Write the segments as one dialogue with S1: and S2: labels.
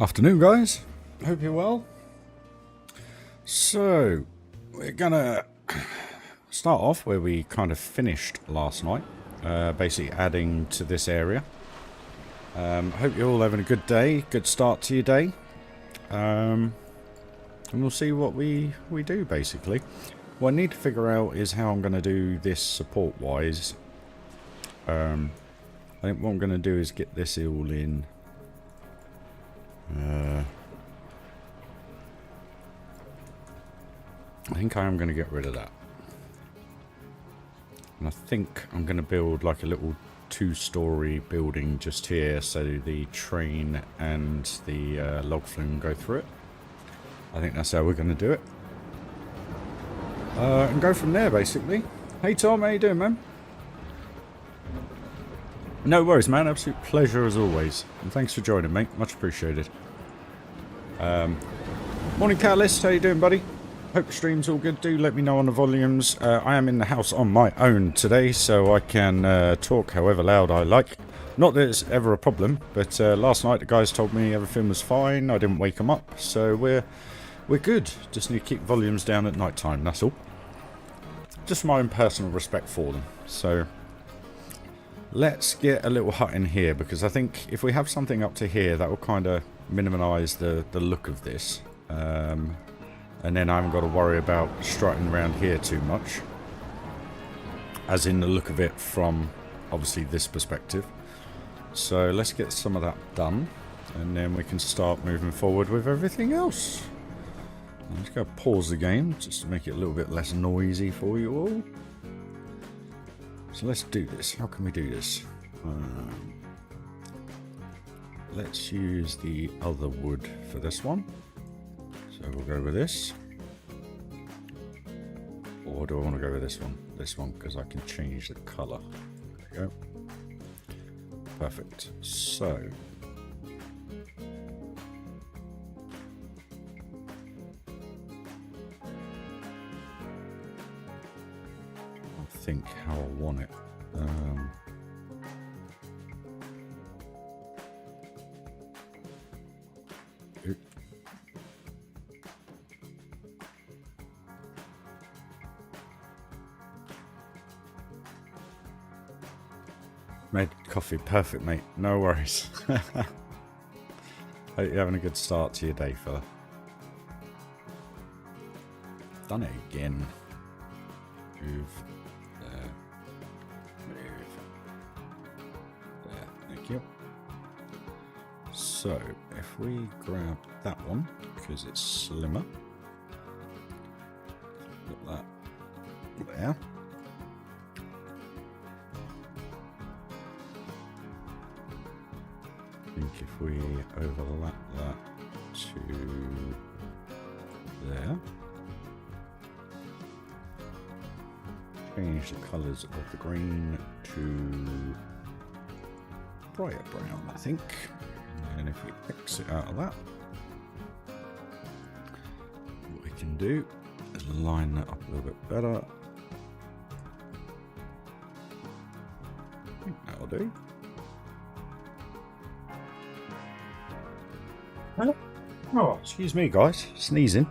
S1: Afternoon, guys. Hope you're well. So, we're gonna start off where we kind of finished last night, basically adding to this area. Hope you're all having a good day, good start to your day. And we'll see what we do, basically. What I need to figure out is how I'm going to do this support-wise. I think what I'm going to do is get this all in. I think I am going to get rid of that. And I think I'm going to build like a little two-story building just here so the train and the log flume go through it. I think that's how we're going to do it. And go from there, basically. Hey Tom, how you doing, man? No worries, man. Absolute pleasure as always. And thanks for joining, mate. Much appreciated. Morning, Catalyst. How you doing, buddy? Hope the stream's all good. Do let me know on the volumes. I am in the house on my own today, so I can talk however loud I like. Not that it's ever a problem, but last night the guys told me everything was fine. I didn't wake them up, so we're good. Just need to keep volumes down at night time, that's all. Just my own personal respect for them. So let's get a little hut in here, because I think if we have something up to here, that will kind of minimise the look of this. And then I haven't got to worry about strutting around here too much. As in the look of it from, obviously, this perspective. So let's get some of that done. And then we can start moving forward with everything else. I'm just going to pause the game, just to make it a little bit less noisy for you all. So let's do this. How can we do this? Let's use the other wood for this one. So we'll go with this. Or do I want to go with this one? This one, because I can change the colour. There we go. Perfect. So I think how I want it. Made coffee. Perfect, mate. No worries. Hope you're having a good start to your day, fella. Done it again. Move. There. Move. There. Thank you. So, if we grab that one, because it's slimmer. Put that there. I think if we overlap that to there, change the colours of the green to brighter brown, I think, and if we exit out of that, what we can do is line that up a little bit better. I think that'll do. Oh, excuse me, guys. Sneezing.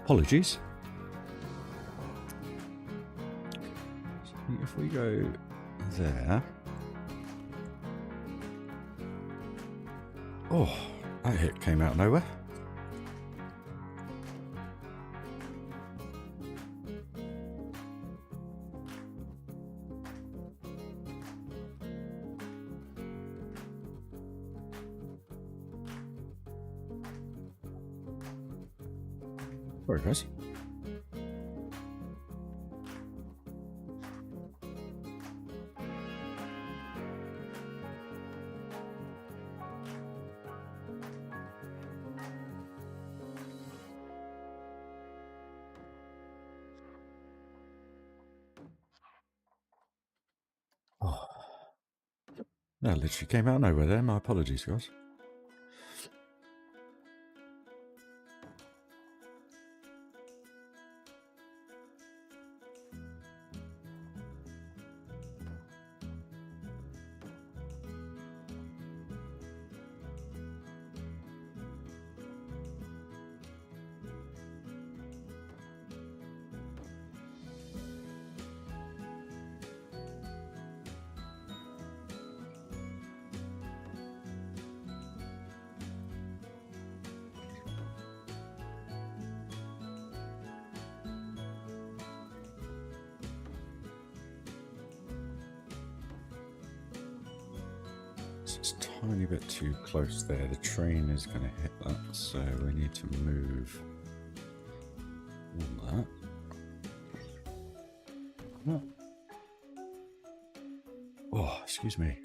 S1: Apologies. So if we go there. Oh, that hit came out of nowhere. Sorry, guys. Oh, that literally came out of nowhere there. My apologies, guys. It's a tiny bit too close there. The train is going to hit that, so we need to move all that. Oh, excuse me.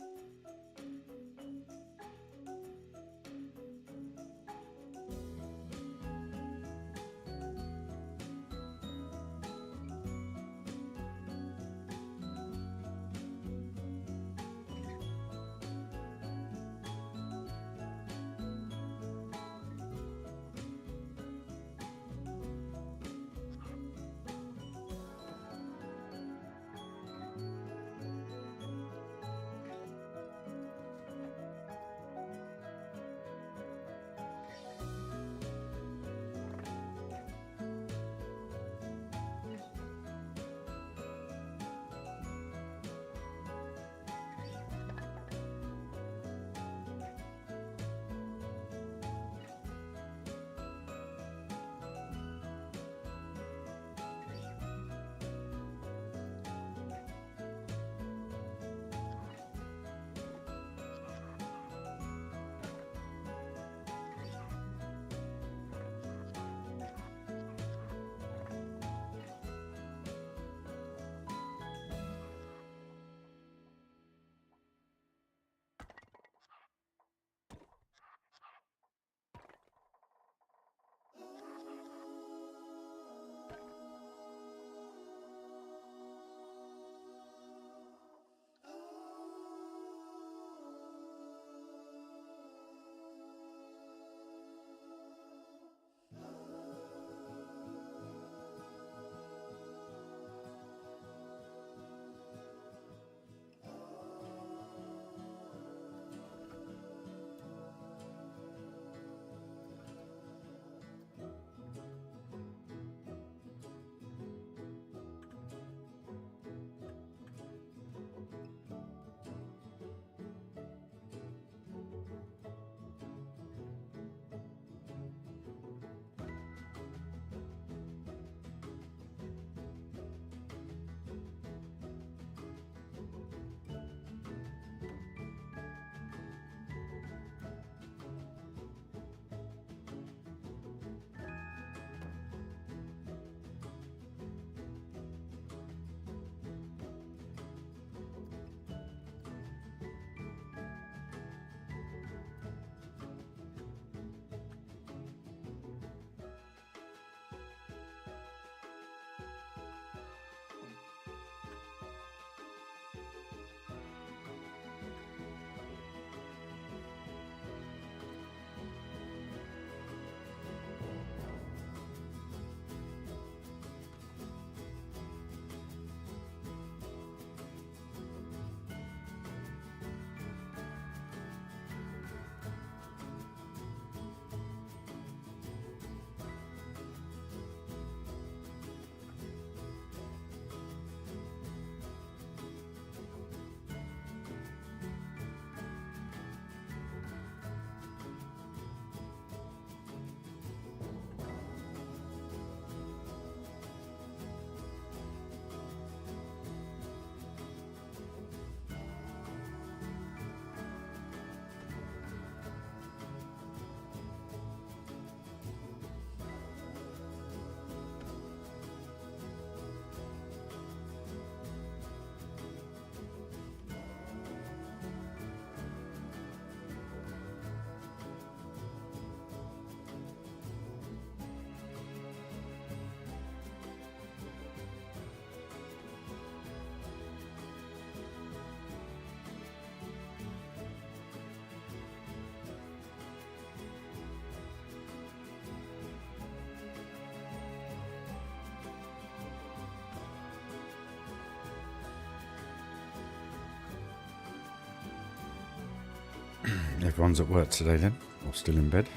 S1: Everyone's at work today then, or still in bed,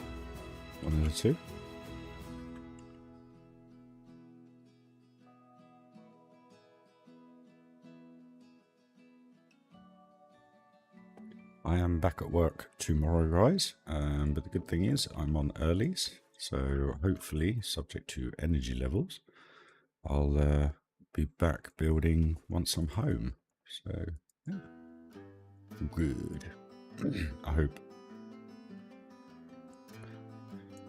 S1: one of the two. I am back at work tomorrow, guys, but the good thing is I'm on earlies, so hopefully, subject to energy levels, I'll be back building once I'm home, so yeah, good. I hope.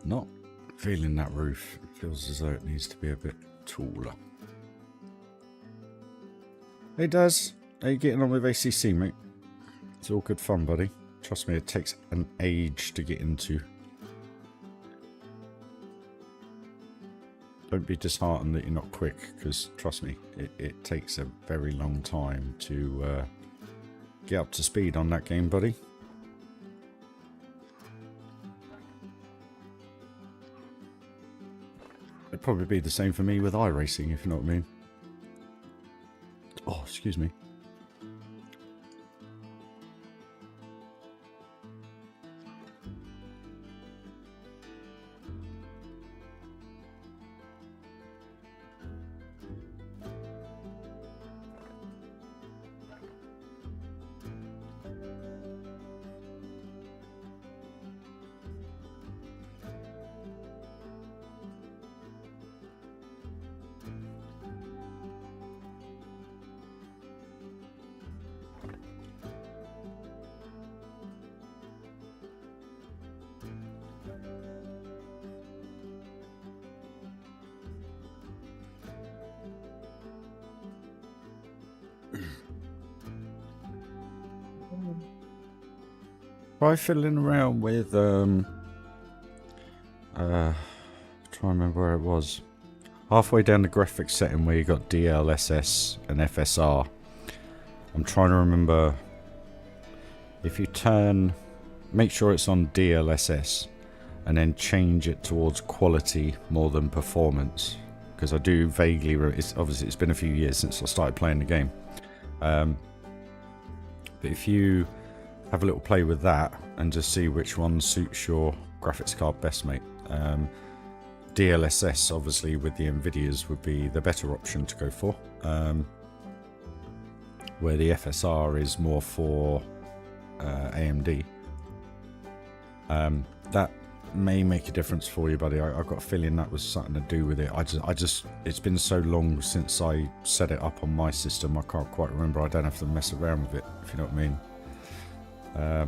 S1: Not feeling that roof. It feels as though it needs to be a bit taller. Hey Daz, how you getting on with ACC, mate? It's all good fun, buddy. Trust me, it takes an age to get into. Don't be disheartened that you're not quick, because trust me, it takes a very long time to get up to speed on that game, buddy. It'd probably be the same for me with iRacing, if you know what I mean. Oh, excuse me. Try fiddling around with try and remember where it was. Halfway down the graphics setting where you got DLSS and FSR. I'm trying to remember if you make sure it's on DLSS and then change it towards quality more than performance, because I do vaguely. Obviously it's been a few years since I started playing the game, but if you have a little play with that and just see which one suits your graphics card best, mate. DLSS obviously with the Nvidias would be the better option to go for, where the FSR is more for AMD. That may make a difference for you, buddy. I've got a feeling that was something to do with it. It's been so long since I set it up on my system, I can't quite remember. I don't have to mess around with it, if you know what I mean. A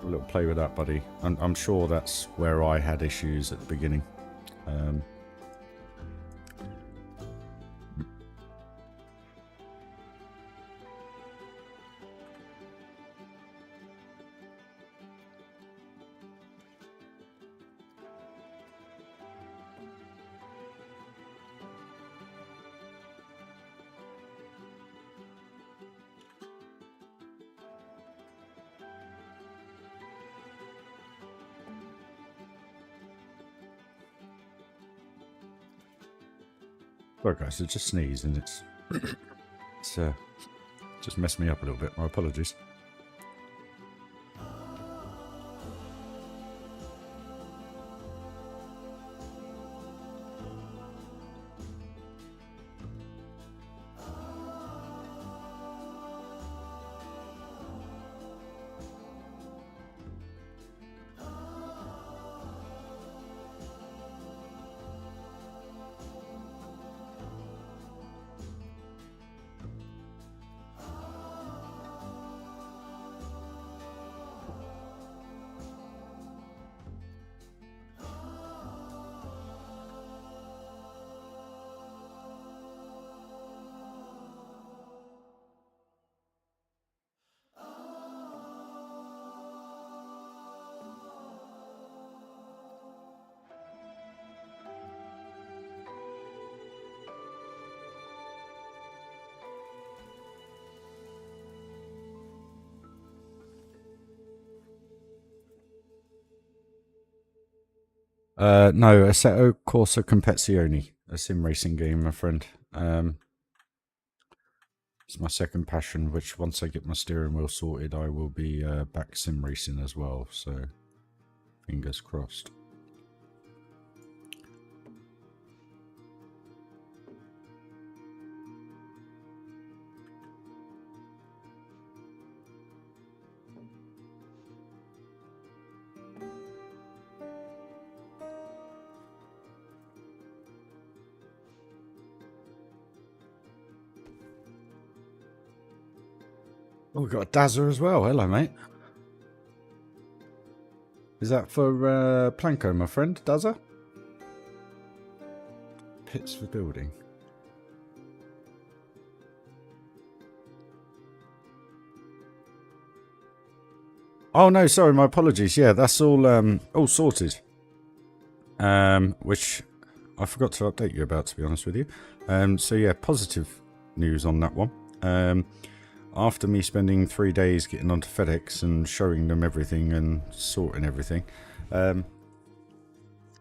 S1: little play with that, buddy. I'm sure that's where I had issues at the beginning. Sorry guys, I just sneezed and it's just messed me up a little bit. My apologies. No, Assetto Corsa Competizione, a sim racing game, my friend. It's my second passion, which once I get my steering wheel sorted, I will be back sim racing as well, so fingers crossed. Oh, we've got a Dazza as well. Hello, mate. Is that for Planko, my friend? Dazza? Pits for building. Oh no, sorry, my apologies. Yeah, that's all sorted. Which I forgot to update you about, to be honest with you. So yeah, positive news on that one. After me spending 3 days getting onto FedEx and showing them everything and sorting everything, I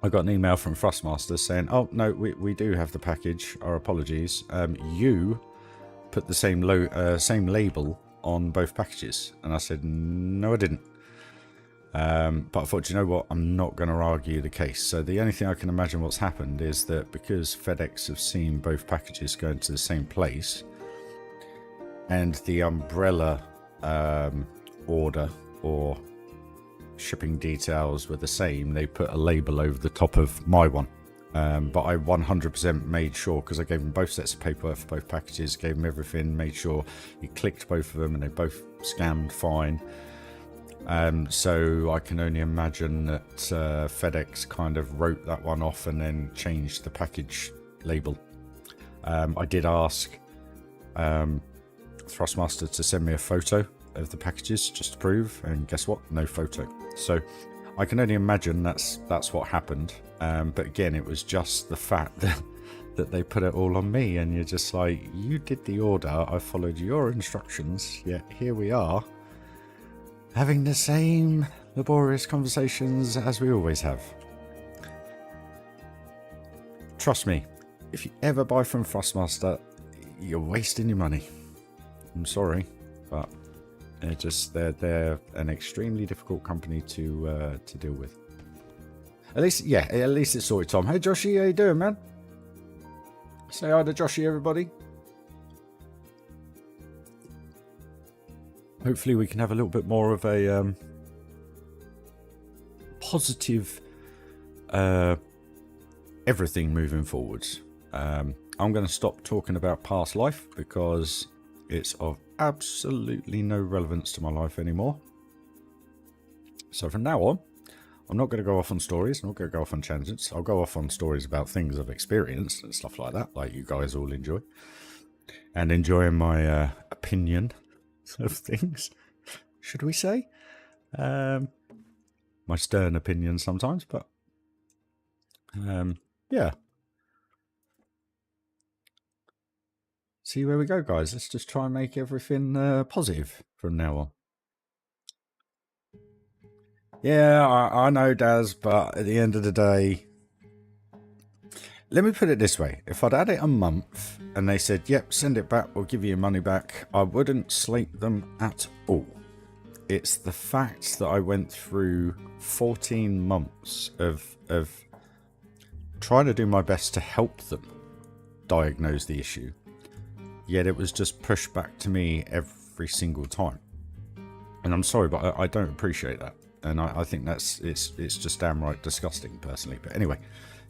S1: got an email from Thrustmaster saying, "Oh no, we do have the package. Our apologies. You put the same label on both packages." And I said, "No, I didn't." But I thought, you know what, I'm not going to argue the case. So the only thing I can imagine what's happened is that because FedEx have seen both packages going to the same place, and the umbrella order or shipping details were the same, they put a label over the top of my one. But I 100% made sure, because I gave them both sets of paperwork for both packages, gave them everything, made sure he clicked both of them and they both scanned fine. So I can only imagine that FedEx kind of wrote that one off and then changed the package label. I did ask Thrustmaster to send me a photo of the packages just to prove, and guess what? No photo. So I can only imagine that's what happened. But again, it was just the fact that they put it all on me, and you're just like, you did the order, I followed your instructions, yet here we are having the same laborious conversations as we always have. Trust me, if you ever buy from Thrustmaster, you're wasting your money. I'm sorry, but they're an extremely difficult company to deal with. At least it's sorted, Tom. Hey Joshy, how you doing, man? Say hi to Joshy, everybody. Hopefully we can have a little bit more of a positive everything moving forwards. I'm going to stop talking about past life because it's of absolutely no relevance to my life anymore. So from now on, I'm not going to go off on stories. I'm not going to go off on tangents. I'll go off on stories about things I've experienced and stuff like that, like you guys all enjoy. And enjoying my opinion of things, should we say? My stern opinion sometimes, but yeah. See where we go, guys. Let's just try and make everything positive from now on. Yeah, I know, Daz, but at the end of the day, let me put it this way. If I'd had it a month and they said, yep, send it back, we'll give you your money back, I wouldn't slate them at all. It's the fact that I went through 14 months of trying to do my best to help them diagnose the issue, yet it was just pushed back to me every single time. And I'm sorry, but I don't appreciate that. And I think it's just downright disgusting, personally. But anyway,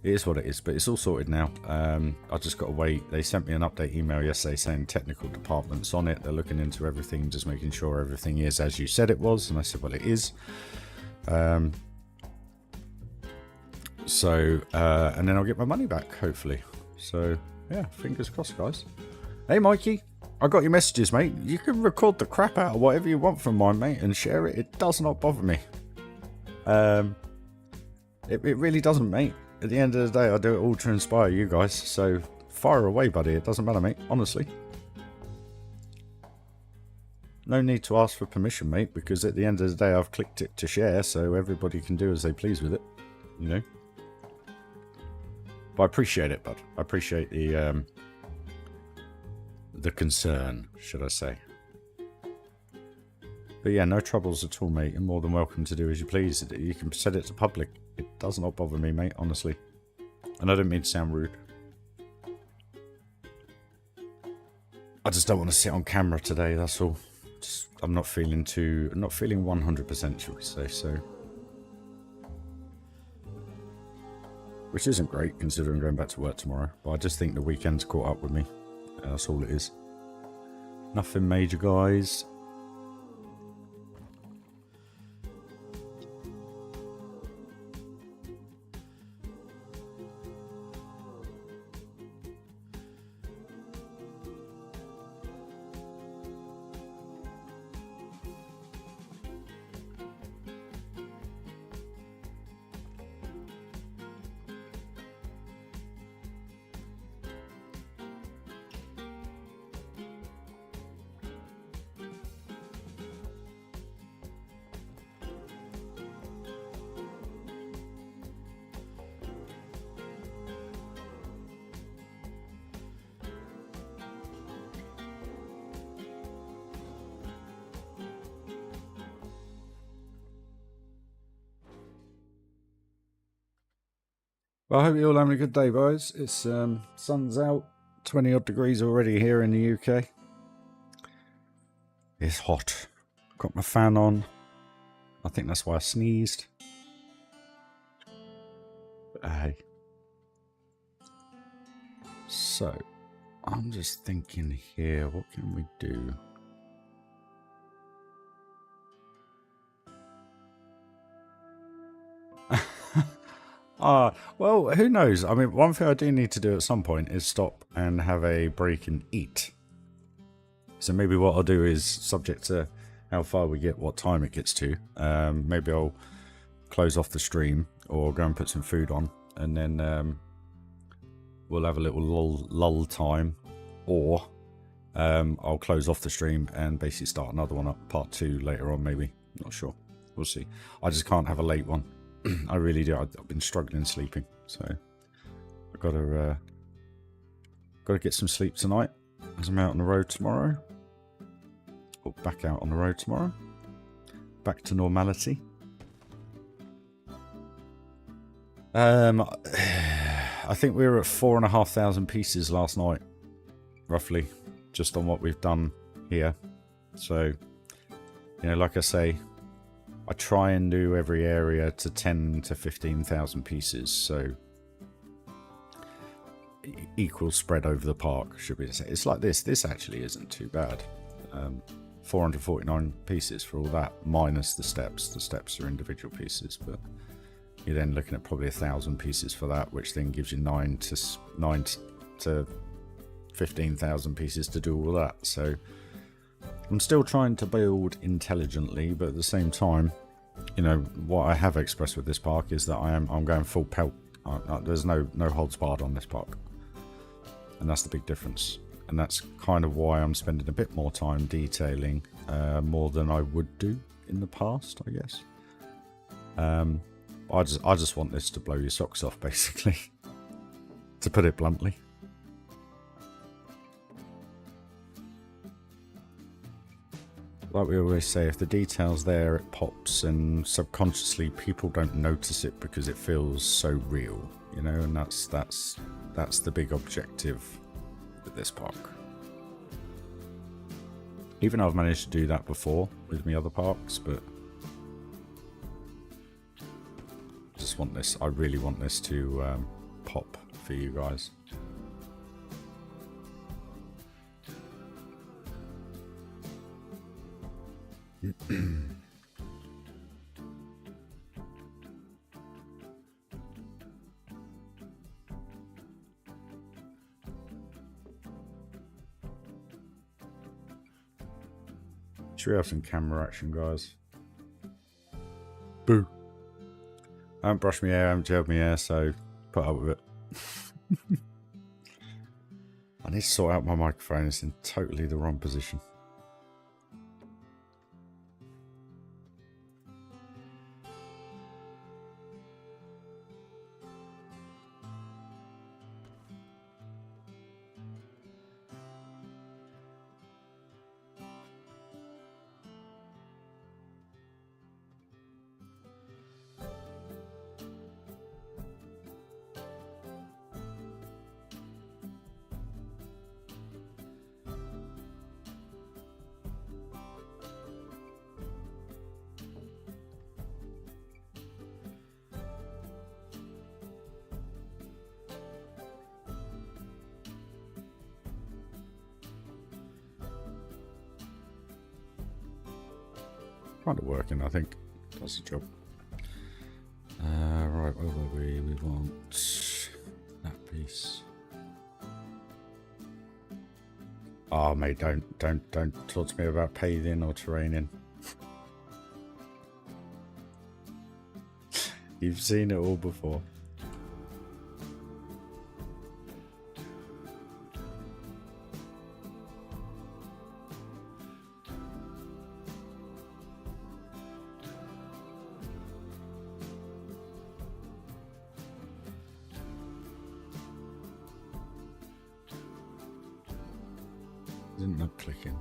S1: it is what it is. But it's all sorted now. I just got to wait. They sent me an update email yesterday saying technical department's on it. They're looking into everything, just making sure everything is as you said it was. And I said, well, it is. And then I'll get my money back, hopefully. So, yeah, fingers crossed, guys. Hey, Mikey. I got your messages, mate. You can record the crap out of whatever you want from mine, mate, and share it. It does not bother me. It really doesn't, mate. At the end of the day, I do it all to inspire you guys. So fire away, buddy. It doesn't matter, mate. Honestly. No need to ask for permission, mate, because at the end of the day, I've clicked it to share, so everybody can do as they please with it. You know? But I appreciate it, bud. I appreciate the concern, should I say. But yeah, no troubles at all, mate. You're more than welcome to do as you please. You can set it to public. It does not bother me, mate, honestly. And I don't mean to sound rude. I just don't want to sit on camera today, that's all. I'm not feeling 100%, shall we say, so. Which isn't great, considering going back to work tomorrow. But I just think the weekend's caught up with me. That's all it is. Nothing major, guys. Well, I hope you're all having a good day, boys. It's sun's out, 20 odd degrees already here in the UK. It's hot. Got my fan on. I think that's why I sneezed. But hey. So, I'm just thinking here, what can we do? Well, who knows? I mean, one thing I do need to do at some point is stop and have a break and eat. So maybe what I'll do is, subject to how far we get, what time it gets to, maybe I'll close off the stream or go and put some food on, and then we'll have a little lull time, or I'll close off the stream and basically start another one up, part 2 later on maybe. Not sure. We'll see. I just can't have a late one. I really do. I've been struggling sleeping, so I've got to get some sleep tonight as I'm out on the road tomorrow. Or back out on the road tomorrow. Back to normality. I think we were at 4,500 pieces last night, roughly, just on what we've done here. So, you know, like I say, I try and do every area to 10 to 15,000 pieces, so equal spread over the park, should we say. It's like this. This actually isn't too bad. 449 pieces for all that, minus the steps. The steps are individual pieces, but you're then looking at probably 1,000 pieces for that, which then gives you 9 to 15,000 pieces to do all that. So I'm still trying to build intelligently, but at the same time, you know, what I have expressed with this park is that I'm going full pelt. There's no holds barred on this park, and that's the big difference. And that's kind of why I'm spending a bit more time detailing, more than I would do in the past, I guess. I just want this to blow your socks off, basically, to put it bluntly. Like we always say, if the detail's there, it pops, and subconsciously people don't notice it because it feels so real, you know. And that's the big objective with this park. Even though I've managed to do that before with my other parks, but I just want this. I really want this to pop for you guys. Should we have some camera action, guys? Boo. I haven't brushed my hair, I haven't gelled my hair, so put up with it. I need to sort out my microphone. It's in totally the wrong position. Kind of working, I think. Does the job. Right, where were we? We want that piece. Oh, mate, don't talk to me about paving or terraining. You've seen it all before. Isn't that clicking?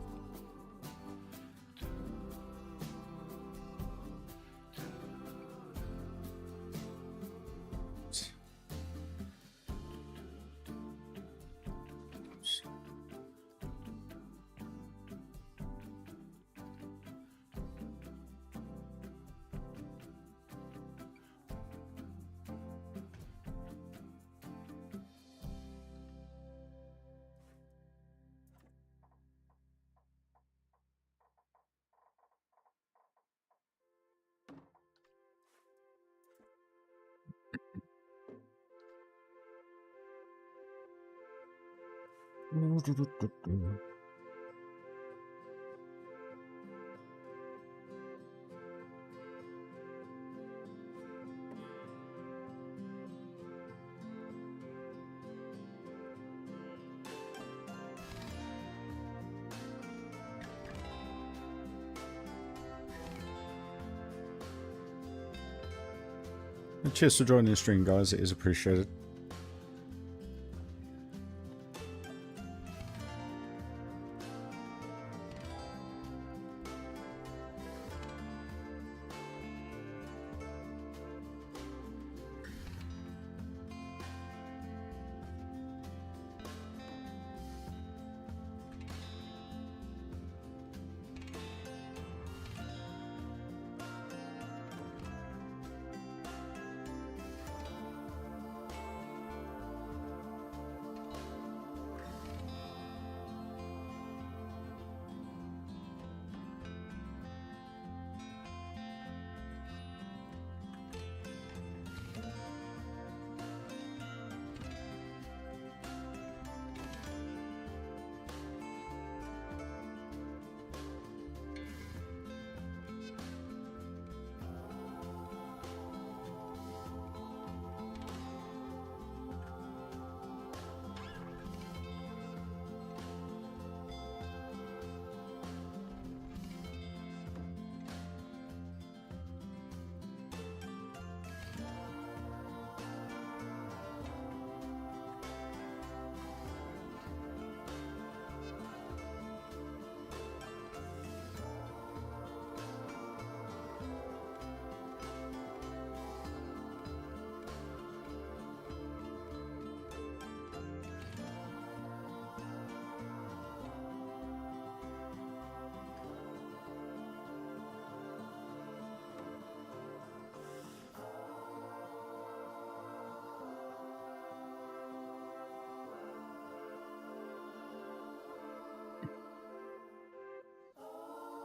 S1: And cheers for joining the stream, guys. It is appreciated.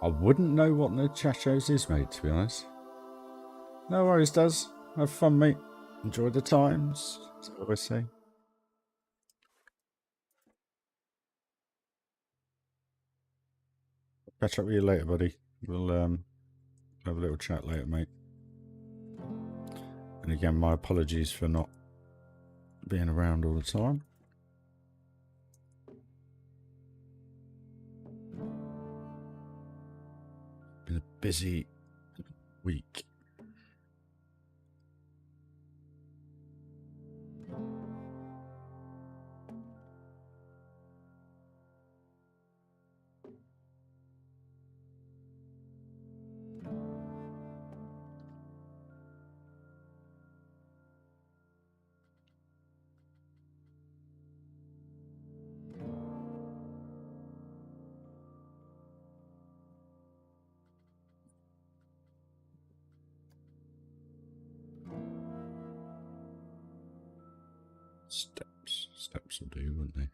S1: I wouldn't know what the chachos is, mate, to be honest. No worries, Daz. Have fun, mate. Enjoy the times, as I always say. Catch up with you later, buddy. We'll have a little chat later, mate. And again, my apologies for not being around all the time. Been a busy week. Steps will do, wouldn't they?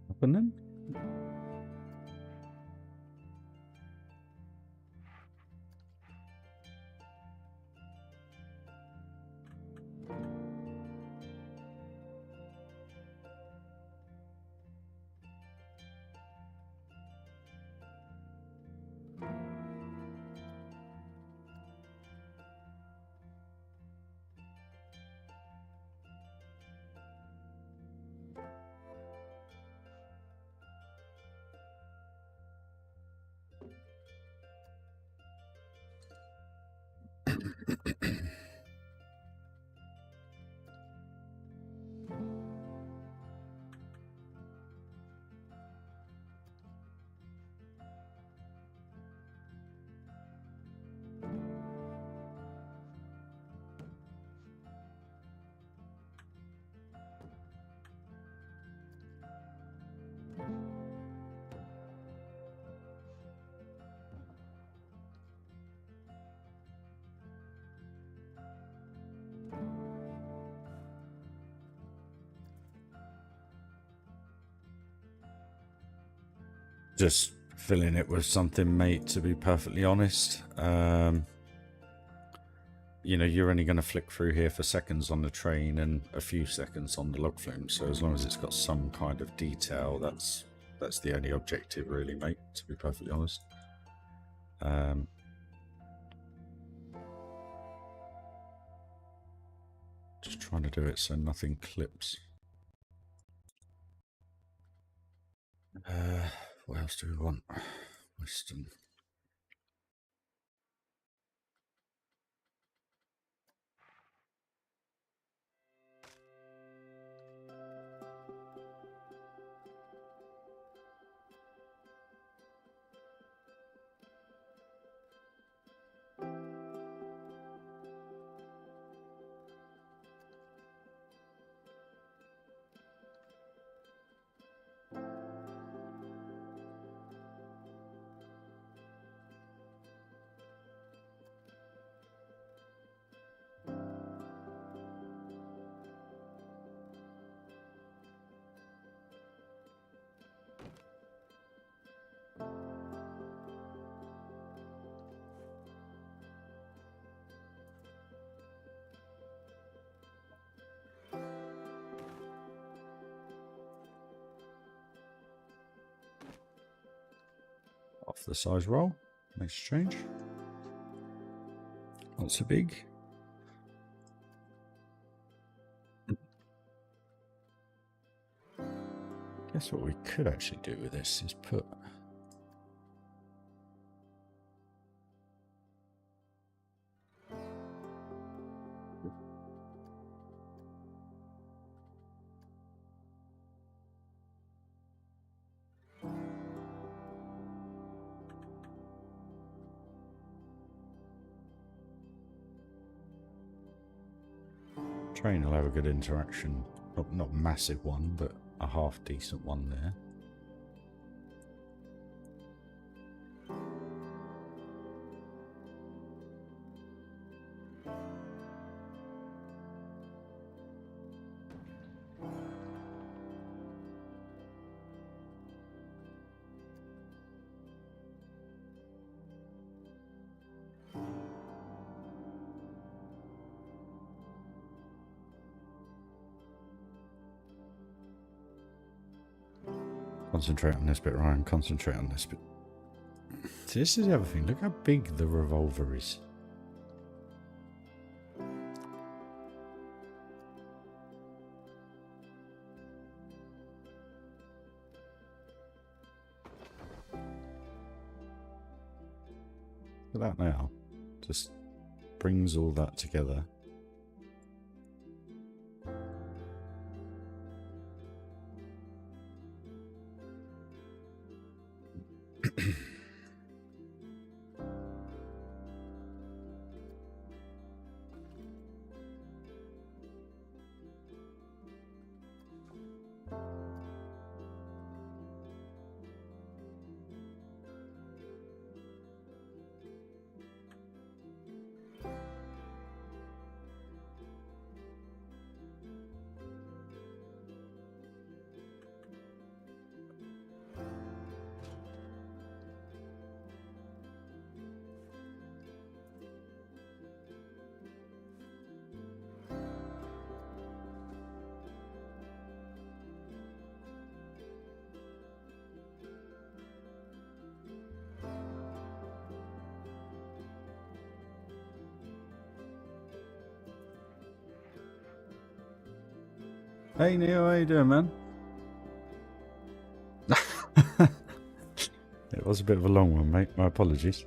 S1: Happening? Just filling it with something, mate, to be perfectly honest. You know, you're only going to flick through here for seconds on the train and a few seconds on the log flume. So as long as it's got some kind of detail, that's the only objective, really, mate, to be perfectly honest. Just trying to do it so nothing clips. What else do we want? Western. Off the size roll. Nice change. Not so big. Guess what we could actually do with this is put train will have a good interaction. Not massive one, but a half decent one there. Concentrate on this bit, Ryan. Concentrate on this bit. See, this is the other thing. Look how big the revolver is. Look at that now. Just brings all that together. Hey Neil, how you doing, man? It was a bit of a long one, mate. My apologies.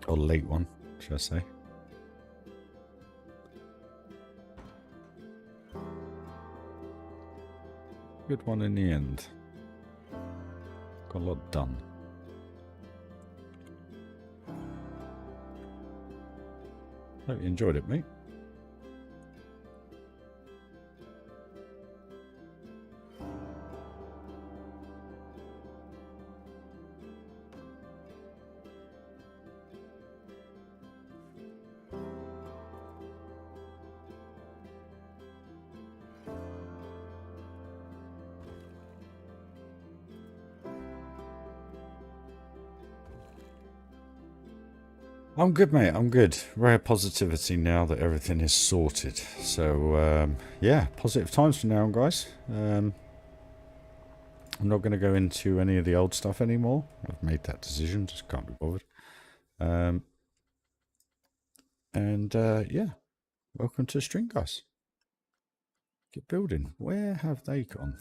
S1: Or late one, should I say. Good one in the end. Got a lot done. Hope you enjoyed it, mate. I'm good, mate. I'm good. Rare positivity now that everything is sorted. So, yeah, positive times from now on, guys. I'm not going to go into any of the old stuff anymore. I've made that decision. Just can't be bothered. Yeah, welcome to the stream, guys. Get building. Where have they gone?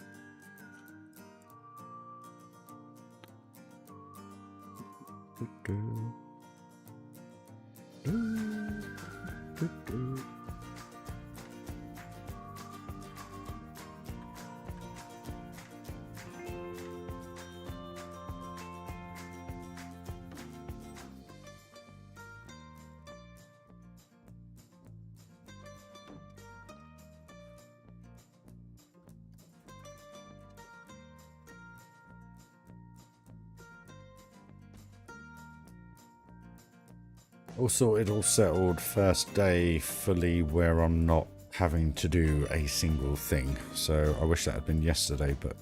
S1: All sorted, all settled. First day fully where I'm not having to do a single thing. So I wish that had been yesterday, but...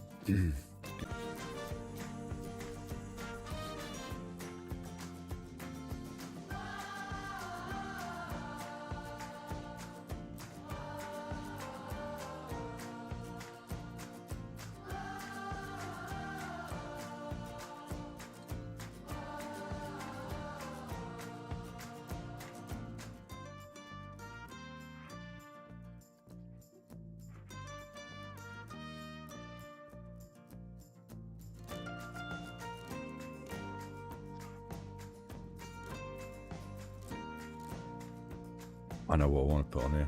S1: I know what I want to put on here.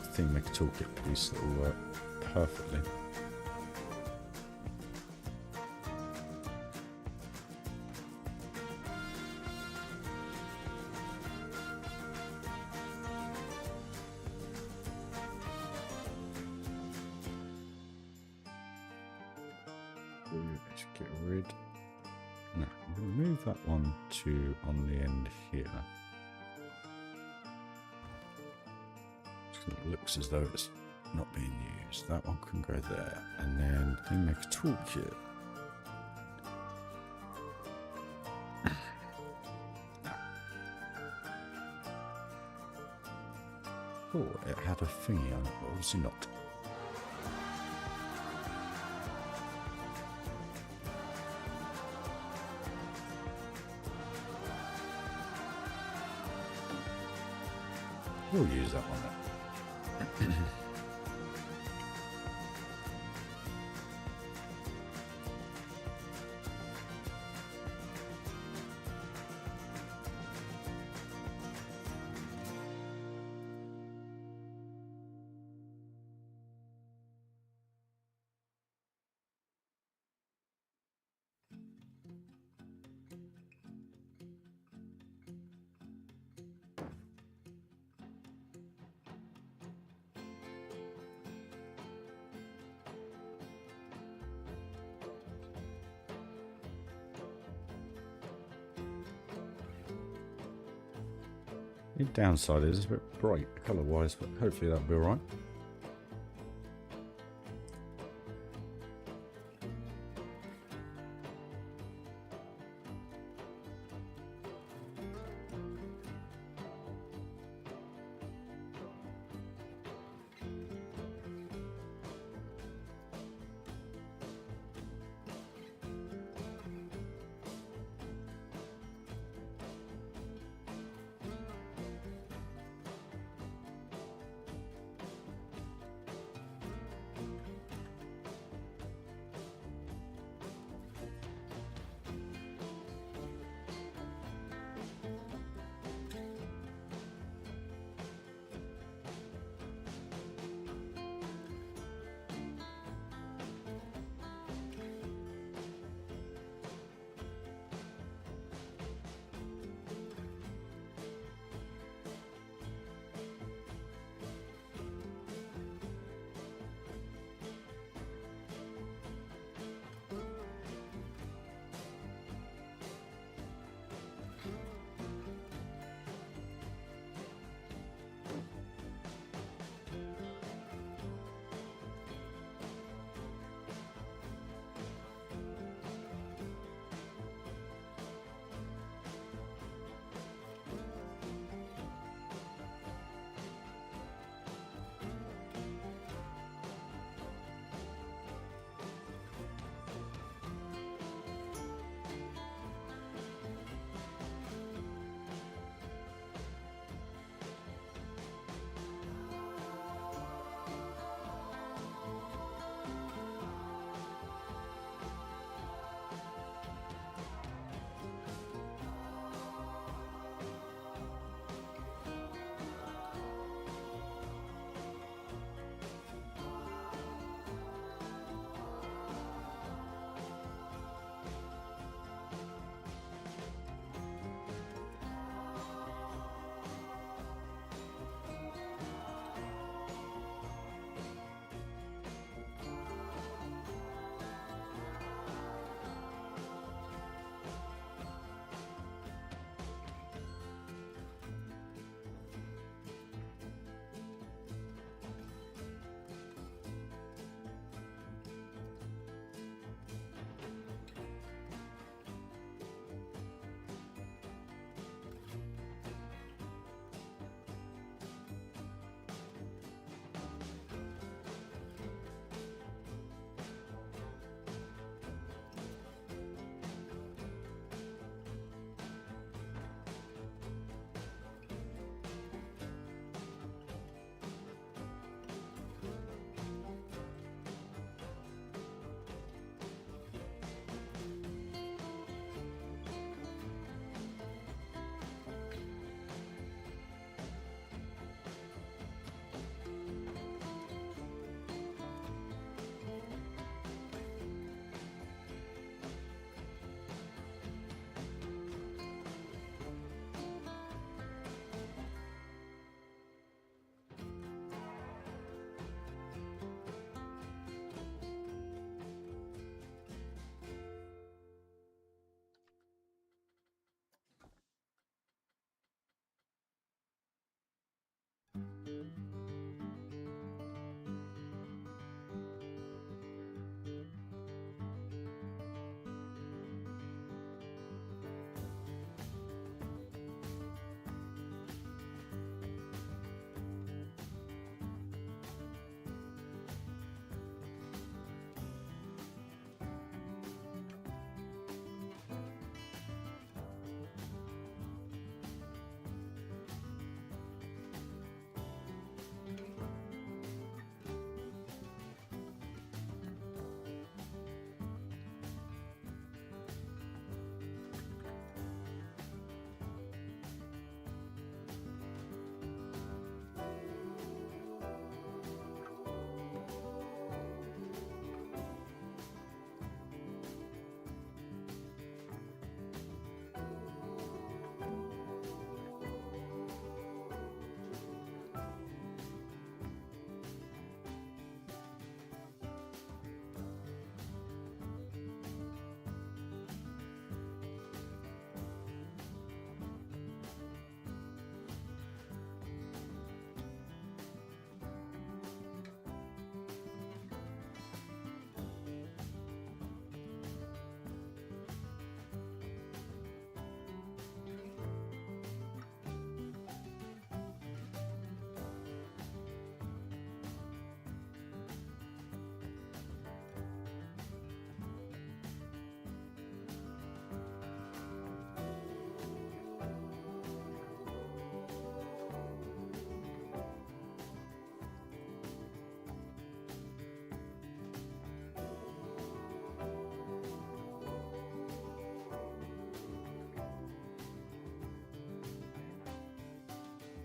S1: I think make a toolkit piece that will work perfectly. Let's get rid. No, I'm going to move that one to on the end here. It looks as though it's not being used. That one can go there. And then they make a toolkit. Oh, it had a thingy on it, but obviously not. We'll use that one then. The downside is it's a bit bright colour-wise, but hopefully that'll be alright.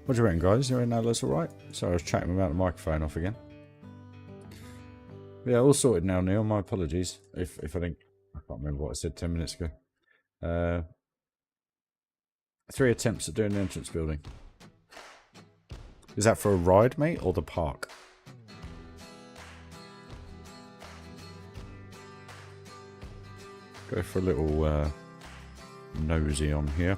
S1: What do you reckon, guys? You know that's alright? Sorry, I was chatting without the microphone off again. Yeah, all sorted now, Neil. My apologies if I think I can't remember what I said 10 minutes ago. 3 attempts at doing an entrance building. Is that for a ride, mate, or the park? Go for a little nosy on here.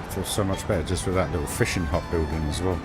S1: Feels so much better just with that little fishing hut building as well.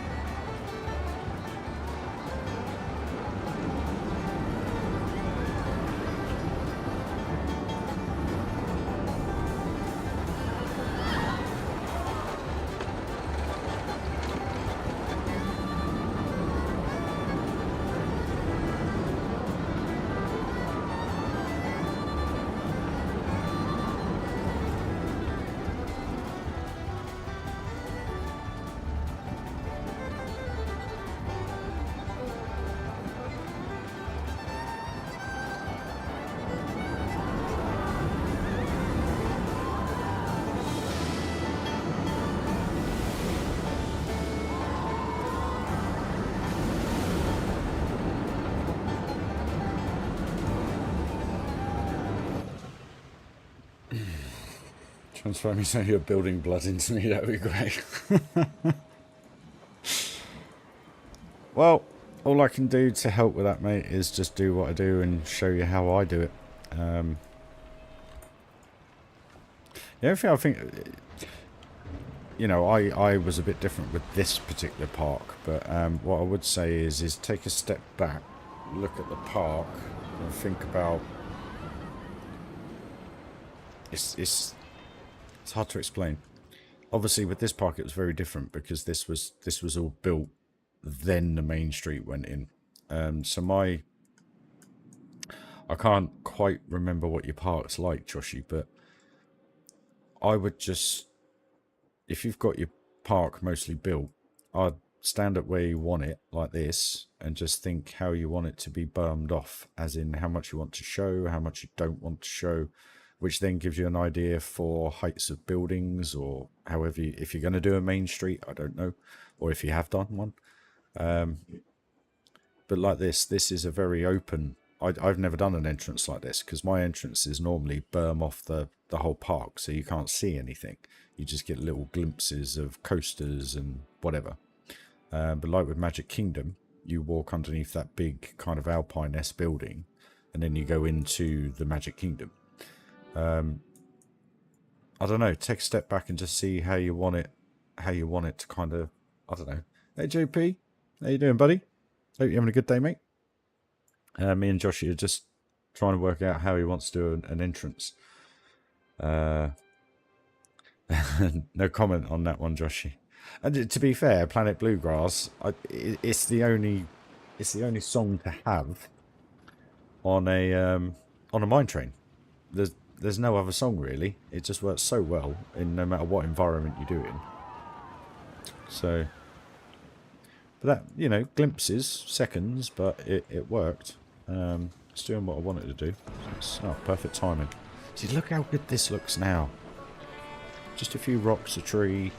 S1: Transfer me so you're building blood into me, that would be great. Well, all I can do to help with that, mate, is just do what I do and show you how I do it. The only thing I think, you know, I was a bit different with this particular park, but what I would say is take a step back, look at the park, and think about it's hard to explain. Obviously, with this park, it was very different because this was all built, then the main street went in. So I can't quite remember what your park's like, Joshy, but I would just, if you've got your park mostly built, I'd stand up where you want it, like this, and just think how you want it to be bermed off, as in how much you want to show, how much you don't want to show, which then gives you an idea for heights of buildings, or however, if you're going to do a main street, I don't know, or if you have done one. But like this is a very open, I've never done an entrance like this, because my entrances normally berm off the whole park, so you can't see anything. You just get little glimpses of coasters and whatever. But like with Magic Kingdom, you walk underneath that big kind of Alpine-esque building, and then you go into the Magic Kingdom. I don't know, take a step back and just see how you want it to kind of, I don't know. Hey JP, how you doing, buddy? Hope you're having a good day, mate. Me and Joshie are just trying to work out how he wants to do an entrance. No comment on that one, Joshie. And to be fair, Planet Bluegrass, it's the only song to have on a mine train. There's no other song really. It just works so well in no matter what environment you do it in. So, but that, you know, glimpses, seconds, but it worked. It's doing what I wanted to do. It's perfect timing. See, look how good this looks now. Just a few rocks, a tree.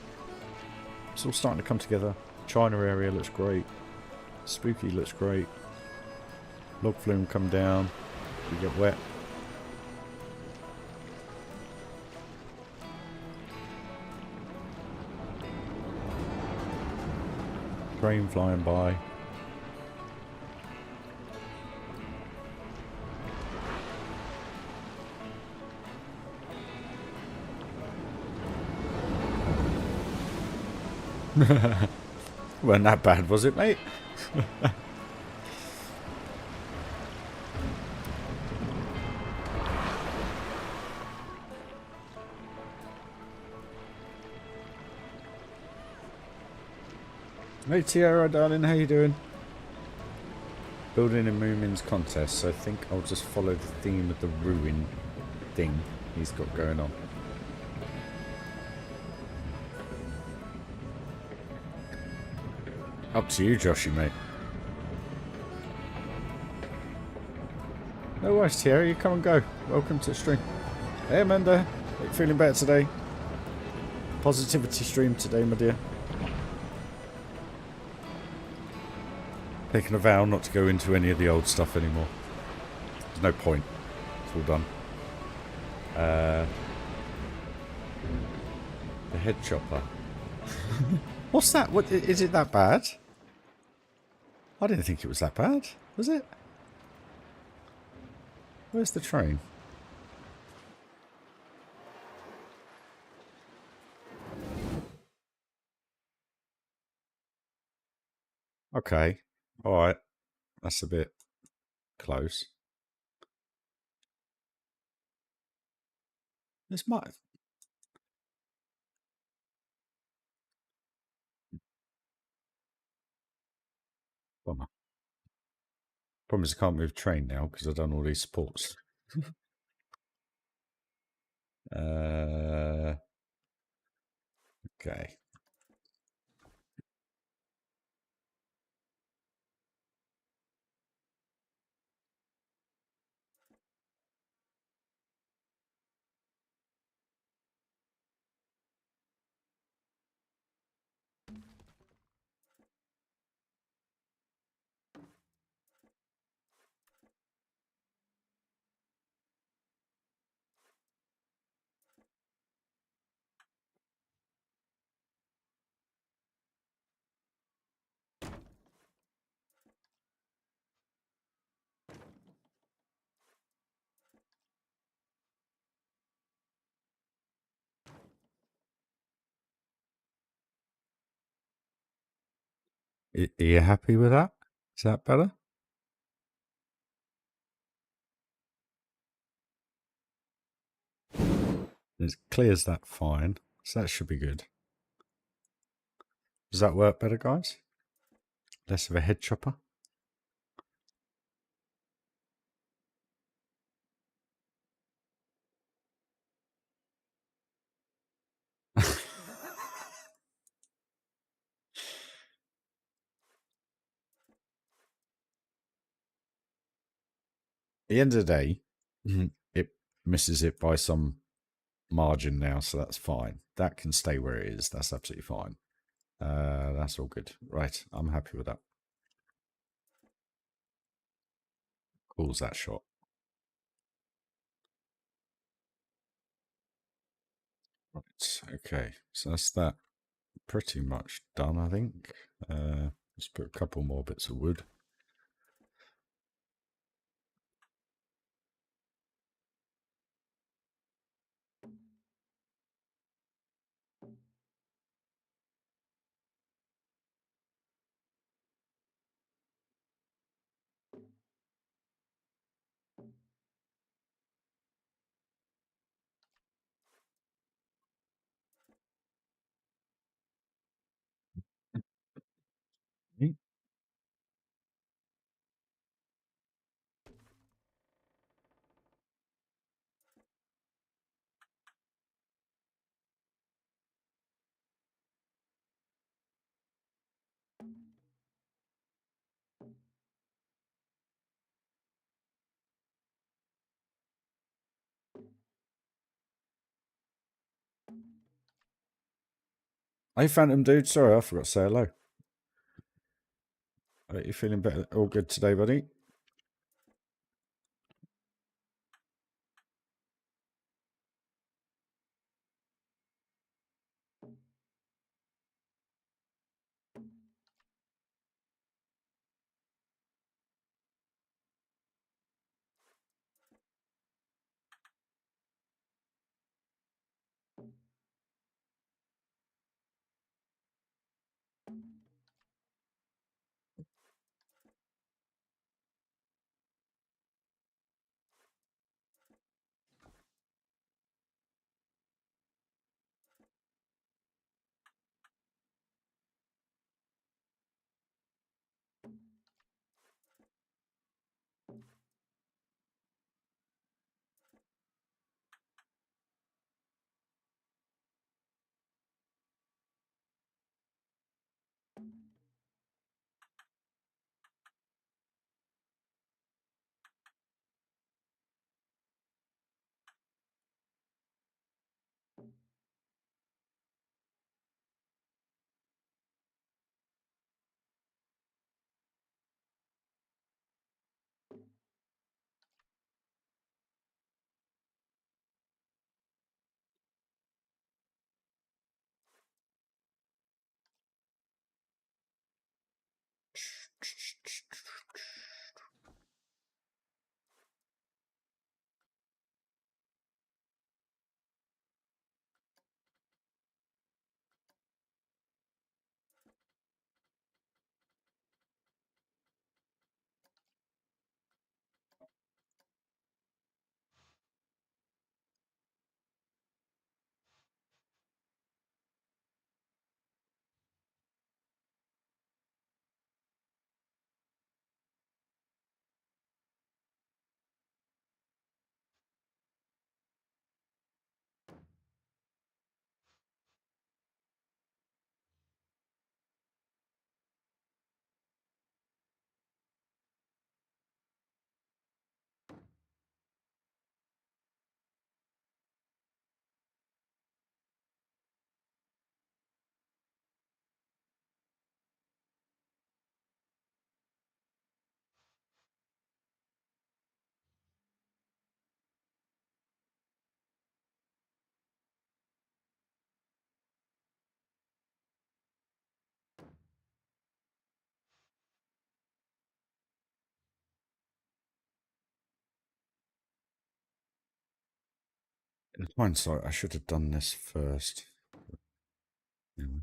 S1: It's all starting to come together. China area looks great. Spooky looks great. Log flume come down. You get wet. Train flying by. Wasn't that bad, was it, mate? Hey Tiara, darling, how you doing? Building a Moomin's contest, so I think I'll just follow the theme of the ruin thing he's got going on. Up to you, Joshy, mate. No worries, Tiara, you come and go. Welcome to the stream. Hey, Amanda. Are you feeling better today? Positivity stream today, my dear. Taking a vow not to go into any of the old stuff anymore. There's no point. It's all done. The head chopper. What's that? What is it that bad? I didn't think it was that bad. Was it? Where's the train? Okay. Alright. That's a bit close. This might... Bummer. Problem is I can't move train now because I've done all these supports. Okay. Are you happy with that? Is that better? It clears that fine. So that should be good. Does that work better, guys? Less of a head chopper? At the end of the day, it misses it by some margin now, so that's fine. That can stay where it is. That's absolutely fine. That's all good. Right, I'm happy with that. Calls that shot. Right, okay. So that's that pretty much done, I think. Let's put a couple more bits of wood. Hey, Phantom Dude. Sorry, I forgot to say hello. Are you feeling better? All good today, buddy? In hindsight, I should have done this first. Anyway.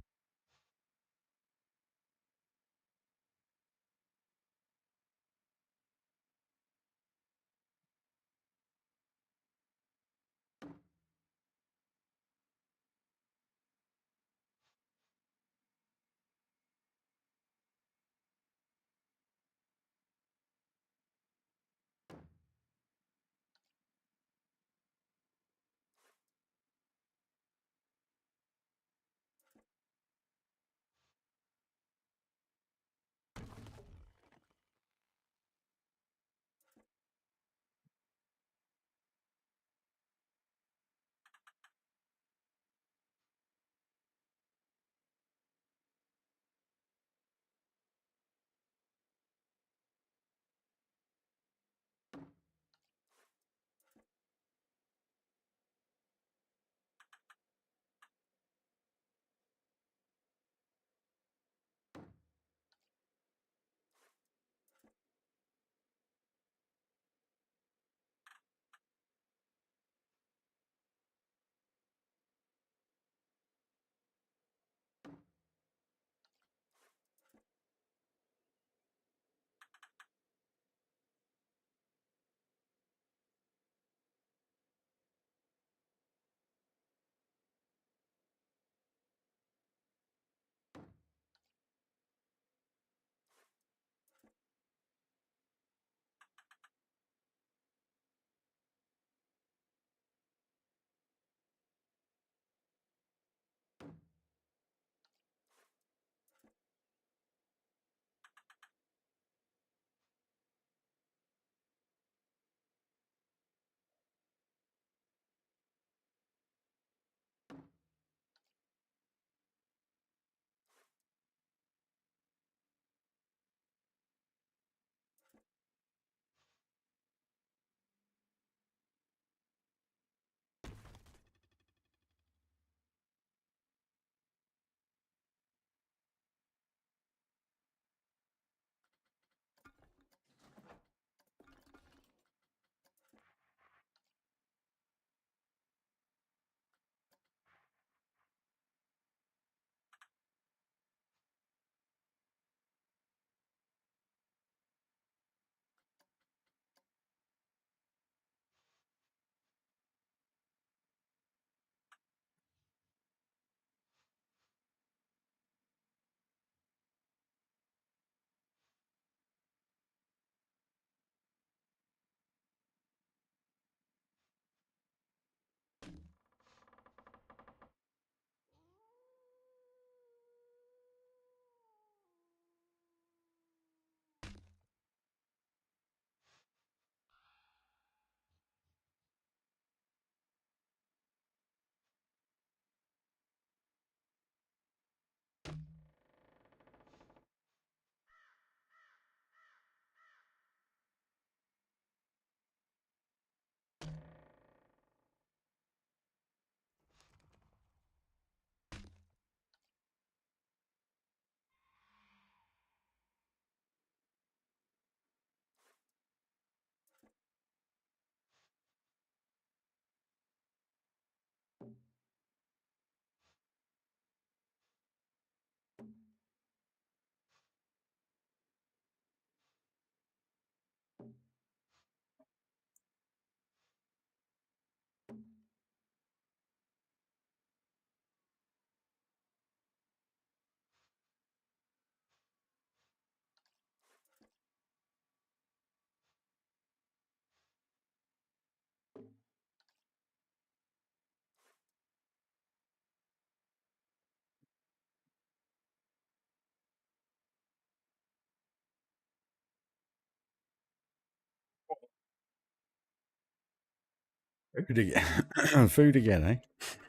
S1: Food again. Food again,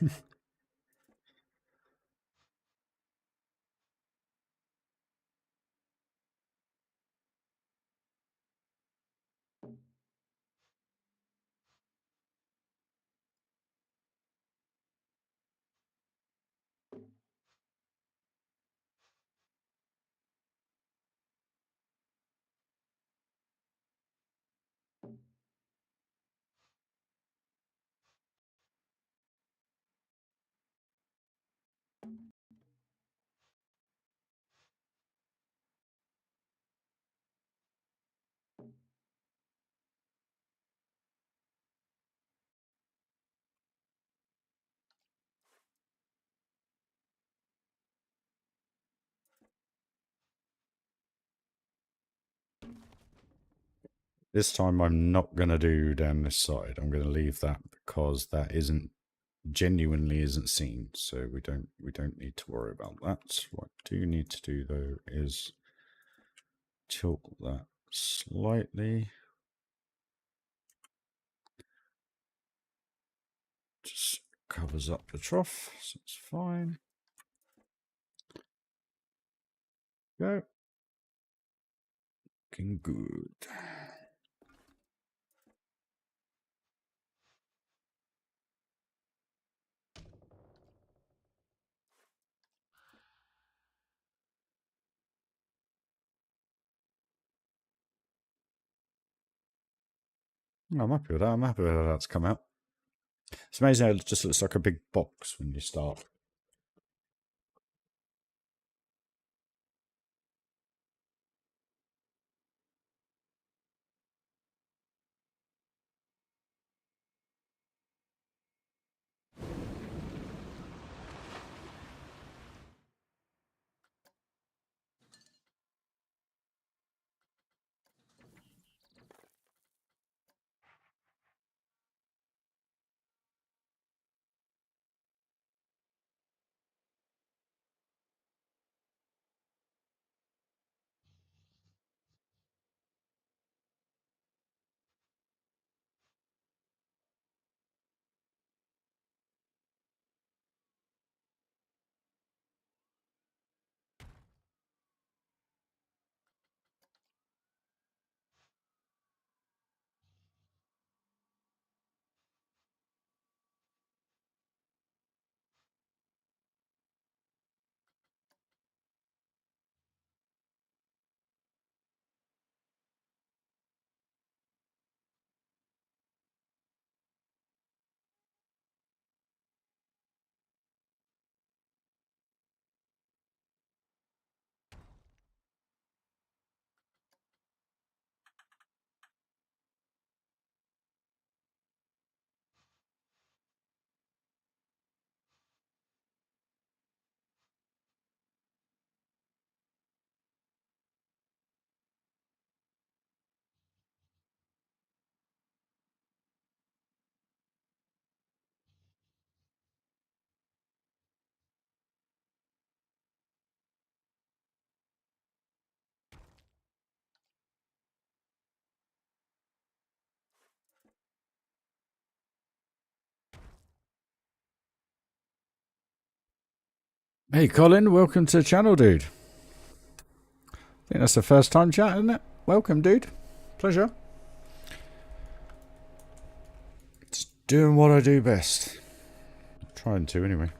S1: eh? This time I'm not going to do down this side. I'm going to leave that because that isn't genuinely isn't seen. So we don't need to worry about that. What I do need to do though is tilt that slightly. Just covers up the trough, so it's fine. Go. Looking good. I'm happy with that. I'm happy with how that's come out. It's amazing how it just looks like a big box when you start. Hey Colin, welcome to the channel, dude. I think that's the first time chat, isn't it? Welcome, dude. Pleasure. Just doing what I do best. Trying to, anyway.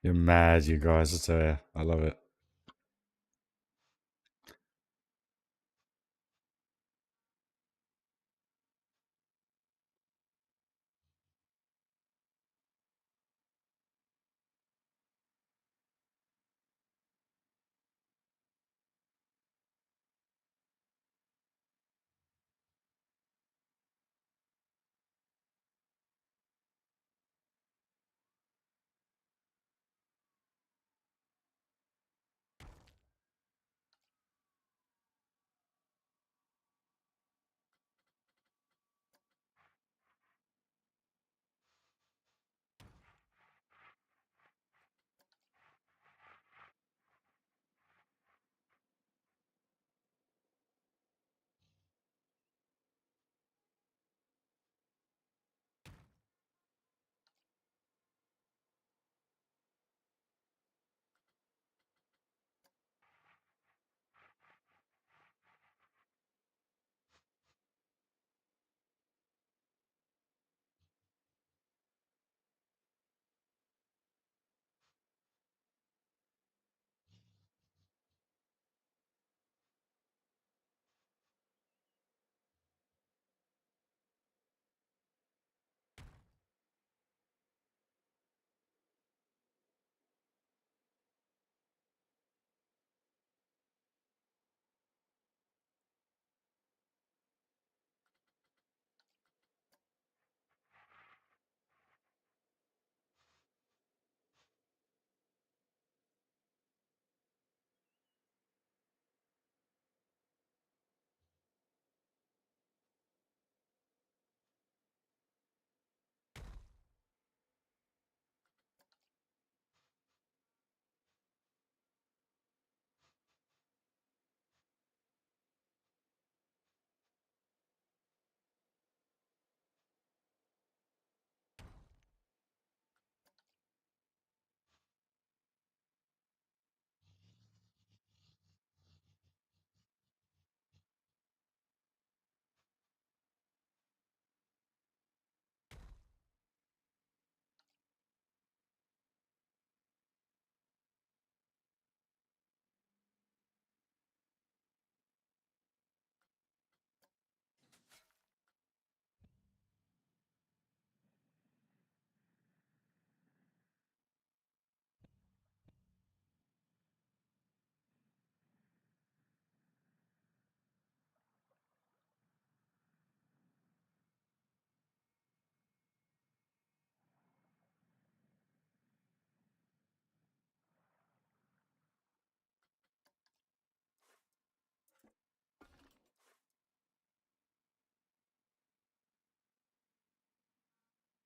S1: You're mad, you guys. I tell you, I love it.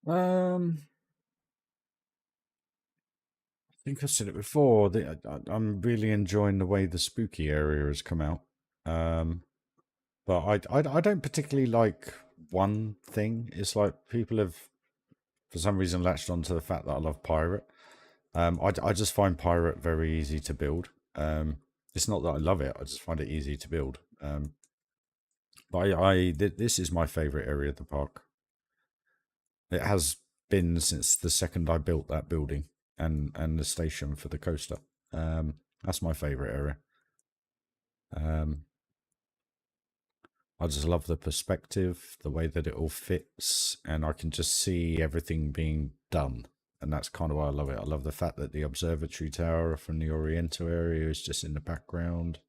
S1: I think I said it before. I'm really enjoying the way the spooky area has come out. Um, but I don't particularly like one thing. It's like people have, for some reason, latched onto the fact that I love pirate. I just find pirate very easy to build. It's not that I love it; I just find it easy to build. But this is my favorite area of the park. It has been since the second I built that building and the station for the coaster. That's my favorite area. Um, I just love the perspective, the way that it all fits, and I can just see everything being done. And that's kind of why I love it. I love the fact that the observatory tower from the Oriental area is just in the background.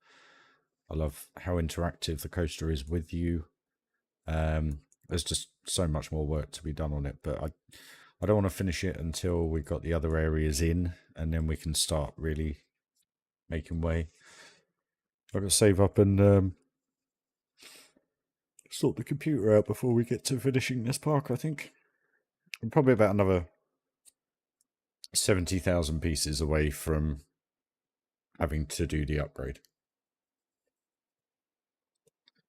S1: I love how interactive the coaster is with you. There's just so much more work to be done on it, but I don't want to finish it until we've got the other areas in, and then we can start really making way. I've got to save up and sort the computer out before we get to finishing this park, I think. I'm probably about another 70,000 pieces away from having to do the upgrade.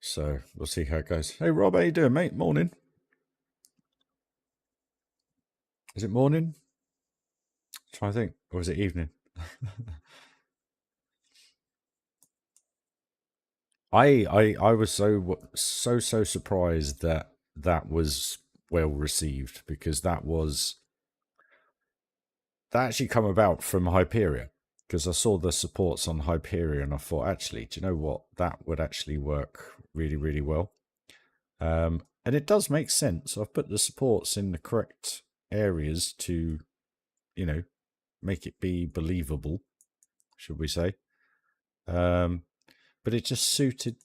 S1: So we'll see how it goes. Hey Rob, how you doing, mate? Morning. Is it morning? Try to think. Or is it evening? I was so surprised that that was well received, because that actually come about from Hyperion, because I saw the supports on Hyperion and I thought, actually, do you know what? That would actually work really, really well. And it does make sense. I've put the supports in the correct areas to, you know, make it be believable, should we say. But it just suited,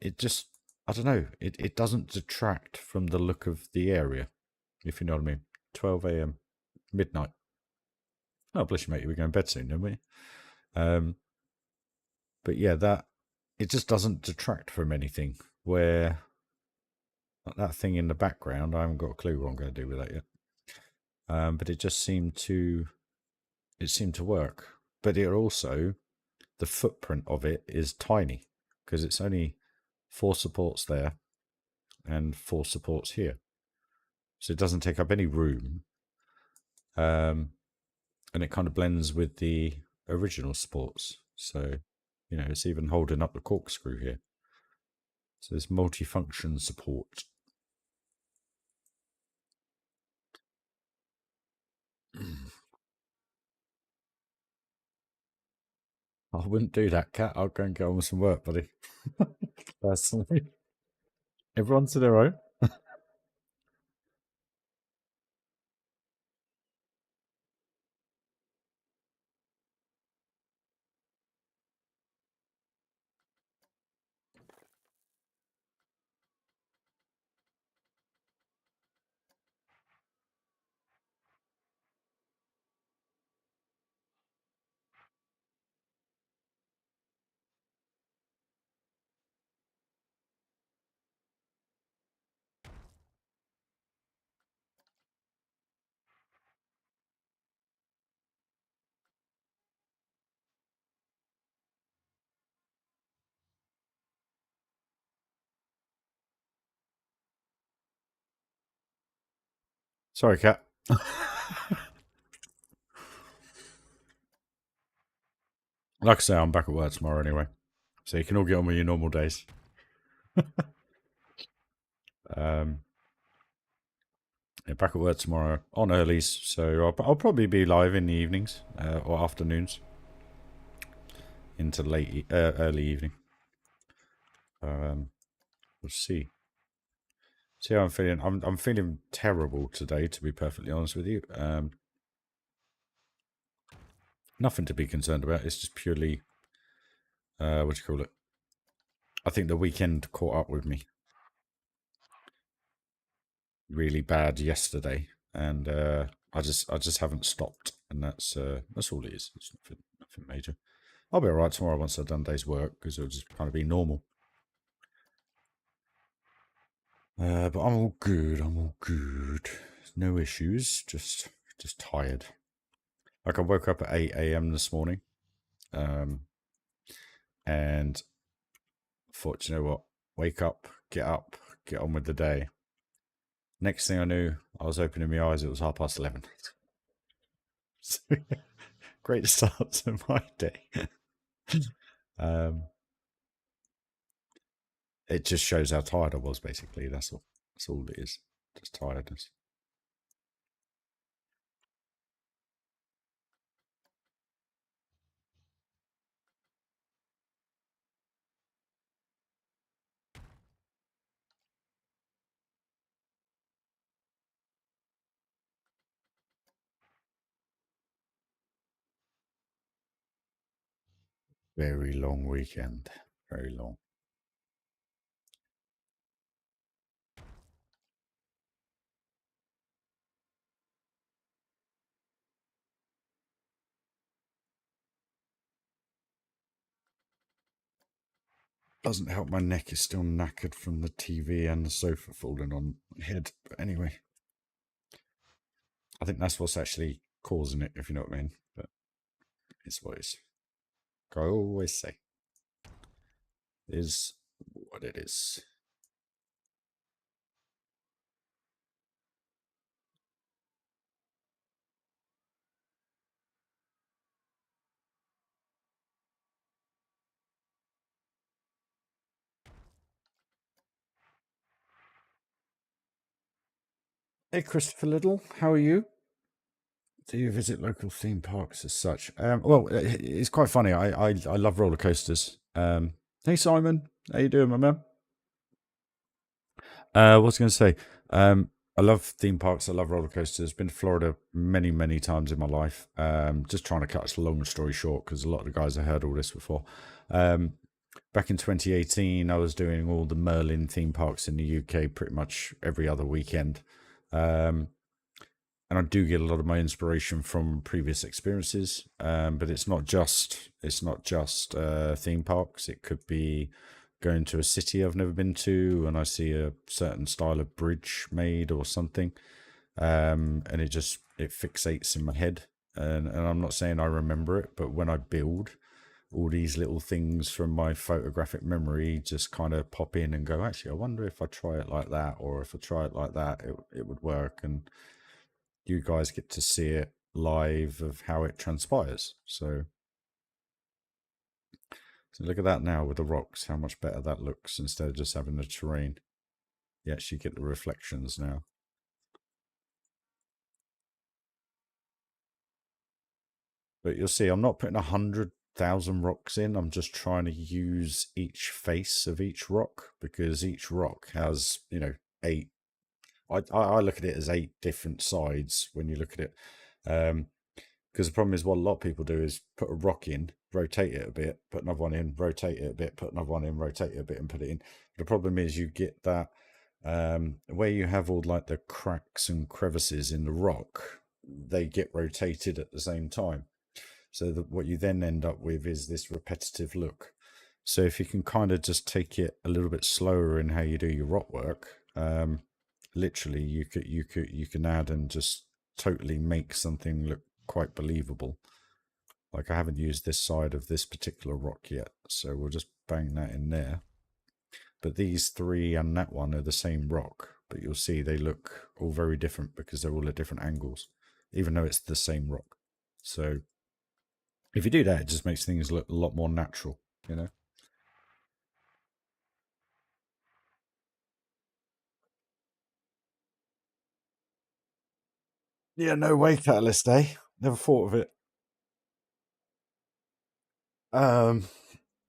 S1: it just, I don't know, it doesn't detract from the look of the area, if you know what I mean. 12 a.m., midnight. Oh, bless you, mate. We're going to bed soon, don't we? But yeah, that, it just doesn't detract from anything. Where that thing in the background, I haven't got a clue what I'm going to do with that yet. But it just seemed to, it seemed to work. But it also, the footprint of it is tiny because it's only 4 supports there and 4 supports here. So it doesn't take up any room. And it kind of blends with the original supports. So, you know, it's even holding up the corkscrew here. So it's multifunction support. I wouldn't do that, Cat. I'll go and get on with some work, buddy. Personally. Everyone to their own. Sorry, Cat. Like I say, I'm back at work tomorrow anyway. So you can all get on with your normal days. Yeah, back at work tomorrow on earlies. So I'll probably be live in the evenings or afternoons into late, early evening. We'll see. See how I'm feeling. I'm feeling terrible today, to be perfectly honest with you. Nothing to be concerned about. It's just purely, what do you call it? I think the weekend caught up with me really bad yesterday, and I just haven't stopped, and that's all it is. It's nothing major. I'll be alright tomorrow once I've done a day's work because it'll just kind of be normal. But I'm all good. I'm all good. No issues. Just tired. Like I woke up at 8 a.m. this morning, and thought, you know what? Wake up, get on with the day. Next thing I knew, I was opening my eyes. It was 11:30. So, great start to my day. It just shows how tired I was. Basically, that's all. That's all it is. Just tiredness. Very long weekend. Very long. Doesn't help my neck is still knackered from the TV and the sofa falling on my head. But anyway, I think that's what's actually causing it, if you know what I mean. But it's what it is. I always say. Is what it is. Hey, Christopher Little, how are you? Do you visit local theme parks as such? Well, it's quite funny. I love roller coasters. Hey Simon, how you doing, my man? What was I going to say? I love theme parks. I love roller coasters. Been to Florida many times in my life. Just trying to cut a long story short because a lot of the guys have heard all this before. Um, Back in 2018, I was doing all the Merlin theme parks in the UK pretty much every other weekend. Um, and I do get a lot of my inspiration from previous experiences. But it's not just theme parks. It could be going to a city I've never been to, and I see a certain style of bridge made or something, and it fixates in my head. And I'm not saying I remember it, but when I build, all these little things from my photographic memory just kind of pop in and go, actually, I wonder if I try it like that, or if I try it like that, it would work. And you guys get to see it live of how it transpires. So look at that now with the rocks, how much better that looks instead of just having the terrain. You actually get the reflections now. But you'll see, I'm not putting 100,000 rocks in. I'm just trying to use each face of each rock because each rock has, eight. I look at it as eight different sides when you look at it. Because the problem is what a lot of people do is put a rock in, rotate it a bit, put another one in, rotate it a bit, put another one in, rotate it a bit, and put it in. The problem is you get that where you have all like the cracks and crevices in the rock, they get rotated at the same time. So that what you then end up with is this repetitive look. So if you can kind of just take it a little bit slower in how you do your rock work, literally you can add and just totally make something look quite believable. Like I haven't used this side of this particular rock yet, so we'll just bang that in there. But these three and that one are the same rock, but you'll see they look all very different because they're all at different angles, even though it's the same rock. So if you do that, it just makes things look a lot more natural, you know? Yeah, no way, Catalyst, eh? Never thought of it. Um,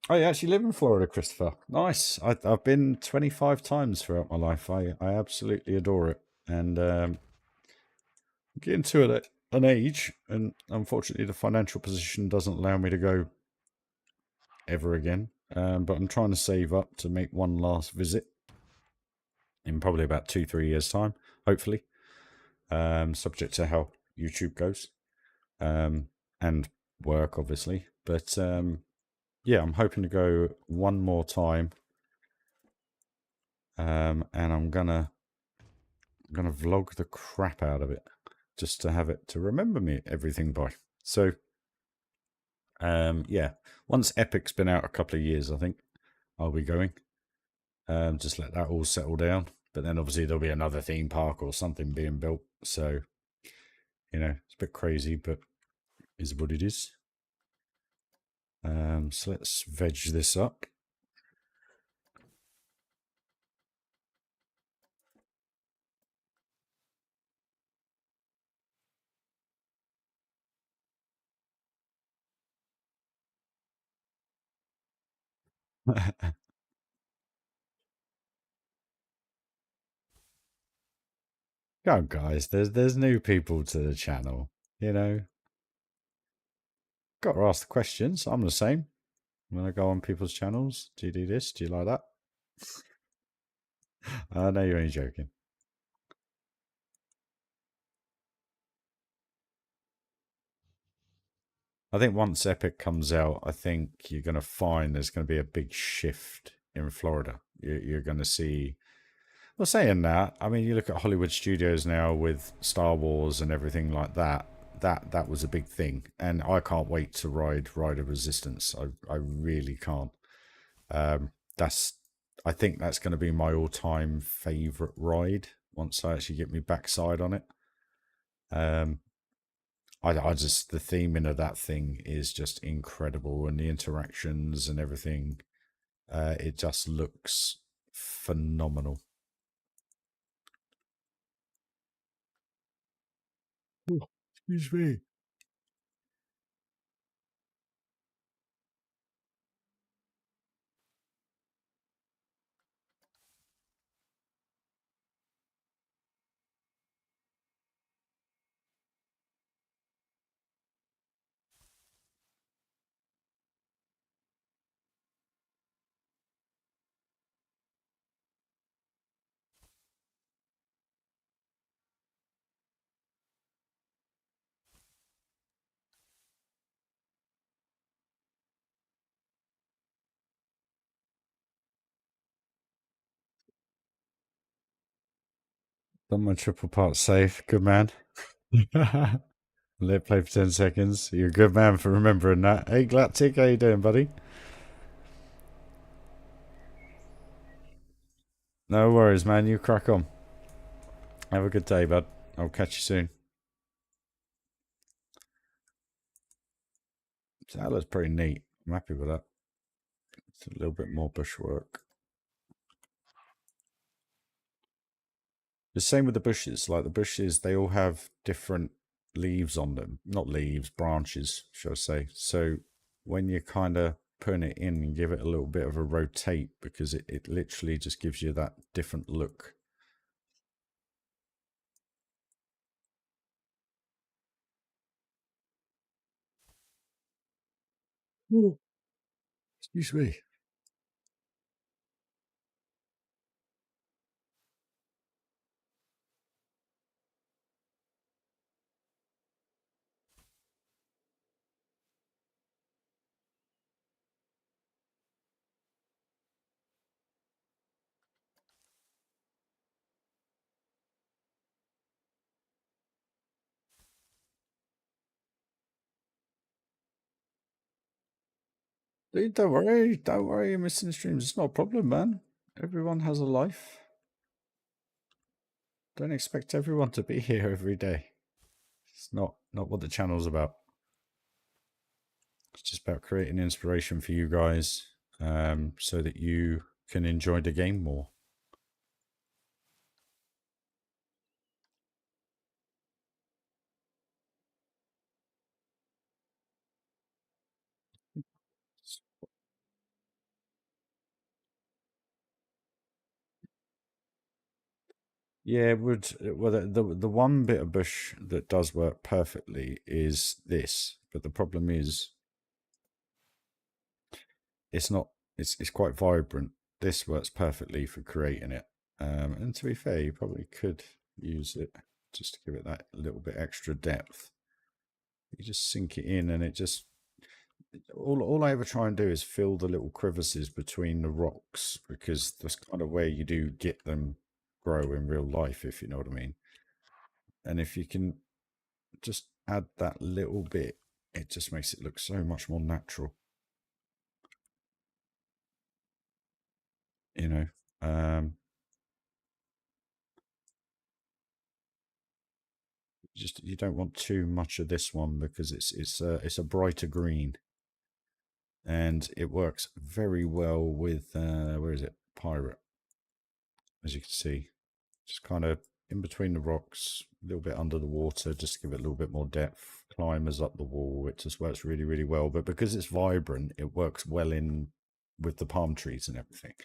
S1: I actually live in Florida, Christopher. Nice. I've been 25 times throughout my life. I absolutely adore it. And getting to an age, and unfortunately, the financial position doesn't allow me to go ever again. But I'm trying to save up to make one last visit in probably about 2-3 years' time, hopefully. Subject to how YouTube goes, and work, obviously. But yeah, I'm hoping to go one more time, and I'm gonna vlog the crap out of it just to have it to remember me everything by. So yeah, once Epic's been out a couple of years, I think I'll be going. Just let that all settle down. But then obviously there'll be another theme park or something being built. So, it's a bit crazy, but is what it is. So let's veg this up. Go on, guys. There's new people to the channel. You know, got to ask the questions. I'm the same. When I go on people's channels, do you do this? Do you like that? I know you're only joking. I think once Epic comes out, I think you're going to find there's going to be a big shift in Florida. You're going to see. Well, saying that, I mean, you look at Hollywood studios now with Star Wars and everything like that. That was a big thing, and I can't wait to ride a Resistance. I really can't. That's I think that's going to be my all-time favorite ride once I actually get my backside on it. Um, I just the theming of that thing is just incredible, and the interactions and everything. It just looks phenomenal. Excuse me. Done my triple part safe. Good man. Let it play for 10 seconds. You're a good man for remembering that. Hey, Galactic, how you doing, buddy? No worries, man. You crack on. Have a good day, bud. I'll catch you soon. So that looks pretty neat. I'm happy with that. It's a little bit more bushwork. The same with the bushes. Like the bushes, they all have different leaves on them. Not leaves, branches, shall I say. So when you're kind of putting it in, you give it a little bit of a rotate because it literally just gives you that different look. Ooh. Excuse me. Dude, don't worry. Don't worry, you're missing streams. It's not a problem, man. Everyone has a life. Don't expect everyone to be here every day. It's not what the channel's about. It's just about creating inspiration for you guys, so that you can enjoy the game more. Yeah, it would. Well, the one bit of bush that does work perfectly is this, but the problem is it's not. It's quite vibrant. This works perfectly for creating it. And to be fair, you probably could use it just to give it that little bit extra depth. You just sink it in, and it just all I ever try and do is fill the little crevices between the rocks because that's kind of where you do get them grow in real life, if you know what I mean. And if you can just add that little bit, it just makes it look so much more natural. You know, just you don't want too much of this one because it's a brighter green, and it works very well with where is it, pirate, as you can see, just kind of in between the rocks, a little bit under the water, just to give it a little bit more depth. Climbers up the wall, it just works really, really well. But because it's vibrant, it works well in with the palm trees and everything.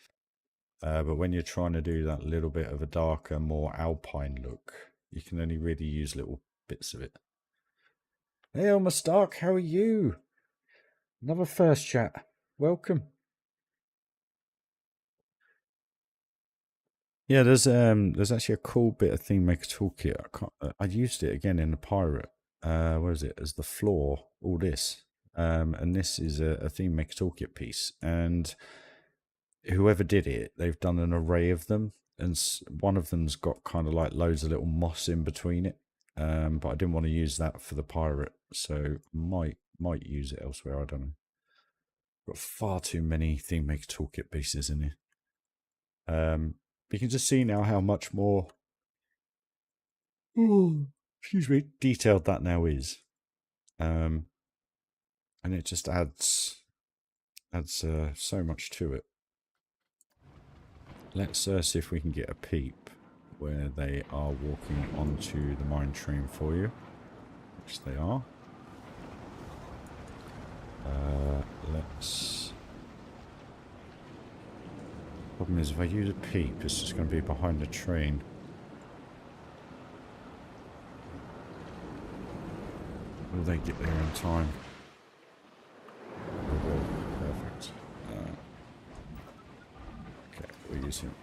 S1: But when you're trying to do that little bit of a darker, more alpine look, you can only really use little bits of it. Hey, Elmer Stark, how are you? Another first chat. Welcome. Yeah, there's actually a cool bit of theme maker toolkit. I used it again in the pirate. Where is it? As the floor, all this. And this is a theme maker toolkit piece. And whoever did it, they've done an array of them, and one of them's got kind of like loads of little moss in between it. But I didn't want to use that for the pirate, so might use it elsewhere. I don't know. Got far too many theme maker toolkit pieces in here. You can just see now how much more, excuse me, detailed that now is, and it just adds so much to it. Let's see if we can get a peep where they are walking onto the mine train for you. which they are. Let's... Problem is, if I use a peep, it's just going to be behind the train. Will they get there in time? They will. Perfect. Okay, we'll use him.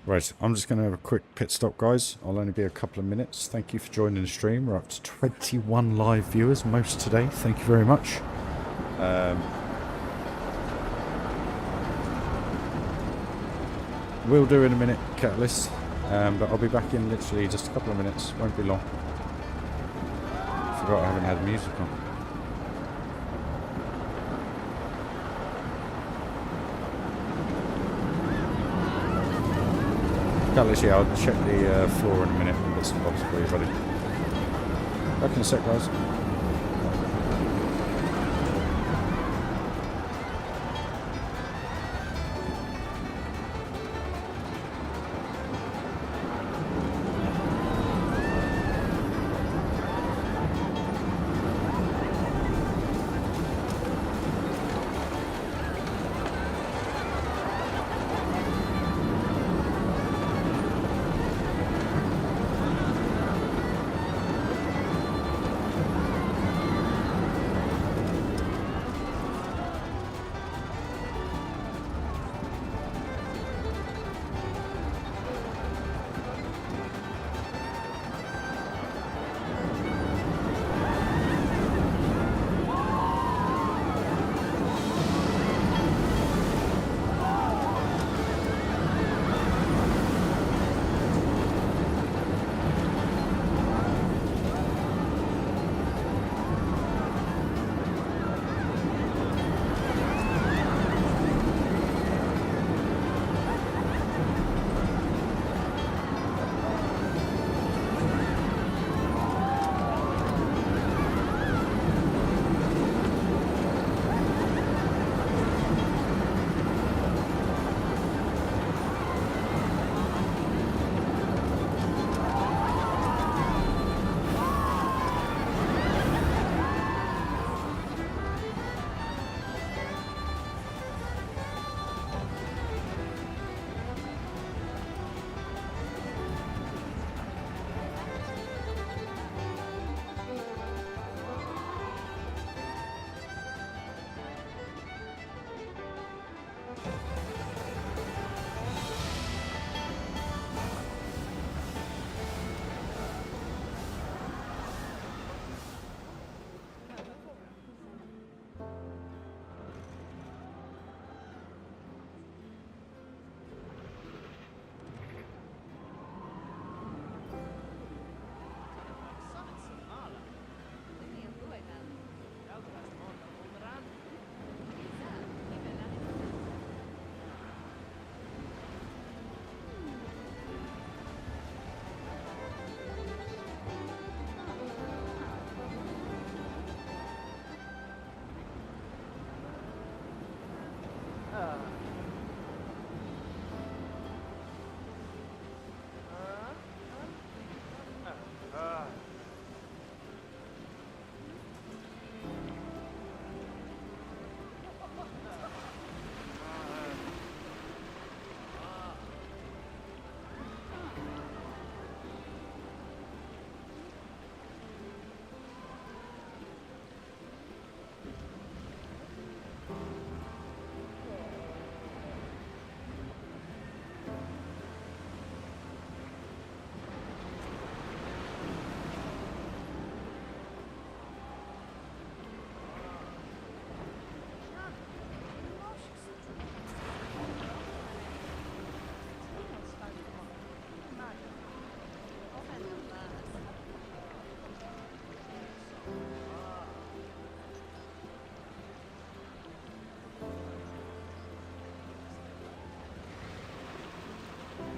S1: Right, I'm just going to have a quick pit stop, guys. I'll only be a couple of minutes. Thank you for joining the stream. We're up to 21 live viewers, most today. Thank you very much. We'll do in a minute, Catalyst. But I'll be back in literally just a couple of minutes. Won't be long. Forgot I haven't had music on. Catalyst, yeah, I'll check the floor in a minute and bits and bobs for you, buddy. Back in a sec, guys.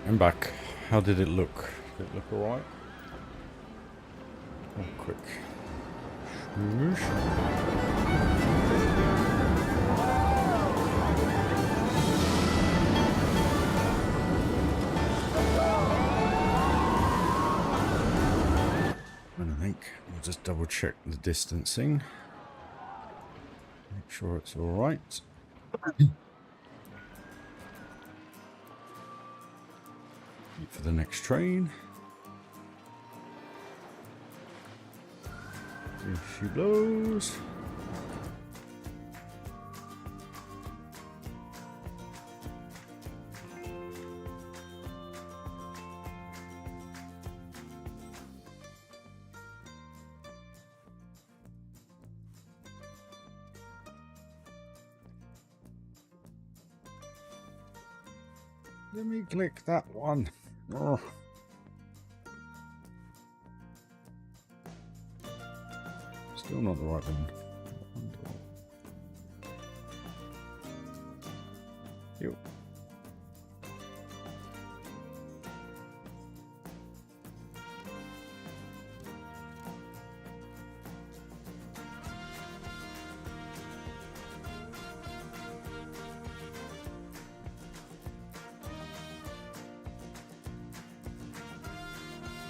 S1: I'm back. How did it look? Did it look alright? Oh, quick. think. We'll just double check the distancing. Make sure it's all right. Wait for the next train. If she blows. Let me click that one. Oh. Still not the right one. Yo.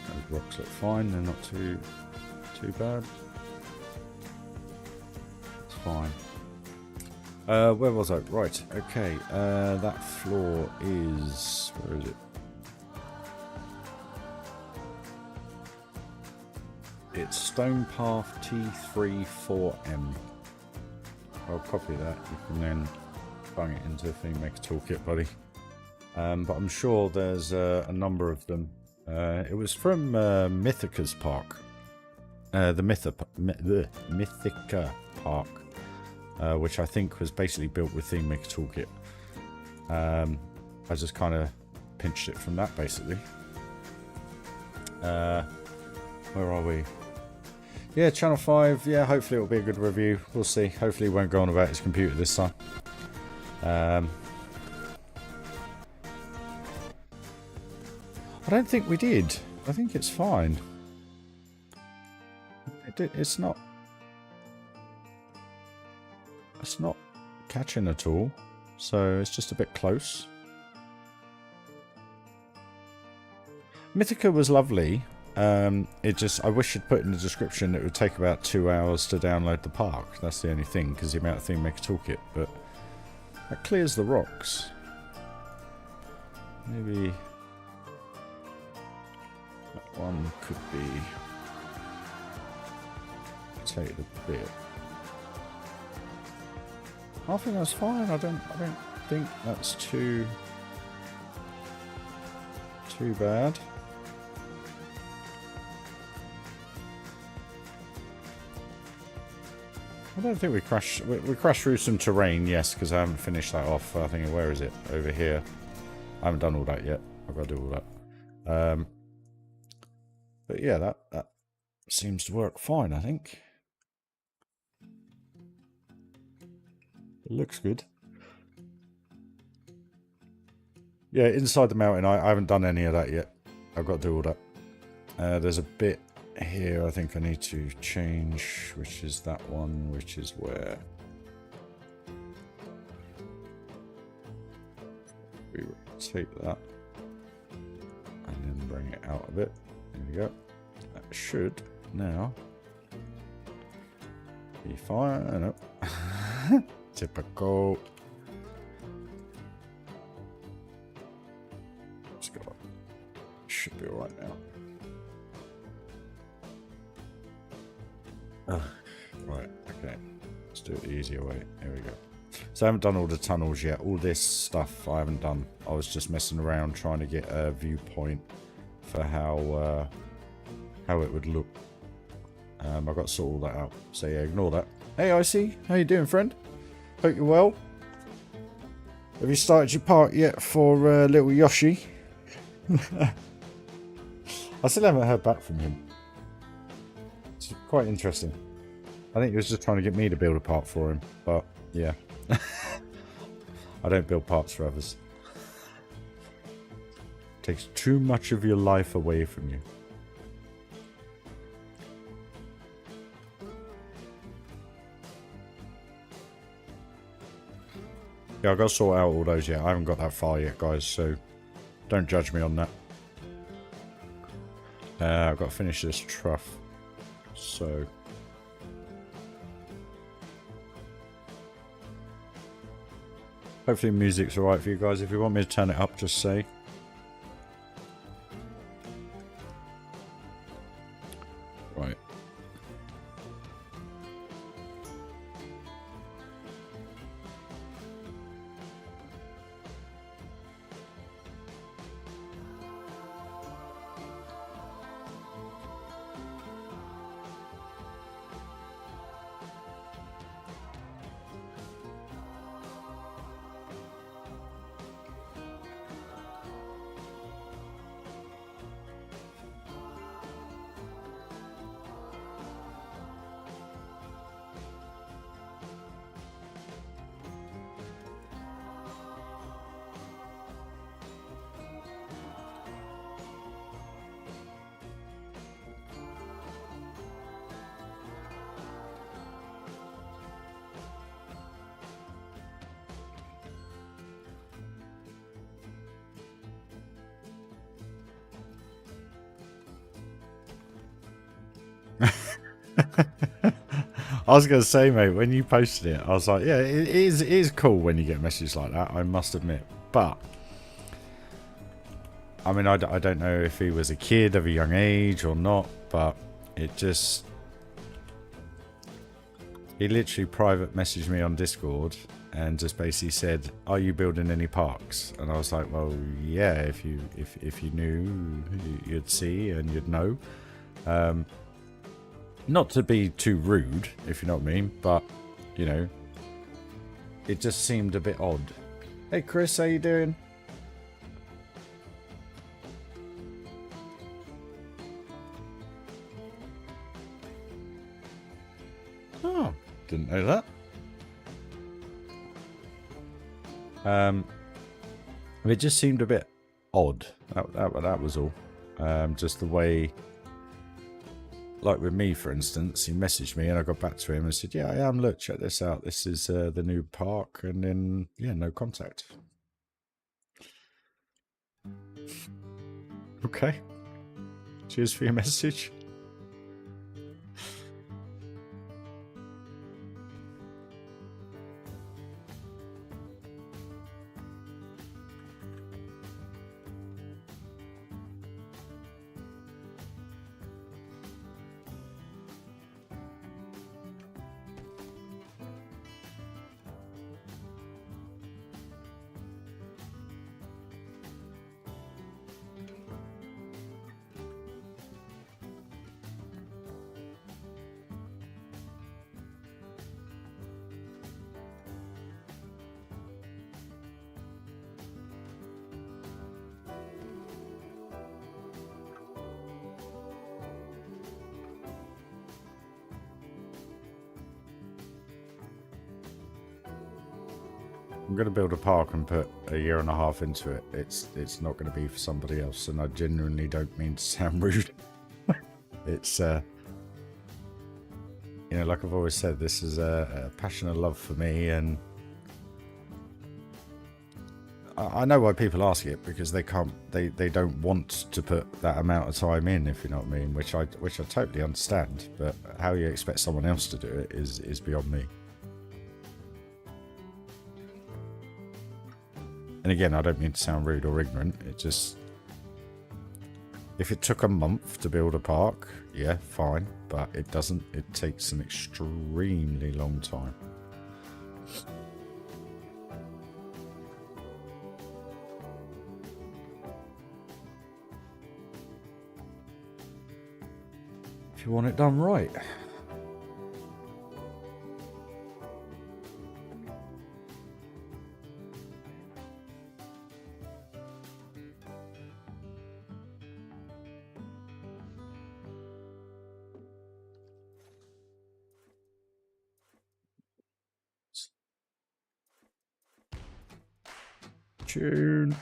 S1: Those rocks look fine, they're not too bad. Fine. Where was I? Right, okay. That floor is... where is it? It's Stone Path T34M. I'll copy that. You can then bang it into the thing, make a toolkit, buddy. But I'm sure there's a number of them. It was from Mythica's Park. The Mythica Park. Which I think was basically built with Theme Maker Toolkit. I just kind of pinched it from that, basically. Where are we? Yeah, Channel 5. Yeah, hopefully it'll be a good review. We'll see. Hopefully it won't go on about his computer this time. I don't think we did. I think it's fine. It's not... it's not catching at all, so it's just a bit close. Mythica was lovely. It just, I wish you'd put in the description it would take about 2 hours to download the park. That's the only thing, because the amount of Theme Maker Toolkit, but that clears the rocks. Maybe that one could be rotated a bit. I think that's fine. I don't think that's too bad. I don't think we crashed. We crashed through some terrain, yes, because I haven't finished that off. I think, where is it? Over here. I haven't done all that yet. I've got to do all that. But yeah, that seems to work fine, I think. It looks good. Yeah, inside the mountain, I haven't done any of that yet. I've got to do all that. There's a bit here I think I need to change, which is that one, which is where we rotate that and then bring it out a bit. There we go. That should now be fine. Oh. Typical. Let's go up. Should be alright now. Right, okay. Let's do it the easier way. Here we go. So I haven't done all the tunnels yet. All this stuff I haven't done. I was just messing around trying to get a viewpoint for how it would look. I've got to sort all that out. So yeah, ignore that. Hey, Icy. How you doing, friend? Hope you're well. Have you started your part yet for little Yoshi? I still haven't heard back from him. It's quite interesting. I think he was just trying to get me to build a part for him, but yeah. I don't build parts for others. It takes too much of your life away from you. Yeah, I've got to sort out all those yet. I haven't got that far yet, guys, so don't judge me on that. I've got to finish this trough. so... Hopefully music's alright for you guys. If you want me to turn it up, just say. Right. I was going to say, mate, when you posted it, I was like, yeah, it is cool when you get messages like that, I must admit. But, I mean, I don't know if he was a kid of a young age or not, but it just... He literally private messaged me on Discord and just basically said, are you building any parks? And I was like, well, yeah, if you knew, you'd see and you'd know. Not to be too rude, if you know what I mean, but, you know, it just seemed a bit odd. Hey Chris, how you doing? Oh, didn't know that. It just seemed a bit odd. That was all. Just the way... Like with me, for instance, he messaged me and I got back to him and said, yeah, I am. Look, check this out. This is the new park. And then, yeah, no contact. Okay. Cheers for your message. I'm going to build a park and put a year and a half into it. It's not going to be for somebody else, and I genuinely don't mean to sound rude. It's, you know, like I've always said, this is a passion and love for me, and I know why people ask it, because they don't want to put that amount of time in, if you know what I mean, which I totally understand, but how you expect someone else to do it is beyond me. And again, I don't mean to sound rude or ignorant. It just... If it took a month to build a park, yeah, fine. But it doesn't. It takes an extremely long time. If you want it done right. Tune.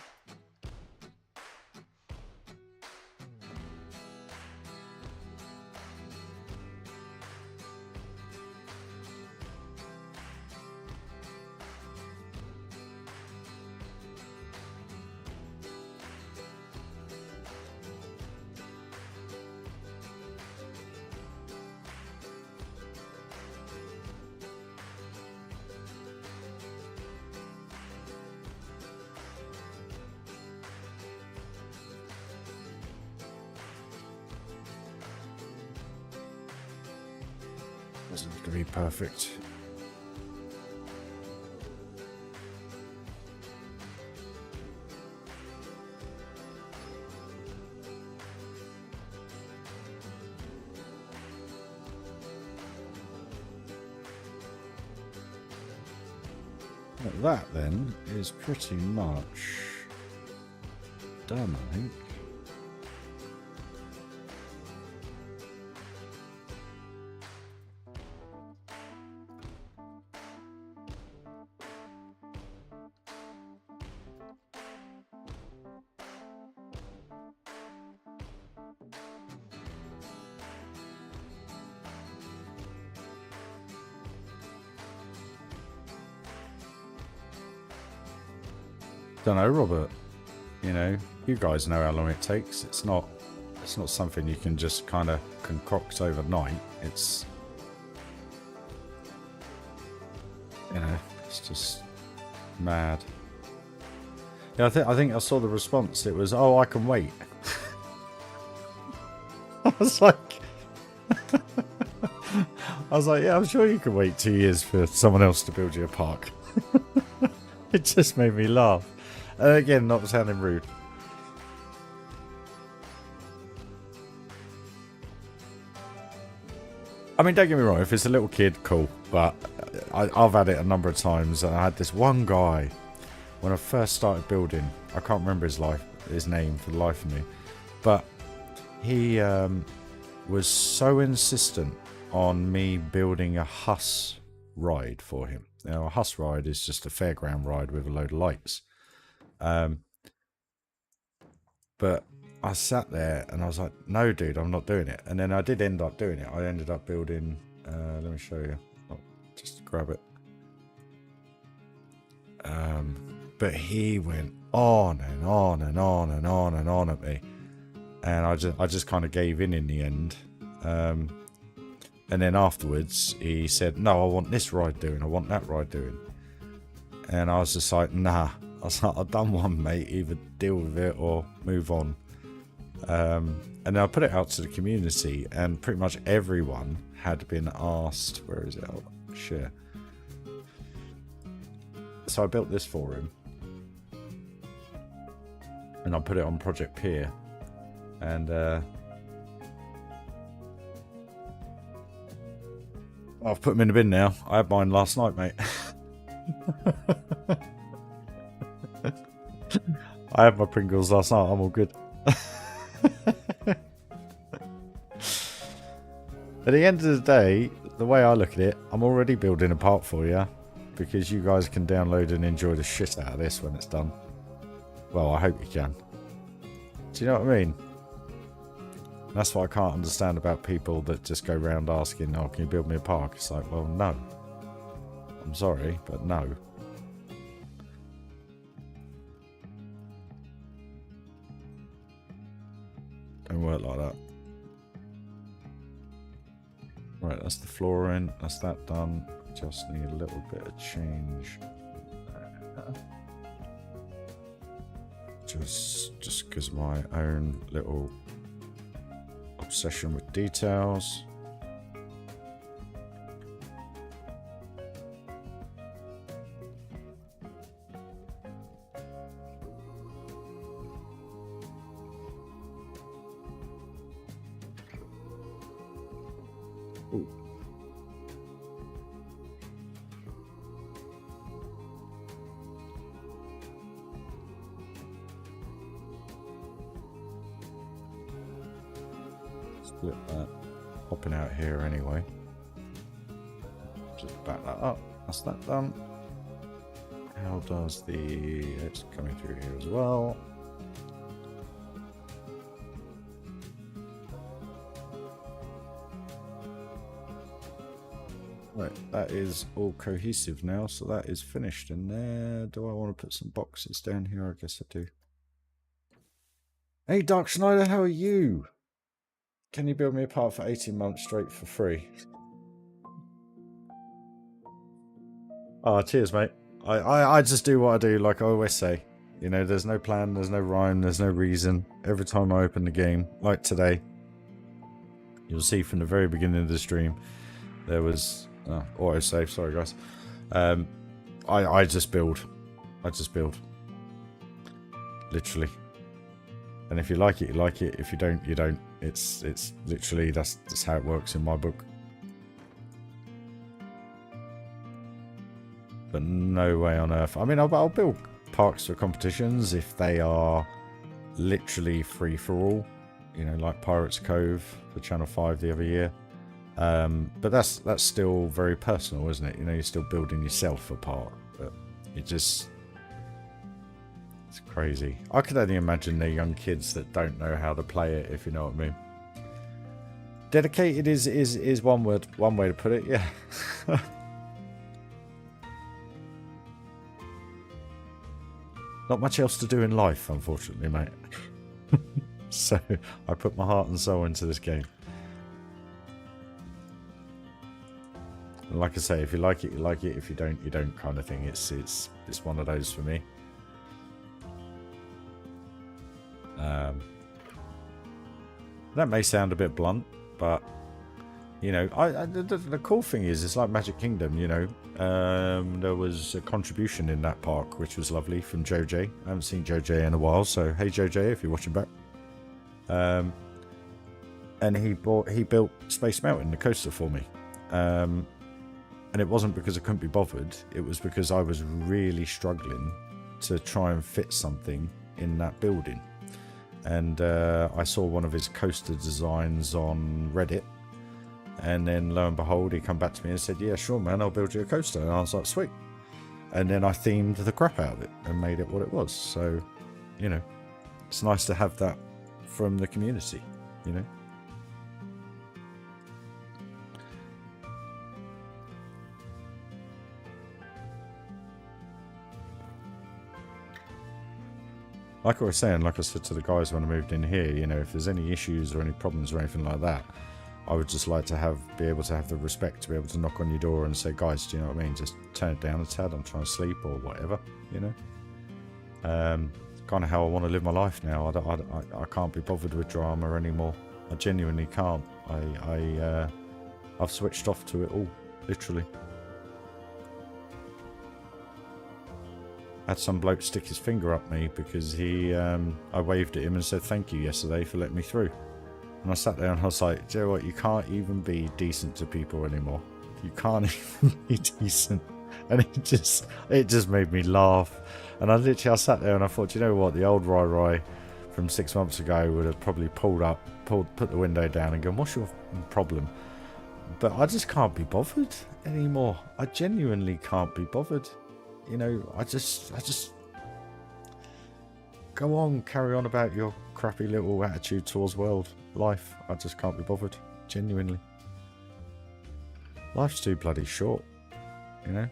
S1: Doesn't have to be perfect. That then is pretty much done, I think. Don't know, Robert. You know, you guys know how long it takes. It's not something you can just kind of concoct overnight. It's, you know, it's just mad. Yeah, I think I saw the response. It was, "Oh, I can wait." I was like, yeah, I'm sure you can wait 2 years for someone else to build you a park. It just made me laugh. Again, not sounding rude. I mean, don't get me wrong, if it's a little kid, cool. But I've had it a number of times, and I had this one guy, when I first started building, I can't remember his name for the life of me, but he was so insistent on me building a Huss ride for him. Now, a Huss ride is just a fairground ride with a load of lights. But I sat there and I was like, no, dude, I'm not doing it. And then I did end up doing it. I ended up building, let me show you. Oh, just grab it. But he went on and on and on and on and on at me. And I just kind of gave in the end. And then afterwards he said, no, I want this ride doing. I want that ride doing. And I was just like, nah. I was like, I've done one, mate. Either deal with it or move on. And then I put it out to the community, and pretty much everyone had been asked. Where is it? Oh, share. So I built this for him, and I put it on Project Peer, and I've put them in the bin now. I had mine last night, mate. I had my Pringles last night. I'm all good. At the end of the day, the way I look at it, I'm already building a park for you, because you guys can download and enjoy the shit out of this when it's done. Well, I hope you can. Do you know what I mean? That's what I can't understand about people that just go around asking, oh, can you build me a park? It's like, well, no. I'm sorry, but no. Don't work like that. Right, that's the flooring. That's that done. Just need a little bit of change. Just because of my own little obsession with details. Ooh. Split that. Popping out here anyway. Just back that up. That's that done. How does the... It's coming through here as well. Right, that is all cohesive now, so that is finished in there. Do I want to put some boxes down here? I guess I do. Hey, Dark Schneider, how are you? Can you build me a park for 18 months straight for free? Oh, cheers, mate. I just do what I do, like I always say. You know, there's no plan, there's no rhyme, there's no reason. Every time I open the game, like today, you'll see from the very beginning of the stream, There was autosave. Sorry, guys. I just build. I just build. Literally. And if you like it, you like it. If you don't, you don't. It's literally that's how it works in my book. But no way on earth. I mean, I'll build parks for competitions if they are literally free for all. You know, like Pirates Cove for Channel 5 the other year. But that's still very personal, isn't it? You know, you're still building yourself a park. But it just... It's crazy. I could only imagine the young kids that don't know how to play it, if you know what I mean. Dedicated is one word, one way to put it, yeah. Not much else to do in life, unfortunately, mate. So I put my heart and soul into this game. And like I say, if you like it, you like it. If you don't, you don't, kind of thing. It's one of those for me. That may sound a bit blunt, but you know, the cool thing is, it's like Magic Kingdom. You know, there was a contribution in that park which was lovely from JoJ. I haven't seen JoJ in a while, so hey JoJ, if you're watching back. And he built Space Mountain, the coaster, for me. And it wasn't because I couldn't be bothered. It was because I was really struggling to try and fit something in that building. And I saw one of his coaster designs on Reddit, and then lo and behold, he come back to me and said, yeah, sure man, I'll build you a coaster. And I was like, sweet. And then I themed the crap out of it and made it what it was. So, you know, it's nice to have that from the community, you know. Like I was saying, like I said to the guys when I moved in here, you know, if there's any issues or any problems or anything like that, I would just like to be able to have the respect to be able to knock on your door and say, guys, do you know what I mean? Just turn it down a tad, I'm trying to sleep or whatever, you know. Kind of how I want to live my life now. I can't be bothered with drama anymore. I genuinely can't. I've switched off to it all, literally. Had some bloke stick his finger up me because I waved at him and said thank you yesterday for letting me through. And I sat there and I was like, do you know what, you can't even be decent to people anymore. You can't even be decent. And it just made me laugh. And I sat there and I thought, you know what, the old RyRy from 6 months ago would have probably put the window down and gone, what's your problem? But I just can't be bothered anymore. I genuinely can't be bothered. You know, I just go on, carry on about your crappy little attitude towards life. I just can't be bothered, genuinely. Life's too bloody short, you know.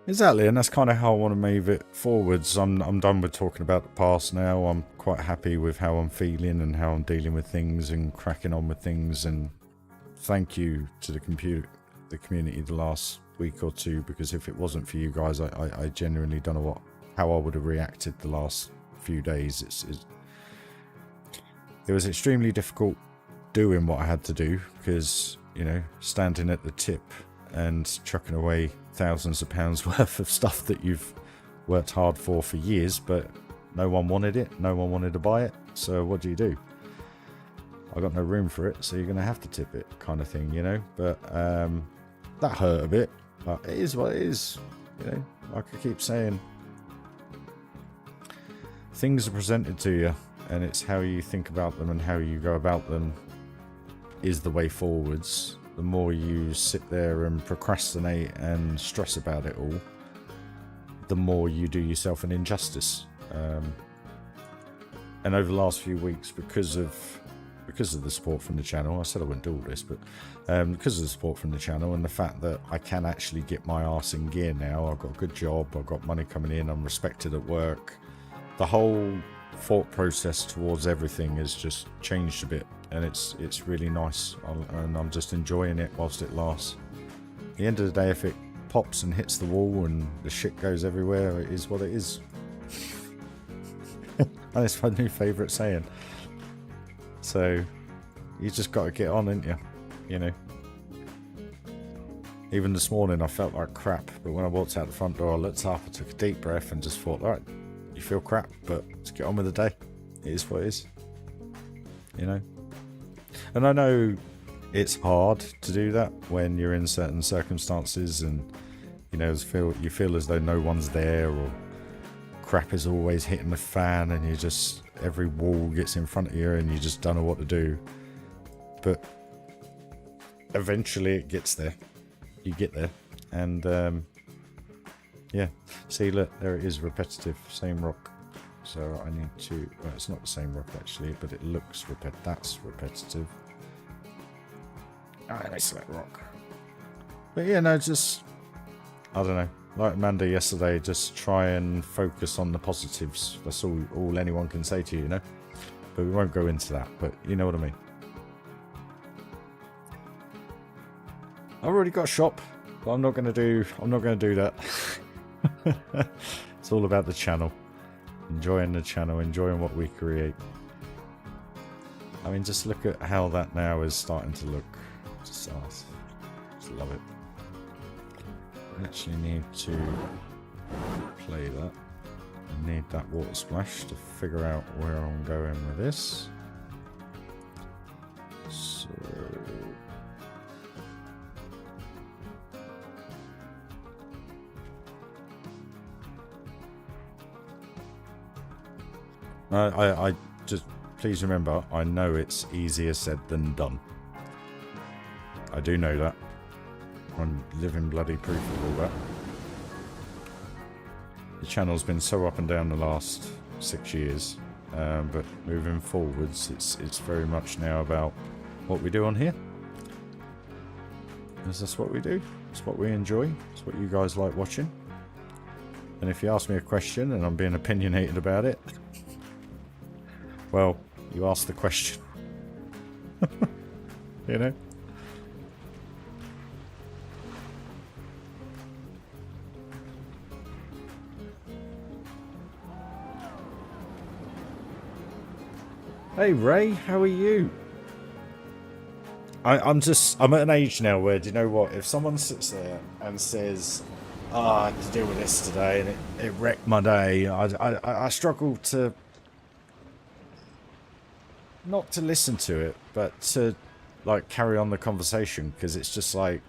S1: Exactly, and that's kind of how I want to move it forwards. I'm done with talking about the past now. I'm quite happy with how I'm feeling and how I'm dealing with things and cracking on with things. And thank you to the community the last week or two, because if it wasn't for you guys, I genuinely don't know how I would have reacted the last few days. It was extremely difficult doing what I had to do because, you know, standing at the tip and chucking away thousands of pounds worth of stuff that you've worked hard for years, but no one wanted it, no one wanted to buy it, so what do? I got no room for it, so you're gonna have to tip it, kind of thing, you know. But that hurt a bit, but it is what it is, you know. Like I keep saying, things are presented to you, and it's how you think about them and how you go about them is the way forwards. The more you sit there and procrastinate and stress about it all, the more you do yourself an injustice. And over the last few weeks, because of the support from the channel, I said I wouldn't do all this, but because of the support from the channel and the fact that I can actually get my arse in gear now, I've got a good job, I've got money coming in, I'm respected at work, the whole thought process towards everything has just changed a bit, and it's really nice, and I'm just enjoying it whilst it lasts. At the end of the day, if it pops and hits the wall and the shit goes everywhere, it is what it is. And it's my new favourite saying. So you just got to get on, ain't you? You know. Even this morning I felt like crap, but when I walked out the front door I looked up, I took a deep breath and just thought, alright, you feel crap, but let's get on with the day. It is what it is. You know? And I know it's hard to do that when you're in certain circumstances and, you know, you feel as though no one's there, or crap is always hitting the fan and you just, every wall gets in front of you and you just don't know what to do. But eventually it gets there. You get there, and yeah, see, look, there it is, repetitive, same rock. So I need to, well, it's not the same rock actually, but it looks that's repetitive. Ah, nice that rock. But yeah, no, just, I don't know, like Amanda yesterday, just try and focus on the positives. That's all anyone can say to you, you know. But we won't go into that, but you know what I mean. I've already got a shop, but I'm not going to do that. It's all about the channel. Enjoying the channel, enjoying what we create. I mean, just look at how that now is starting to look. Just love it. I actually need to play that. I need that water splash to figure out where I'm going with this. So... I just, please remember, I know it's easier said than done. I do know that. I'm living bloody proof of all that. The channel's been so up and down the last 6 years, but moving forwards, it's very much now about what we do on here. Because that's what we do. It's what we enjoy. It's what you guys like watching. And if you ask me a question and I'm being opinionated about it, well, you ask the question. You know? Hey Ray, how are you? I'm at an age now where, do you know what, if someone sits there and says, I had to deal with this today and it wrecked my day, I struggle to, not to listen to it, but to like carry on the conversation, because it's just like,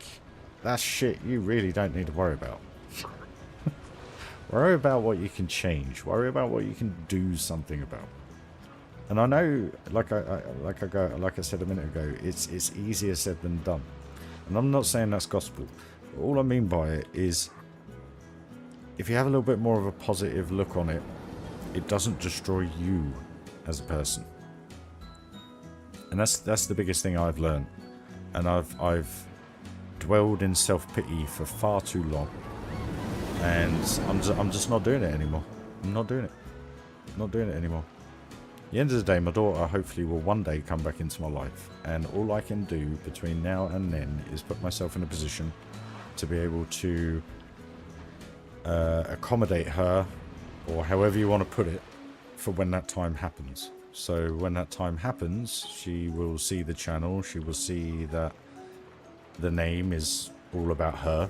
S1: that's shit you really don't need to worry about. Worry about what you can change. Worry about what you can do something about. And I know, like I said a minute ago, it's easier said than done. And I'm not saying that's gospel. But all I mean by it is, if you have a little bit more of a positive look on it, it doesn't destroy you as a person. And that's the biggest thing I've learned. And I've dwelled in self-pity for far too long. And I'm just not doing it anymore. I'm not doing it. Not doing it anymore. At the end of the day, my daughter hopefully will one day come back into my life. And all I can do between now and then is put myself in a position to be able to accommodate her, or however you want to put it, for when that time happens. So when that time happens, she will see the channel, she will see that the name is all about her.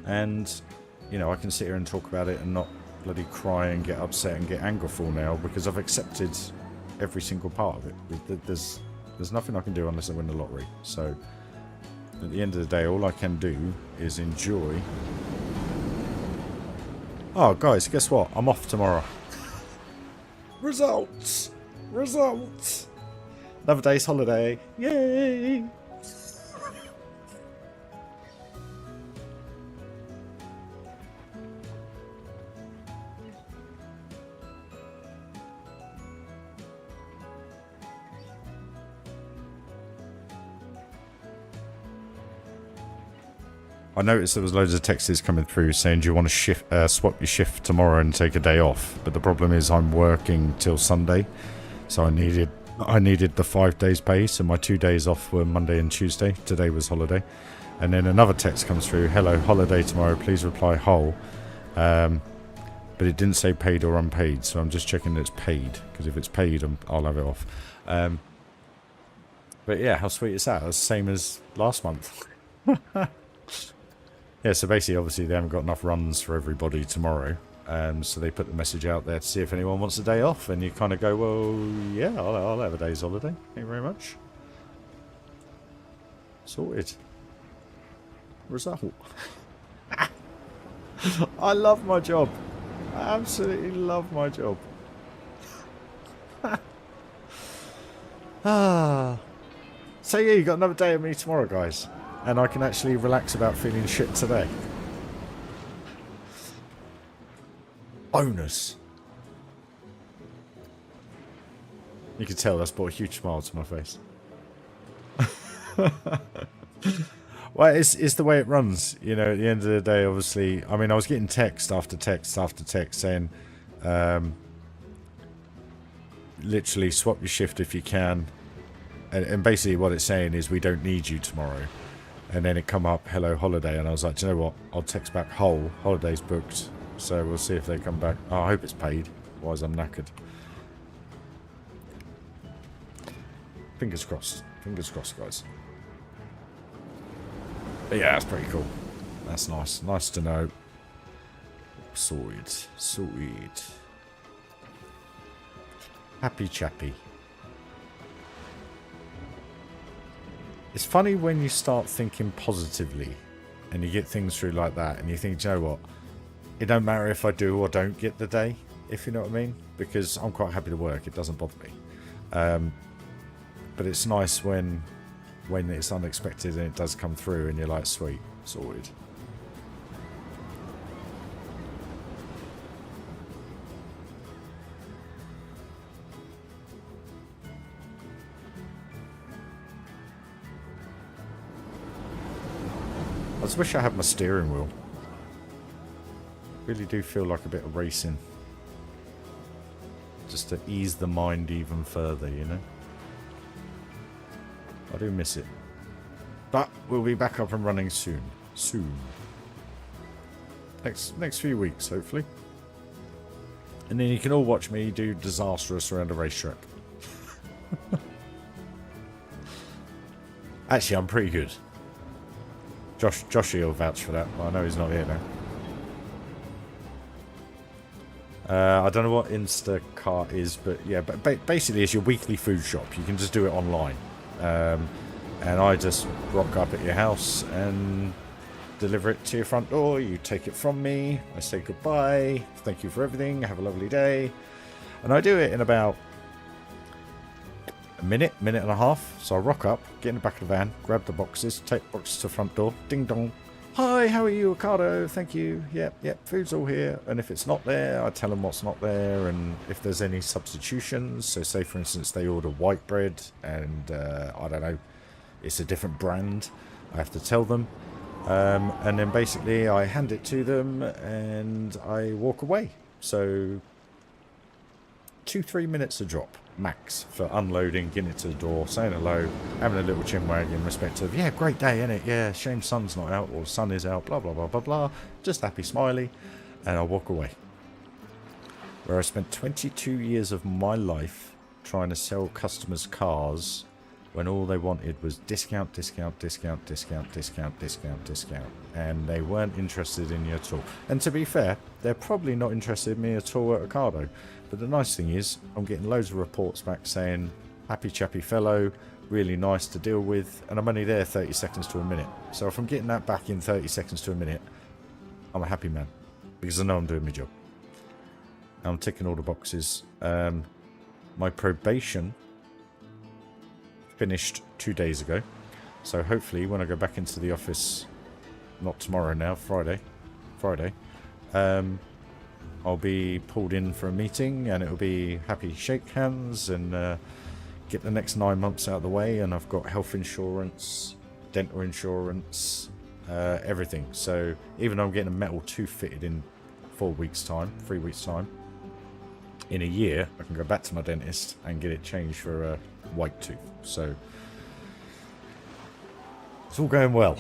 S1: And, you know, I can sit here and talk about it and not bloody cry and get upset and get angerful now, because I've accepted every single part of it. There's nothing I can do unless I win the lottery. So at the end of the day, all I can do is enjoy. Oh, guys, guess what? I'm off tomorrow. Results! Results! Another day's holiday. Yay! I noticed there was loads of texts coming through saying, do you want to swap your shift tomorrow and take a day off? But the problem is I'm working till Sunday, so I needed the 5 days pay, so my 2 days off were Monday and Tuesday. Today was holiday. And then another text comes through, hello, holiday tomorrow, please reply whole. But it didn't say paid or unpaid, so I'm just checking that it's paid, because if it's paid, I'll have it off. But yeah, how sweet is that? It's the same as last month. Yeah, so basically, obviously, they haven't got enough runs for everybody tomorrow. So they put the message out there to see if anyone wants a day off, and you kind of go, well, yeah, I'll have a day's holiday. Thank you very much. Sorted. Result. I love my job. I absolutely love my job. So yeah, you got another day of me tomorrow, guys. And I can actually relax about feeling shit today. Bonus. You can tell that's brought a huge smile to my face. Well, it's the way it runs, you know. At the end of the day, obviously, I mean, I was getting text after text after text saying, literally swap your shift if you can, and basically what it's saying is we don't need you tomorrow. And then it come up, hello, holiday, and I was like, do you know what? I'll text back whole, holiday's booked, so we'll see if they come back. Oh, I hope it's paid, otherwise I'm knackered. Fingers crossed, guys. But yeah, that's pretty cool. That's nice. Nice to know. Sweet. Sweet. Happy chappy. It's funny when you start thinking positively and you get things through like that and you think, do you know what? It don't matter if I do or don't get the day, if you know what I mean. Because I'm quite happy to work. It doesn't bother me. But it's nice when it's unexpected and it does come through and you're like, sweet, sorted. I just wish I had my steering wheel. Really do feel like a bit of racing. Just to ease the mind even further, you know? I do miss it. But we'll be back up and running soon. Soon. Next few weeks, hopefully. And then you can all watch me do disastrous around a racetrack. Actually, I'm pretty good. Joshy will vouch for that. Well, I know he's not here now. I don't know what Instacart is, but yeah, but basically it's your weekly food shop. You can just do it online. And I just rock up at your house and deliver it to your front door. You take it from me. I say goodbye. Thank you for everything. Have a lovely day. And I do it in about a minute and a half. So I rock up, get in the back of the van, grab the boxes, take the boxes to the front door. Ding dong. Hi, how are you, Ocado? Thank you. Yep, food's all here. And if it's not there, I tell them what's not there and if there's any substitutions. So say, for instance, they order white bread and, I don't know, it's a different brand. I have to tell them. And then basically I hand it to them and I walk away. So 2-3 minutes a drop. Max for unloading, getting it to the door, saying hello, having a little chinwag in respect of, yeah, great day, innit? Yeah, shame sun's not out or sun is out, blah, blah, blah, blah, blah. Just happy, smiley, and I'll walk away. Where I spent 22 years of my life trying to sell customers cars when all they wanted was discount, discount, discount, discount, discount, discount, discount. And they weren't interested in you at all. And to be fair, they're probably not interested in me at all at Ocado. But the nice thing is, I'm getting loads of reports back saying, happy chappy fellow, really nice to deal with, and I'm only there 30 seconds to a minute. So if I'm getting that back in 30 seconds to a minute, I'm a happy man. Because I know I'm doing my job. I'm ticking all the boxes. My probation finished 2 days ago. So hopefully when I go back into the office, not tomorrow now, Friday, I'll be pulled in for a meeting and it'll be happy shake hands and get the next 9 months out of the way. And I've got health insurance, dental insurance, everything. So even though I'm getting a metal tooth fitted in 4 weeks time, 3 weeks time, in a year I can go back to my dentist and get it changed for a white tooth. So it's all going well,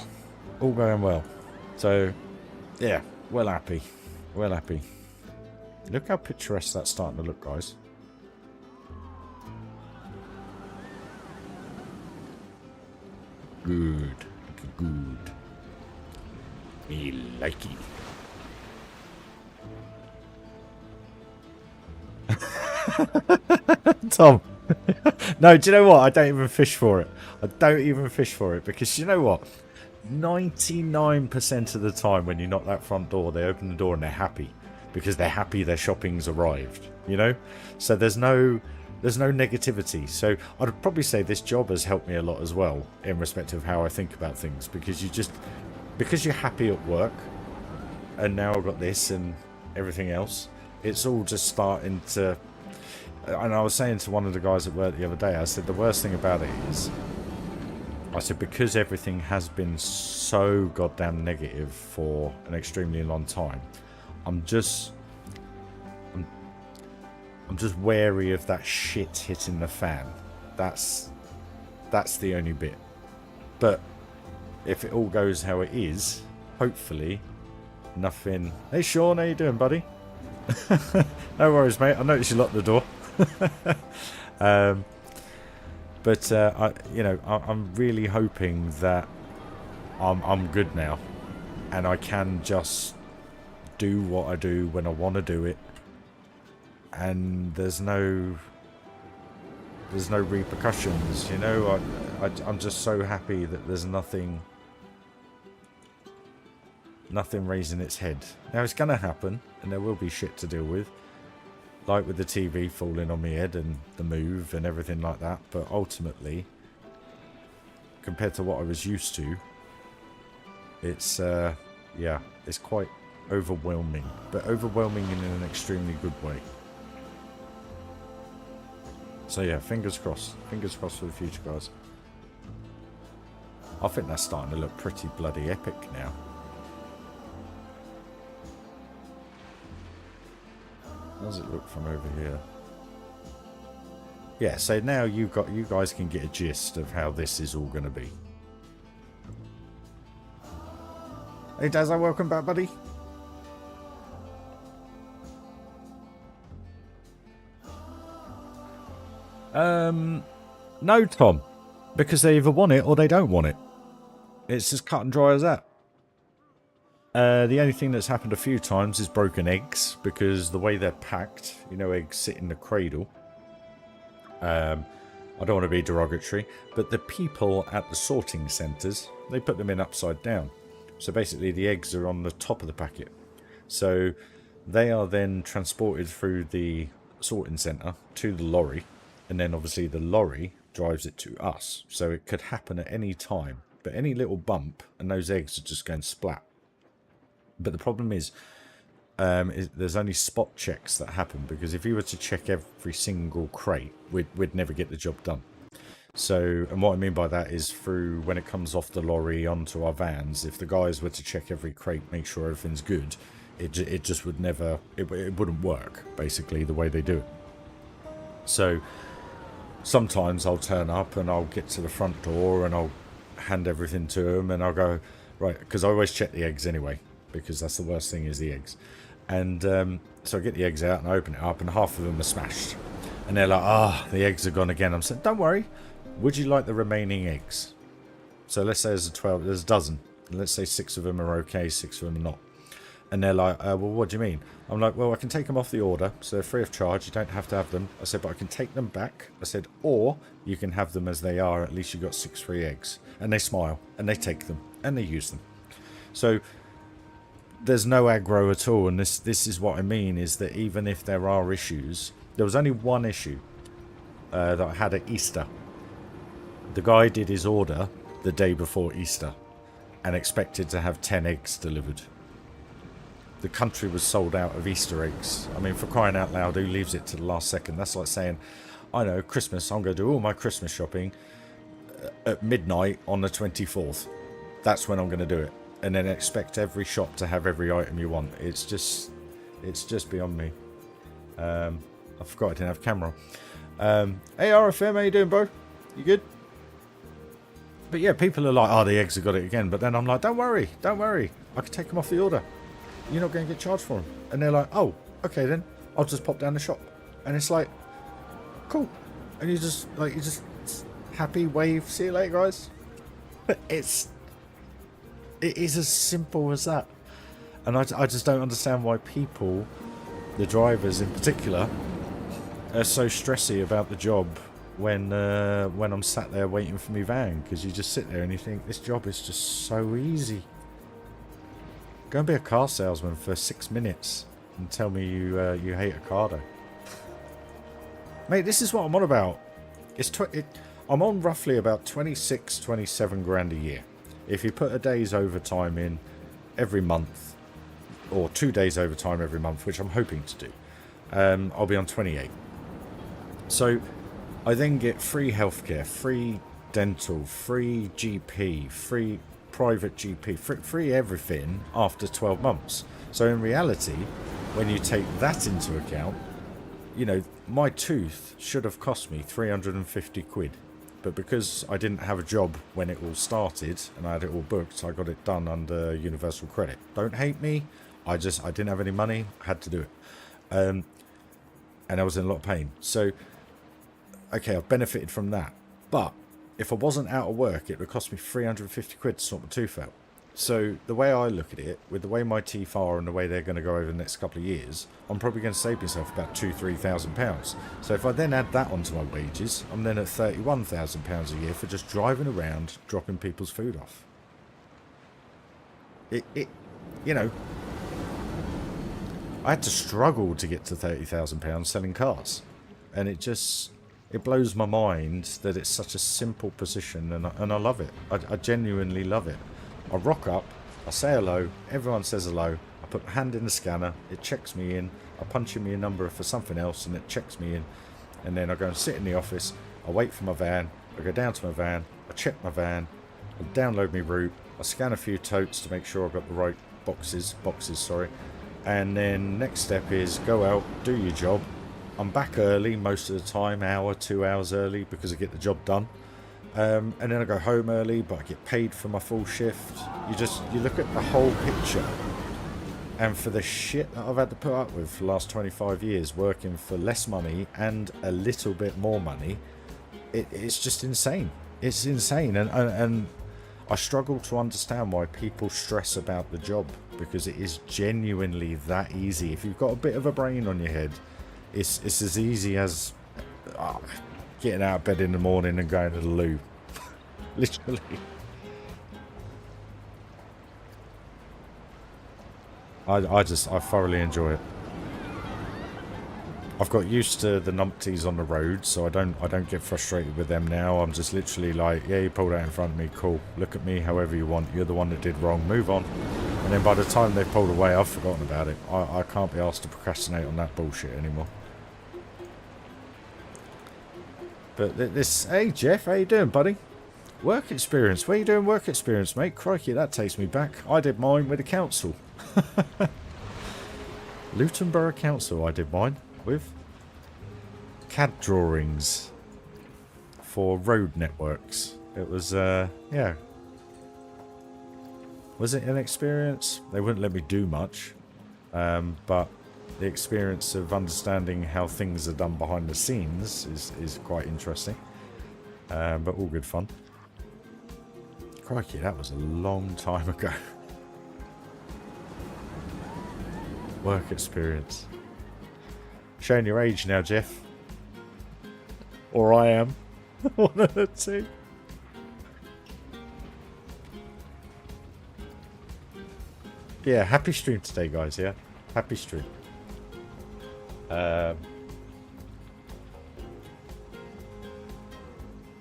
S1: all going well. So yeah, well happy, well happy. Look how picturesque that's starting to look, guys. Good, good. Me like it. Tom. No, do you know what? I don't even fish for it. I don't even fish for it because you know what? 99% of the time when you knock that front door, they open the door and they're happy because they're happy their shopping's arrived, you know? So there's no negativity. So I'd probably say this job has helped me a lot as well in respect of how I think about things, because because you're happy at work, and now I've got this and everything else, it's all just starting to. And I was saying to one of the guys at work the other day, I said the worst thing about it is, I said, because everything has been so goddamn negative for an extremely long time, I'm just wary of that shit hitting the fan. That's the only bit. But if it all goes how it is, hopefully nothing. Hey Sean, how you doing, buddy? No worries, mate. I noticed you locked the door. I'm really hoping that I'm good now, and I can just do what I do when I want to do it, and there's no repercussions, you know. I'm just so happy that there's nothing raising its head. Now it's gonna happen, and there will be shit to deal with, like with the TV falling on my head and the move and everything like that, but ultimately, compared to what I was used to, it's it's quite overwhelming, but overwhelming in an extremely good way. So yeah, fingers crossed for the future, guys. I think that's starting to look pretty bloody epic now. How does it look from over here? Yeah, so now you guys can get a gist of how this is all going to be. Hey Dazza, welcome back, buddy. No, Tom, because they either want it or they don't want it. It's as cut and dry as that. The only thing that's happened a few times is broken eggs, because the way they're packed, you know, eggs sit in the cradle. I don't want to be derogatory, but the people at the sorting centres, they put them in upside down. So basically the eggs are on the top of the packet. So they are then transported through the sorting centre to the lorry, and then obviously the lorry drives it to us. So it could happen at any time, but any little bump and those eggs are just going splat. But the problem is there's only spot checks that happen, because if you were to check every single crate, we'd never get the job done. So, and what I mean by that is, through when it comes off the lorry onto our vans, if the guys were to check every crate, make sure everything's good, it just would never, it wouldn't work, basically, the way they do it. So sometimes I'll turn up and I'll get to the front door and I'll hand everything to them and I'll go, right, because I always check the eggs anyway, because that's the worst thing, is the eggs. And so I get the eggs out and I open it up and half of them are smashed. And they're like, ah, the eggs are gone again. I'm saying, don't worry. Would you like the remaining eggs? So let's say there's a dozen. Let's say 6 of them are okay, 6 of them are not. And they're like, well, what do you mean? I'm like, well, I can take them off the order, so they're free of charge. You don't have to have them. I said, but I can take them back. I said, or you can have them as they are. At least you got 6 free eggs. And they smile, and they take them, and they use them. So there's no aggro at all. And this is what I mean, is that even if there are issues, there was only one issue that I had at Easter. The guy did his order the day before Easter and expected to have 10 eggs delivered. The country was sold out of Easter eggs. I mean, for crying out loud, who leaves it to the last second? That's like saying, I know, Christmas, I'm going to do all my Christmas shopping at midnight on the 24th. That's when I'm going to do it. and then expect every shop to have every item you want. It's just beyond me. I forgot I didn't have camera. Hey RFM, how you doing, bro? You good? But yeah, people are like, oh, the eggs have got it again. But then I'm like, don't worry. I can take them off the order. You're not going to get charged for them. And they're like, oh, okay then. I'll just pop down the shop. And it's like, cool. And you just happy wave. See you later, guys. But it is as simple as that. And I just don't understand why people, the drivers in particular, are so stressy about the job when I'm sat there waiting for my van, because you just sit there and you think this job is just so easy. Go and be a car salesman for 6 minutes and tell me you hate a car though. Mate, this is what I'm on about. I'm on roughly about 26, 27 grand a year. If you put a day's overtime in every month, or 2 days overtime every month, which I'm hoping to do, I'll be on 28. So I then get free healthcare, free dental, free GP, free private GP, free everything after 12 months. So in reality, when you take that into account, you know, my tooth should have cost me 350 quid. But because I didn't have a job when it all started and I had it all booked, I got it done under Universal Credit. Don't hate me. I didn't have any money. I had to do it. And I was in a lot of pain. So, okay, I've benefited from that. But if I wasn't out of work, it would cost me 350 quid to sort my tooth out. So the way I look at it, with the way my teeth are and the way they're going to go over the next couple of years, I'm probably going to save myself about £2,000-3,000. So if I then add that onto my wages, I'm then at £31,000 a year for just driving around, dropping people's food off. You know, I had to struggle to get to £30,000 selling cars, and it blows my mind that it's such a simple position, and I love it. I genuinely love it. I rock up, I say hello, everyone says hello, I put my hand in the scanner, it checks me in, I punch in my number for something else and it checks me in, and then I go and sit in the office, I wait for my van, I go down to my van, I check my van, I download my route, I scan a few totes to make sure I've got the right boxes, and then next step is go out, do your job. I'm back early most of the time, hour, 2 hours early, because I get the job done. And then I go home early, but I get paid for my full shift. You look at the whole picture, and for the shit that I've had to put up with for the last 25 years, working for less money and a little bit more money, it's just insane. It's insane, and I struggle to understand why people stress about the job, because it is genuinely that easy. If you've got a bit of a brain on your head, it's as easy as getting out of bed in the morning and going to the loo. Literally. I thoroughly enjoy it. I've got used to the numpties on the road, so I don't get frustrated with them now. I'm just literally like, yeah, you pulled out in front of me, cool. Look at me however you want. You're the one that did wrong. Move on. And then by the time they've pulled away, I've forgotten about it. I can't be asked to procrastinate on that bullshit anymore. But this, hey Jeff, how you doing, buddy? Work experience. Where you doing work experience, mate? Crikey, that takes me back. I did mine with the council. Luton Borough Council, I did mine with. CAD drawings for road networks. It was, yeah. Was it an experience? They wouldn't let me do much, but the experience of understanding how things are done behind the scenes is quite interesting, but all good fun. Crikey, that was a long time ago. Work experience. Showing your age now, Jeff. Or I am. One of the two. Yeah, happy stream today, guys, yeah? Happy stream.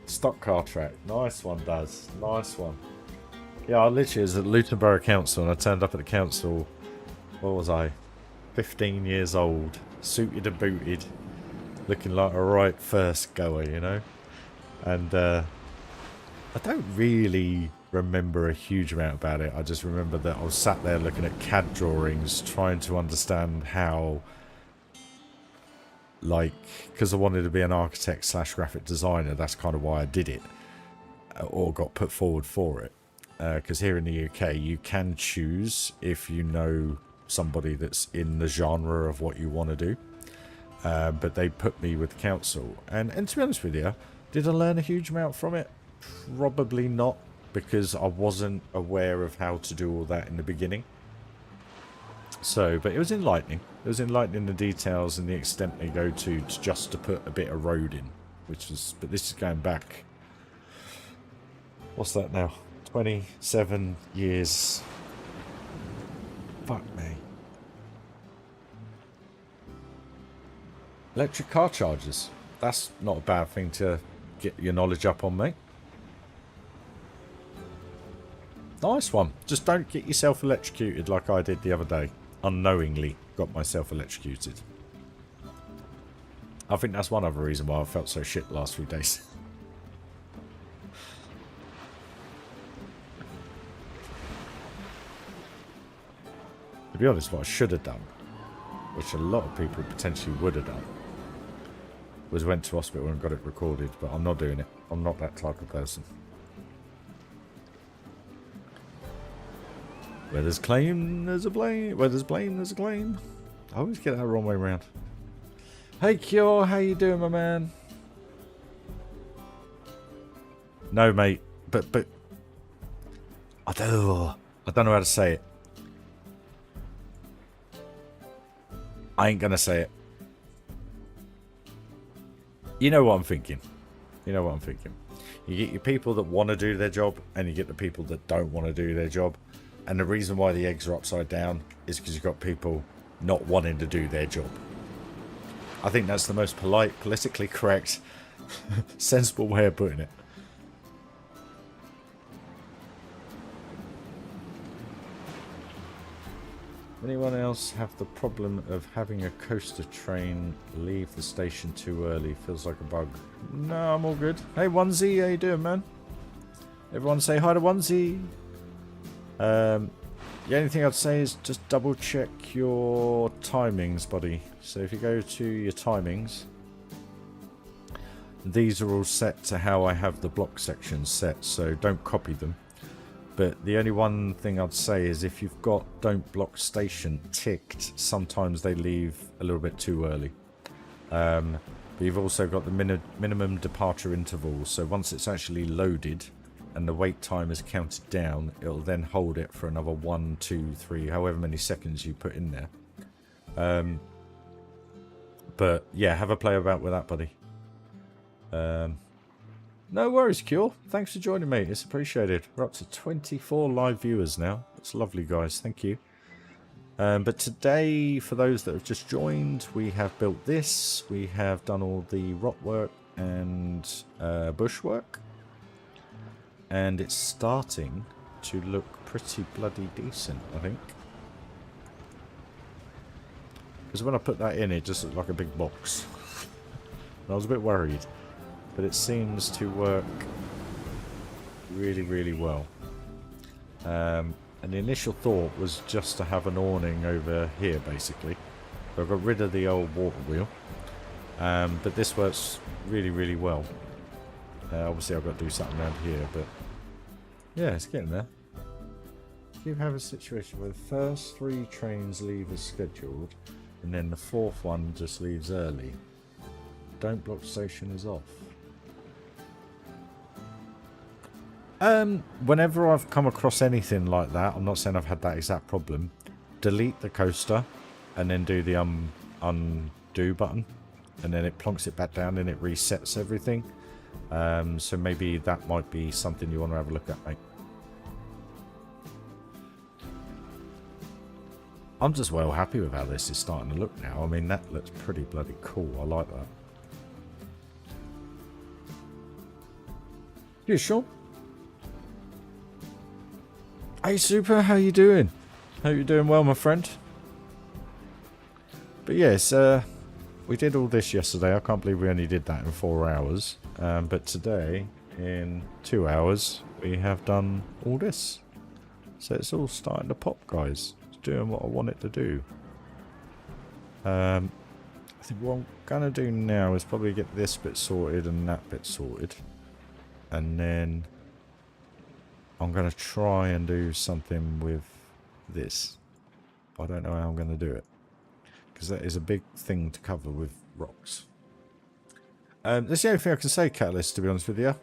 S1: Stock car track. Nice one, Daz. Nice one. Yeah, I literally was at Luton Borough Council, and I turned up at the council, what was I? 15 years old. Suited and booted. Looking like a right first goer, you know? And I don't really remember a huge amount about it. I just remember that I was sat there looking at CAD drawings, trying to understand how, like, because I wanted to be an architect slash graphic designer, that's kind of why I did it, or got put forward for it. Because here in the UK, you can choose if you know somebody that's in the genre of what you want to do. But they put me with the council. And to be honest with you, did I learn a huge amount from it? Probably not, because I wasn't aware of how to do all that in the beginning. So, but it was enlightening. It was enlightening, the details and the extent they go to just to put a bit of road in. Which was, but this is going back, what's that now? 27 years. Fuck me. Electric car chargers. That's not a bad thing to get your knowledge up on, mate. Nice one. Just don't get yourself electrocuted like I did the other day. Unknowingly got myself electrocuted. I think that's one other reason why I felt so shit the last few days. To be honest, what I should have done, which a lot of people potentially would have done, was went to hospital and got it recorded, but I'm not doing it. I'm not that type of person. Where there's claim, there's a blame. Where there's blame, there's a claim. I always get that the wrong way around. Hey Cure, how you doing, my man? No, mate, but I don't know how to say it. I ain't gonna say it. You know what I'm thinking. You know what I'm thinking. You get your people that want to do their job, and you get the people that don't want to do their job. And the reason why the eggs are upside down is because you've got people not wanting to do their job. I think that's the most polite, politically correct, sensible way of putting it. Anyone else have the problem of having a coaster train leave the station too early? Feels like a bug. No, I'm all good. Hey, Onesie, how you doing, man? Everyone say hi to Onesie. The only thing I'd say is just double check your timings, buddy. So if you go to your timings, these are all set to how I have the block sections set, so don't copy them. But the only one thing I'd say is if you've got don't block station ticked, sometimes they leave a little bit too early. But you've also got the minimum departure interval, so once it's actually loaded and the wait time is counted down, it'll then hold it for another 1, 2, 3, however many seconds you put in there. But yeah, have a play about with that, buddy. No worries, Cure. Thanks for joining me. It's appreciated. We're up to 24 live viewers now. That's lovely, guys. Thank you. But today, for those that have just joined, we have built this. We have done all the rock work and bush work. And it's starting to look pretty bloody decent, I think. Because when I put that in, it just looked like a big box. And I was a bit worried. But it seems to work really, really well. And the initial thought was just to have an awning over here, basically. So I got rid of the old water wheel. But this works really, really well. Obviously, I've got to do something around here, but yeah, it's getting there. You have a situation where the first 3 trains leave as scheduled, and then the 4th one just leaves early. Don't block station is off. Whenever I've come across anything like that, I'm not saying I've had that exact problem, delete the coaster and then do the undo button, and then it plonks it back down and it resets everything. So maybe that might be something you want to have a look at, mate. I'm just well happy with how this is starting to look now. I mean, that looks pretty bloody cool. I like that. You sure? Hey Super, how you doing? Hope you're doing well, my friend. But yes, we did all this yesterday. I can't believe we only did that in 4 hours. But today in 2 hours, we have done all this. So it's all starting to pop, guys. It's doing what I want it to do. I think what I'm going to do now is probably get this bit sorted and that bit sorted. And then I'm going to try and do something with this. I don't know how I'm going to do it. Because that is a big thing to cover with rocks. That's the only thing I can say, Catalyst, to be honest with you.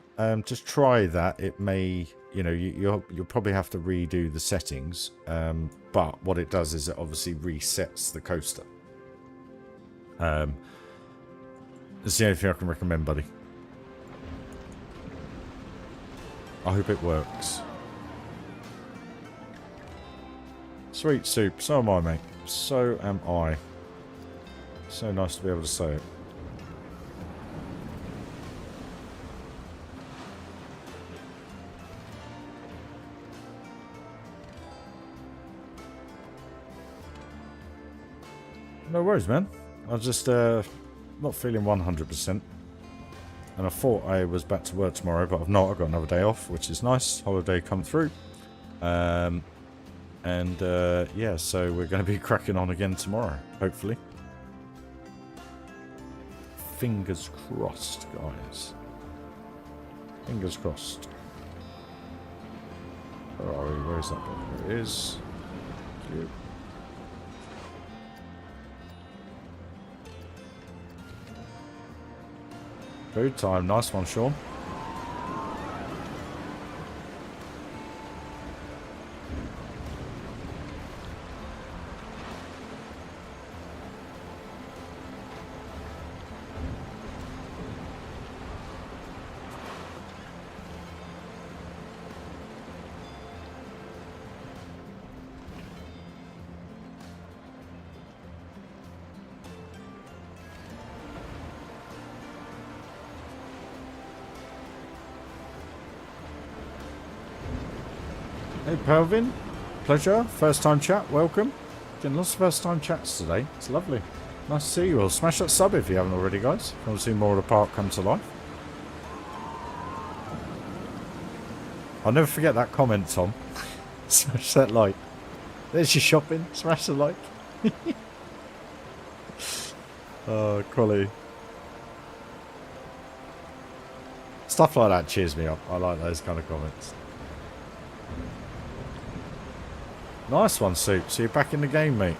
S1: Just try that. It may, you know, you'll probably have to redo the settings. But what it does is it obviously resets the coaster. That's the only thing I can recommend, buddy. I hope it works. Sweet soup. So am I, mate. So am I. So nice to be able to say it. No worries, man. I was just not feeling 100%. And I thought I was back to work tomorrow, but I've not. I've got another day off, which is nice. Holiday come through. Yeah, so we're going to be cracking on again tomorrow, hopefully. Fingers crossed, guys. Fingers crossed. Where are we? Where is that bit? There it is. Thank you. Food time. Nice one, Sean. Hey Pelvin, pleasure, first time chat, welcome. Getting lots of first time chats today, it's lovely. Nice to see you all. Smash that sub if you haven't already, guys. If you want to see more of the park come to life. I'll never forget that comment, Tom. Smash that like. There's your shopping, smash the like. Oh, quality. Stuff like that cheers me up. I like those kind of comments. Nice one, Soup. So you're back in the game, mate.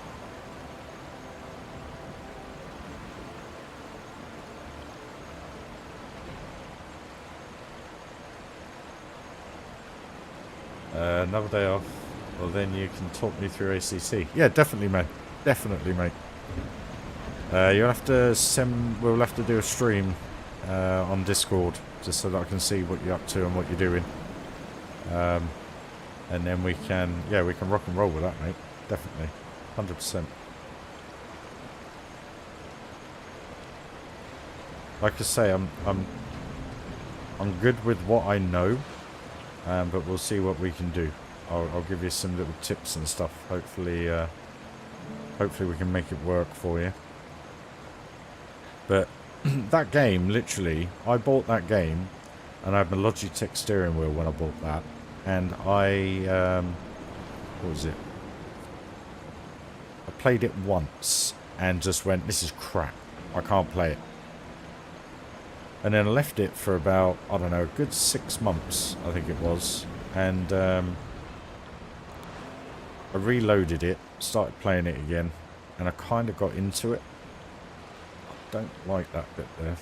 S1: Another day off. Well, then you can talk me through ACC. Yeah, definitely, mate. Definitely, mate. You'll have to send. We'll have to do a stream on Discord just so that I can see what you're up to and what you're doing. And then we can, yeah, we can rock and roll with that, mate. Definitely, 100%. Like I say, I'm good with what I know, but we'll see what we can do. I'll give you some little tips and stuff. Hopefully, hopefully we can make it work for you. But that game, literally, I bought that game, and I had my Logitech steering wheel when I bought that. And I, what was it? I played it once and just went, this is crap. I can't play it. And then I left it for about, I don't know, a good 6 months, I think it was. And I reloaded it, started playing it again, and I kind of got into it. I don't like that bit there.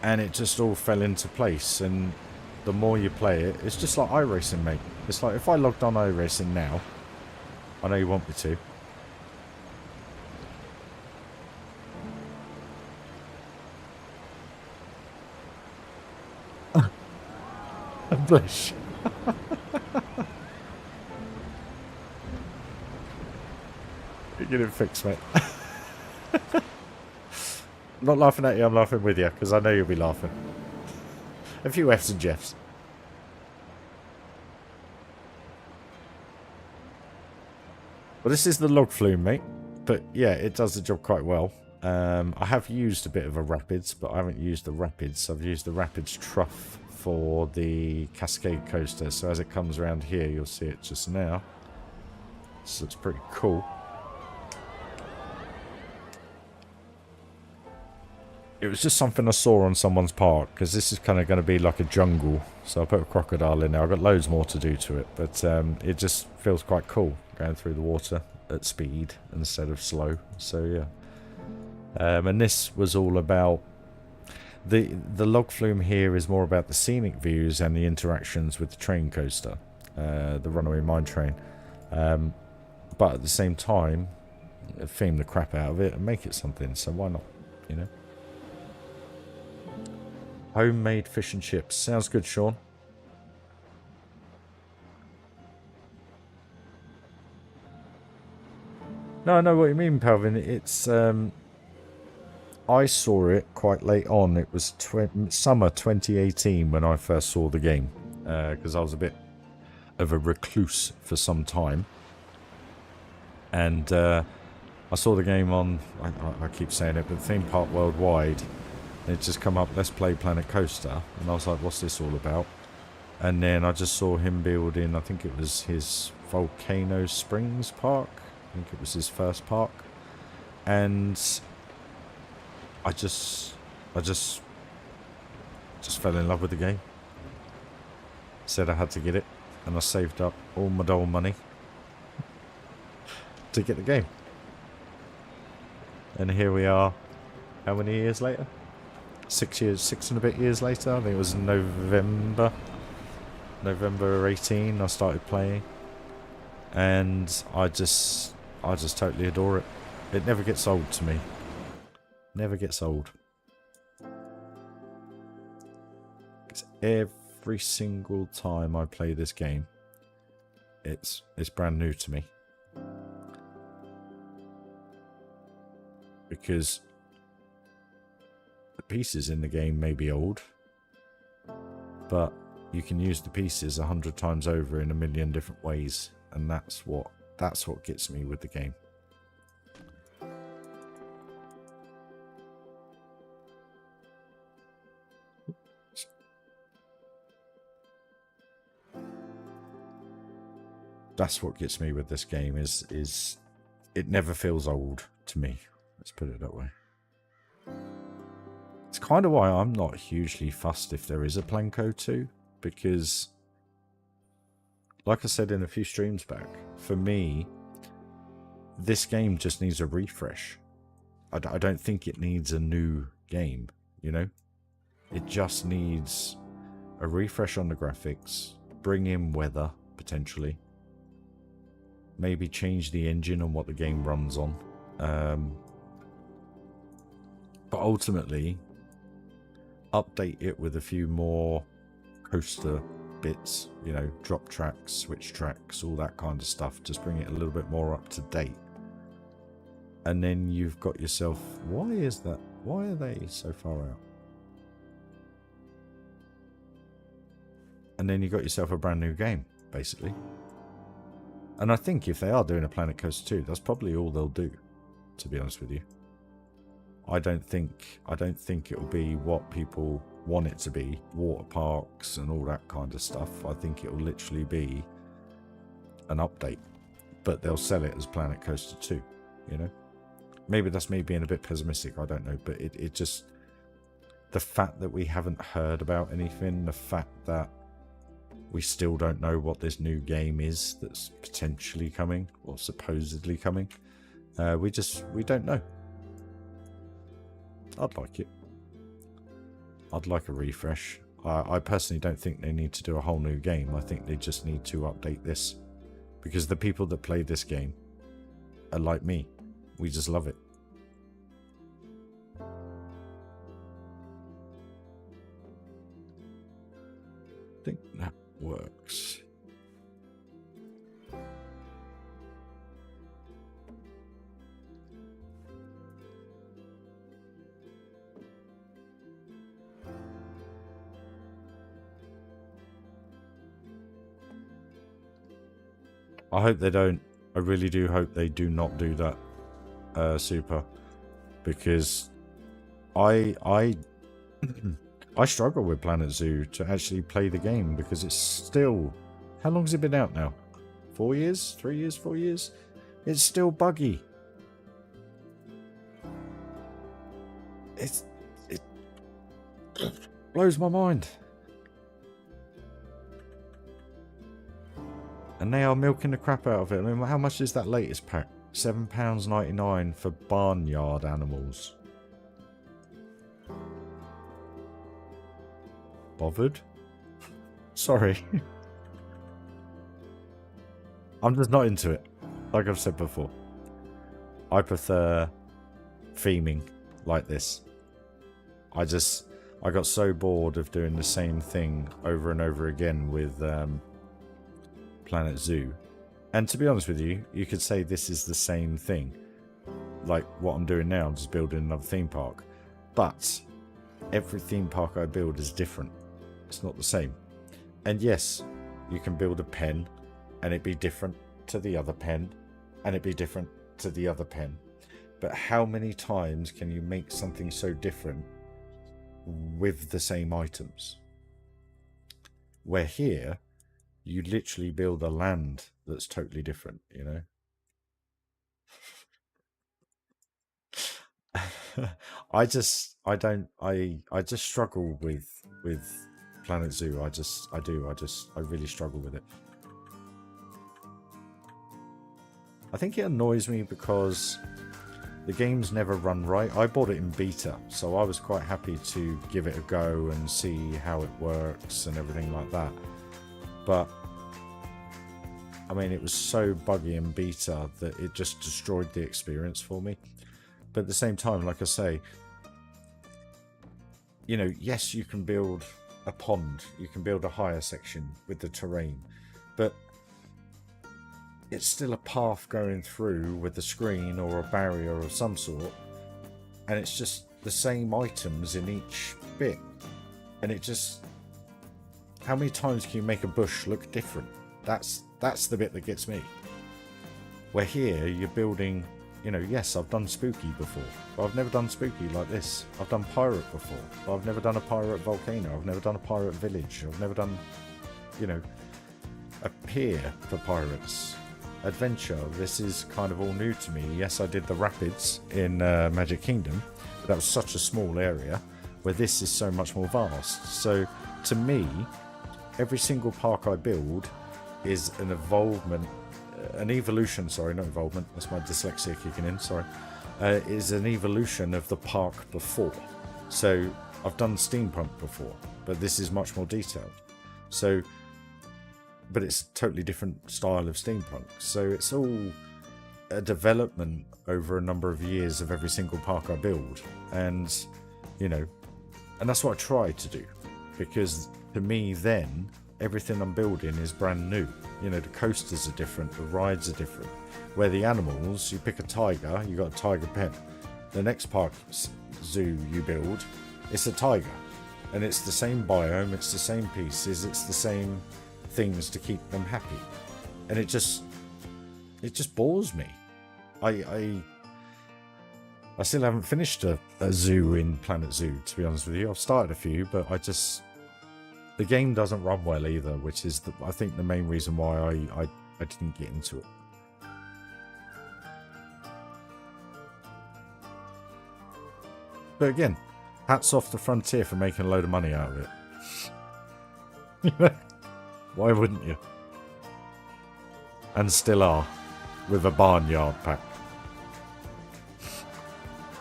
S1: And it just all fell into place, and the more you play it, it's just like iRacing, mate. It's like if I logged on iRacing now, I know you want me to. Bless you. You're getting fixed, mate. I'm not laughing at you, I'm laughing with you, because I know you'll be laughing. A few F's and Jeffs. Well, this is the log flume, mate. But yeah, it does the job quite well. I have used a bit of a rapids, but I haven't used the rapids. I've used the rapids trough for the Cascade coaster. So as it comes around here, you'll see it just now. So it's pretty cool. It was just something I saw on someone's park, because this is kind of going to be like a jungle. So I put a crocodile in there. I've got loads more to do to it, but it just feels quite cool going through the water at speed instead of slow. So yeah. And this was all about the log flume here is more about the scenic views and the interactions with the train coaster, the runaway mine train. But at the same time, theme the crap out of it and make it something. So why not? You know. Homemade fish and chips sounds good, Sean. No, I know what you mean, Palvin. It's I saw it quite late on. It was summer 2018 when I first saw the game, because I was a bit of a recluse for some time. And I saw the game on, I keep saying it, but Theme Park Worldwide. It just come up, let's play Planet Coaster. And I was like, what's this all about? And then I just saw him building, I think it was his Volcano Springs park. I think it was his first park. And I just fell in love with the game. Said I had to get it. And I saved up all my dole money to get the game. And here we are, how many years later? 6 years, 6 and a bit years later. I think it was November 18 I started playing. And I just totally adore it. It never gets old to me. Never gets old. It's every single time I play this game, it's brand new to me. Because the pieces in the game may be old, but you can use the pieces 100 times over in a million different ways, and that's what gets me with the game. That's what gets me with this game is it never feels old to me. Let's put it that way. It's kind of why I'm not hugely fussed if there is a Planko 2, because like I said in a few streams back, for me, this game just needs a refresh. I don't think it needs a new game, you know? It just needs a refresh on the graphics, bring in weather, potentially. Maybe change the engine on what the game runs on. But ultimately, update it with a few more coaster bits, you know, drop tracks, switch tracks, all that kind of stuff. Just bring it a little bit more up to date. And then you've got yourself... Why is that? Why are they so far out? And then you got yourself a brand new game, basically. And I think if they are doing a Planet Coaster 2, that's probably all they'll do, to be honest with you. I don't think it will be what people want it to be, water parks and all that kind of stuff. I think it will literally be an update, but they'll sell it as Planet Coaster 2, you know? Maybe that's me being a bit pessimistic, I don't know, but it just... The fact that we haven't heard about anything, the fact that we still don't know what this new game is that's potentially coming, or supposedly coming, we don't know. I'd like it. I'd like a refresh. I personally don't think they need to do a whole new game. I think they just need to update this. Because the people that play this game are like me. We just love it. I think that works. I hope they don't. I really do hope they do not do that, Super. because I I struggle with Planet Zoo to actually play the game because it's still... How long has it been out now? 4 years? 3 years? 4 years? It's still buggy. It blows my mind. And they are milking the crap out of it. I mean, how much is that latest pack? £7.99 for barnyard animals. Bothered? Sorry. I'm just not into it. Like I've said before. I prefer theming like this. I got so bored of doing the same thing over and over again with Planet Zoo. And to be honest with you, you could say this is the same thing. Like what I'm doing now, I'm just building another theme park. But every theme park I build is different. It's not the same. And yes, you can build a pen and it be different to the other pen and it be different to the other pen. But how many times can you make something so different with the same items? Where here, you literally build a land that's totally different, you know? I just struggle with Planet Zoo. I really struggle with it. I think it annoys me because the game's never run right. I bought it in beta, so I was quite happy to give it a go and see how it works and everything like that. But I mean, it was so buggy in beta that it just destroyed the experience for me. But at the same time, like I say, you know, yes, you can build a pond, you can build a higher section with the terrain, but it's still a path going through with a screen or a barrier of some sort, and it's just the same items in each bit. And it just... How many times can you make a bush look different? That's the bit that gets me. Where here, you're building... You know, yes, I've done spooky before, but I've never done spooky like this. I've done pirate before, but I've never done a pirate volcano. I've never done a pirate village. I've never done, you know, a pier for pirates. Adventure, this is kind of all new to me. Yes, I did the rapids in Magic Kingdom, but that was such a small area, where this is so much more vast. So, to me, every single park I build is an evolution, sorry, not involvement, that's my dyslexia kicking in, sorry, is an evolution of the park before. So I've done steampunk before, but this is much more detailed. So, but it's a totally different style of steampunk. So it's all a development over a number of years of every single park I build. And, you know, and that's what I try to do, because to me then, everything I'm building is brand new. You know, the coasters are different, the rides are different. Where the animals, you pick a tiger, you got a tiger pen. The next park zoo you build, it's a tiger. And it's the same biome, it's the same pieces, it's the same things to keep them happy. And it just bores me. I still haven't finished a zoo in Planet Zoo, to be honest with you. I've started a few, but the game doesn't run well either, which is, I think, the main reason why I didn't get into it. But again, hats off to Frontier for making a load of money out of it. Why wouldn't you? And still are, with a barnyard pack.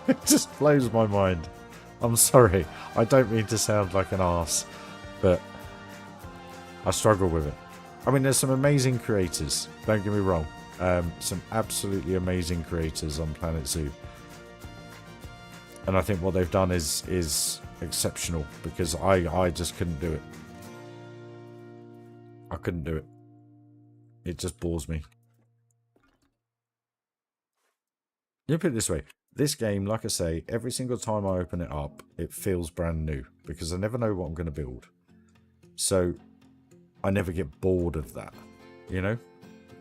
S1: It just blows my mind. I'm sorry, I don't mean to sound like an arse, but I struggle with it. I mean, there's some amazing creators, don't get me wrong. Some absolutely amazing creators on Planet Zoo. And I think what they've done is exceptional, because I just couldn't do it. I couldn't do it. It just bores me. You put it this way. This game, like I say, every single time I open it up, it feels brand new, because I never know what I'm going to build. So I never get bored of that, you know,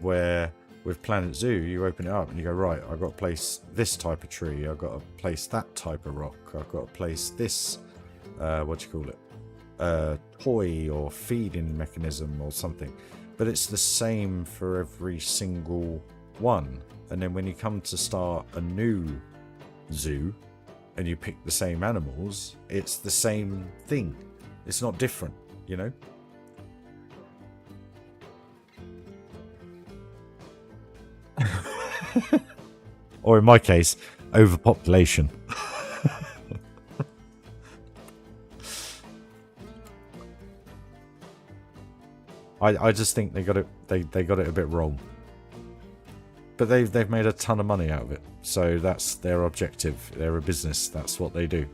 S1: where With Planet Zoo, you open it up and you go, right, I've got to place this type of tree, I've got to place that type of rock, I've got to place this, what do you call it, toy or feeding mechanism or something. But it's the same for every single one. And then when you come to start a new zoo and you pick the same animals, it's the same thing. It's not different, you know? Or in my case, overpopulation. I just think they got it they got it a bit wrong. But they've made a ton of money out of it. So that's their objective. They're a business. That's what they do.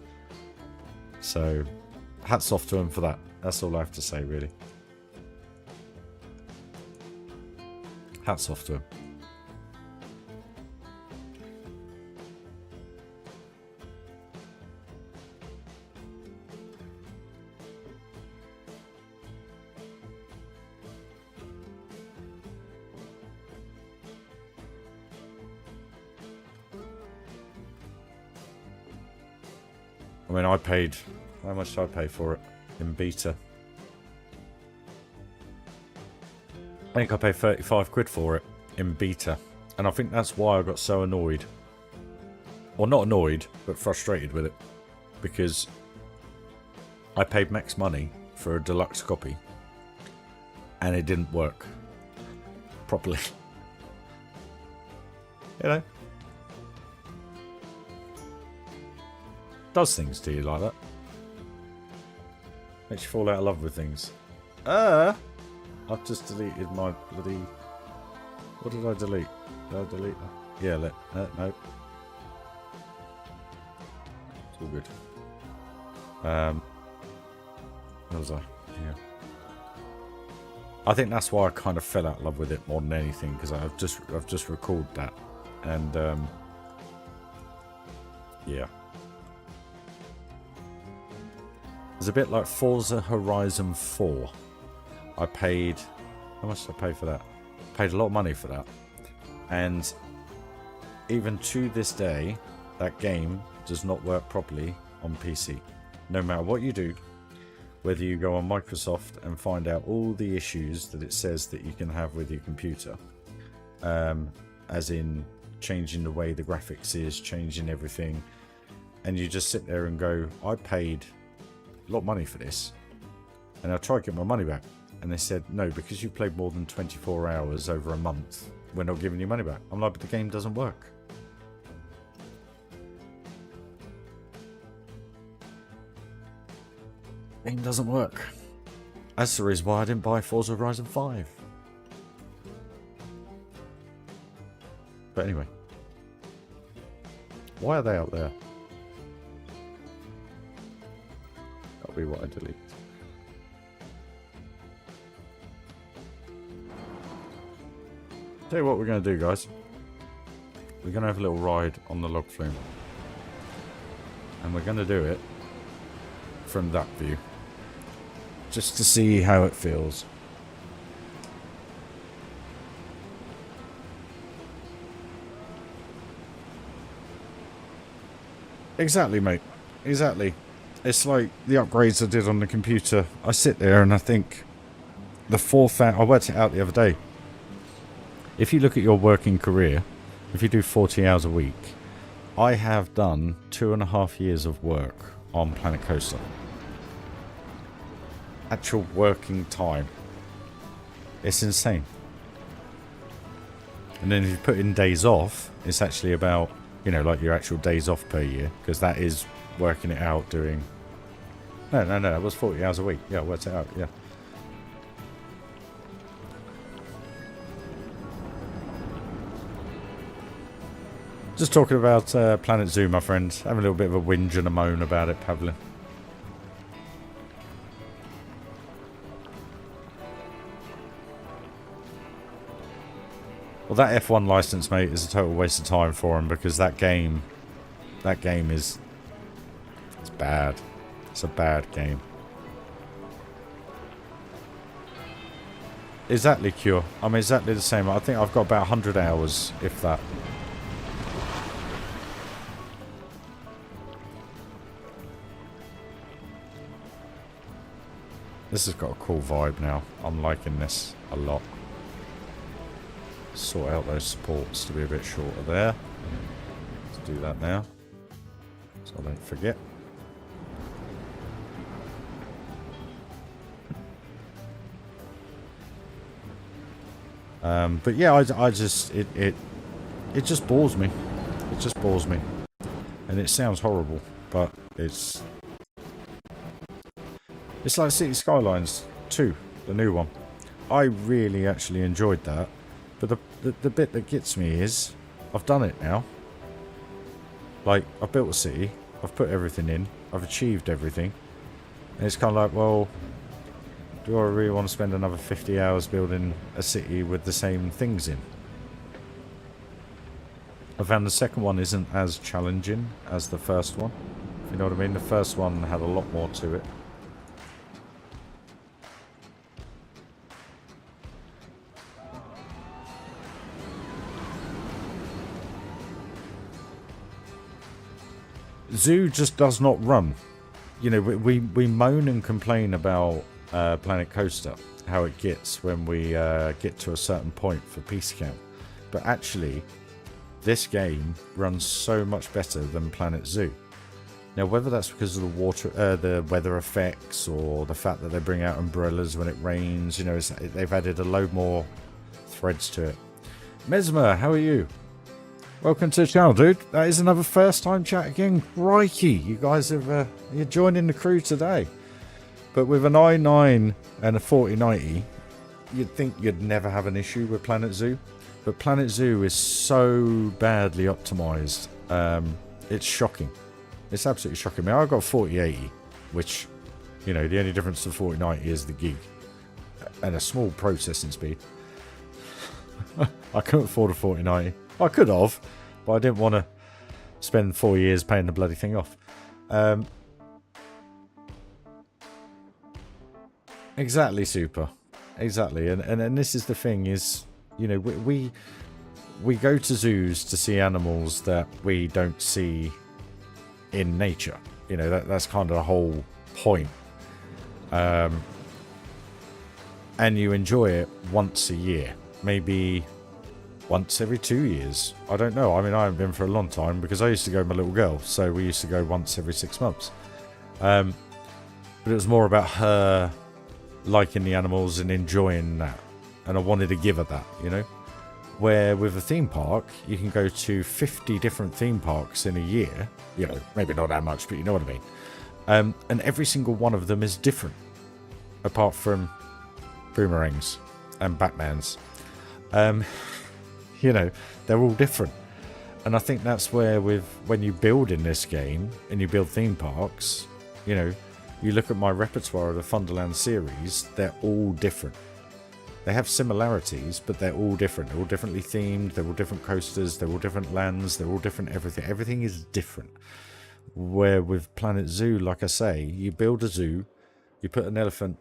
S1: So hats off to them for that. That's all I have to say, really. Hats off to them. I mean, I paid... How much did I pay for it in beta? I think I paid 35 quid for it in beta. And I think that's why I got so annoyed. Well, not annoyed, but frustrated with it. Because I paid max money for a deluxe copy. And it didn't work properly. You know? Does things to you like that. Makes you fall out of love with things. I've just deleted my bloody... What did I delete? Did I delete that? Yeah, no. It's all good. Where was I? Yeah. I think that's why I kind of fell out of love with it more than anything, because I've just recorded that. And yeah. It's a bit like Forza Horizon 4. I paid... How much did I pay for that? Paid a lot of money for that. And even to this day, that game does not work properly on PC. No matter what you do, whether you go on Microsoft and find out all the issues that it says that you can have with your computer, as in changing the way the graphics is, changing everything, and you just sit there and go, I paid a lot of money for this, and I tried to get my money back, and they said no, because you played more than 24 hours over a month, we're not giving you money back. I'm like, but the game doesn't work. The game doesn't work. That's the reason why I didn't buy Forza Horizon 5. But anyway, why are they out there? That'll be what I delete. Tell you what we're going to do, guys. We're going to have a little ride on the log flume. And we're going to do it from that view. Just to see how it feels. Exactly, mate. Exactly. It's like the upgrades I did on the computer. I sit there and I think the 4,000... I worked it out the other day. If you look at your working career, if you do 40 hours a week, I have done 2.5 years of work on Planet Coaster. Actual working time. It's insane. And then if you put in days off, it's actually about, you know, like your actual days off per year, because that is working it out doing... No, it was 40 hours a week. Yeah, I worked it out, yeah. Just talking about Planet Zoo, my friends. Having a little bit of a whinge and a moan about it, Pavlin. Well, that F1 license, mate, is a total waste of time for him, because that game is... It's bad. It's a bad game. Exactly, Cure. I'm exactly the same. I think I've got about 100 hours, if that. This has got a cool vibe now. I'm liking this a lot. Sort out those supports to be a bit shorter there. Let's do that now, so I don't forget. But yeah, I just it just bores me. It just bores me, and it sounds horrible, but it's like City Skylines 2, the new one. I really actually enjoyed that, but the bit that gets me is I've done it now. Like, I've built a city, I've put everything in, I've achieved everything, and it's kind of like, well, do I really want to spend another 50 hours building a city with the same things in? I found the second one isn't as challenging as the first one. If you know what I mean? The first one had a lot more to it. Zoo just does not run. You know, we moan and complain about Planet Coaster, how it gets when we get to a certain point for Peace Camp. But actually, this game runs so much better than Planet Zoo. Now, whether that's because of the weather effects, or the fact that they bring out umbrellas when it rains, you know, they've added a load more threads to it. Mesmer, how are you? Welcome to the channel, dude. That is another first time chat again. Crikey, you guys have you're joining the crew today. But with an i9 and a 4090, you'd think you'd never have an issue with Planet Zoo. But Planet Zoo is so badly optimized. It's shocking. It's absolutely shocking. I mean, I've got a 4080, which, you know, the only difference to 4090 is the gig and a small processing speed. I couldn't afford a 4090. I could have, but I didn't want to spend 4 years paying the bloody thing off. Exactly, Super. Exactly. And this is the thing is, you know, we go to zoos to see animals that we don't see in nature. You know, that's kind of the whole point. And you enjoy it once a year. Maybe once every 2 years. I don't know. I mean, I haven't been for a long time because I used to go with my little girl. So we used to go once every 6 months. But it was more about her liking the animals and enjoying that. And I wanted to give her that, you know. Where with a theme park, you can go to 50 different theme parks in a year. You know, maybe not that much, but you know what I mean. And every single one of them is different. Apart from Boomerangs and Batmans. You know, they're all different. And I think that's where when you build in this game, and you build theme parks, you know, you look at my repertoire of the Funderland series, they're all different. They have similarities, but they're all different. They're all differently themed, they're all different coasters, they're all different lands, they're all different everything. Everything is different. Where with Planet Zoo, like I say, you build a zoo, you put an elephant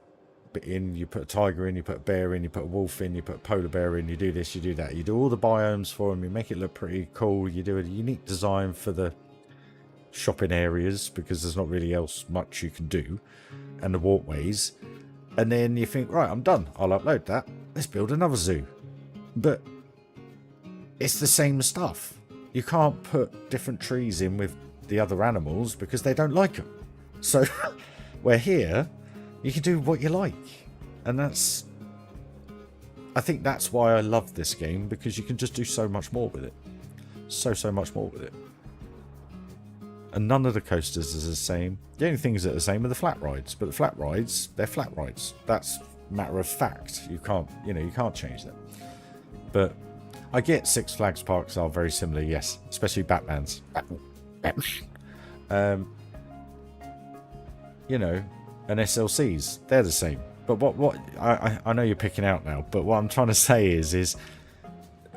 S1: in, you put a tiger in, you put a bear in, you put a wolf in, you put a polar bear in, you do this, you do that, you do all the biomes for them, you make it look pretty cool, you do a unique design for the shopping areas because there's not really else much you can do, and the walkways, and then you think, right, I'm done, I'll upload that, let's build another zoo. But it's the same stuff. You can't put different trees in with the other animals because they don't like them. So where here you can do what you like, and I think that's why I love this game, because you can just do so much more with it. So much more with it. And none of the coasters is the same. The only things that are the same are the flat rides, but the flat rides, they're flat rides. That's matter of fact. You can't change them. But I get Six Flags parks are very similar, yes, especially Batman's. You know, and SLCs, they're the same. But what I know you're picking out now, but what I'm trying to say is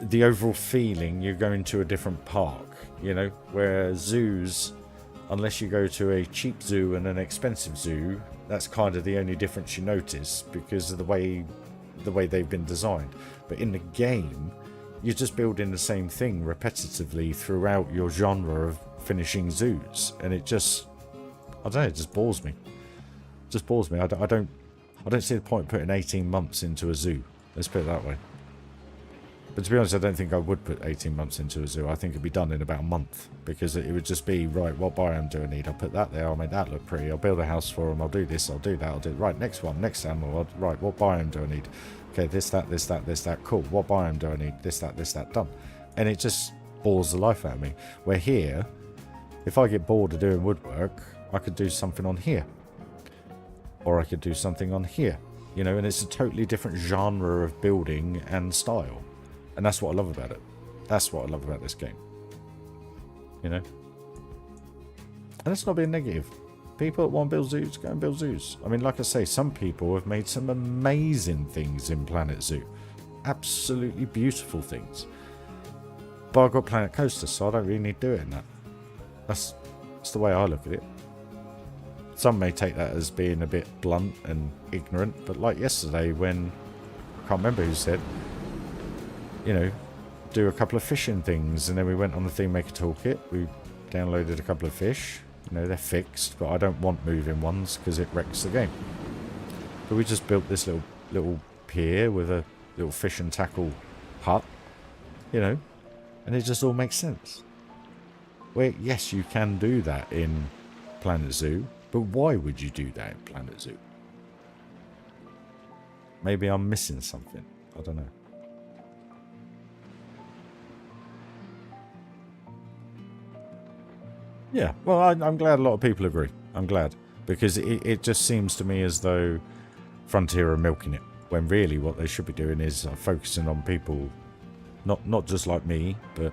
S1: the overall feeling, you're going to a different park, you know, where zoos, unless you go to a cheap zoo and an expensive zoo, that's kind of the only difference you notice, because of the way the way they've been designed. But in the game, you're just building the same thing repetitively throughout your genre of finishing zoos, and it just, I don't know, it just bores me. It just bores me. I don't see the point of putting 18 months into a zoo. Let's put it that way. But to be honest, I don't think I would put 18 months into a zoo. I think it'd be done in about a month, because it would just be, right, what biome do I need? I'll put that there, I'll make that look pretty, I'll build a house for them, I'll do this, I'll do that, I'll do, right, next one, next animal, right, what biome do I need? Okay, this, that, cool, what biome do I need? This, that, done. And it just bores the life out of me. Where here, if I get bored of doing woodwork, I could do something on here. Or I could do something on here. You know, and it's a totally different genre of building and style. And that's what I love about it. That's what I love about this game. You know? And it's not being negative. People that want to build zoos, go and build zoos. I mean, like I say, some people have made some amazing things in Planet Zoo. Absolutely beautiful things. But I've got Planet Coaster, so I don't really need to do it in that. That's the way I look at it. Some may take that as being a bit blunt and ignorant, but like yesterday when, I can't remember who said, you know, do a couple of fishing things, and then we went on the Theme Maker Toolkit, we downloaded a couple of fish, you know, they're fixed, but I don't want moving ones because it wrecks the game. But we just built this little pier with a little fish and tackle hut, you know, and it just all makes sense. Where, yes, you can do that in Planet Zoo, but why would you do that in Planet Zoo? Maybe I'm missing something. I don't know. Yeah, well, I'm glad a lot of people agree. I'm glad. Because it just seems to me as though Frontier are milking it. When really what they should be doing is focusing on people, not just like me, but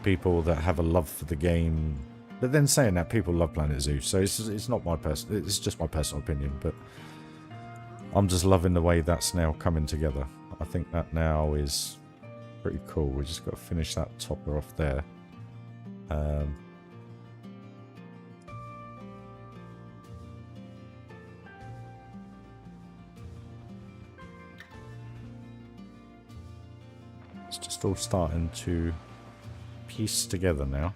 S1: people that have a love for the game. But then saying that, people love Planet Zoo, so it's not my it's just my personal opinion, but I'm just loving the way that's now coming together. I think that now is pretty cool. We just got to finish that topper off there. It's just all starting to piece together now.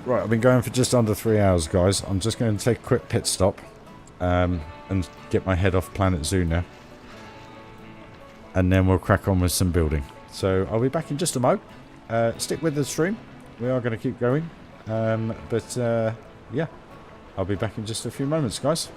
S1: Right, I've been going for just under 3 hours, guys. I'm just going to take a quick pit stop and get my head off Planet Zoo now. And then we'll crack on with some building. So I'll be back in just a mo. Stick with the stream. We are going to keep going. Yeah, I'll be back in just a few moments, guys.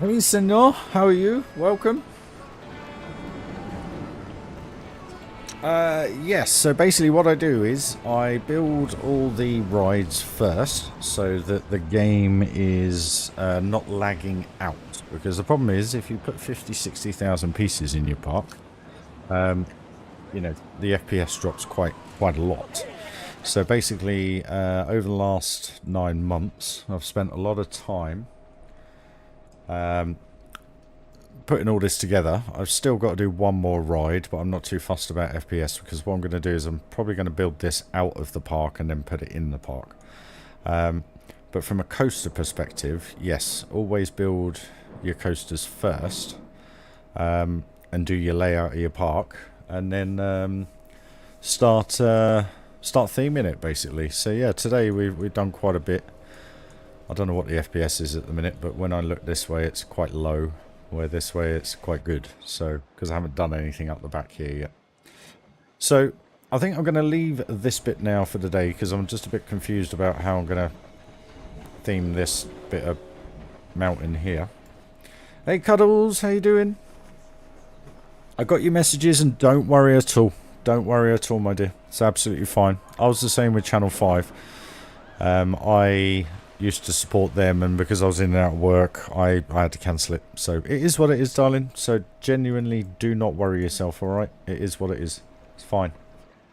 S1: Hey, senor, how are you? Welcome. Yes, so basically what I do is I build all the rides first so that the game is not lagging out. Because the problem is if you put 50, 60,000 pieces in your park, you know, the FPS drops quite a lot. So basically, over the last 9 months, I've spent a lot of time putting all this together. I've still got to do one more ride, but I'm not too fussed about FPS because what I'm going to do is I'm probably going to build this out of the park and then put it in the park. But from a coaster perspective, yes, always build your coasters first and do your layout of your park, and then start theming it basically. So yeah, today we've done quite a bit. I don't know what the FPS is at the minute, but when I look this way it's quite low, where this way it's quite good. So because I haven't done anything up the back here yet. So I think I'm going to leave this bit now for the day because I'm just a bit confused about how I'm going to theme this bit of mountain here. Hey Cuddles, how you doing? I got your messages and don't worry at all. Don't worry at all, my dear. It's absolutely fine. I was the same with Channel 5. I used to support them, and because I was in and out of work, I had to cancel it. So it is what it is, darling. So genuinely do not worry yourself, alright? It is what it is. It's fine.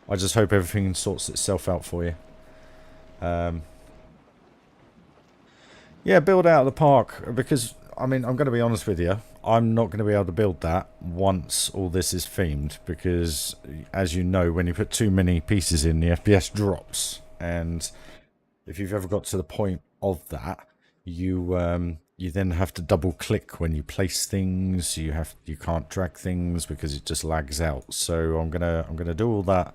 S1: I just hope everything sorts itself out for you. Yeah, build out of the park, because, I mean, I'm going to be honest with you. I'm not going to be able to build that once all this is themed, because, as you know, when you put too many pieces in, the FPS drops. And if you've ever got to the point of that, you then have to double click when you place things. You can't drag things because it just lags out. So I'm gonna do all that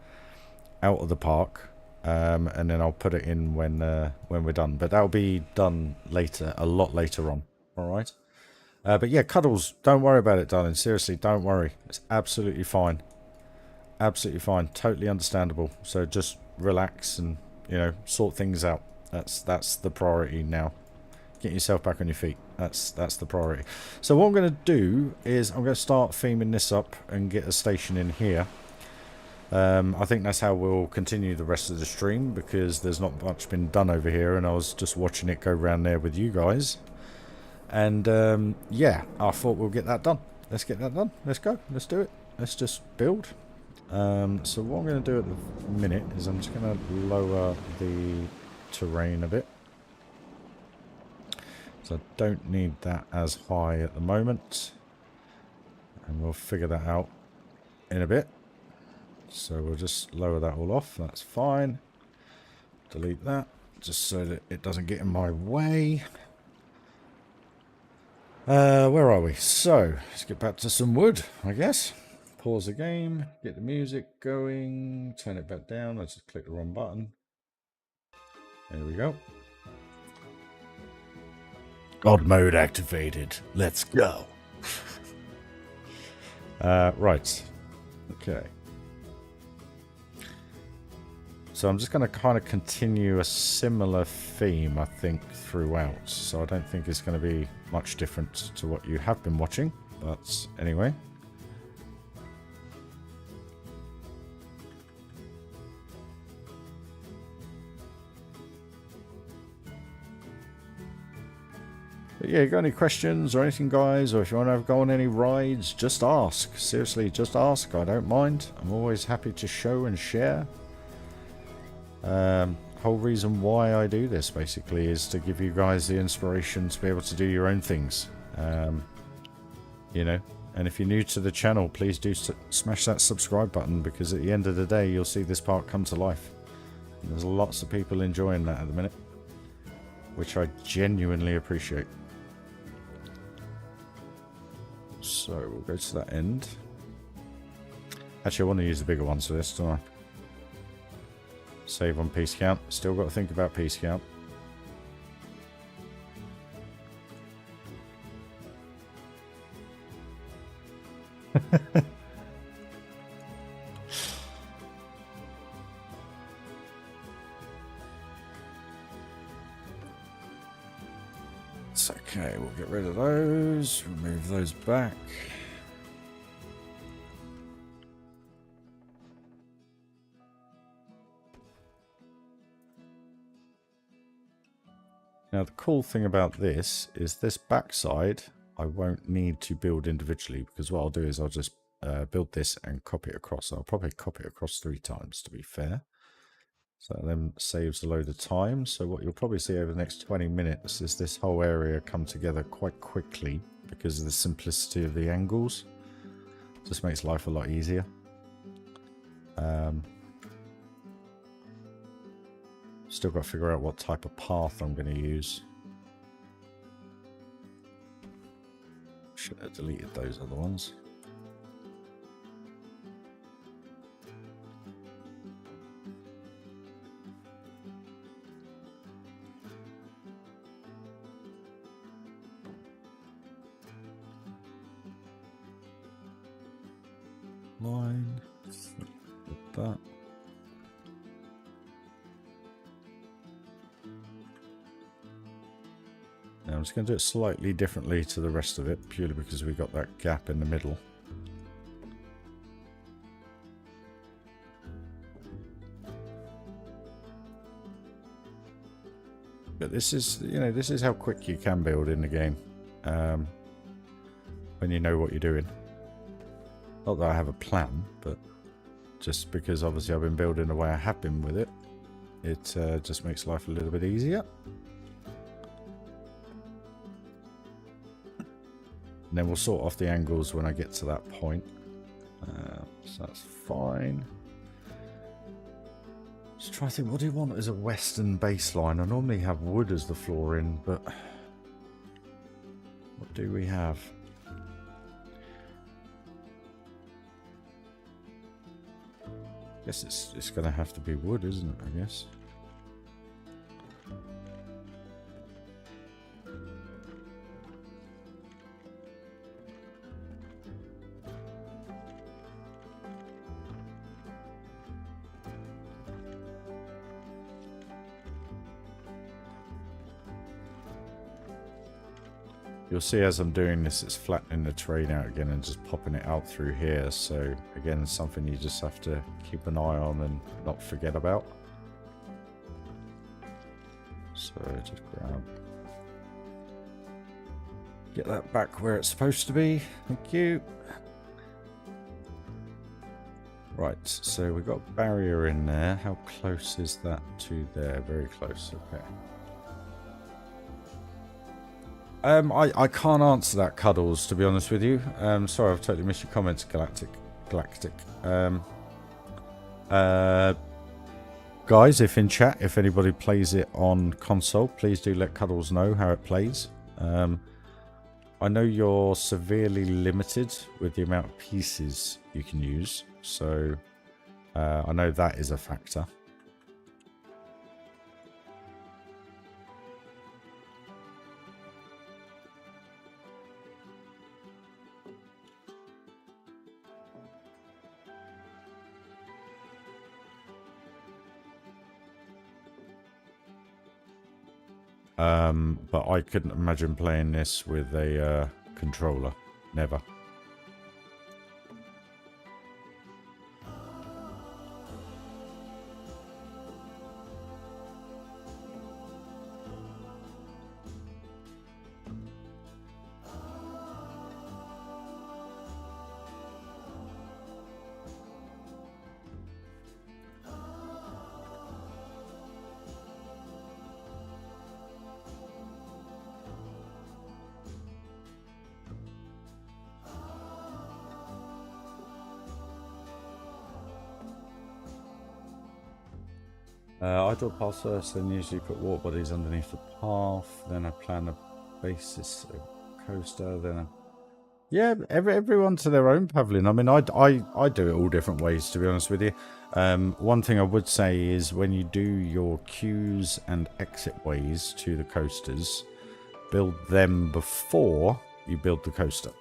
S1: out of the park, and then I'll put it in when we're done. But that'll be done later, a lot later on. All right. But yeah, Cuddles, don't worry about it, darling. Seriously, don't worry. It's absolutely fine. Absolutely fine. Totally understandable. So just relax and, you know, sort things out. That's the priority now. Get yourself back on your feet. That's the priority. So what I'm going to do is I'm going to start theming this up and get a station in here. I think that's how we'll continue the rest of the stream, because there's not much been done over here, and I was just watching it go round there with you guys. And yeah, I thought we'll get that done. Let's get that done. Let's go. Let's do it. Let's just build. So what I'm going to do at the minute is I'm just going to lower the terrain a bit. So I don't need that as high at the moment. And we'll figure that out in a bit. So we'll just lower that all off. That's fine. Delete that, just so that it doesn't get in my way. Where are we? So, let's get back to some wood, I guess. Pause the game, get the music going, turn it back down. I just clicked the wrong button. There we go. God mode activated. Let's go. Right. Okay. So I'm just going to kind of continue a similar theme, I think, throughout. So I don't think it's going to be much different to what you have been watching. But anyway. But yeah, you got any questions or anything, guys? Or if you want to go on any rides, just ask. Seriously, just ask. I don't mind. I'm always happy to show and share. Whole reason why I do this basically is to give you guys the inspiration to be able to do your own things. You know, and if you're new to the channel, please do smash that subscribe button, because at the end of the day you'll see this part come to life. And there's lots of people enjoying that at the minute, which I genuinely appreciate. So we'll go to that end. Actually, I want to use the bigger ones for this, don't I? Save on piece count. Still got to think about piece count. It's okay, we'll get rid of those. goes back. Now the cool thing about this is this backside I won't need to build individually, because what I'll do is I'll just build this and copy it across. I'll probably copy it across 3 times to be fair. So that then saves a load of time. So what you'll probably see over the next 20 minutes is this whole area come together quite quickly because of the simplicity of the angles. Just makes life a lot easier. Still got to figure out what type of path I'm going to use. Should have deleted those other ones. Line. Like that. Now I'm just going to do it slightly differently to the rest of it, purely because we got that gap in the middle. But this is, you know, this is how quick you can build in the game, when you know what you're doing. Not that I have a plan, but just because obviously I've been building the way I have been with it, it just makes life a little bit easier. And then we'll sort off the angles when I get to that point. So that's fine. Just try to think, what do you want as a western baseline? I normally have wood as the flooring, but what do we have? I guess it's going to have to be wood, isn't it, I guess? You'll see as I'm doing this, it's flattening the terrain out again and just popping it out through here. So again, something you just have to keep an eye on and not forget about. So just get that back where it's supposed to be. Thank you. Right, so we've got a barrier in there. How close is that to there? Very close, okay. I can't answer that, Cuddles, to be honest with you. Sorry, I've totally missed your comments, Galactic. Guys, if in chat, if anybody plays it on console, please do let Cuddles know how it plays. I know you're severely limited with the amount of pieces you can use, so I know that is a factor. But I couldn't imagine playing this with a controller. Never. I do a path first, then usually put water bodies underneath the path, then I plan a basis, a coaster, then a... Yeah, everyone to their own, Pavlin. I mean, I do it all different ways, to be honest with you. One thing I would say is when you do your queues and exit ways to the coasters, build them before you build the coaster.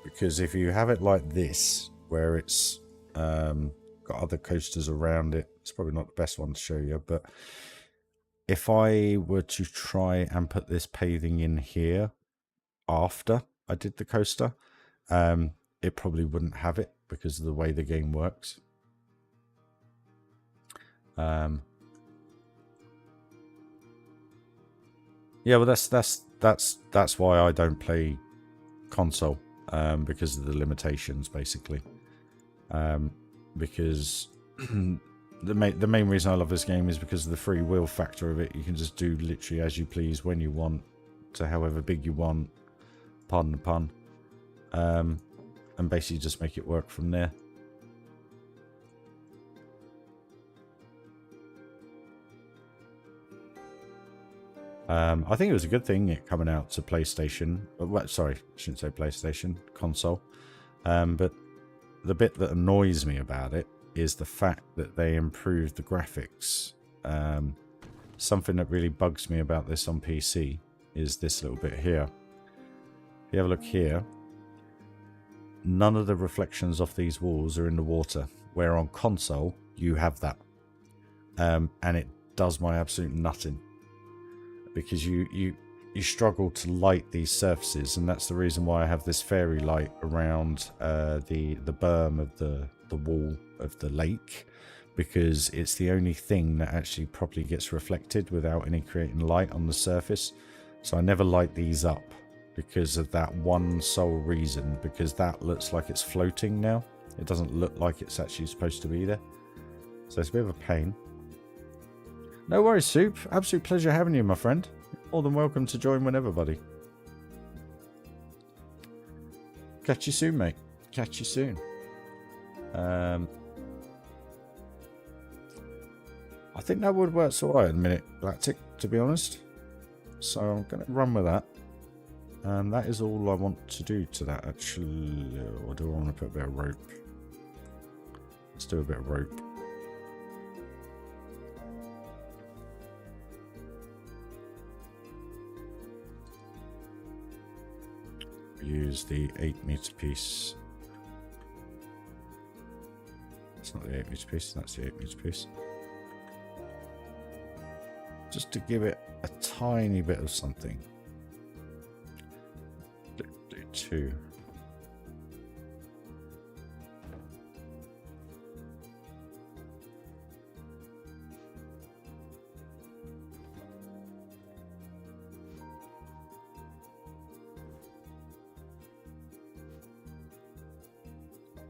S1: Because if you have it like this, where it's got other coasters around it, it's probably not the best one to show you, but if I were to try and put this paving in here after I did the coaster, it probably wouldn't have it because of the way the game works. Yeah, well, that's why I don't play console, because of the limitations, basically. Because the main reason I love this game is because of the free will factor of it. You can just do literally as you please, when you want, to however big you want. Pardon the pun. And basically just make it work from there. I think it was a good thing it coming out to PlayStation. Well, sorry, I shouldn't say PlayStation, console. But the bit that annoys me about it is the fact that they improved the graphics. Something that really bugs me about this on PC is this little bit here. If you have a look here, none of the reflections off these walls are in the water, where on console you have that. And it does my absolute nutting, because you struggle to light these surfaces, and that's the reason why I have this fairy light around the berm of the wall of the lake, because it's the only thing that actually properly gets reflected without any creating light on the surface. So I never light these up because of that one sole reason, because that looks like it's floating now. It doesn't look like it's actually supposed to be there. So it's a bit of a pain. No worries, Soup. Absolute pleasure having you, my friend. More than welcome to join whenever, buddy. Catch you soon, mate. Catch you soon. I think that would work alright in a minute, Galactic, to be honest. So I'm going to run with that. And that is all I want to do to that, actually. Or do I want to put a bit of rope? Let's do a bit of rope. Use the 8-meter piece. It's not the 8-meter piece, that's the 8-meter piece. Just to give it a tiny bit of something. Do 2.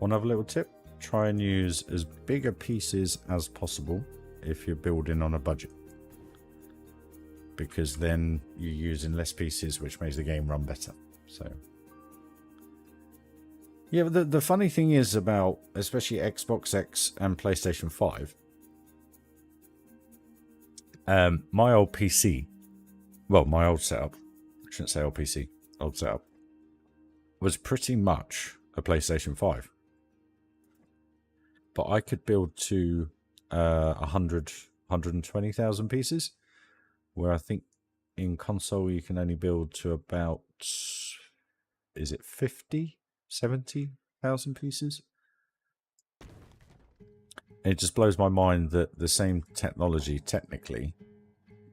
S1: One other little tip, try and use as bigger pieces as possible if you're building on a budget, because then you're using less pieces, which makes the game run better. So yeah, but the funny thing is about especially Xbox X and PlayStation 5, my old PC, well, my old setup, I shouldn't say old PC, old setup, was pretty much a PlayStation 5. But I could build to 120,000 pieces, where I think in console you can only build to about, is it 50, 70,000 pieces? And it just blows my mind that the same technology technically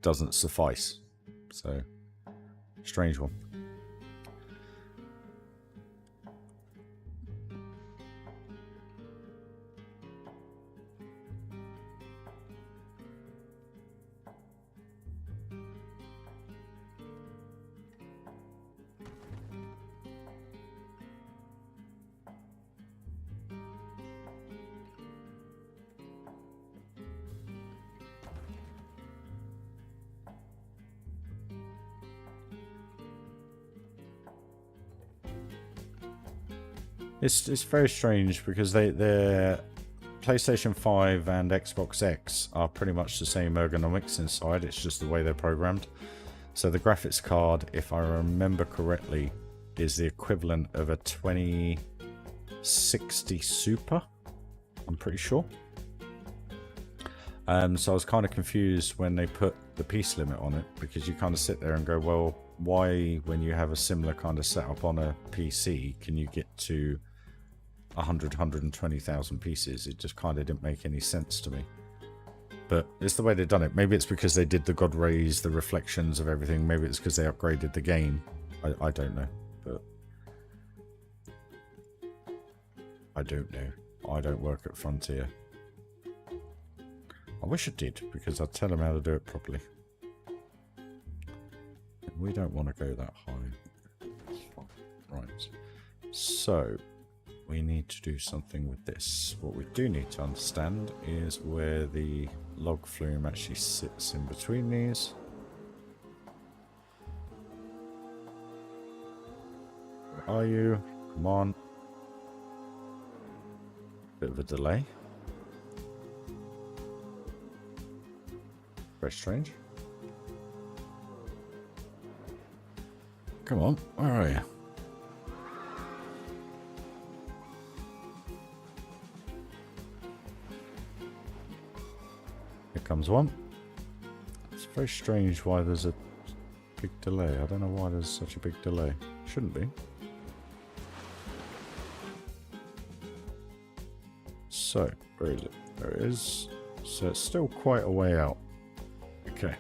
S1: doesn't suffice. So, strange one. It's very strange because their PlayStation 5 and Xbox X are pretty much the same ergonomics inside. It's just the way they're programmed. So the graphics card, if I remember correctly, is the equivalent of a 2060 Super. I'm pretty sure. So I was kind of confused when they put the piece limit on it, because you kind of sit there and go, well, why, when you have a similar kind of setup on a PC, can you get to 120,000 pieces? It just kind of didn't make any sense to me. But it's the way they've done it. Maybe it's because they did the God rays, the reflections of everything. Maybe it's because they upgraded the game. I don't know. But I don't know. I don't work at Frontier. I wish I did, because I'd tell them how to do it properly. We don't want to go that high. Right. So, we need to do something with this. What we do need to understand is where the log flume actually sits in between these. Where are you? Come on. Bit of a delay. Very strange. Come on, where are you? Here comes one. It's very strange why there's a big delay. I don't know why there's such a big delay. Shouldn't be. So, where is it? There it is. So it's still quite a way out. Okay.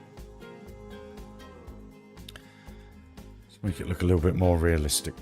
S1: Let's make it look a little bit more realistic.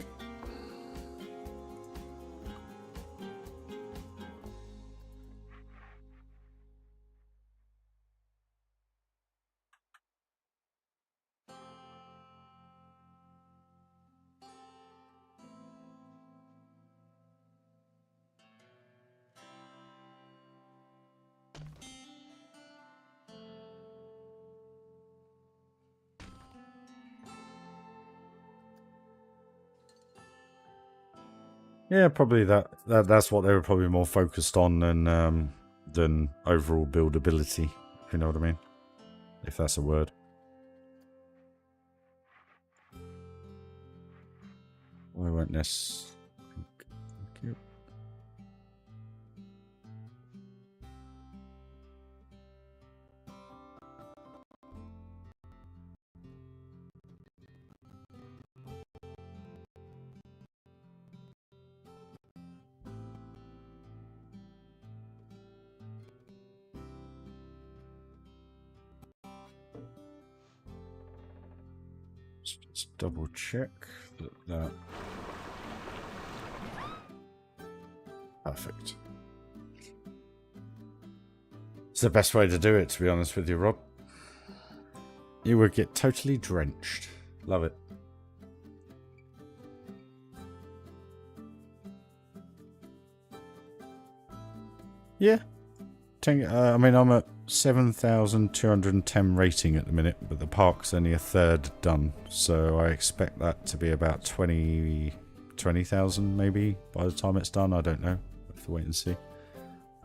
S1: Yeah, probably that's what they were probably more focused on than overall buildability, if you know what I mean. If that's a word. Why won't this? Thank you. Just double check that. Perfect. It's the best way to do it, to be honest with you, Rob. You would get totally drenched. Love it. Yeah. I mean, I'm at 7,210 rating at the minute, but the park's only a third done, so I expect that to be about 20,000 maybe by the time it's done. I don't know. We'll have to wait and see.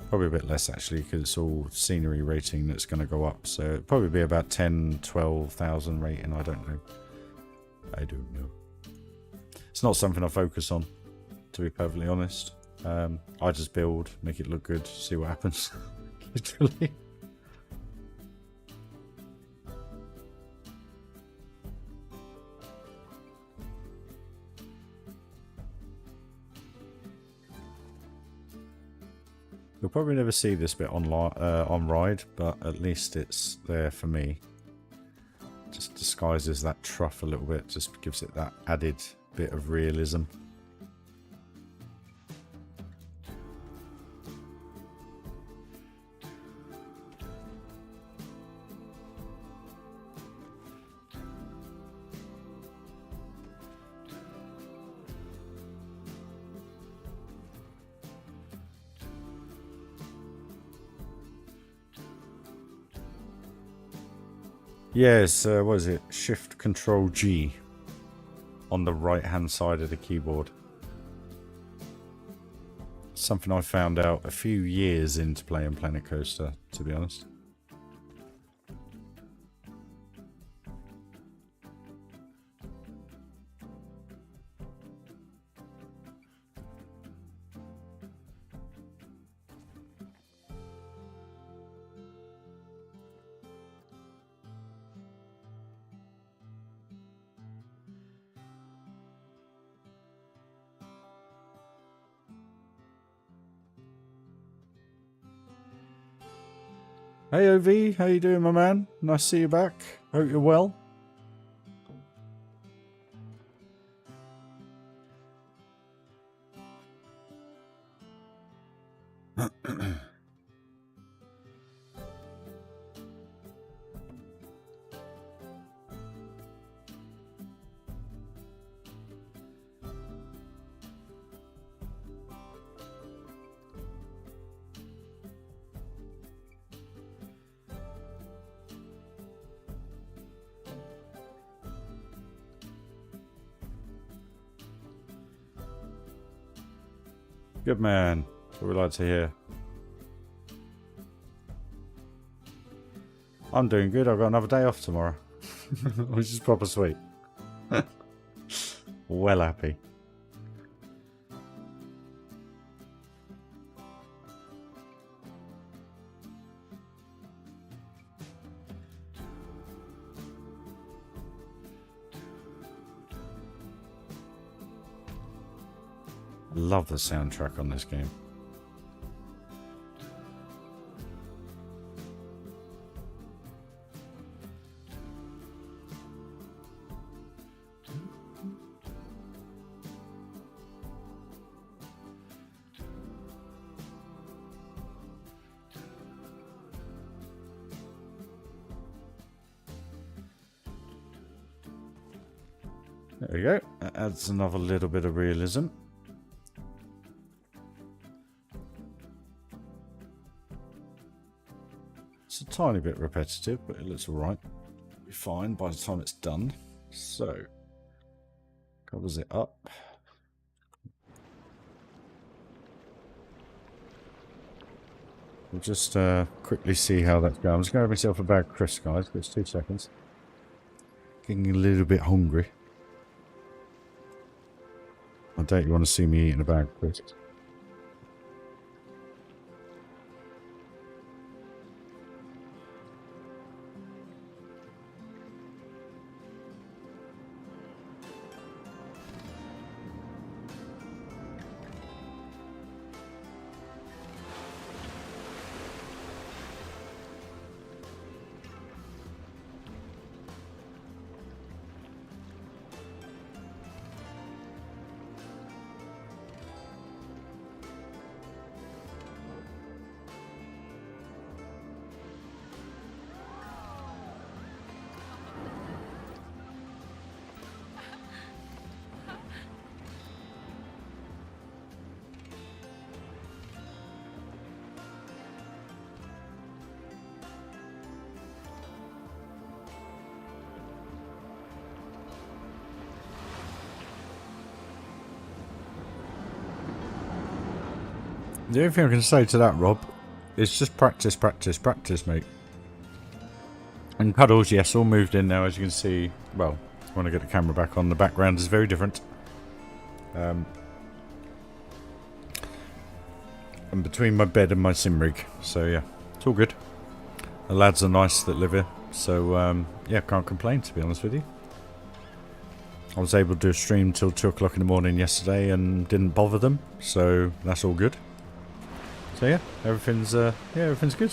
S1: Probably a bit less actually, because it's all scenery rating that's going to go up, so it'll probably be about 10, 12,000 rating. I don't know. I don't know. It's not something I focus on, to be perfectly honest. I just build, make it look good, see what happens. Literally. You'll probably never see this bit on Ride, but at least it's there for me. Just disguises that trough a little bit, just gives it that added bit of realism. Yes, what is it? Shift Control G on the right hand side of the keyboard. Something I found out a few years into playing Planet Coaster, to be honest. Hey OV, how you doing, my man? Nice to see you back. Hope you're well. Good man. That's what we like to hear. I'm doing good. I've got another day off tomorrow. Which is proper sweet. Well happy. Love the soundtrack on this game. There we go. That adds another little bit of realism. It's a tiny bit repetitive, but it looks alright. Be fine by the time it's done. So, covers it up. We'll just quickly see how that's going. I'm just going to have myself a bag of crisps, guys. It's 2 seconds. Getting a little bit hungry. I doubt you want to see me eating a bag of crisps. The only thing I can say to that, Rob, is just practice, practice, practice, mate. And Cuddles, yes, all moved in now, as you can see. Well, when I get the camera back on, the background is very different. And between my bed and my sim rig. So, yeah, it's all good. The lads are nice that live here. So, yeah, can't complain, to be honest with you. I was able to do a stream till 2 o'clock in the morning yesterday and didn't bother them. So, that's all good. So yeah, everything's good.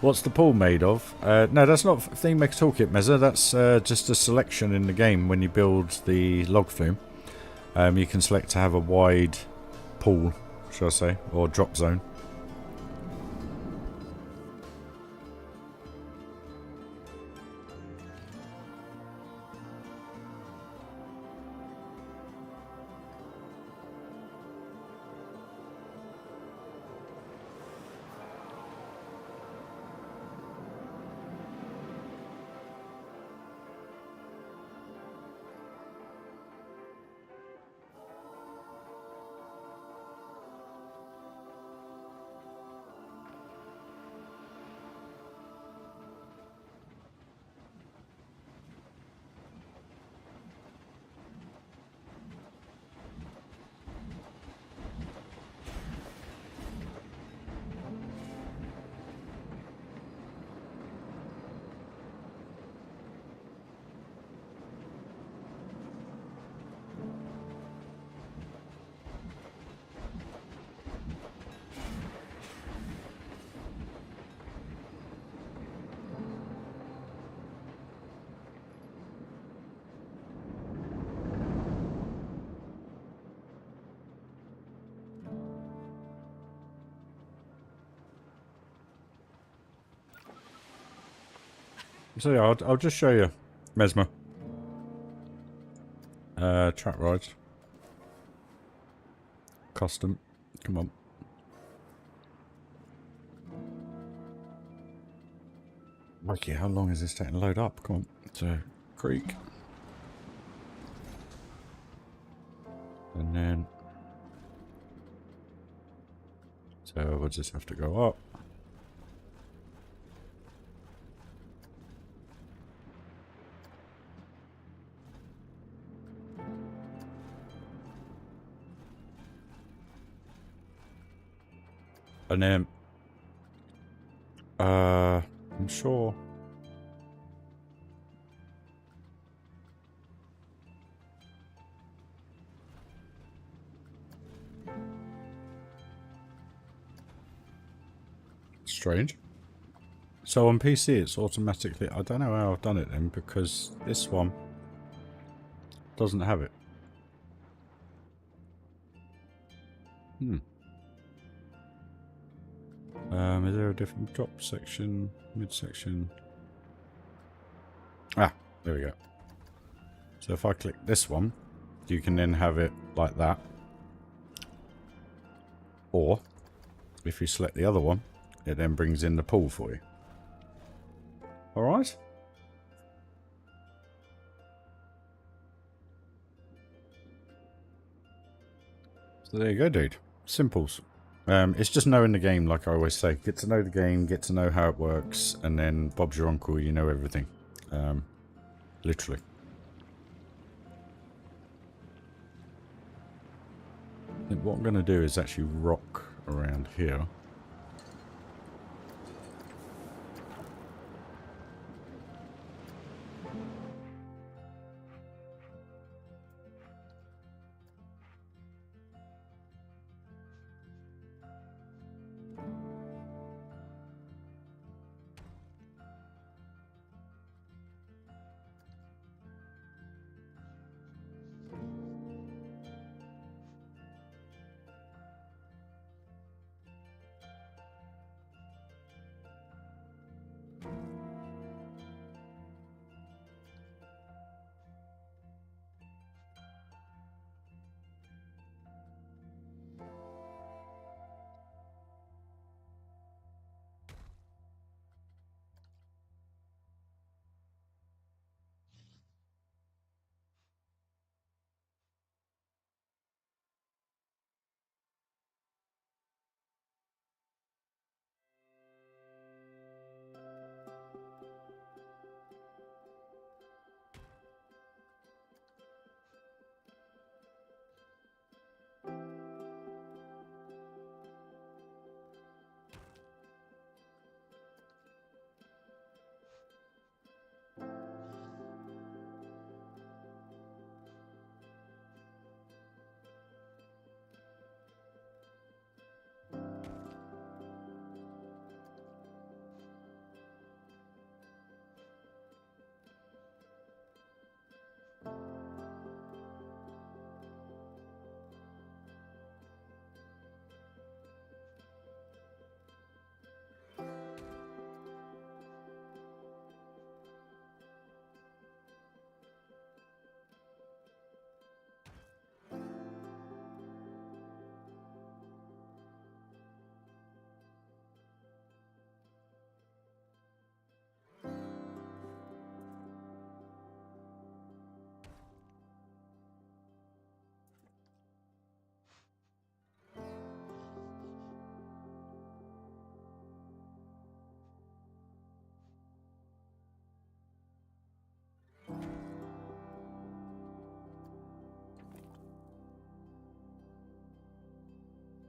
S1: What's the pool made of? No, that's not Theme Maker Toolkit, Mezza. That's just a selection in the game when you build the log flume. You can select to have a wide pool, shall I say, or drop zone. So yeah, I'll just show you Mesmer. Track rides. Custom. Come on. Okay, how long is this taking to load up? Come on. So, creek. And then... So we'll just have to go up. And then... I'm sure... Strange. So on PC it's automatically... I don't know how I've done it then, because this one doesn't have it. Is there a different drop section, midsection? Ah, there we go. So if I click this one, you can then have it like that. Or, if you select the other one, it then brings in the pool for you. Alright? So there you go, dude. Simples. It's just knowing the game, like I always say. Get to know the game, get to know how it works, and then Bob's your uncle, you know everything. Literally. I think what I'm going to do is actually rock around here.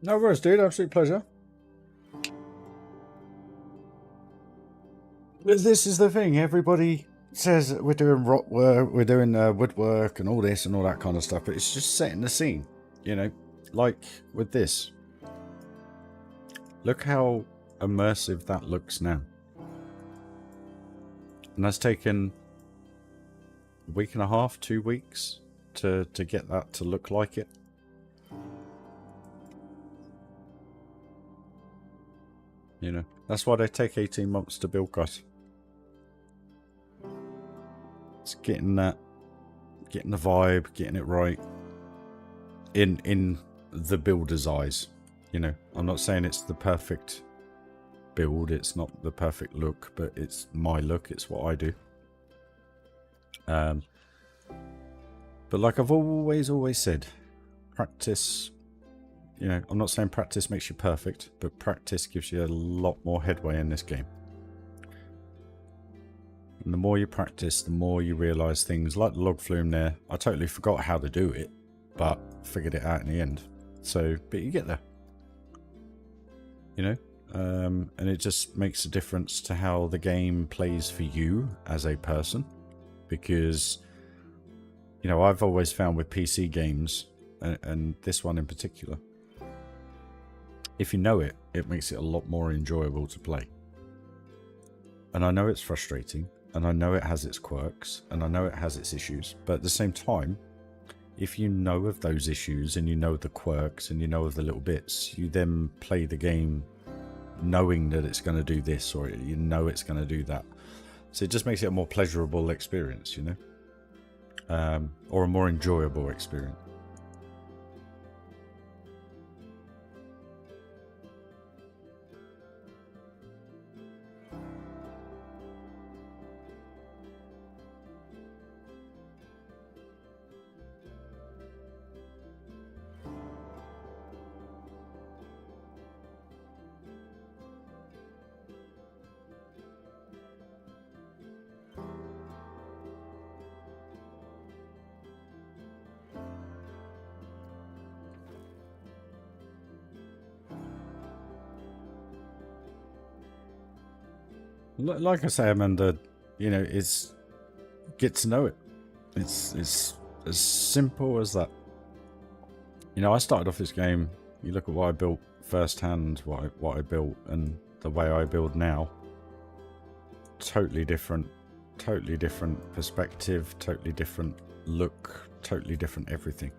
S1: No worries, dude. Absolute pleasure. This is the thing. Everybody says we're doing rock work, we're doing woodwork and all this and all that kind of stuff, but it's just setting the scene, you know, like with this. Look how immersive that looks now. And that's taken a week and a half, 2 weeks to get that to look like it. You know, that's why they take 18 months to build, guys. It's getting the vibe, getting it right in the builder's eyes. You know, I'm not saying it's the perfect build, it's not the perfect look, but it's my look, it's what I do. But like I've always said, practice, you know, I'm not saying practice makes you perfect, but practice gives you a lot more headway in this game. And the more you practice, the more you realise things like the log flume there. I totally forgot how to do it, but figured it out in the end. So, but you get there. You know? And it just makes a difference to how the game plays for you as a person. Because, you know, I've always found with PC games, and this one in particular, if you know it, it makes it a lot more enjoyable to play. And I know it's frustrating, and I know it has its quirks, and I know it has its issues, but at the same time, if you know of those issues, and you know the quirks, and you know of the little bits, you then play the game knowing that it's going to do this, or you know it's going to do that. So it just makes it a more pleasurable experience, you know? Or a more enjoyable experience. Like I say, Amanda, you know, it's get to know it. It's as simple as that. You know, I started off this game. You look at what I built firsthand, what I built, and the way I build now. Totally different perspective, totally different look, totally different everything.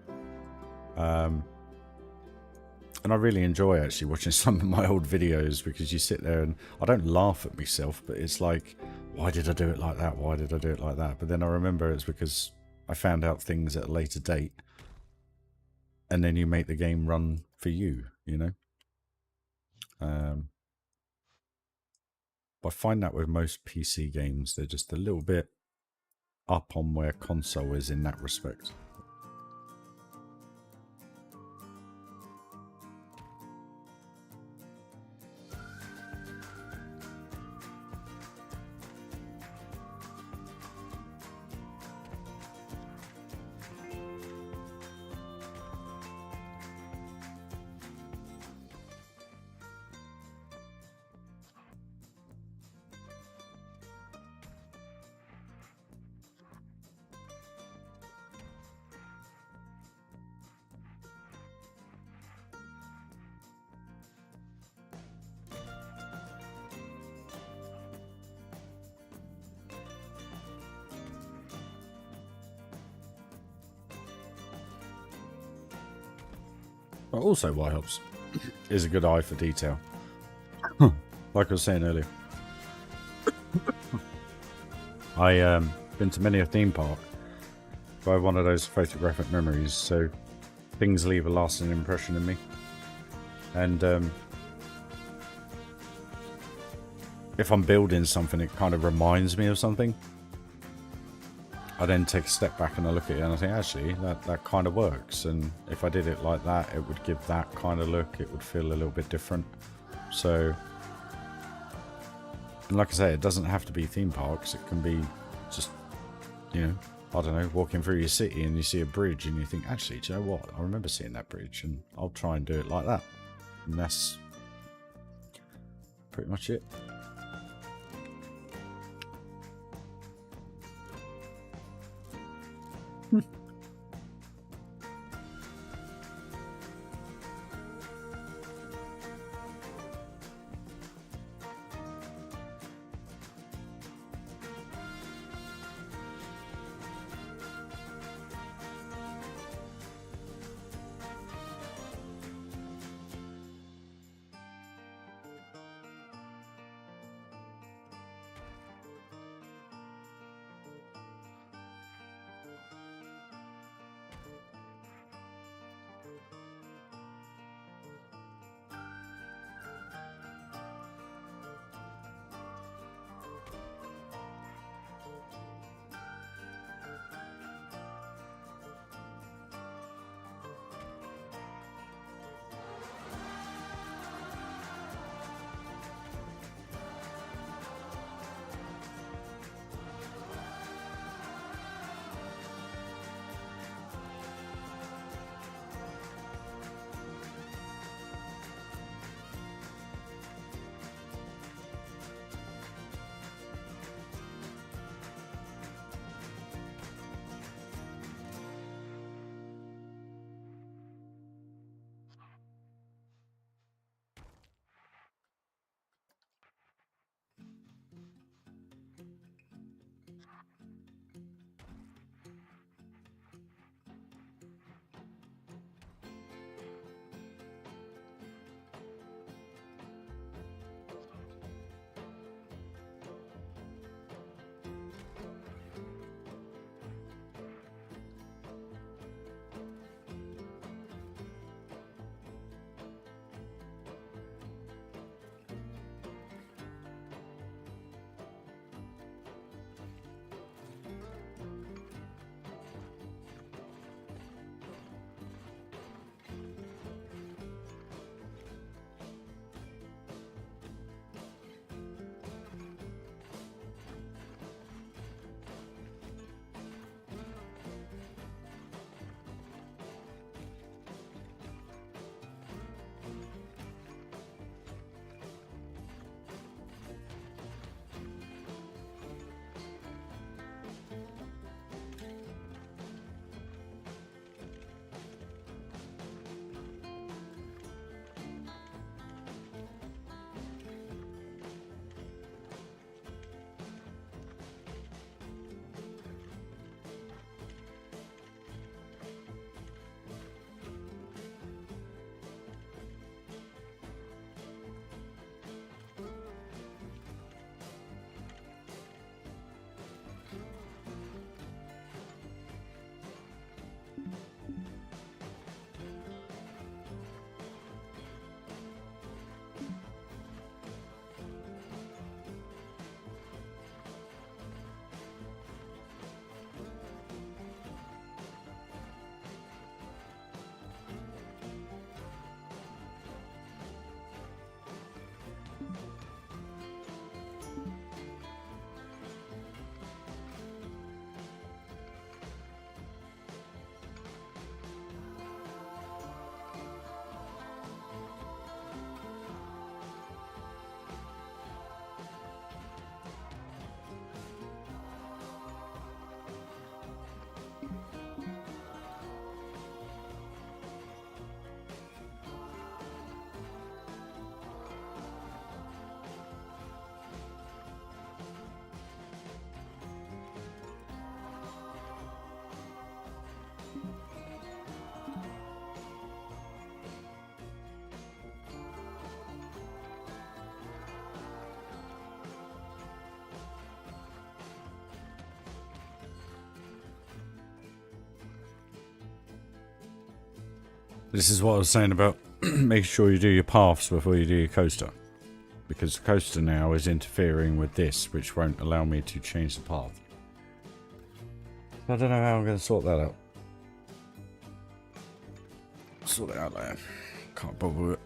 S1: And I really enjoy actually watching some of my old videos, because you sit there and I don't laugh at myself, but it's like, why did I do it like that? Why did I do it like that? But then I remember it's because I found out things at a later date, and then you make the game run for you, you know? I find that with most PC games, they're just a little bit up on where console is in that respect. But also what helps is a good eye for detail. Like I was saying earlier. I been to many a theme park by one of those photographic memories, so things leave a lasting impression in me. And if I'm building something, it kind of reminds me of something. I then take a step back and I look at it and I think, actually, that kind of works. And if I did it like that, it would give that kind of look. It would feel a little bit different. So, and like I say, it doesn't have to be theme parks. It can be just, you know, I don't know, walking through your city and you see a bridge and you think, actually, do you know what? I remember seeing that bridge and I'll try and do it like that. And that's pretty much it. This is what I was saying about making sure you do your paths before you do your coaster. Because the coaster now is interfering with this, which won't allow me to change the path. I don't know how I'm going to sort that out. Sort it out later. Can't bother with it.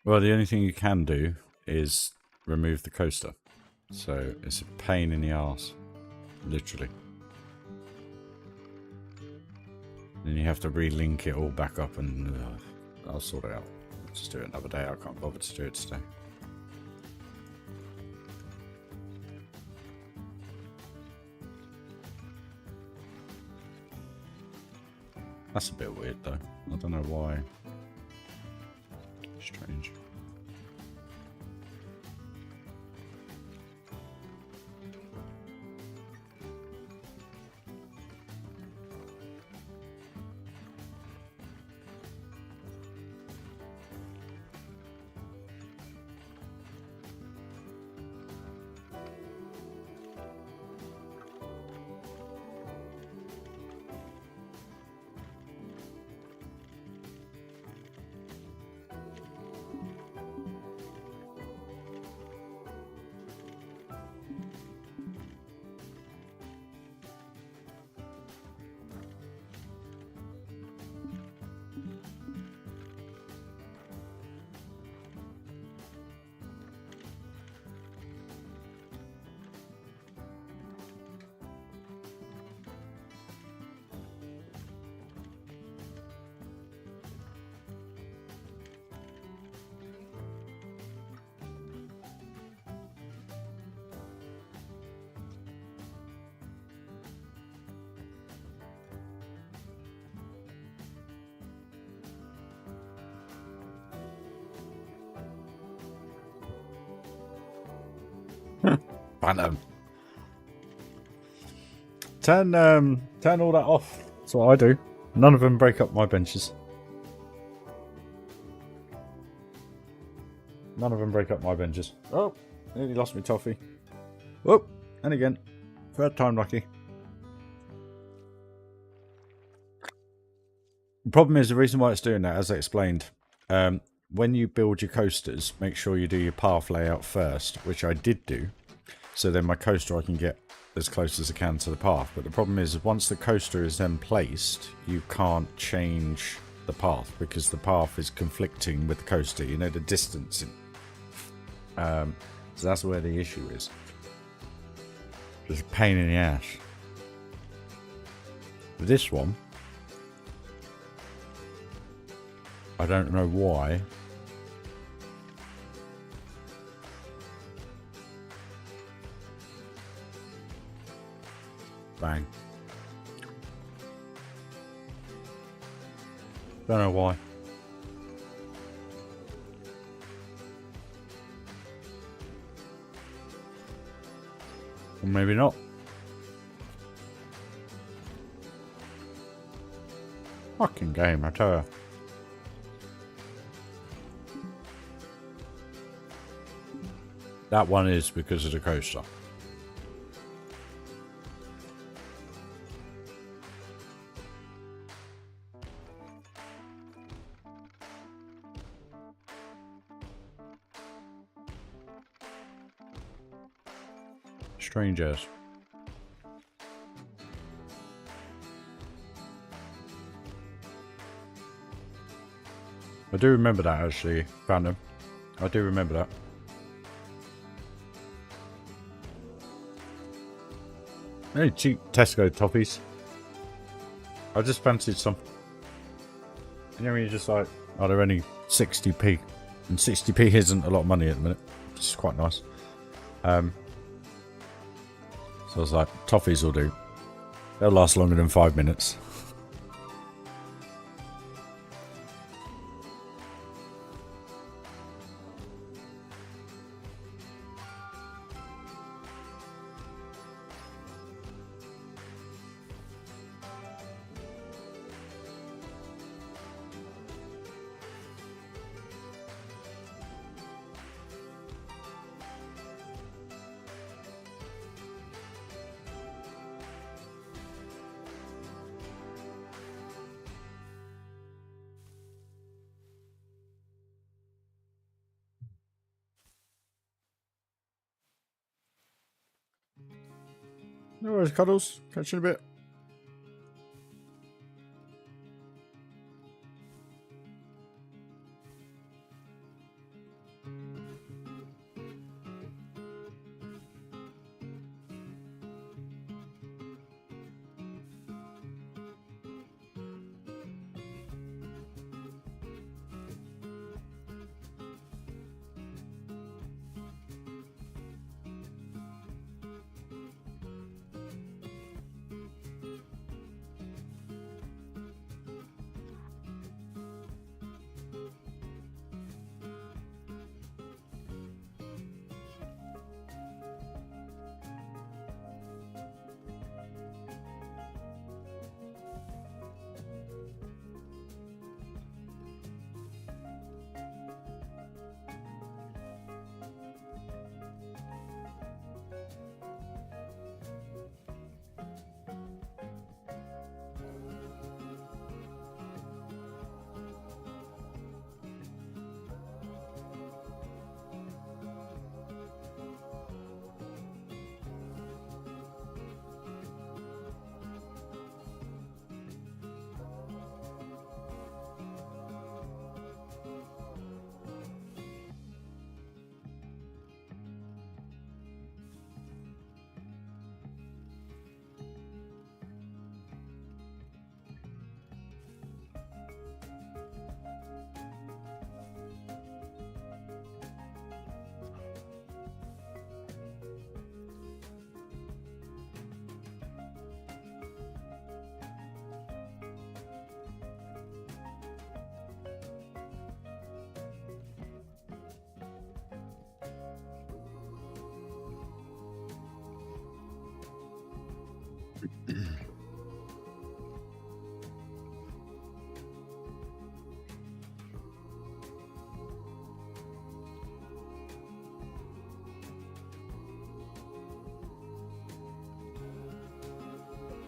S1: Well, the only thing you can do is remove the coaster. So it's a pain in the arse. Literally. Then you have to relink it all back up and I'll sort it out. I'll just do it another day. I can't bother to do it today. That's a bit weird though. I don't know why. Strange. Phantom. Turn all that off. That's what I do. None of them break up my benches. None of them break up my benches. Oh, nearly lost me toffee. Oh, and again. Third time lucky. The problem is the reason why it's doing that, as I explained, when you build your coasters, make sure you do your path layout first, which I did do. So then my coaster, I can get as close as I can to the path. But the problem is, once the coaster is then placed, you can't change the path because the path is conflicting with the coaster. You know, the distance. So that's where the issue is. Just a pain in the ass. This one, I don't know why. Bang. Don't know why. Or maybe not. Fucking game, I tell you. That one is because of the coaster. Strange as. I do remember that actually, Phantom. I do remember that. Very cheap Tesco toffees. I just fancied some. You know, when you're just like, oh, they're only 60p. And 60p isn't a lot of money at the minute. It's quite nice. So I was like, toffees will do. They'll last longer than 5 minutes. No worries, Cuddles. Catch you in a bit.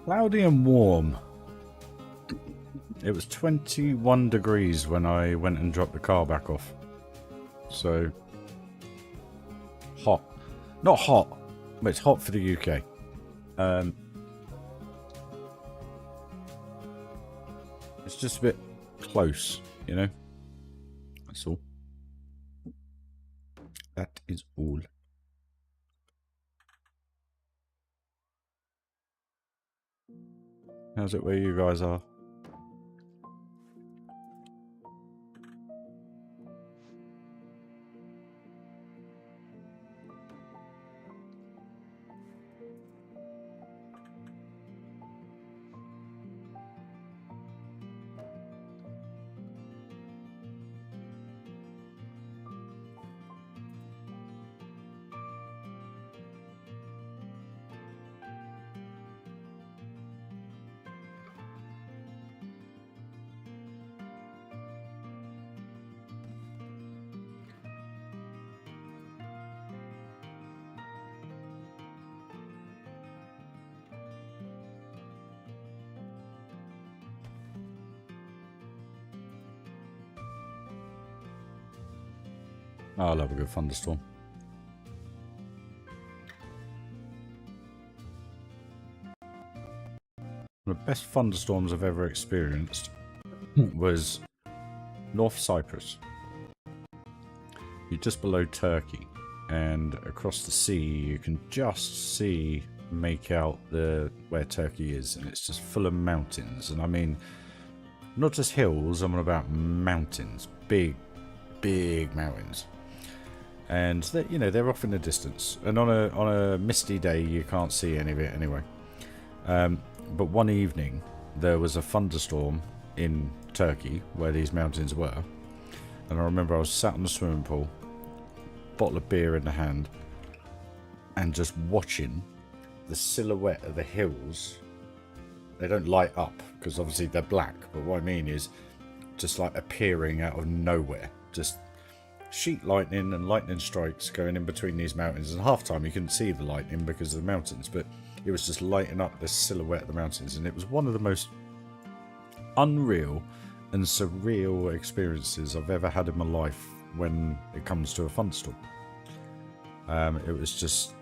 S1: Cloudy and warm. It was 21 degrees when I went and dropped the car back off. So, hot. Not hot, but it's hot for the UK. It's just a bit close, you know? That's all. That is all. How's it where you guys are? Oh, I love a good thunderstorm. One of the best thunderstorms I've ever experienced was North Cyprus. You're just below Turkey, and across the sea you can just see make out where Turkey is, and it's just full of mountains. And I mean, not just hills, I'm on about mountains, big mountains. And they're off in the distance, and on a misty day you can't see any of it anyway. But one evening there was a thunderstorm in Turkey where these mountains were, and I remember I was sat on the swimming pool, bottle of beer in the hand, and just watching the silhouette of the hills. They don't light up because obviously they're black, but what I mean is just like appearing out of nowhere, just sheet lightning and lightning strikes going in between these mountains. And half time you couldn't see the lightning because of the mountains, but it was just lighting up the silhouette of the mountains, and it was one of the most unreal and surreal experiences I've ever had in my life when it comes to a thunderstorm. It was just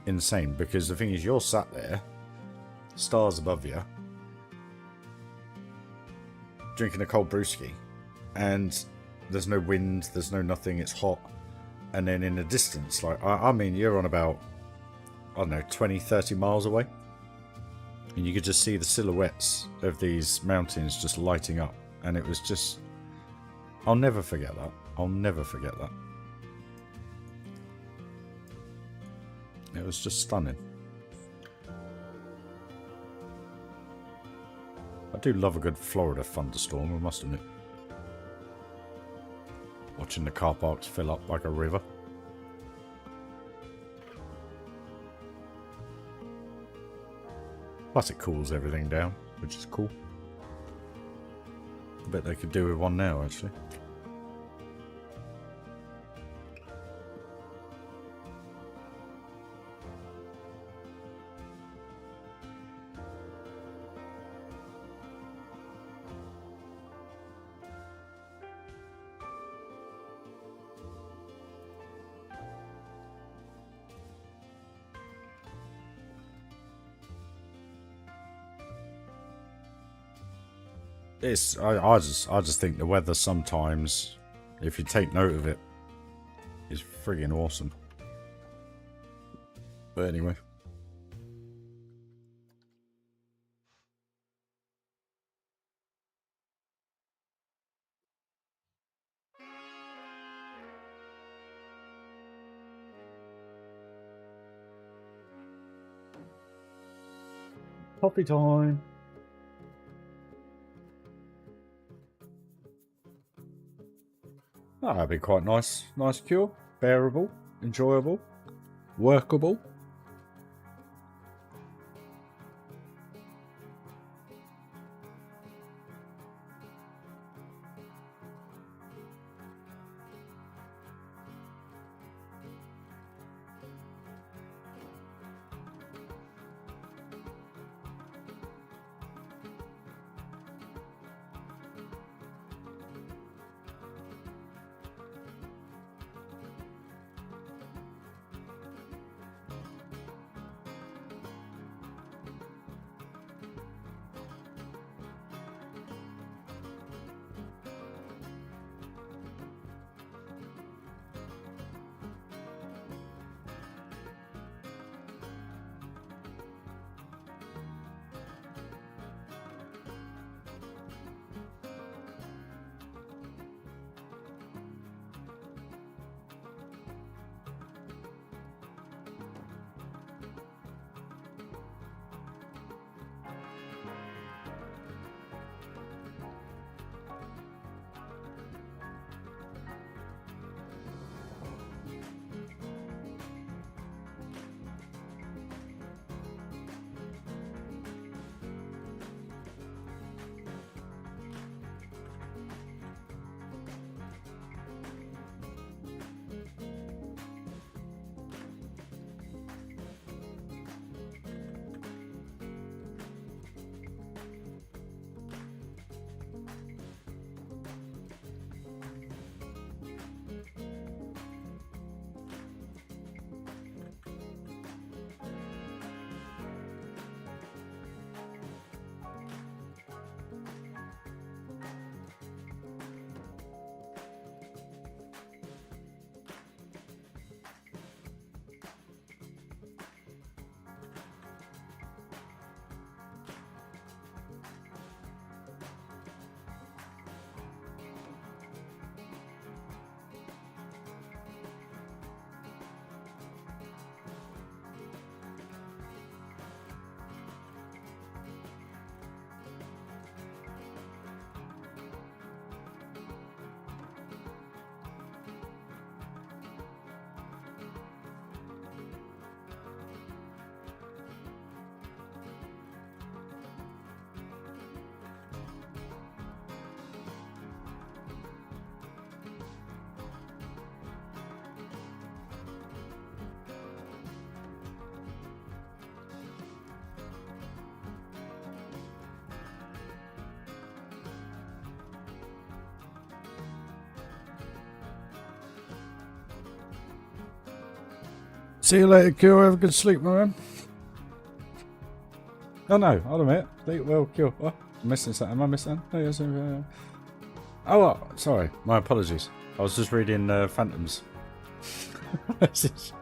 S1: insane, because the thing is, you're sat there, stars above you, drinking a cold brewski, and there's no wind, there's no nothing, it's hot. And then in the distance, like, I mean, you're on about, I don't know, 20, 30 miles away, and you could just see the silhouettes of these mountains just lighting up. And it was just, I'll never forget that. I'll never forget that. It was just stunning. I do love a good Florida thunderstorm, I must admit. Watching the car parks fill up like a river. Plus it cools everything down, which is cool. I bet they could do with one now, actually. I just think the weather sometimes, if you take note of it, is friggin' awesome. But anyway. Coffee time. That'd be quite nice. Nice cure. Bearable. Enjoyable. Workable. See you later, Kill. Have a good sleep, my man. Oh no, hold on a minute. Sleep well, Kill. What? I'm missing something. Am I missing? Oh, yes, oh, what? Sorry. My apologies. I was just reading Phantoms. The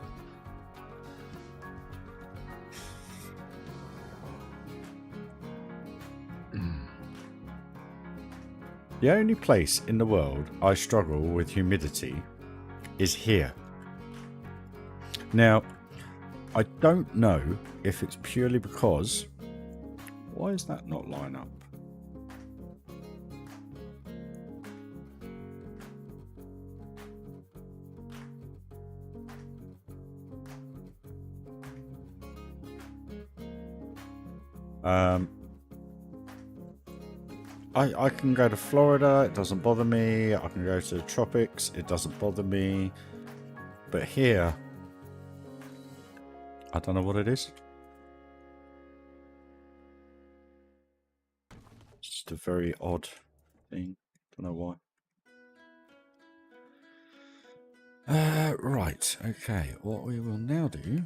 S1: only place in the world I struggle with humidity is here. Now, I don't know if it's purely because... Why is that not line up? I can go to Florida, it doesn't bother me. I can go to the tropics, it doesn't bother me. But here, I don't know what it is. Just a very odd thing. Don't know why. Right, okay. What we will now do...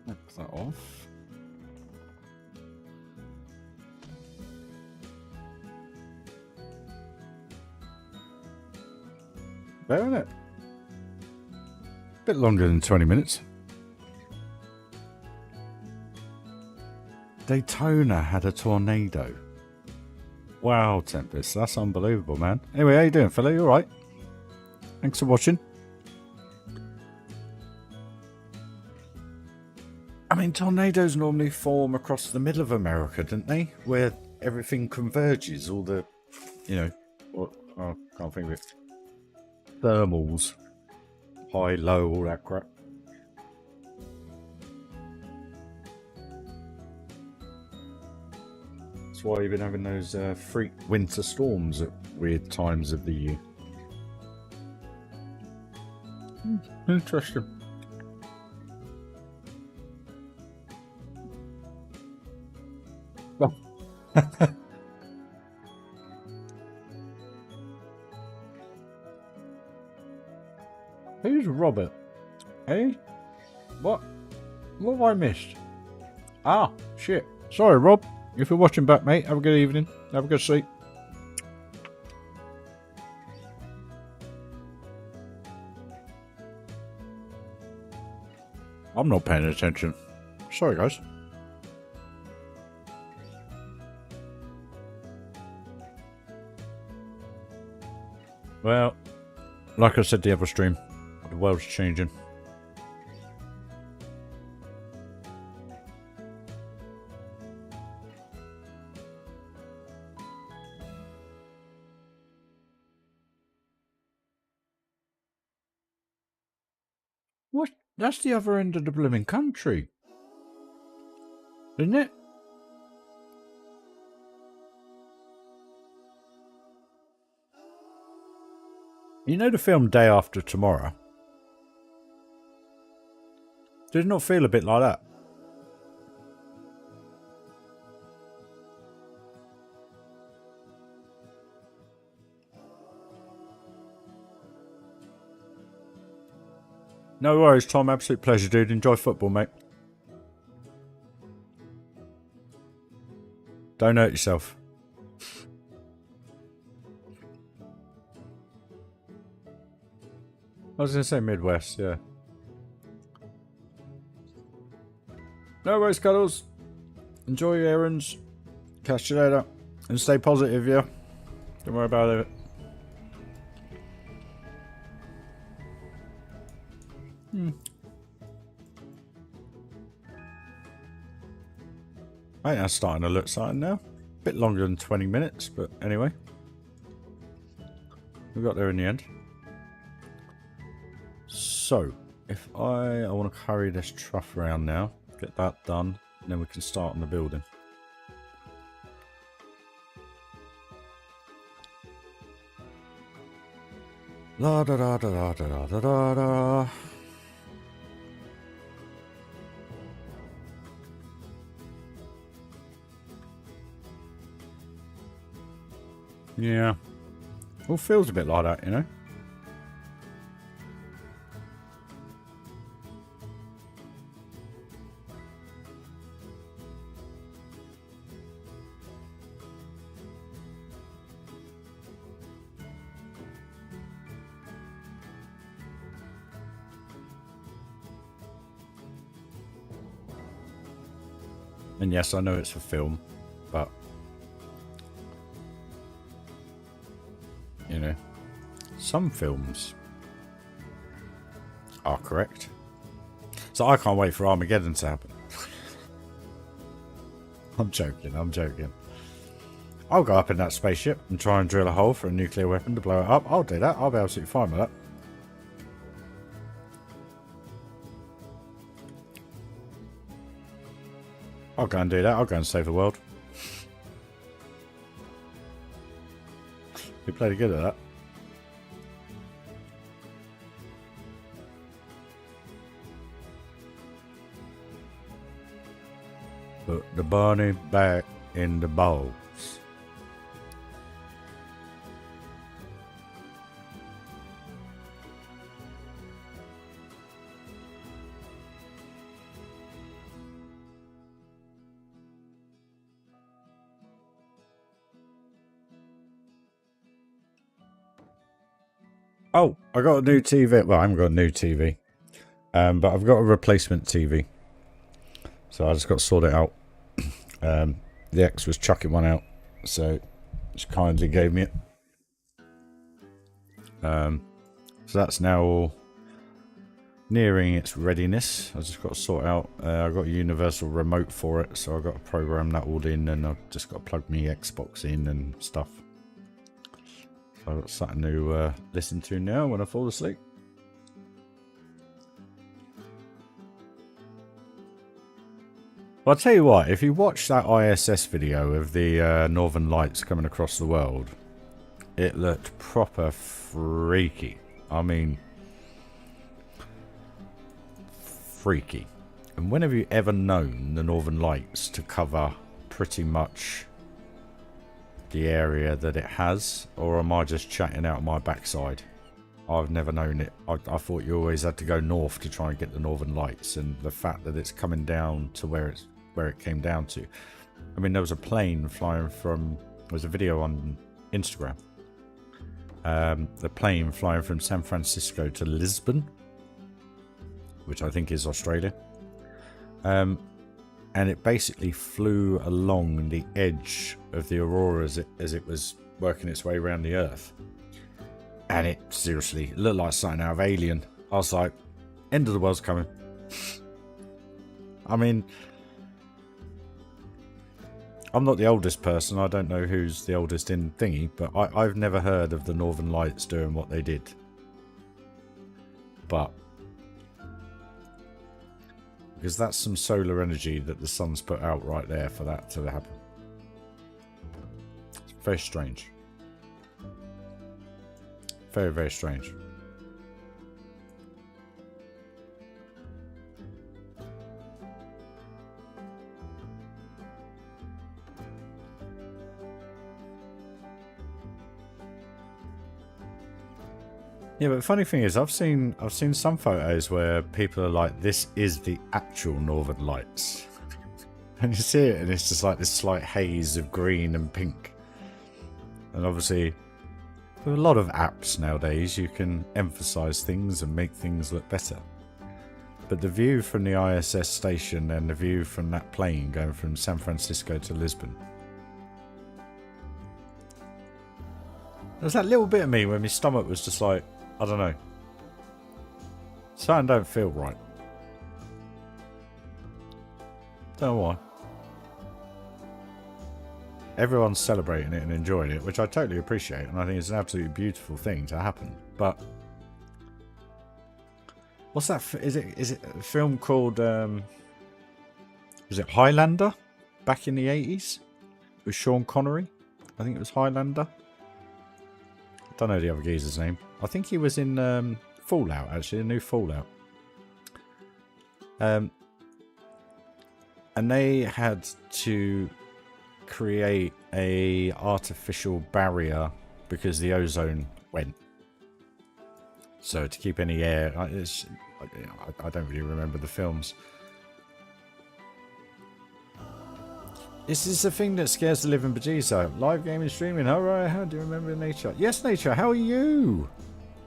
S1: Knock that off. There, isn't it? Bit longer than 20 minutes. Daytona had a tornado. Wow, Tempest, that's unbelievable, man. Anyway, how you doing, fella? You alright? Thanks for watching. I mean, tornadoes normally form across the middle of America, don't they? Where everything converges, all the, you know, what, oh, I can't think of it. Thermals. High, low, all that crap. That's why you've been having those freak winter storms at weird times of the year. Interesting. Well. Who's Robert? Hey? What? What have I missed? Ah, shit. Sorry, Rob. If you're watching back, mate, have a good evening. Have a good sleep. I'm not paying attention. Sorry, guys. Well, like I said the other stream, the world's changing. What? That's the other end of the blooming country. Isn't it? You know the film Day After Tomorrow? Does it not feel a bit like that? No worries, Tom. Absolute pleasure, dude. Enjoy football, mate. Don't hurt yourself. I was going to say Midwest, yeah. No worries, Cuddles. Enjoy your errands. Catch you later. And stay positive, yeah? Don't worry about it. I think that's starting to look something now. Bit longer than 20 minutes, but anyway. We got there in the end. So, if I want to carry this trough around now, get that done, and then we can start on the building. La da da da da da da da da. Yeah. All feels a bit like that, you know? And yes, I know it's a film, but, you know, some films are correct. So I can't wait for Armageddon to happen. I'm joking, I'm joking. I'll go up in that spaceship and try and drill a hole for a nuclear weapon to blow it up. I'll do that. I'll be absolutely fine with that. I'll go and do that. I'll go and save the world. You played good at that. Put the bunny back in the bowl. Oh, I got a new TV. Well, I haven't got a new TV. But I've got a replacement TV. So I just got to sort it out. The ex was chucking one out. So she kindly gave me it. So that's now all nearing its readiness. I just got to sort out. I've got a universal remote for it. So I've got to program that all in. And I've just got to plug my Xbox in and stuff. So I've got something to listen to now when I fall asleep. Well, I'll tell you what, if you watch that ISS video of the Northern Lights coming across the world, it looked proper freaky. I mean, freaky. And when have you ever known the Northern Lights to cover pretty much the area that it has, or am I just chatting out my backside? I've never known it. I thought you always had to go north to try and get the Northern Lights, and the fact that it's coming down to where it came down to. I mean, there was a plane flying from. There was a video on Instagram. The plane flying from San Francisco to Lisbon, which I think is Australia. And it basically flew along the edge of the aurora as it was working its way around the Earth. And it seriously looked like something out of Alien. I was like, end of the world's coming. I mean, I'm not the oldest person. I don't know who's the oldest in thingy, but I've never heard of the Northern Lights doing what they did. But because that's some solar energy that the sun's put out right there for that to happen. It's very strange. Very, very strange. Yeah, but the funny thing is, I've seen some photos where people are like, "This is the actual Northern Lights," and you see it, and it's just like this slight haze of green and pink. And obviously, with a lot of apps nowadays, you can emphasize things and make things look better. But the view from the ISS station and the view from that plane going from San Francisco to Lisbon. There's that little bit of me where my stomach was just like, I don't know. Something don't feel right. Don't know why. Everyone's celebrating it and enjoying it, which I totally appreciate, and I think it's an absolutely beautiful thing to happen. But what's that? Is it a film called? Was it Highlander? Back in the 80s with Sean Connery. I think it was Highlander. I don't know the other geezer's name. I think he was in Fallout, actually, a new Fallout. And they had to create a artificial barrier because the ozone went. So to keep any air, I don't really remember the films. This is the thing that scares the living bejesus out. Live gaming streaming. Alright, how do you remember Nature? Yes, Nature, how are you?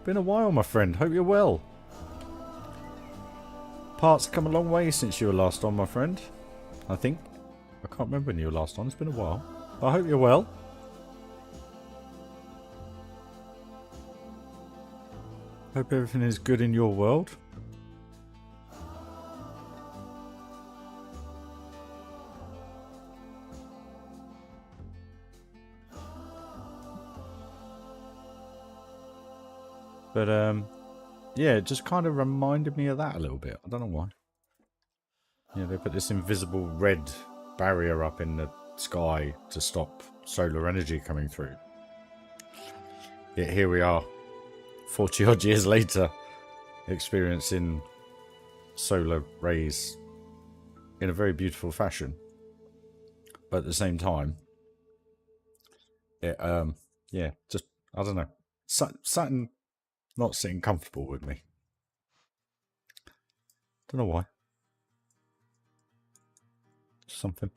S1: Been a while, my friend. Hope you're well. Parts come a long way since you were last on, my friend. I think. I can't remember when you were last on. It's been a while. But I hope you're well. Hope everything is good in your world. But, yeah, it just kind of reminded me of that a little bit. I don't know why. Yeah, they put this invisible red barrier up in the sky to stop solar energy coming through. Yet here we are, 40 odd years later, experiencing solar rays in a very beautiful fashion. But at the same time, it, yeah, just, I don't know, something not sitting comfortable with me. Don't know why. Something.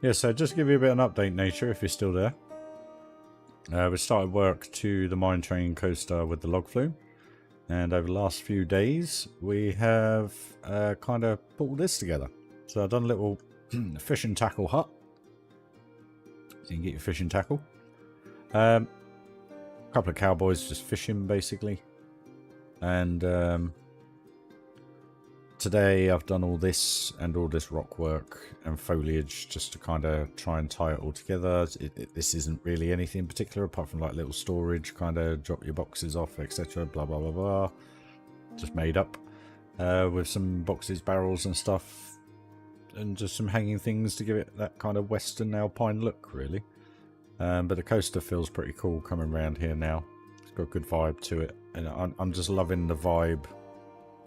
S1: Yeah, so just to give you a bit of an update, Nature, if you're still there. We started work to the mine train coaster with the log flume. And over the last few days, we have kind of put all this together. So I've done a little fish and tackle hut. So you can get your fish and tackle. A couple of cowboys just fishing, basically. And today I've done all this and all this rock work and foliage just to kind of try and tie it all together. This isn't really anything particular apart from like little storage, kind of drop your boxes off, etc. Blah, blah, blah, blah. Just made up with some boxes, barrels and stuff. And just some hanging things to give it that kind of western alpine look, really. But the coaster feels pretty cool coming around here now. It's got a good vibe to it. And I'm just loving the vibe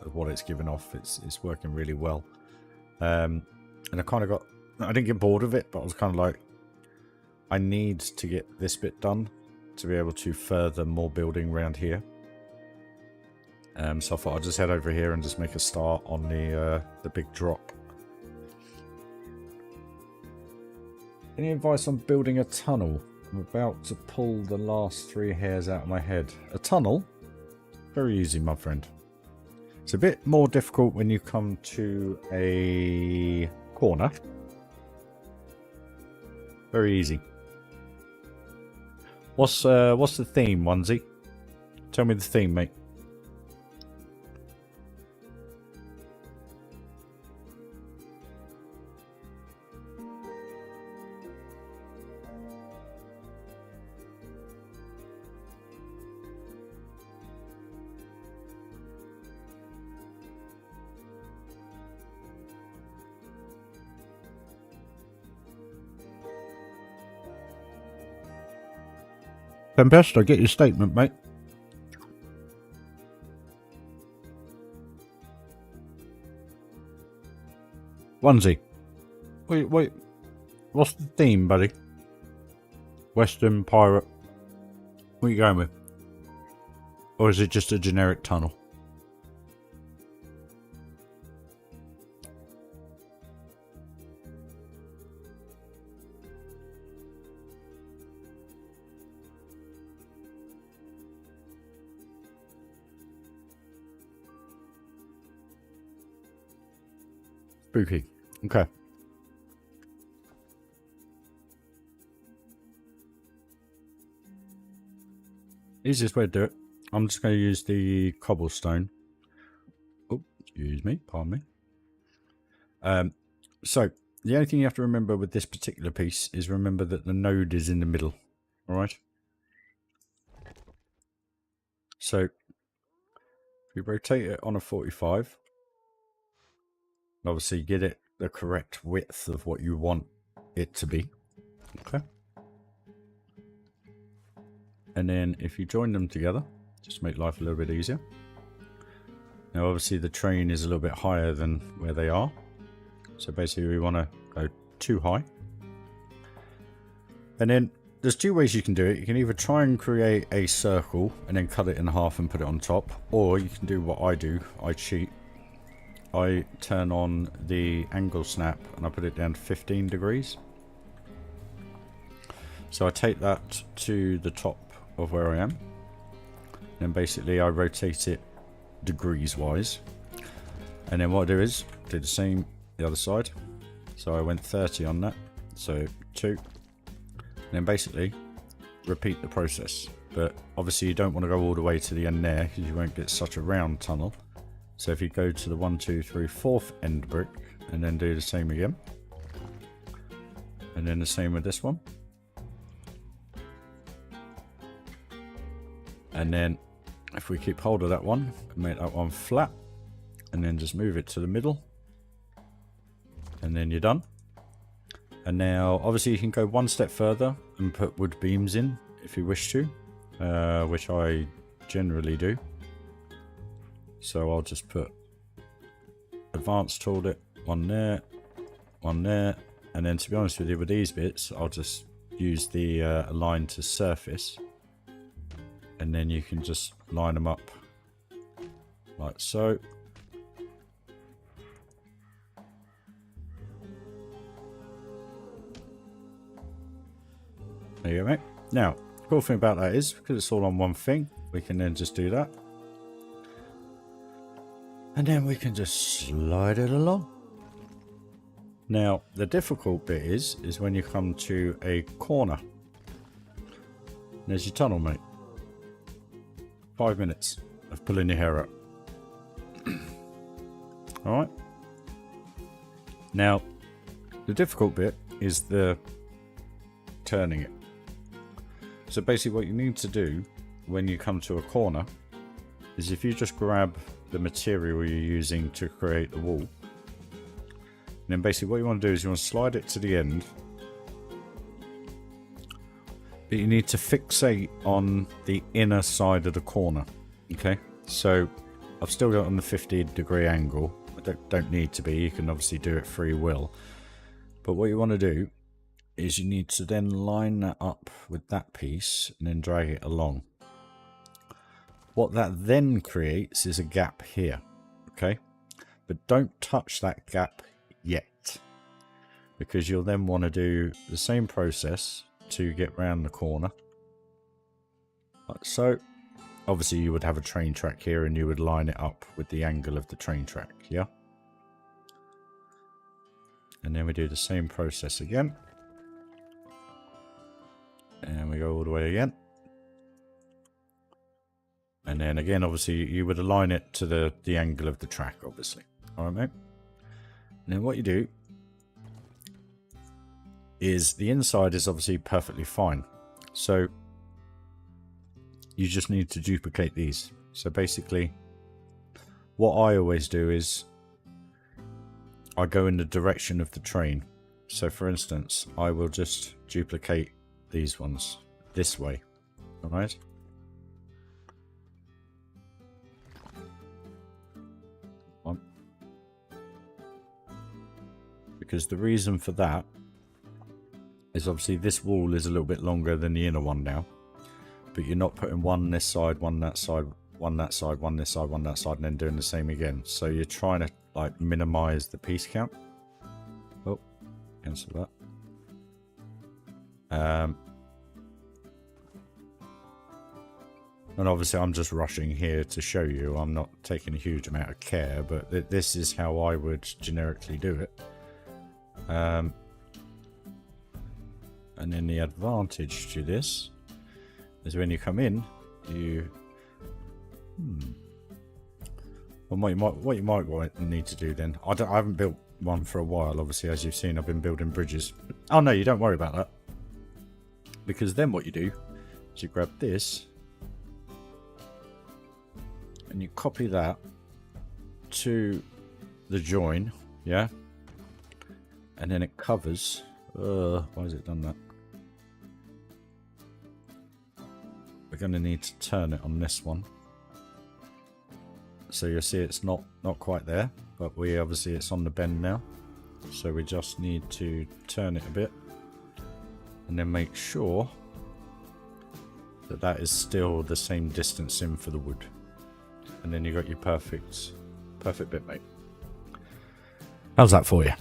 S1: of what it's given off. It's working really well. And I kind of got... I didn't get bored of it, but I was kind of like... I need to get this bit done to be able to further more building around here. So I thought I'd just head over here and just make a start on the big drop. Any advice on building a tunnel? I'm about to pull the last 3 hairs out of my head. A tunnel? Very easy, my friend. It's a bit more difficult when you come to a corner. Very easy. What's the theme, Onesie? Tell me the theme, mate. Best, I get your statement, mate. Onesie. Wait. What's the theme, buddy? Western pirate. What are you going with? Or is it just a generic tunnel? Spooky. Okay. Easiest way to do it. I'm just going to use the cobblestone. Oh, excuse me. Pardon me. So, the only thing you have to remember with this particular piece is remember that the node is in the middle. Alright? So, if you rotate it on a 45, obviously get it the correct width of what you want it to be. Okay. And then if you join them together, just make life a little bit easier. Now obviously the train is a little bit higher than where they are. So basically we want to go too high. And then there's two ways you can do it. You can either try and create a circle and then cut it in half and put it on top. Or you can do what I do. I cheat. I turn on the angle snap and I put it down to 15 degrees. So I take that to the top of where I am. Then basically I rotate it degrees wise. And then what I do is do the same the other side. So I went 30 on that. So 2. And then basically repeat the process, but obviously you don't want to go all the way to the end there because you won't get such a round tunnel. So if you go to the 1, 2, 3, 4th end brick and then do the same again, and then the same with this one, and then if we keep hold of that one and make that one flat and then just move it to the middle, and then you're done. And now obviously you can go one step further and put wood beams in if you wish to, which I generally do. So I'll just put advanced tooled it, one there, and then to be honest with you with these bits I'll just use the align to surface, and then you can just line them up like so. There you go, mate. Now, the cool thing about that is, because it's all on one thing, we can then just do that. And then we can just slide it along. Now, the difficult bit is when you come to a corner. There's your tunnel, mate. 5 minutes of pulling your hair up. Alright. Now, the difficult bit is the turning it. So basically what you need to do when you come to a corner is if you just grab the material you're using to create the wall, and then basically what you want to do is you want to slide it to the end, but you need to fixate on the inner side of the corner. Okay, so I've still got it on the 50-degree angle. I don't need to be, you can obviously do it free will, but what you want to do is you need to then line that up with that piece and then drag it along. What that then creates is a gap here, okay? But don't touch that gap yet, because you'll then want to do the same process to get round the corner. Like so. Obviously you would have a train track here and you would line it up with the angle of the train track, yeah? And then we do the same process again. And we go all the way again. And then again, obviously, you would align it to the angle of the track, obviously. Alright, mate? And then what you do is the inside is obviously perfectly fine. So you just need to duplicate these. So basically, what I always do is I go in the direction of the train. So for instance, I will just duplicate these ones this way. Alright? Because the reason for that is obviously this wall is a little bit longer than the inner one now, but you're not putting one this side, one that side, one that side, one this side, one that side, and then doing the same again. So you're trying to like minimize the piece count. Oh, cancel that. And obviously I'm just rushing here to show you. I'm not taking a huge amount of care, but this is how I would generically do it. And then the advantage to this is when you come in, you well, what you might need to do then. I haven't built one for a while. Obviously, as you've seen, I've been building bridges. Oh no, you don't worry about that, because then what you do is you grab this and you copy that to the join, yeah. And then it covers. Why has it done that? we're going to need to turn it on this one. So you'll see it's not quite there, but we obviously it's on the bend now. So we just need to turn it a bit and then make sure that that is still the same distance in for the wood. And then you got your perfect bit, mate. How's that for you?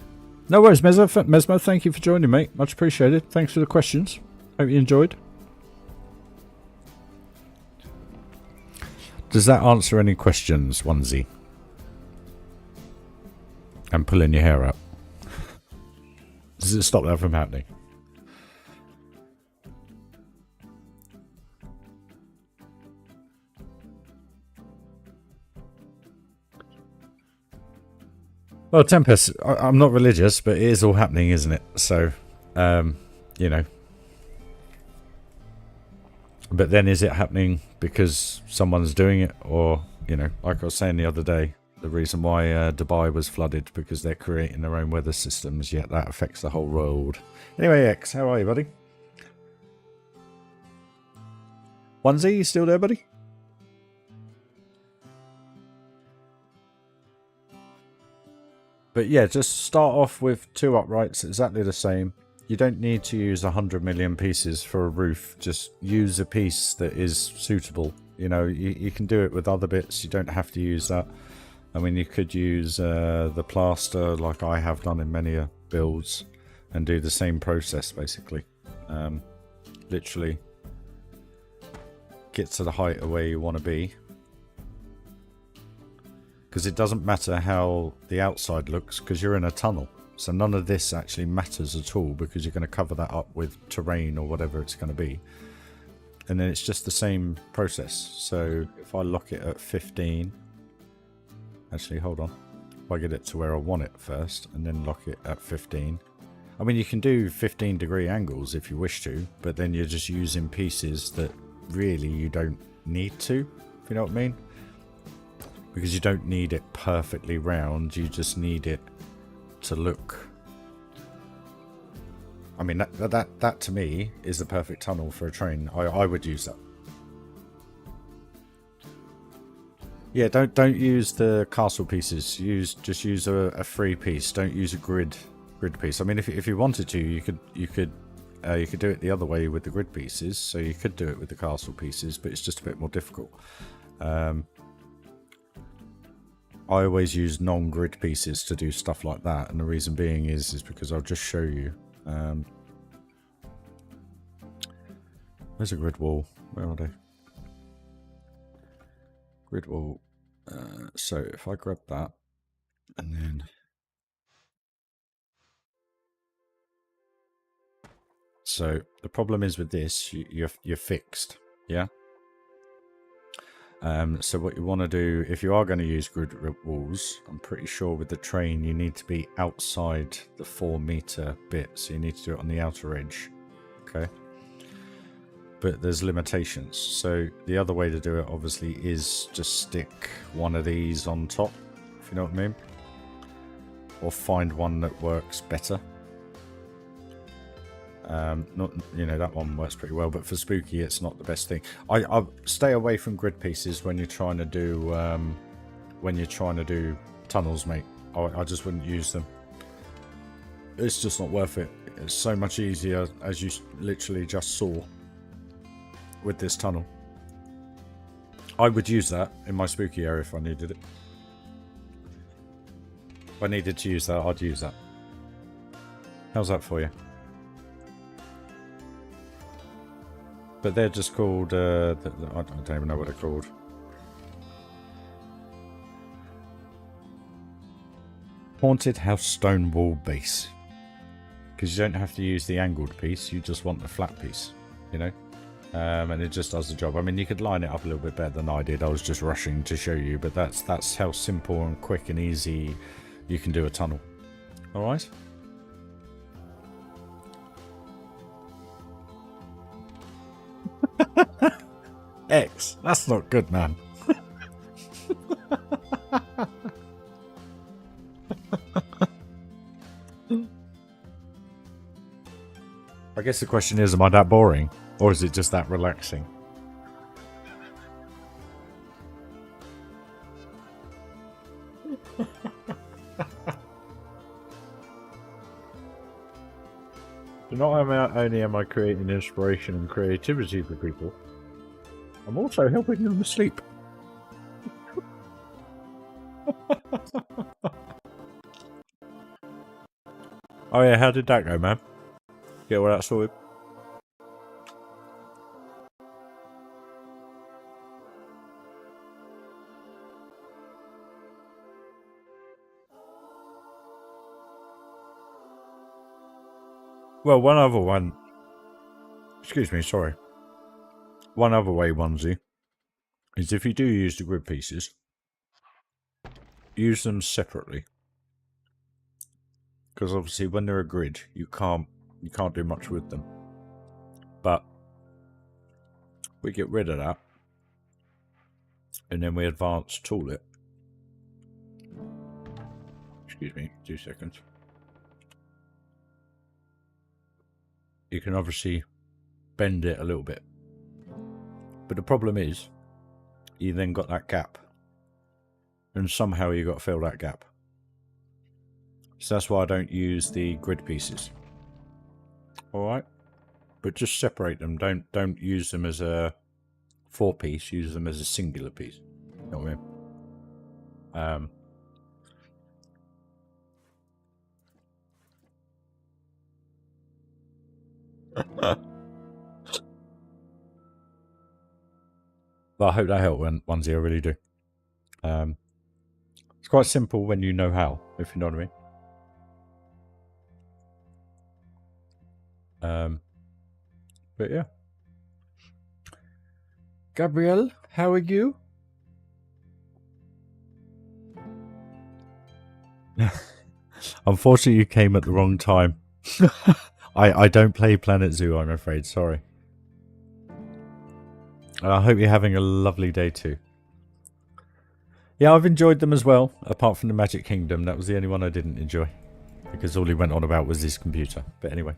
S1: No worries, Mesmo. Thank you for joining, mate. Much appreciated. Thanks for the questions. Hope you enjoyed. Does that answer any questions, Onesie? I'm pulling your hair out. Does it stop that from happening? Well, Tempest, I'm not religious, but it is all happening, isn't it? So, you know. But then is it happening because someone's doing it? Or, you know, like I was saying the other day, the reason why Dubai was flooded because they're creating their own weather systems, yet that affects the whole world. Anyway, X, how are you, buddy? Onesie, you still there, buddy? But yeah, just start off with 2 uprights, exactly the same. You don't need to use 100 million pieces for a roof. Just use a piece that is suitable. You know, you can do it with other bits. You don't have to use that. I mean, you could use the plaster like I have done in many builds and do the same process, basically. Literally get to the height of where you want to be. Because it doesn't matter how the outside looks because you're in a tunnel. So none of this actually matters at all because you're going to cover that up with terrain or whatever it's going to be. And then it's just the same process. So if I lock it at 15... Actually, hold on. If I get it to where I want it first and then lock it at 15. I mean, you can do 15-degree angles if you wish to, but then you're just using pieces that really you don't need to, if you know what I mean. Because you don't need it perfectly round, you just need it to look. I mean, that to me is the perfect tunnel for a train. I would use that. Yeah, don't use the castle pieces. Just use a free piece. Don't use a grid piece. I mean, if you wanted to, you could do it the other way with the grid pieces. So you could do it with the castle pieces, but it's just a bit more difficult. I always use non-grid pieces to do stuff like that, and the reason being is because I'll just show you. Where's a grid wall? Where are they? Grid wall. So if I grab that, and then... So the problem is with this, you're fixed, yeah? So what you want to do, if you are going to use grid walls, I'm pretty sure with the train you need to be outside the 4-meter bit, so you need to do it on the outer edge, okay? But there's limitations, so the other way to do it obviously is just stick one of these on top, if you know what I mean, or find one that works better. Not, you know, that one works pretty well, but for spooky it's not the best thing. I stay away from grid pieces when you're trying to do tunnels, mate. I just wouldn't use them. It's just not worth it. It's so much easier, as you literally just saw with this tunnel. I would use that in my spooky area if I needed it. If I needed to use that, I'd use that. How's that for you? But they're just called, I don't even know what they're called. Haunted House Stone Wall Base. Because you don't have to use the angled piece, you just want the flat piece, you know? And it just does the job. I mean, you could line it up a little bit better than I did. I was just rushing to show you, but that's how simple and quick and easy you can do a tunnel. Alright? X, that's not good, man. I guess the question is, am I that boring? Or is it just that relaxing? Not only am I creating inspiration and creativity for people, I'm also helping them sleep. Oh yeah, how did that go, man? Get all that sorted? Well, one other one... Excuse me, sorry. One other way, onesie, is if you do use the grid pieces, use them separately. Because obviously when they're a grid, you can't do much with them. But we get rid of that, and then we advance tool it. Excuse me, 2 seconds. You can obviously bend it a little bit. But the problem is, you then got that gap. And somehow you got to fill that gap. So that's why I don't use the grid pieces. Alright? But just separate them. Don't use them as a 4-piece. Use them as a singular piece. You know what I mean? But I hope that helped, onesie, I really do. It's quite simple when you know how, if you know what I mean. But yeah. Gabrielle, how are you? Unfortunately, you came at the wrong time. I don't play Planet Zoo, I'm afraid. Sorry. And I hope you're having a lovely day too. Yeah, I've enjoyed them as well, apart from the Magic Kingdom. That was the only one I didn't enjoy. Because all he went on about was his computer. But anyway.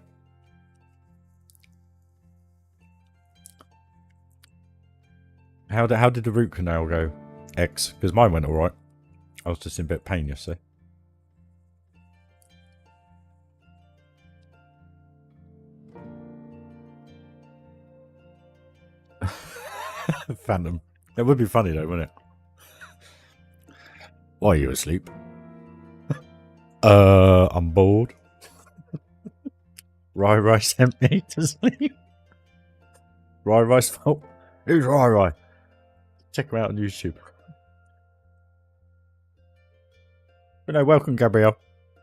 S1: How did the root canal go, X? Because mine went alright. I was just in a bit of pain yesterday. Phantom. It would be funny though, wouldn't it? Why are you asleep? I'm bored. RyRy sent me to sleep. RyRy's fault. Who's RyRy? Check him out on YouTube. But no, welcome Gabrielle.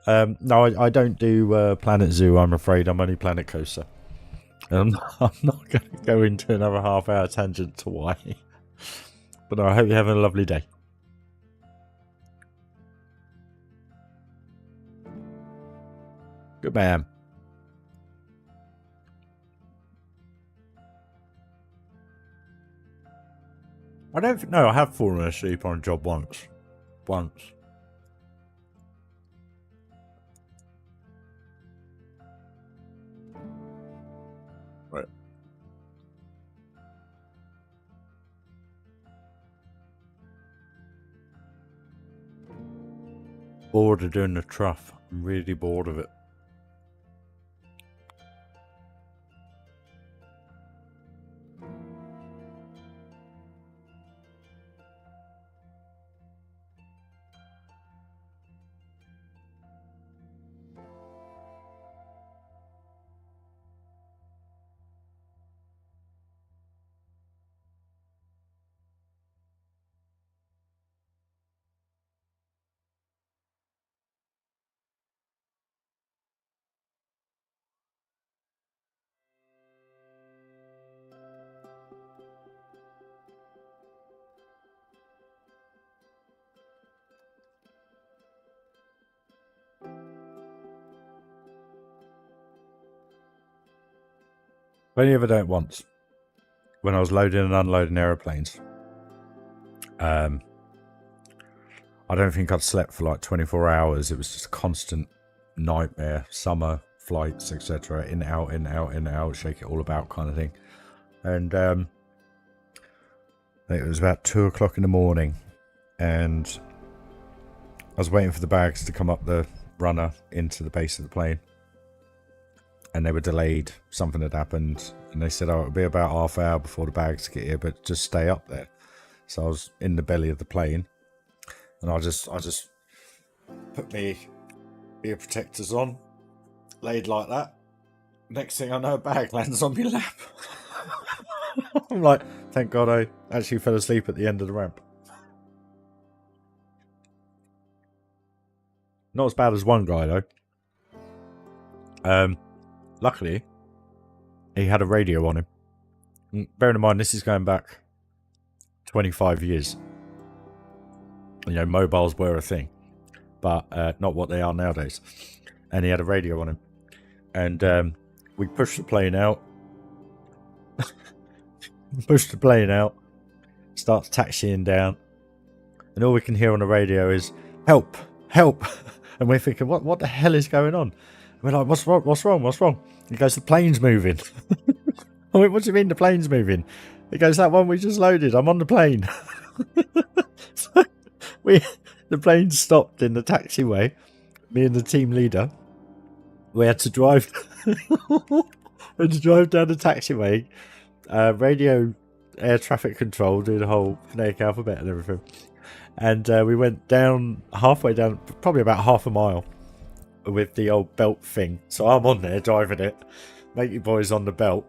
S1: No, I don't do Planet Zoo, I'm afraid. I'm only Planet Coaster. And I'm not going to go into another half-hour tangent to why. But no, I hope you're having a lovely day. Good man. I don't know. I have fallen asleep on a job once. Right. Bored of doing the truff. I'm really bored of it. I've only ever done it once. When I was loading and unloading aeroplanes. I don't think I'd slept for like 24 hours. It was just a constant nightmare. Summer flights, etc. In, out, in, out, in, out. Shake it all about kind of thing. And I think it was about 2 o'clock in the morning. And was waiting for the bags to come up the runner into the base of the plane. And they were delayed. Something had happened. And they said, oh, it'll be about half an hour before the bags get here, but just stay up there. So I was in the belly of the plane. And I just put my ear protectors on. Laid like that. Next thing I know, a bag lands on my lap. I'm like, thank God I actually fell asleep at the end of the ramp. Not as bad as one guy, though. Luckily, he had a radio on him. And bearing in mind, this is going back 25 years. You know, mobiles were a thing. But not what they are nowadays. And he had a radio on him. And we pushed the plane out. Pushed the plane out. Starts taxiing down. And all we can hear on the radio is, help, help. And we're thinking, what the hell is going on? And we're like, what's wrong, what's wrong, what's wrong? He goes, the plane's moving. I went, what do you mean the plane's moving? He goes, that one we just loaded, I'm on the plane. So the plane stopped in the taxiway. Me and the team leader. We had to drive down the taxiway. Radio air traffic control, do the whole phonetic alphabet and everything. And we went down, halfway down, probably about half a mile with the old belt thing. So I'm on there driving it. Matey boy's on the belt.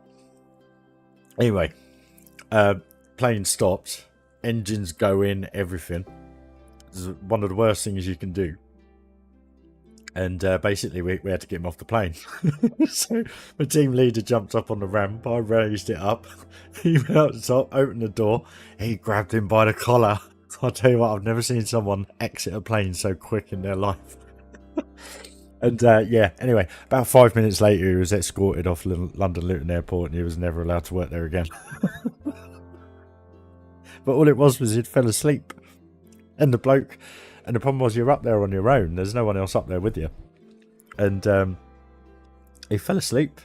S1: Anyway, plane stopped. Engines go in, everything. It's one of the worst things you can do. And basically we had to get him off the plane. So my team leader jumped up on the ramp. I raised it up. He went up the top, opened the door. He grabbed him by the collar. I'll tell you what, I've never seen someone exit a plane so quick in their life. And yeah, anyway, about 5 minutes later, he was escorted off London Luton Airport and he was never allowed to work there again. But all it was he'd fell asleep. And the bloke, and the problem was you're up there on your own. There's no one else up there with you. And he fell asleep.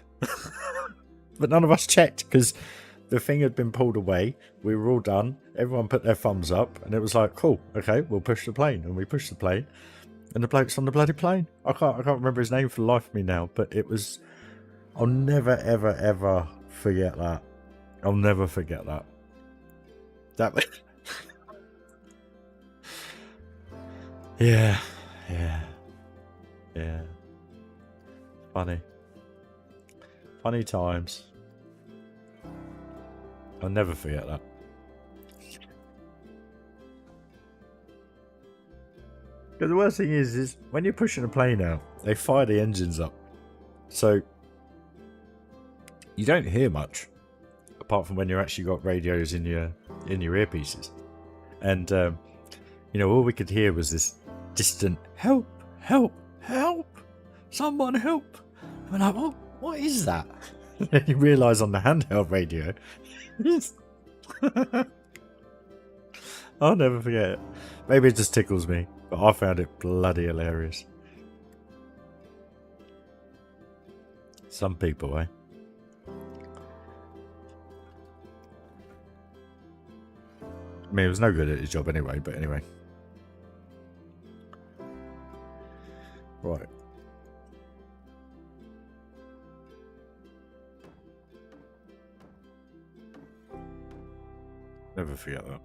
S1: But none of us checked because the thing had been pulled away. We were all done. Everyone put their thumbs up. And it was like, cool, okay, we'll push the plane. And we pushed the plane. And the bloke's on the bloody plane. I can't remember his name for the life of me now. But it was... I'll never, ever, ever forget that. I'll never forget that. That... Yeah. Funny times. I'll never forget that. But the worst thing is when you're pushing a plane out, they fire the engines up. So you don't hear much, apart from when you actually got radios in your earpieces. And you know, all we could hear was this distant help, help, help, someone help. And we're like, what is that? And then you realise on the handheld radio. I'll never forget it. Maybe it just tickles me, but I found it bloody hilarious. Some people, eh? I mean, he was no good at his job anyway, but anyway. Right. Never forget that.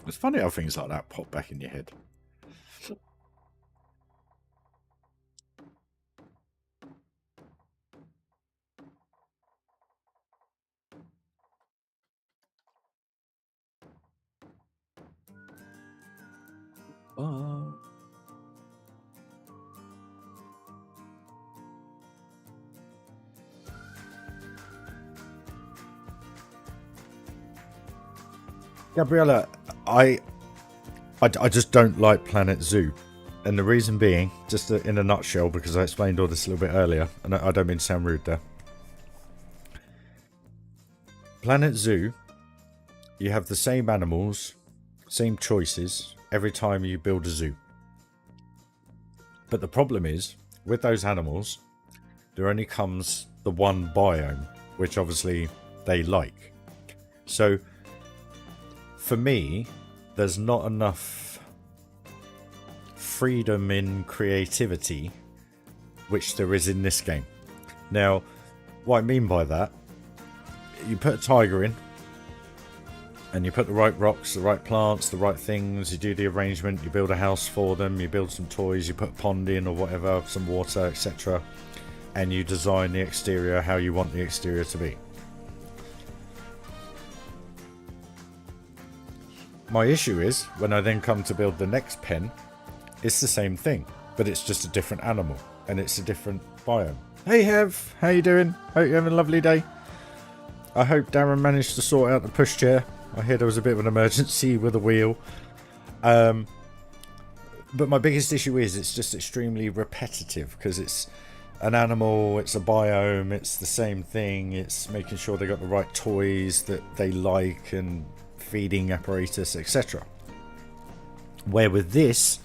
S1: It's funny how things like that pop back in your head. Gabriella, I just don't like Planet Zoo. And the reason being, just in a nutshell, because I explained all this a little bit earlier, and I don't mean to sound rude there. Planet Zoo, you have the same animals, same choices, every time you build a zoo. But the problem is, with those animals, there only comes the one biome, which obviously they like. So, for me, there's not enough freedom in creativity which there is in this game. Now, what I mean by that, you put a tiger in, and you put the right rocks, the right plants, the right things, you do the arrangement, you build a house for them, you build some toys, you put a pond in or whatever, some water, etc. And you design the exterior how you want the exterior to be. My issue is, when I then come to build the next pen, it's the same thing, but it's just a different animal, and it's a different biome. Hey Hev, how you doing? Hope you're having a lovely day. I hope Darren managed to sort out the pushchair. I hear there was a bit of an emergency with a wheel. But my biggest issue is it's just extremely repetitive, because it's an animal, it's a biome, it's the same thing, it's making sure they got the right toys that they like and feeding apparatus, etc. Where with this,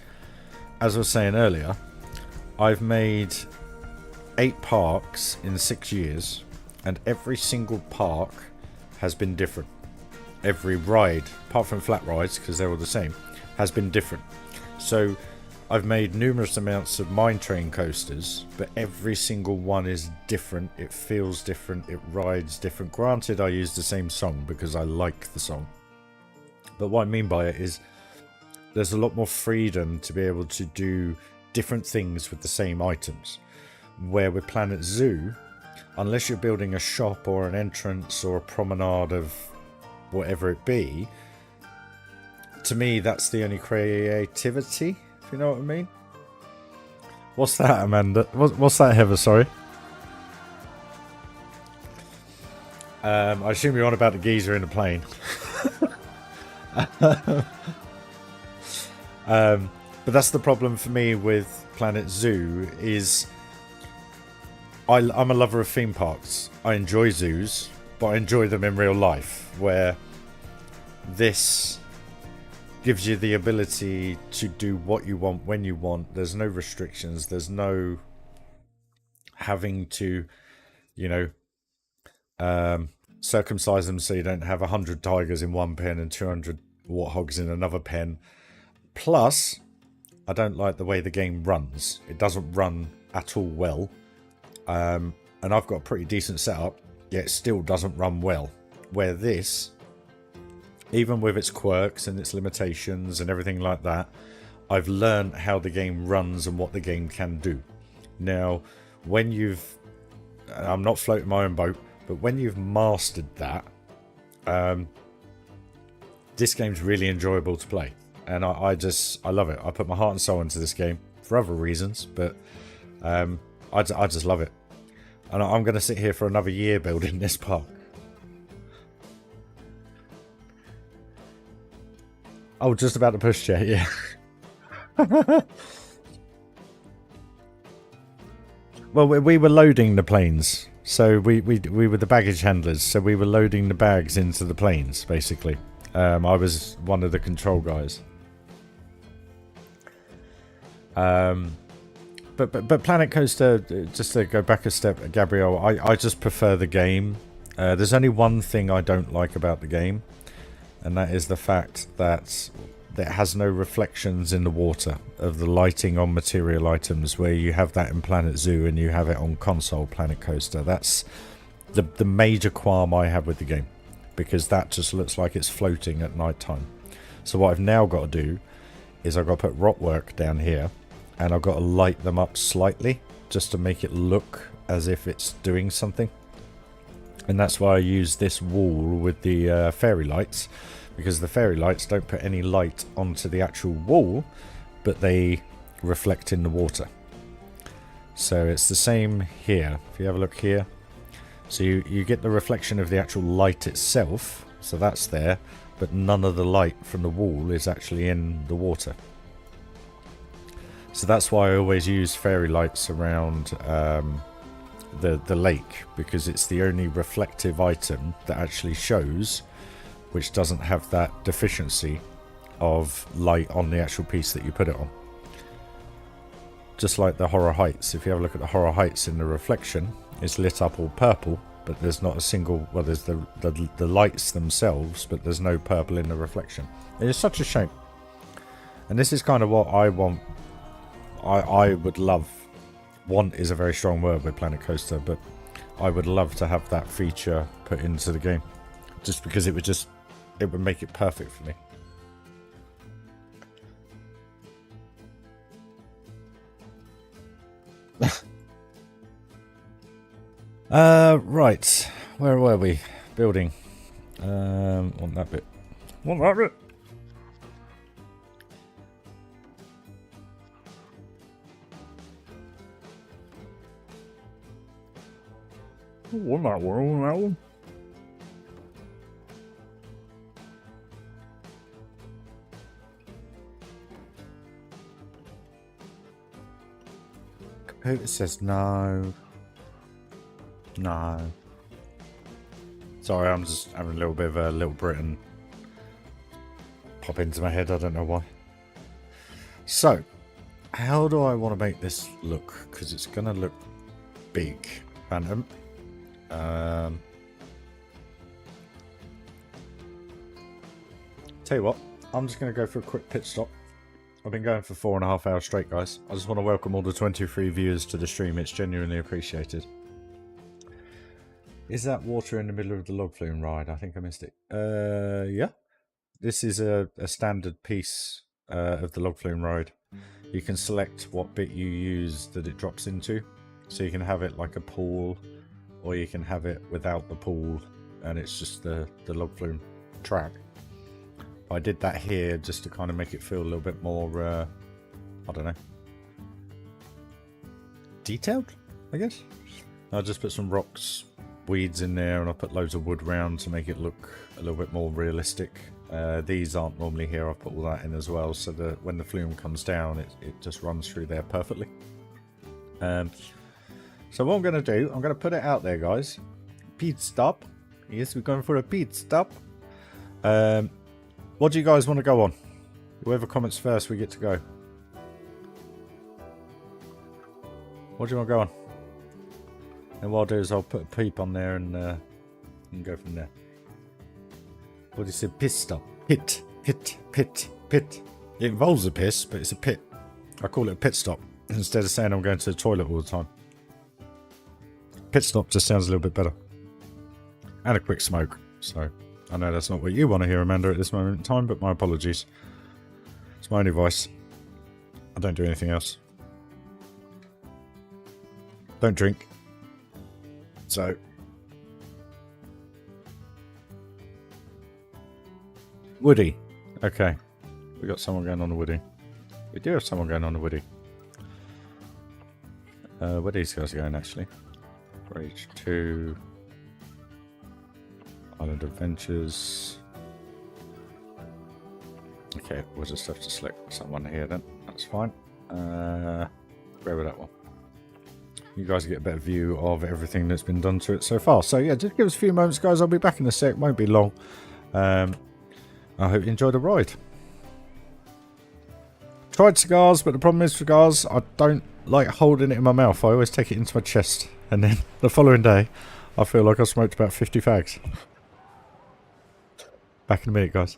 S1: as I was saying earlier, I've made 8 parks in 6 years, and every single park has been different. Every ride, apart from flat rides, because they're all the same, has been different. So I've made numerous amounts of mine train coasters, but every single one is different. It feels different, it rides different. Granted, I use the same song because I like the song. But what I mean by it is there's a lot more freedom to be able to do different things with the same items. Where with Planet Zoo, unless you're building a shop or an entrance or a promenade of whatever it be, to me that's the only creativity, if you know what I mean. What's that, Amanda? What's that, Heather? Sorry. I assume you're on about the geezer in the plane. But that's the problem for me with Planet Zoo is I'm a lover of theme parks. I enjoy zoos, but I enjoy them in real life, where this gives you the ability to do what you want when you want. There's no restrictions. There's no having to, circumcise them so you don't have 100 tigers in one pen and 200 warthogs in another pen. Plus, I don't like the way the game runs. It doesn't run at all well. And I've got a pretty decent setup, yet it still doesn't run well. Where this, even with its quirks and its limitations and everything like that, I've learned how the game runs and what the game can do. Now, when I'm not floating my own boat, but when you've mastered that, this game's really enjoyable to play. And I love it. I put my heart and soul into this game for other reasons, but I just love it. And I'm going to sit here for another year building this park. Oh, just about the pushchair, yeah. Well, we were loading the planes. So we were the baggage handlers. So we were loading the bags into the planes, basically. I was one of the control guys. But Planet Coaster, just to go back a step, Gabrielle, I just prefer the game. There's only one thing I don't like about the game, and that is the fact that it has no reflections in the water of the lighting on material items, where you have that in Planet Zoo and you have it on console Planet Coaster. That's the major qualm I have with the game, because that just looks like it's floating at night time. So what I've now got to do is I've got to put rock work down here, and I've got to light them up slightly just to make it look as if it's doing something. And that's why I use this wall with the fairy lights, because the fairy lights don't put any light onto the actual wall, but they reflect in the water. So it's the same here. If you have a look here, so you get the reflection of the actual light itself, so that's there, but none of the light from the wall is actually in the water. So that's why I always use fairy lights around the lake, because it's the only reflective item that actually shows, which doesn't have that deficiency of light on the actual piece that you put it on. Just like the Horror Heights. If you have a look at the Horror Heights, in the reflection, it's lit up all purple, but there's not a single, well, there's the lights themselves, but there's no purple in the reflection. It is such a shame. And this is kind of what I want I would love... Want is a very strong word with Planet Coaster, but I would love to have that feature put into the game. Just because it would make it perfect for me. Right. Where were we? Building. Want that bit. Want that bit. Want that one, want that one. Computer says no. No. Sorry, I'm just having a little bit of a Little Britain pop into my head. I don't know why. So, how do I want to make this look? Because it's going to look big. Phantom. Tell you what, I'm just going to go for a quick pit stop. I've been going for 4.5 hours straight, guys. I just want to welcome all the 23 viewers to the stream. It's genuinely appreciated. Is that water in the middle of the log flume ride? I think I missed it. Yeah. This is a standard piece of the log flume ride. You can select what bit you use that it drops into. So you can have it like a pool, or you can have it without the pool, and it's just the log flume track. I did that here just to kind of make it feel a little bit more, I don't know, detailed, I guess. I just put some rocks, weeds in there, and I put loads of wood round to make it look a little bit more realistic. These aren't normally here. I put all that in as well, so that when the flume comes down, it just runs through there perfectly. So what I'm going to do, I'm going to put it out there, guys. Pit stop. Yes, we're going for a pit stop. What do you guys want to go on? Whoever comments first, we get to go. What do you want to go on? And what I'll do is I'll put a peep on there and go from there. What do you say? Piss stop. Pit. Pit. Pit. Pit. It involves a piss, but it's a pit. I call it a pit stop instead of saying I'm going to the toilet all the time. Pit stop just sounds a little bit better. And a quick smoke. So I know that's not what you want to hear, Amanda, at this moment in time, but my apologies. It's my only voice. I don't do anything else. Don't drink. So. Woody. Okay. We got someone going on the Woody. We do have someone going on the Woody. Where these guys are going, actually? Bridge 2. Island Adventures. Okay, we'll just have to select someone here then. That's fine. Where was that one? You guys get a better view of everything that's been done to it so far. So yeah, just give us a few moments, guys. I'll be back in a sec. Won't be long. I hope you enjoy the ride. Tried cigars, but the problem is cigars, I don't like holding it in my mouth. I always take it into my chest. And then the following day, I feel like I smoked about 50 fags. Back in a minute, guys.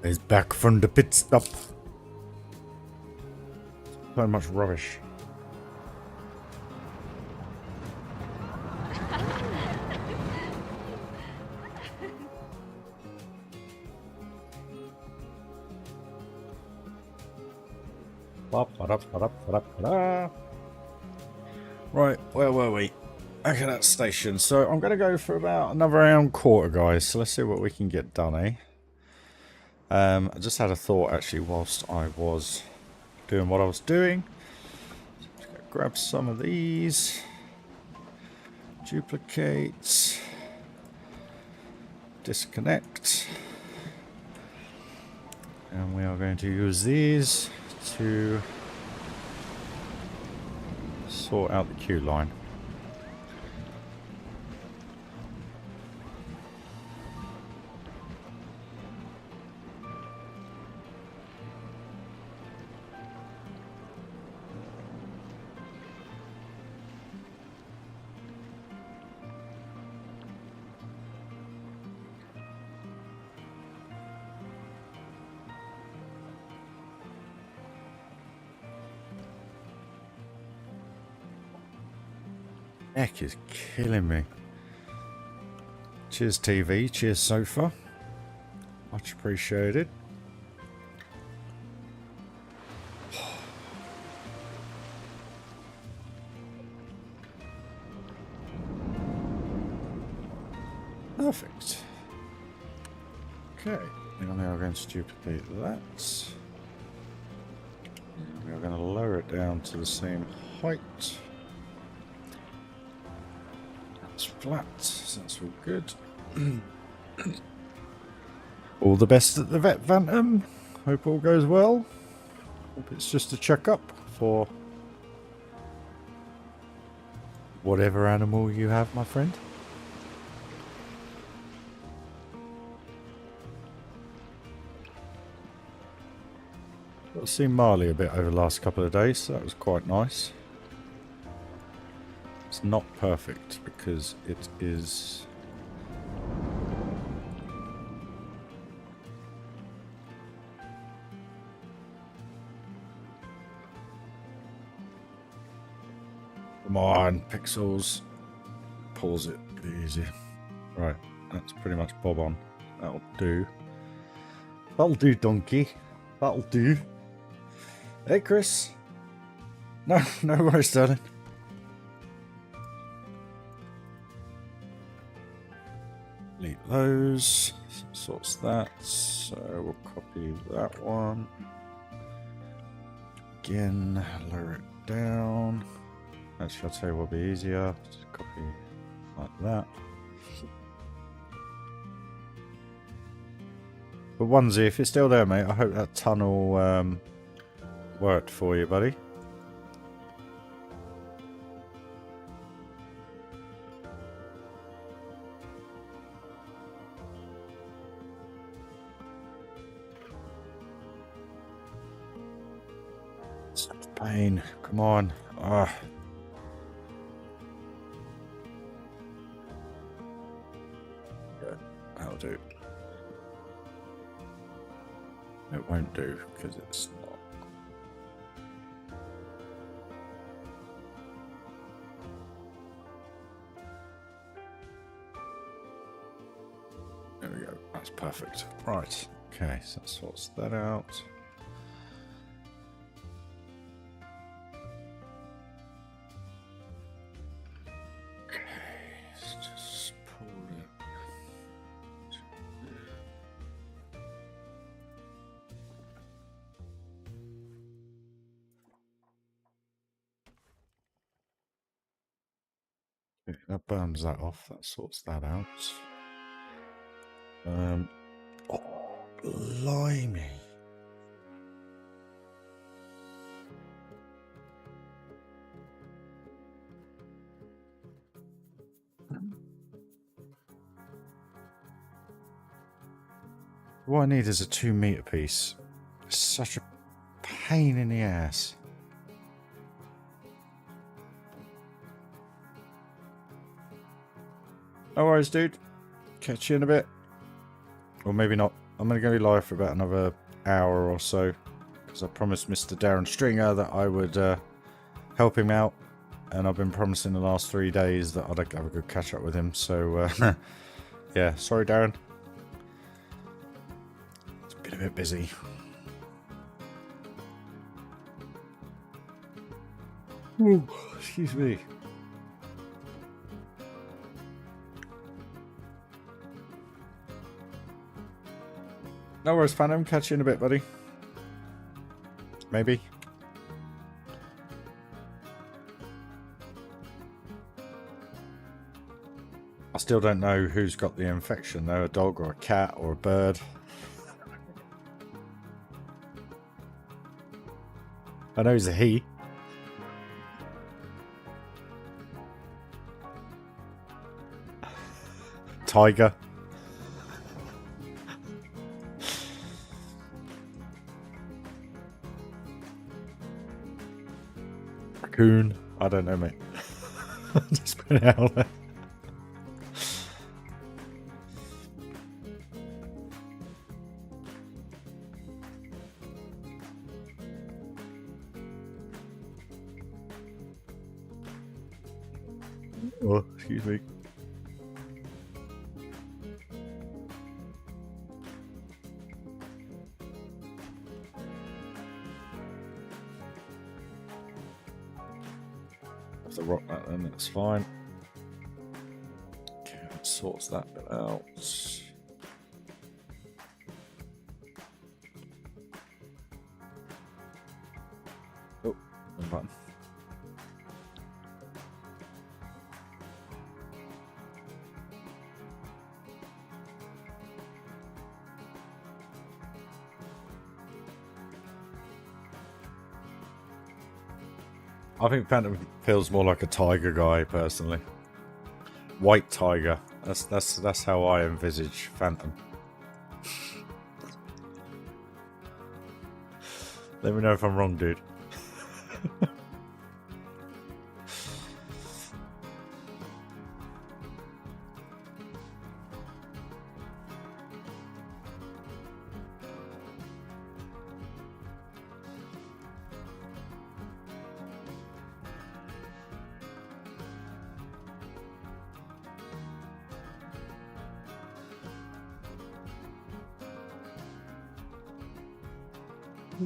S1: He's back from the pit stop. So much rubbish. Right, where were we? Back at that station. So I'm going to go for about another hour and quarter, guys. So let's see what we can get done, eh? I just had a thought, actually, whilst I was doing what I was doing. Just gonna grab some of these. Duplicate. Disconnect. And we are going to use these to sort out the queue line. Neck is killing me. Cheers TV, cheers sofa. Much appreciated. Perfect. Okay, now we are going to duplicate that. We are going to lower it down to the same height. That's flat, so that's all good. All the best at the vet, Phantom. Hope all goes well. Hope it's just a checkup for whatever animal you have, my friend. I've seen Marley a bit over the last couple of days, so that was quite nice. It's not perfect because it is come on, pixels. Pause it, be easier. Right, that's pretty much bob on. That'll do. That'll do, donkey. That'll do. Hey, Chris. No worries, darling. Delete those. Sorts that. So we'll copy that one. Again, lower it down. Actually, I'll tell you what'll be easier. Just copy like that. But onesie, if you're still there, mate, I hope that tunnel worked for you, buddy. Such pain. Come on. Ah. Good. That'll do. It won't do because it's not. There we go. That's perfect. Right. Okay, so that sorts that out. Okay, let's just pull it. Okay, that burns that off. That sorts that out. Oh, blimey. What I need is a 2-meter piece. It's such a pain in the ass. No worries, dude. Catch you in a bit. Or maybe not. I'm going to go live for about another hour or so, because I promised Mr. Darren Stringer that I would help him out, and I've been promising the last 3 days that I'd have a good catch up with him. So yeah, sorry Darren, it's been a bit busy. Ooh, excuse me. No worries, Phantom. Catch you in a bit, buddy. Maybe. I still don't know who's got the infection, though. A dog or a cat or a bird. I know he's a he. Tiger. Raccoon. I don't know, mate. Just put it out there. Oh, excuse me. To rock that then, that's fine. Okay, it sorts that bit out. Oh, wrong button. I think Phantom feels more like a tiger guy, personally. White tiger. That's how I envisage Phantom. Let me know if I'm wrong, dude.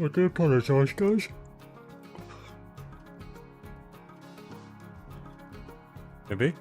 S1: I do apologise, guys. Maybe?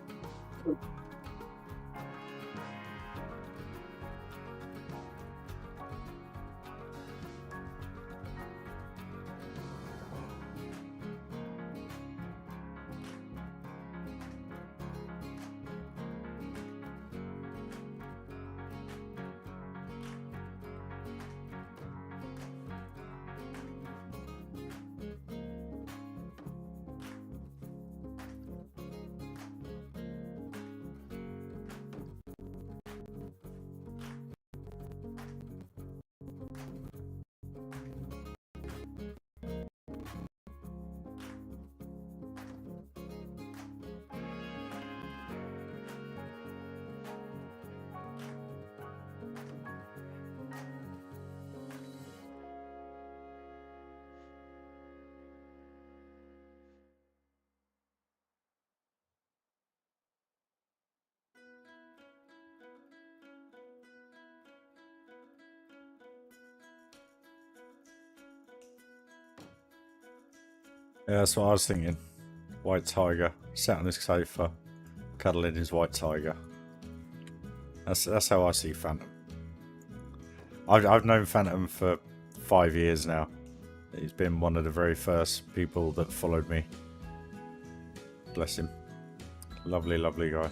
S1: Yeah, that's what I was thinking. White tiger. Sat on his sofa, cuddling his white tiger. That's how I see Phantom. I've known Phantom for 5 years now. He's been one of the very first people that followed me. Bless him. Lovely, lovely guy.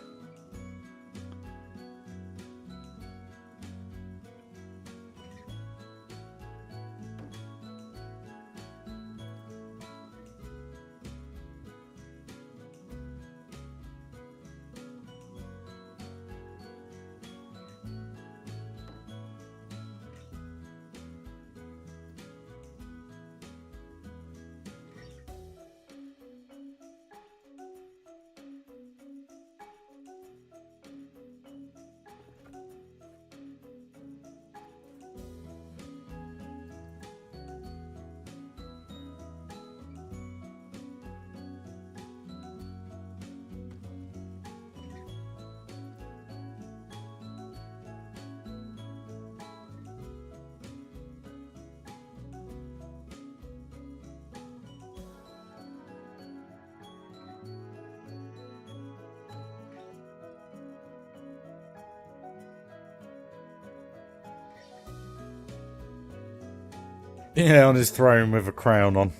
S1: Yeah, on his throne with a crown on.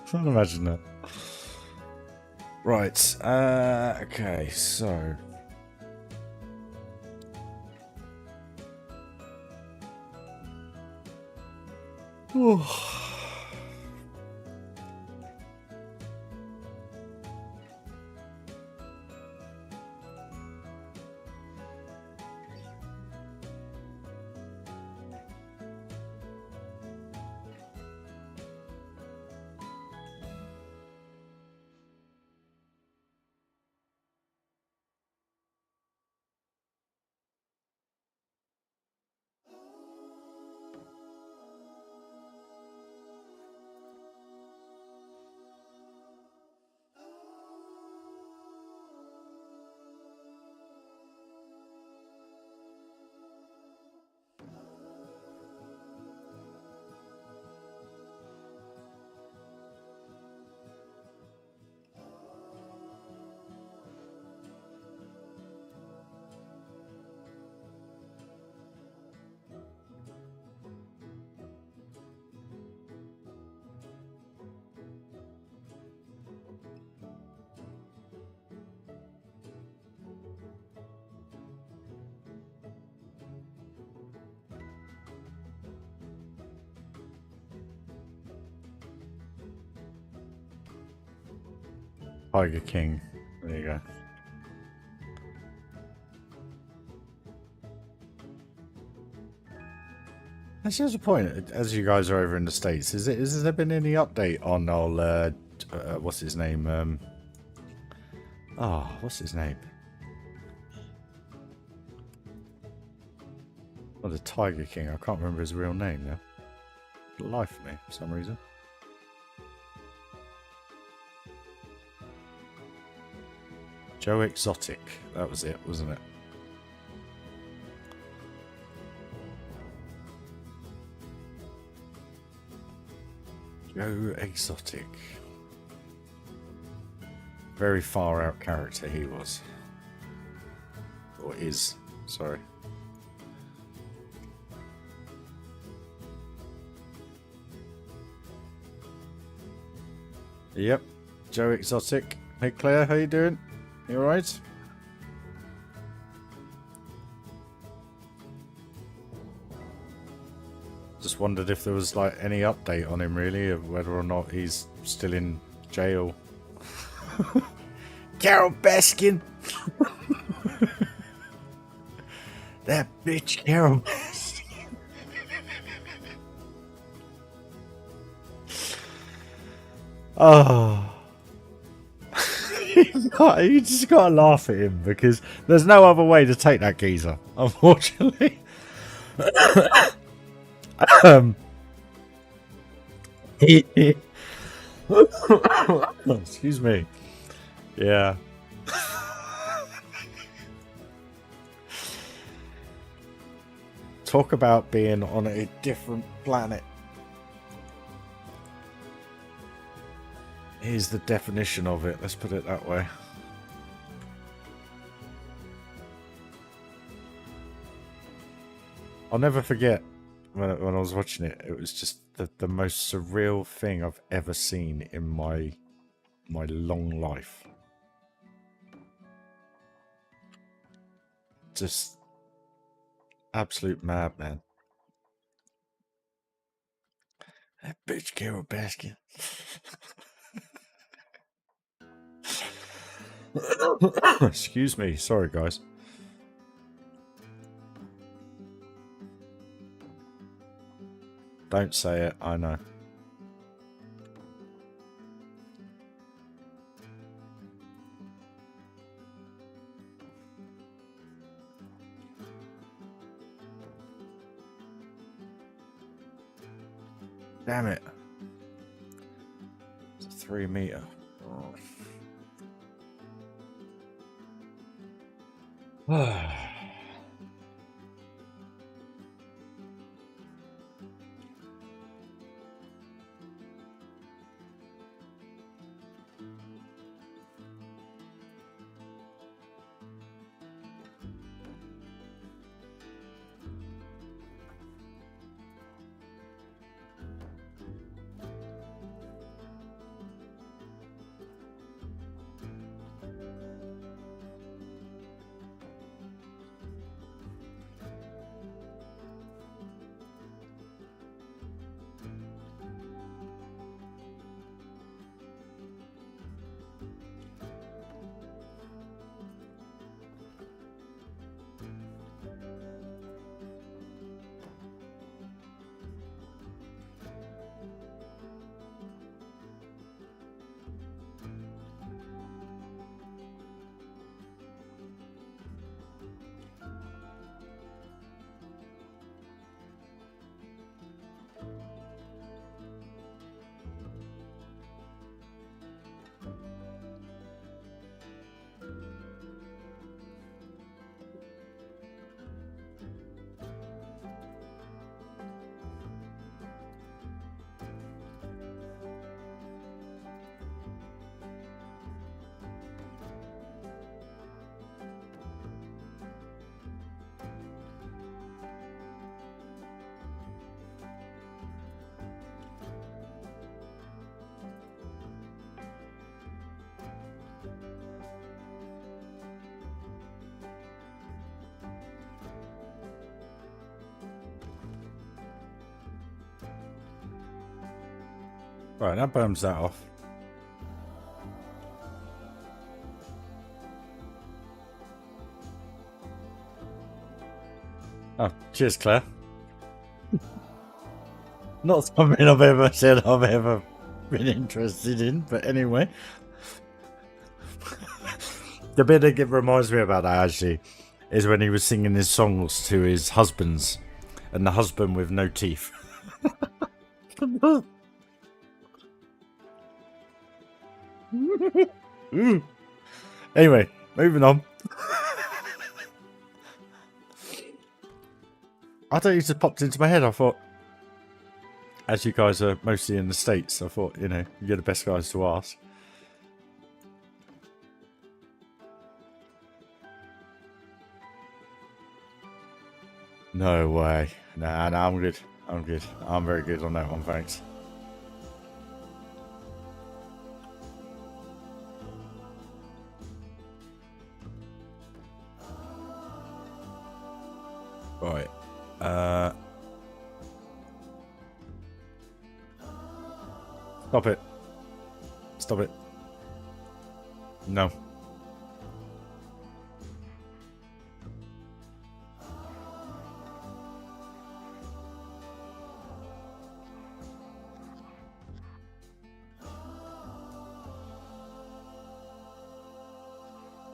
S1: Can't imagine that. Right, okay, so... Tiger King. There you go. Actually, there's a point, as you guys are over in the States, has there been any update on old, what's his name? What's his name? Oh, the Tiger King. I can't remember his real name now. For the life of me, for some reason. Joe Exotic. That was it, wasn't it? Joe Exotic. Very far out character he was. Or is, sorry. Yep, Joe Exotic. Hey Claire, how you doing? You alright? Just wondered if there was like any update on him really, of whether or not he's still in jail. Carol Baskin! That bitch Carol Baskin! Oh. You just gotta laugh at him because there's no other way to take that geezer, unfortunately. Excuse me. Yeah. Talk about being on a different planet. Here's the definition of it, let's put it that way. I'll never forget when I was watching it. It was just the most surreal thing I've ever seen in my long life. Just absolute madman. That bitch Carol Baskin. Excuse me, sorry guys. Don't say it, I know. Damn it. It's a 3 meter. Oh. Right, that burns that off. Oh, cheers, Claire. Not something I've ever said I've ever been interested in, but anyway. The bit that reminds me about that, actually, is when he was singing his songs to his husbands, and the husband with no teeth. Anyway, moving on. I thought it just popped into my head. I thought, as you guys are mostly in the States, I thought, you know, you're the best guys to ask. No way. Nah, I'm good. I'm good. I'm very good on that one, thanks. Right. Stop it. Stop it. No.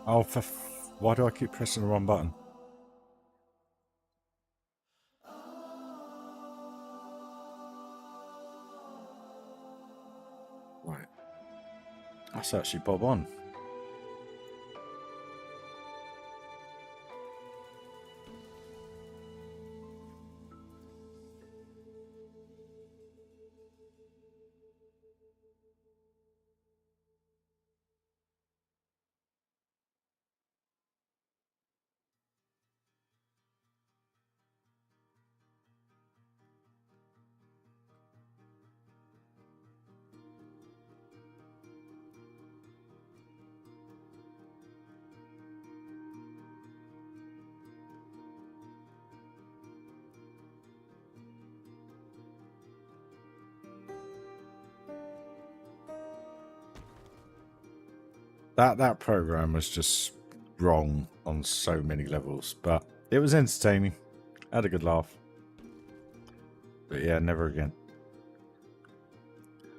S1: Oh, why do I keep pressing the wrong button? Right. That's actually bob on. That program was just wrong on so many levels, but it was entertaining. I had a good laugh. But yeah, never again.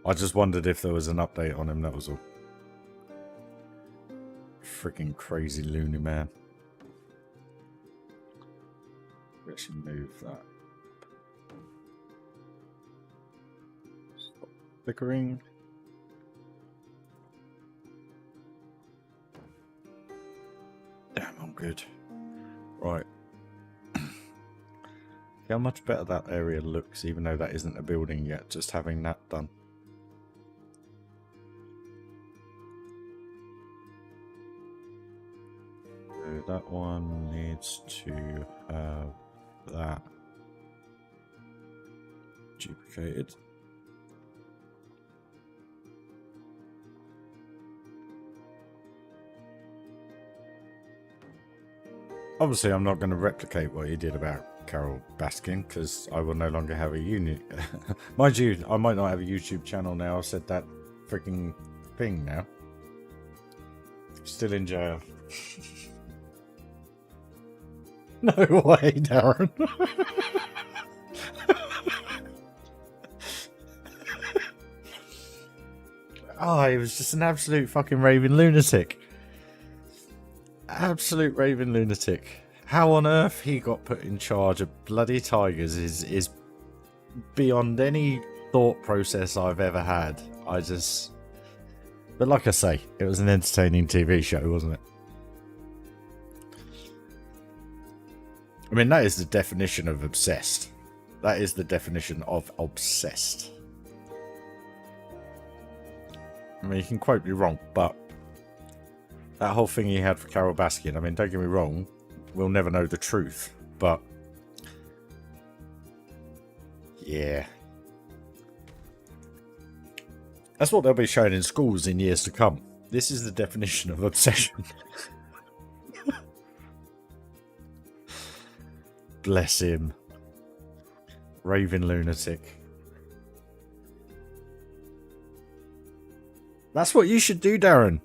S1: I just wondered if there was an update on him, that was all. Freaking crazy loony man. Let's move that. Stop flickering. Damn, I'm good. Right. How much better that area looks, even though that isn't a building yet, just having that done. So that one needs to have that duplicated. Obviously, I'm not going to replicate what he did about Carol Baskin, because I will no longer have a unit. Mind you, I might not have a YouTube channel now. I've said that freaking thing now. Still in jail. No way, Darren. Oh, he was just an absolute fucking raving lunatic. Absolute raving lunatic. How on earth he got put in charge of bloody tigers is beyond any thought process I've ever had. But like I say, it was an entertaining TV show, wasn't it? I mean, that is the definition of obsessed. That is the definition of obsessed. I mean, you can quote me wrong, but that whole thing he had for Carol Baskin, I mean, don't get me wrong, we'll never know the truth, but yeah. That's what they'll be showing in schools in years to come. This is the definition of obsession. Bless him. Raving lunatic. That's what you should do, Darren.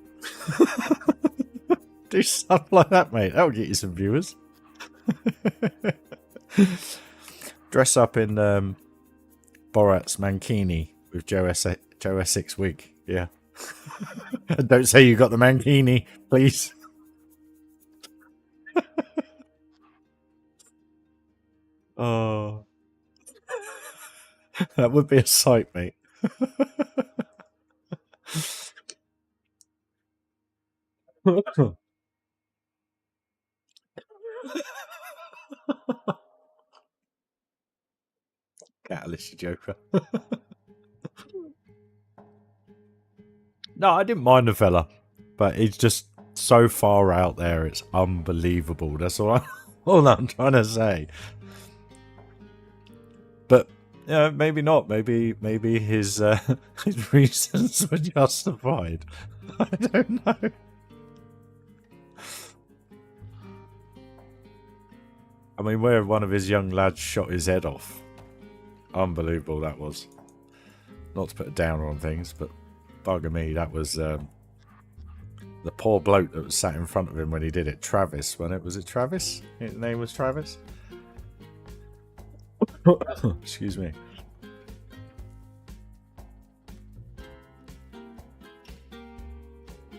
S1: Do stuff like that, mate. That'll get you some viewers. Dress up in Borat's mankini with Joe Essex wig. Yeah. Don't say you got the mankini, please. Oh. That would be a sight, mate. Catalyst Joker. No, I didn't mind the fella, but he's just so far out there. It's unbelievable. That's all I'm trying to say. But yeah, maybe not. Maybe his his reasons were justified. I don't know. I mean, where one of his young lads shot his head off. Unbelievable that was. Not to put a downer on things, but bugger me, that was the poor bloke that was sat in front of him when he did it. Travis, wasn't it? Was it Travis? His name was Travis? Excuse me.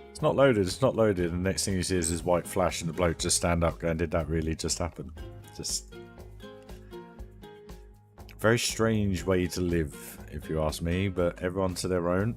S1: It's not loaded, it's not loaded. And the next thing you see is this white flash and the bloke just stand up going, did that really just happen? Just very strange way to live, if you ask me, but everyone to their own.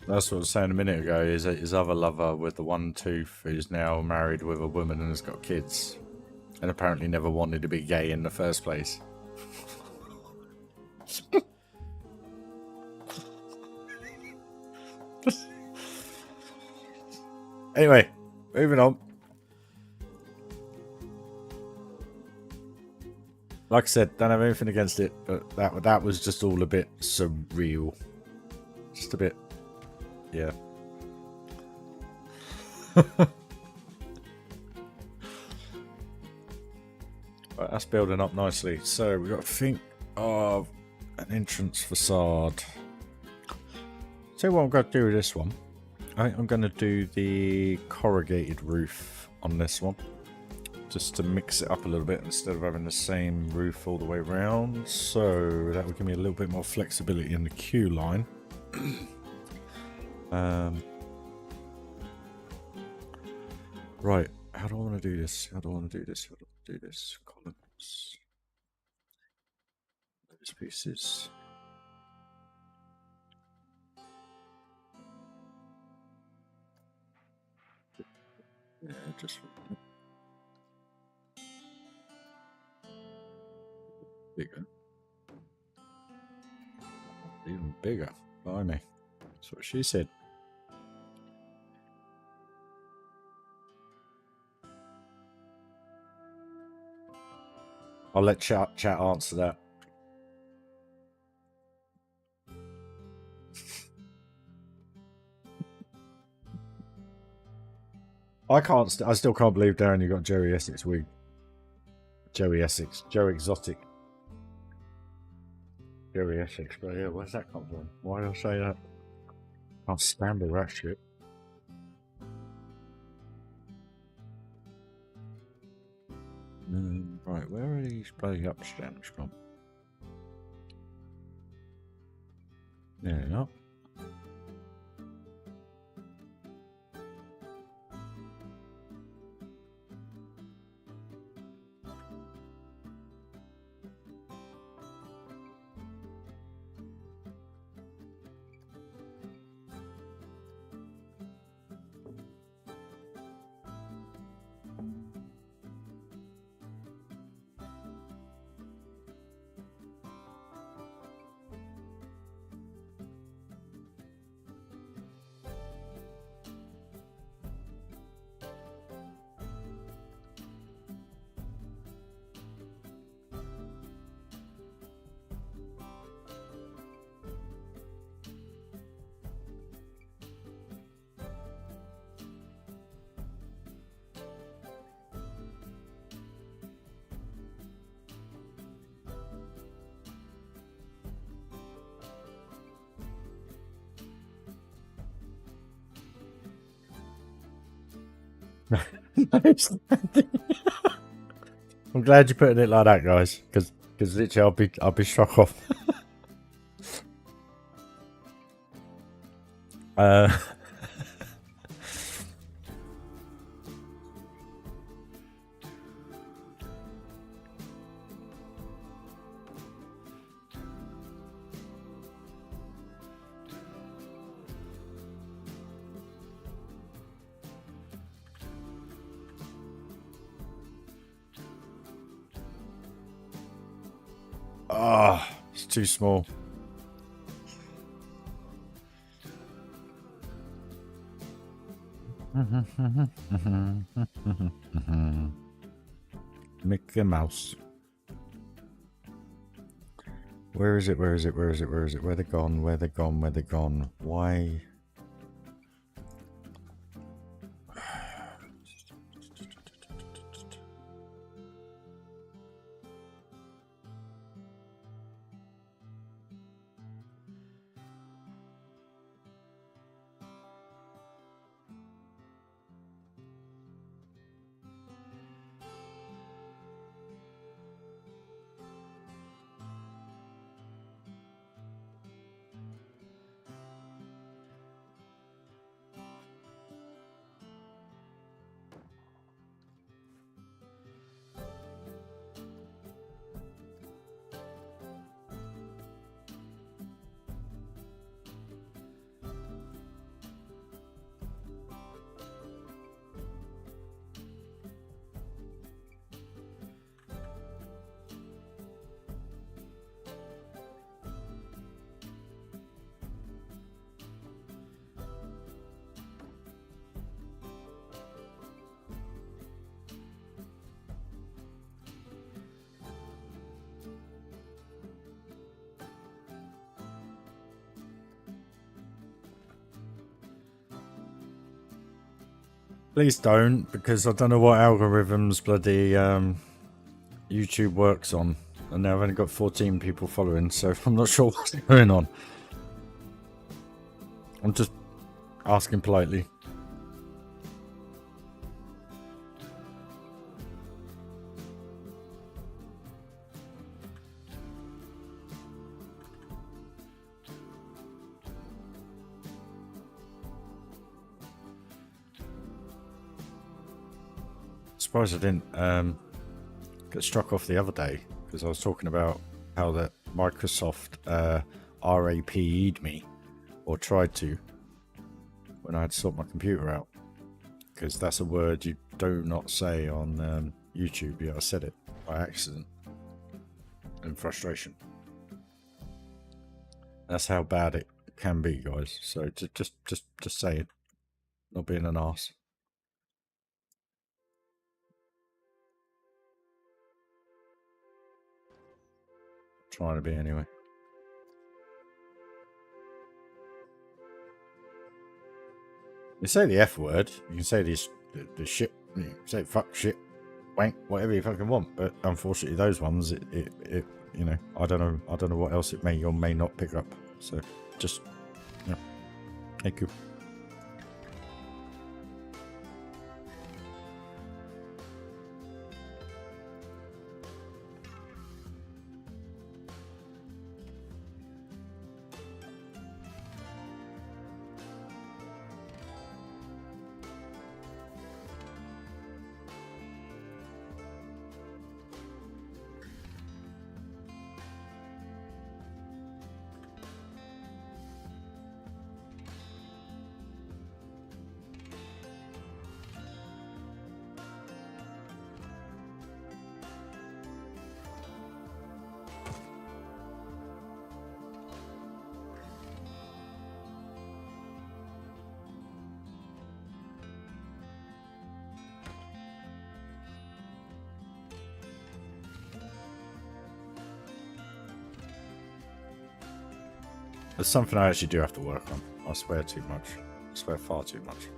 S1: That's what I was saying a minute ago, is that his other lover with the one tooth who's now married with a woman and has got kids. And apparently never wanted to be gay in the first place. Anyway, moving on. Like I said, don't have anything against it, but that was just all a bit surreal. Just a bit... yeah. Right, that's building up nicely. So we've got to think of an entrance facade. So what I'm going to do with this one, I think I'm going to do the corrugated roof on this one. Just to mix it up a little bit instead of having the same roof all the way around. So that will give me a little bit more flexibility in the queue line. Right, how do I want to do this? How do I want to do this? How do I do this? Columns. Those pieces. Yeah, just bigger. Even bigger. Blimey. That's what she said. I'll let chat answer that. I still can't believe, Darren, you got Joey Essex wig. Joey Essex. Joe Exotic. Joey Essex. But yeah, where's that come from? Why did I say that? Can't stand all that shit. Right, where are these bloody upstands from? There they are. I'm glad you're putting it like that, guys, because literally I'll be struck off. Oh, it's too small. Mickey Mouse. Where is it? Where is it? Where is it? Where is it? Where they gone? Where they gone? Where they gone? Why? Please don't, because I don't know what algorithms bloody YouTube works on. And now I've only got 14 people following, so I'm not sure what's going on. I'm just asking politely. Surprised I didn't get struck off the other day, because I was talking about how that Microsoft RAP'd me, or tried to, when I had to sort my computer out, because that's a word you do not say on YouTube. Yeah, I said it by accident in frustration. That's how bad it can be, guys. So just say it, not being an arse. Trying to be anyway. You say the F word, you can say the shit, you can say fuck, shit, wank, whatever you fucking want. But unfortunately, those ones, it you know, I don't know what else it may or may not pick up. So just, yeah, thank you. There's something I actually do have to work on. I swear too much. I swear far too much.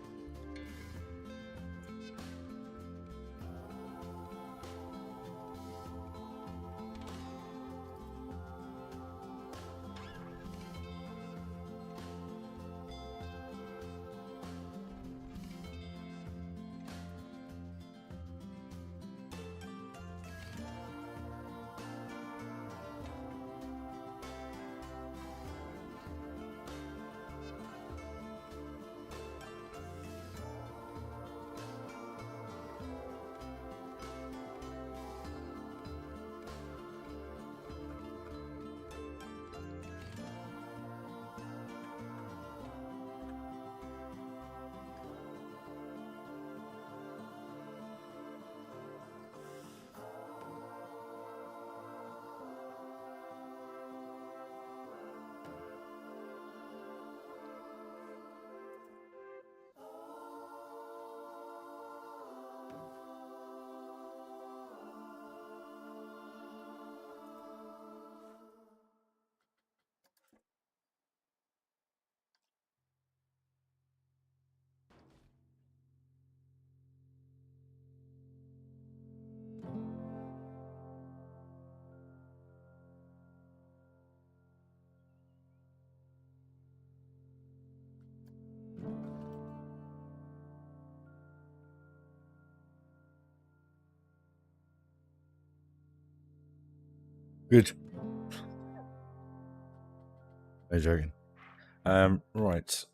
S1: Good. No joking. Right.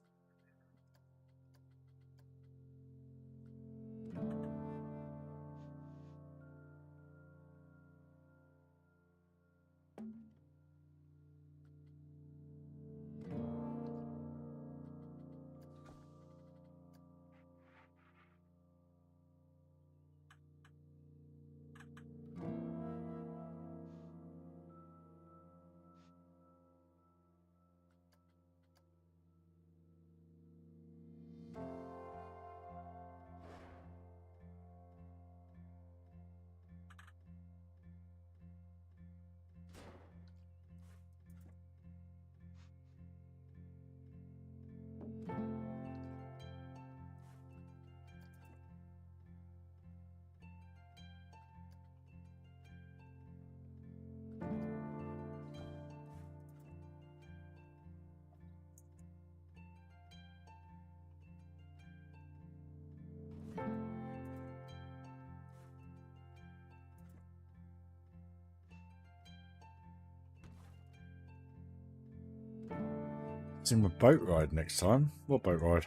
S1: It's in a boat ride next time. What boat ride?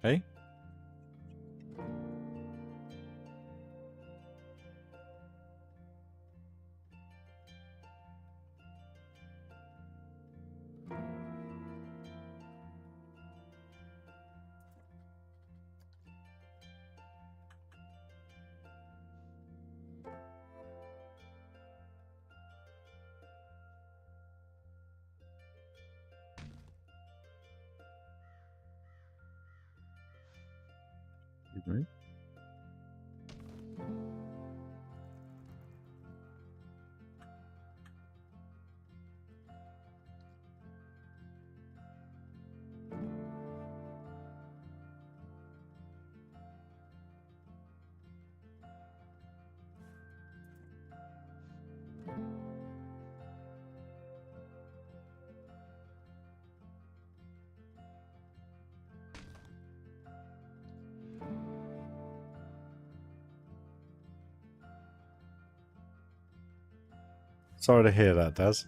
S1: Hey? Mm-hmm. Sorry to hear that, Daz.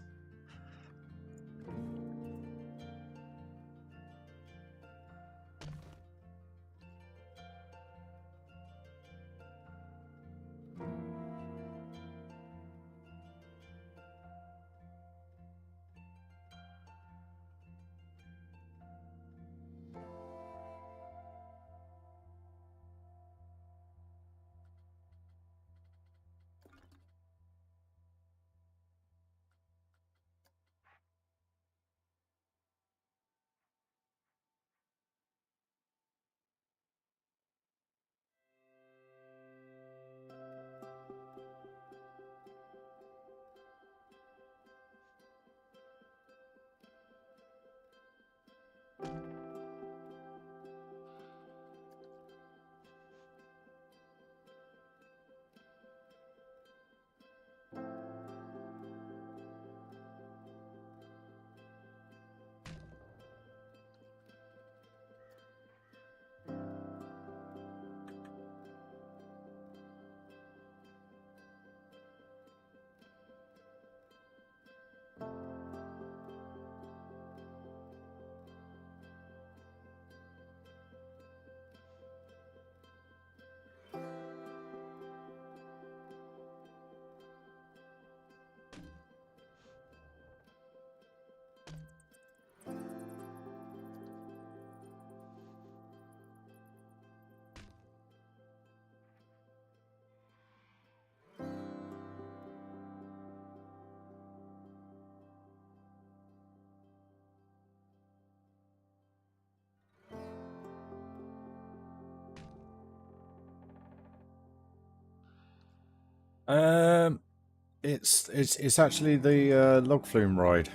S1: It's actually the log flume ride.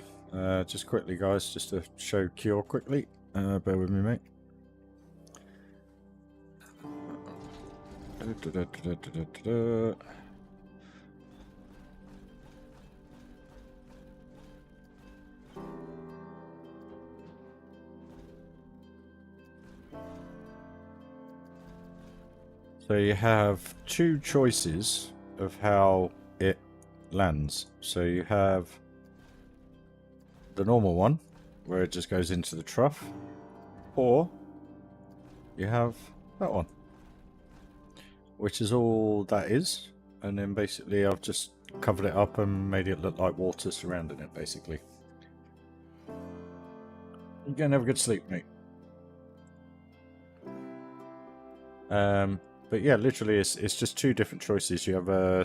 S1: Just quickly, guys, just to show cure quickly. Bear with me, mate. So you have two choices of how it lands. So you have the normal one, where it just goes into the trough, or you have that one, which is all that is. And then basically I've just covered it up and made it look like water surrounding it, basically. You're gonna have a good sleep, mate. But yeah, literally it's just two different choices. You have a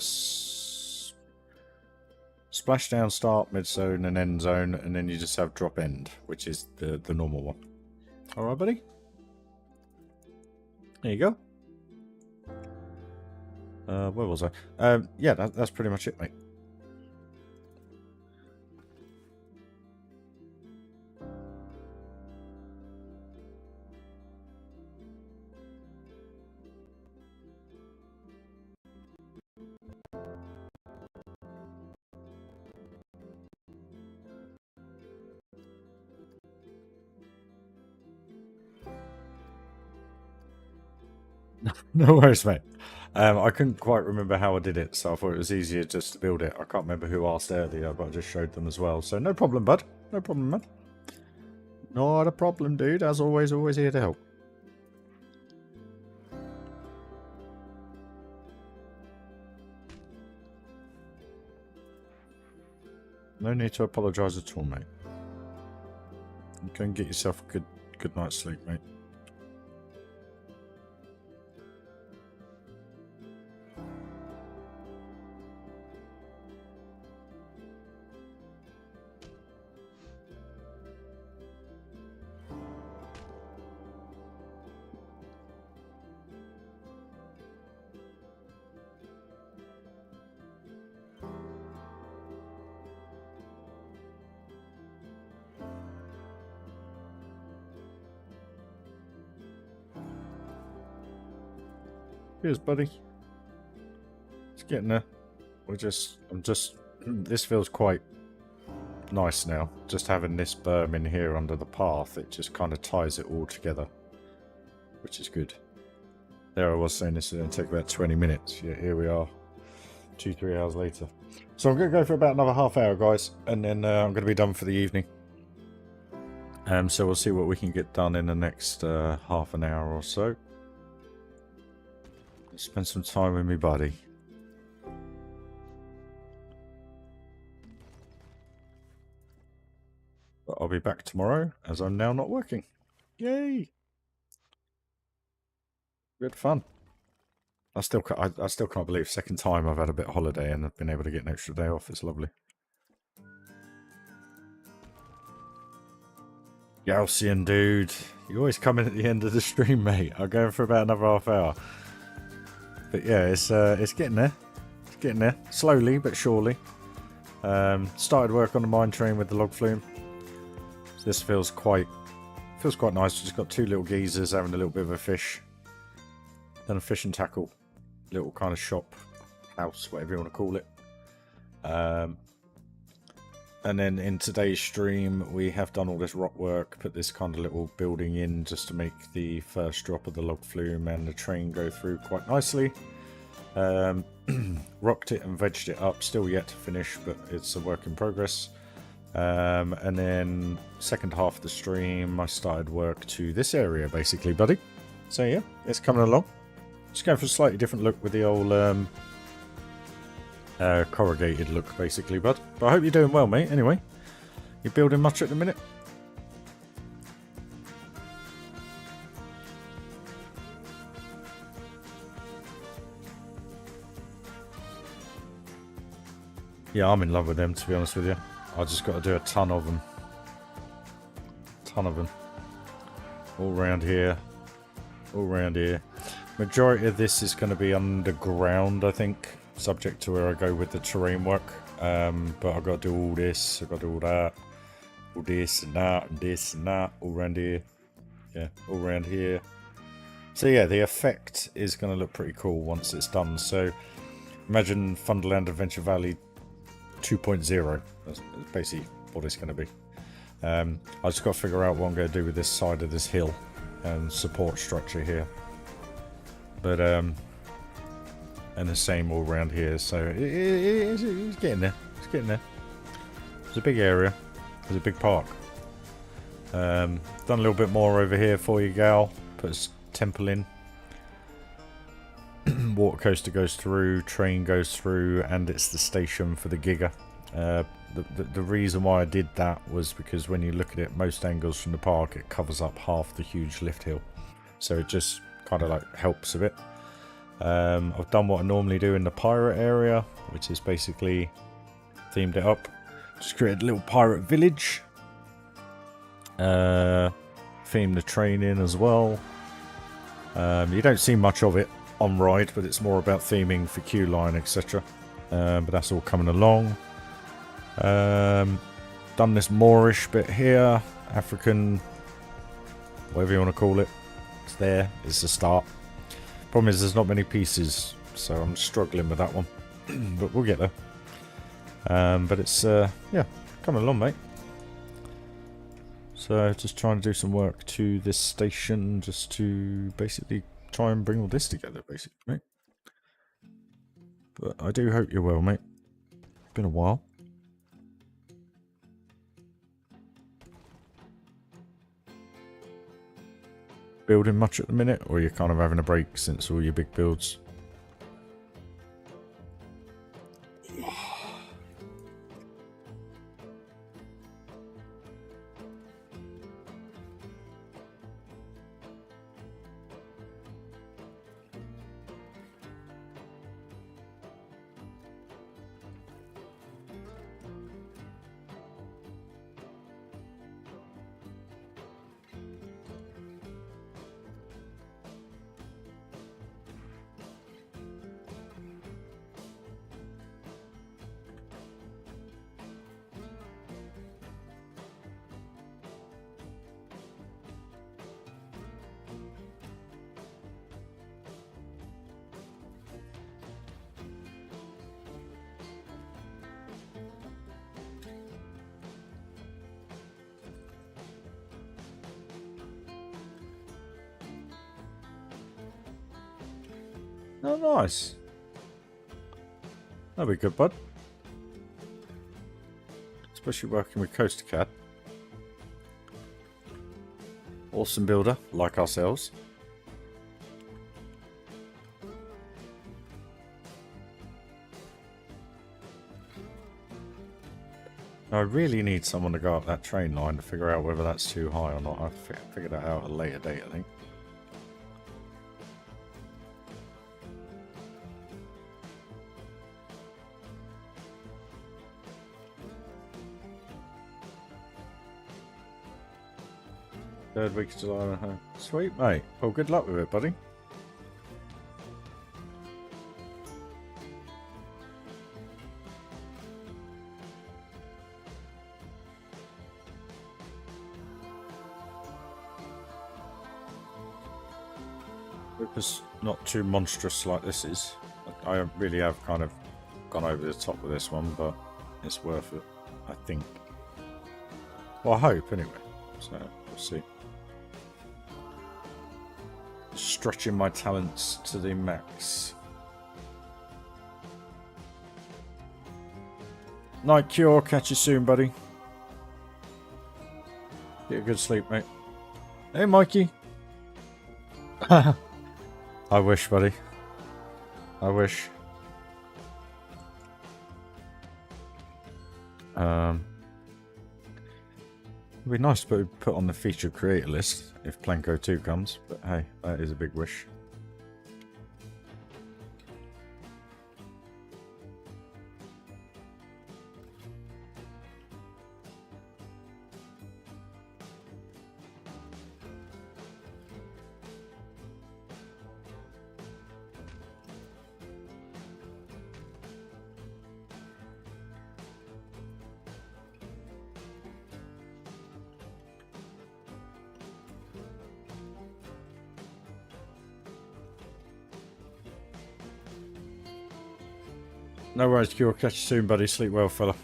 S1: splashdown start, mid zone and end zone, and then you just have drop end, which is the normal one. Alright, buddy? There you go. Where was I? Yeah, that's pretty much it, mate. No worries, mate. I couldn't quite remember how I did it, so I thought it was easier just to build it. I can't remember who asked earlier, but I just showed them as well. So no problem, bud. No problem, man. Not a problem, dude. As always, always here to help. No need to apologise at all, mate. You go and get yourself a good night's sleep, mate. Cheers, buddy. It's getting there. This feels quite nice now. Just having this berm in here under the path, it just kind of ties it all together, which is good. There I was saying this is going to take about 20 minutes. Yeah, here we are, 2-3 hours later. So I'm going to go for about another half hour, guys, and then I'm going to be done for the evening. So we'll see what we can get done in the next half an hour or so. Spend some time with me buddy. But I'll be back tomorrow, as I'm now not working. Yay! Good fun. I still can't believe second time I've had a bit of holiday and I've been able to get an extra day off. It's lovely. Galcian, dude. You always come in at the end of the stream, mate. I'm going for about another half hour. But yeah, it's getting there. It's getting there. Slowly but surely. Started work on the mine train with the log flume. So this feels quite nice. Just got two little geezers having a little bit of a fish. Then a fish and tackle. Little kind of shop, house, whatever you want to call it. And then in today's stream, we have done all this rock work, put this kind of little building in just to make the first drop of the log flume and the train go through quite nicely. Rocked it and vegged it up, still yet to finish, but it's a work in progress. And then second half of the stream, I started work to this area, basically, buddy. So yeah, it's coming along. Just going for a slightly different look with the old corrugated look, basically, bud. But I hope you're doing well, mate. Anyway, you building much at the minute? Yeah, I'm in love with them, to be honest with you. I just got to do a ton of them. All around here. All around here. Majority of this is going to be underground, I think. Subject to where I go with the terrain work. But I've got to do all this. I've got to do all that. All this and that and this and that. All around here. Yeah, all around here. So yeah, the effect is going to look pretty cool once it's done. So imagine Funderland Adventure Valley 2.0. That's basically what it's going to be. I just got to figure out what I'm going to do with this side of this hill and support structure here. But and the same all around here. So it's getting there. It's getting there. It's a big area. It's a big park. Done a little bit more over here for you, gal. Put a temple in. Water coaster goes through, train goes through, and it's the station for the Giga. The reason why I did that was because when you look at it, most angles from the park, it covers up half the huge lift hill. So it just kind of like helps a bit. I've done what I normally do in the pirate area, which is basically themed it up. Just created a little pirate village. Themed the train in as well. You don't see much of it on ride, but it's more about theming for queue line, etc. But that's all coming along. Done this Moorish bit here, African, whatever you want to call it. It's there. It's the start. Problem is there's not many pieces, so I'm struggling with that one. But we'll get there. But it's yeah, coming along, mate. So just trying to do some work to this station, just to basically try and bring all this together, basically, mate. But I do hope you're well, mate. Been a while. Building much at the minute, or you're kind of having a break since all your big builds? Oh, nice. That'll be good, bud. Especially working with CoasterCAD. Awesome builder, like ourselves. I really need someone to go up that train line to figure out whether that's too high or not. I'll figure that out at a later date, I think. Third week of July. Sweet, mate. Well, good luck with it, buddy. Hope it's not too monstrous like this is. I really have kind of gone over the top with this one, but it's worth it, I think. Well, I hope, anyway. So, we'll see. Stretching my talents to the max. Night Cure, catch you soon, buddy. Get a good sleep, mate. Hey, Mikey. I wish, buddy. I wish. It'd be nice to put on the featured creator list if Planko 2 comes, but hey, that is a big wish. No worries, Cure. Catch you soon, buddy. Sleep well, fella.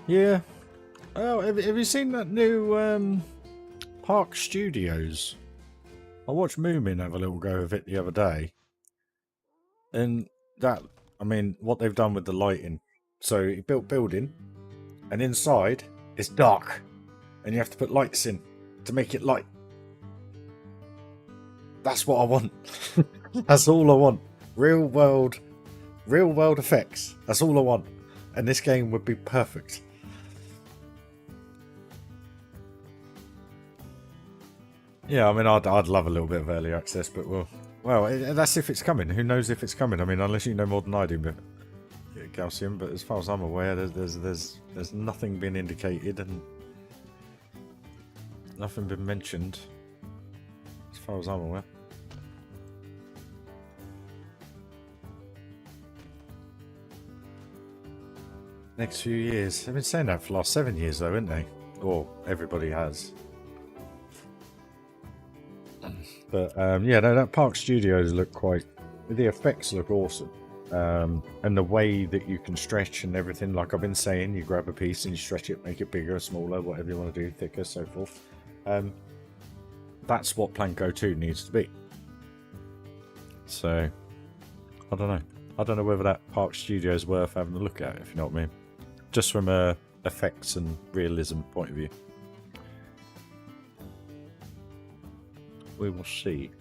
S1: Yeah. Oh, have you seen that new Park Studios? I watched Moomin have a little go of it the other day. And that, I mean, what they've done with the lighting. So you built building, and inside it's dark, and you have to put lights in to make it light. That's what I want. That's all I want. Real world effects. That's all I want. And this game would be perfect. Yeah, I mean, I'd love a little bit of early access, but well, that's if it's coming. Who knows if it's coming? I mean, unless you know more than I do, but Calcium. But as far as I'm aware, there's nothing been indicated and nothing been mentioned, as far as I'm aware. Next few years. They've been saying that for the last 7 years, though, haven't they? Or everybody has. But yeah, no, that Park Studios look quite. The effects look awesome, and the way that you can stretch and everything. Like I've been saying, you grab a piece and you stretch it, make it bigger, smaller, whatever you want to do, thicker, so forth. That's what Planko 2 needs to be. So I don't know. I don't know whether that Park Studio is worth having a look at, if you know what I mean. Just from a effects and realism point of view. We will see.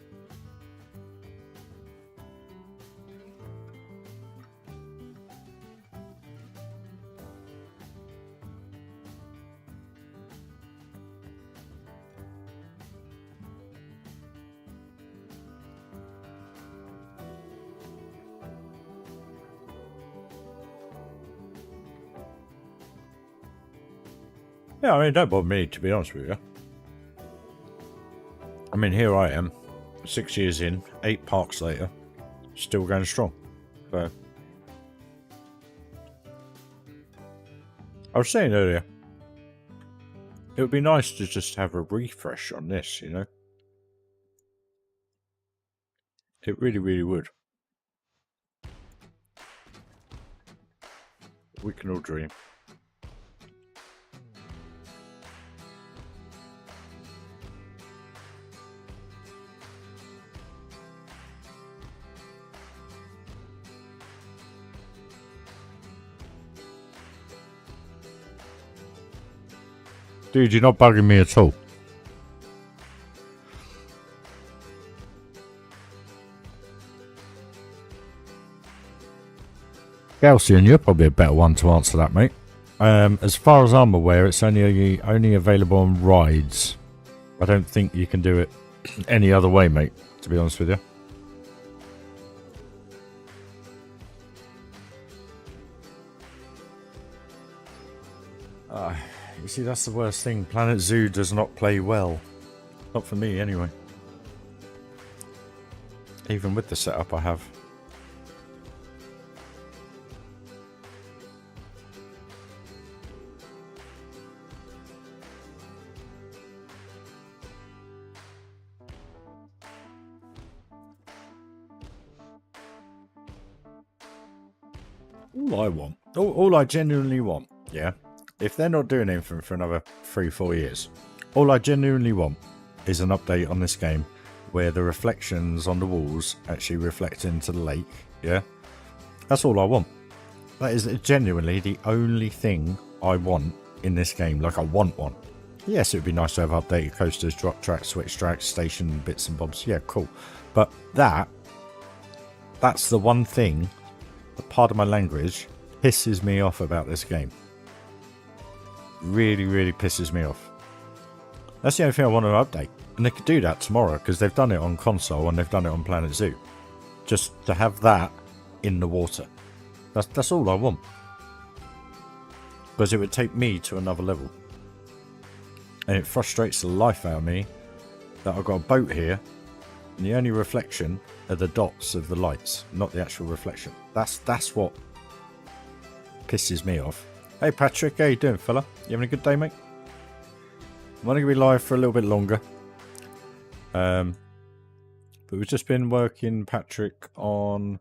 S1: Yeah, I mean, don't bother me, to be honest with you. I mean, here I am, 6 years in, 8 parks later, still going strong. So, I was saying earlier, it would be nice to just have a refresh on this, you know? It really, really would. We can all dream. Dude, you're not bugging me at all. Galcian, you're probably a better one to answer that, mate. As far as I'm aware, it's only available on rides. I don't think you can do it any other way, mate, to be honest with you. You see, that's the worst thing. Planet Zoo does not play well. Not for me, anyway. Even with the setup I have. All I want, all I genuinely want, yeah, if they're not doing anything for another 3-4 years, all I genuinely want is an update on this game where the reflections on the walls actually reflect into the lake, yeah? That's all I want. That is genuinely the only thing I want in this game, like I want one. Yes, it would be nice to have updated coasters, drop tracks, switch tracks, station bits and bobs, yeah, cool. But that's the one thing, the part of my language, pisses me off about this game. Really, really pisses me off. That's the only thing I want to update. And they could do that tomorrow, because they've done it on console and they've done it on Planet Zoo. Just to have that in the water. That's all I want. Because it would take me to another level. And it frustrates the life out of me that I've got a boat here and the only reflection are the dots of the lights, not the actual reflection. That's what pisses me off. Hey Patrick, how you doing, fella? You having a good day, mate? I'm only going to be live for a little bit longer. But we've just been working, Patrick, on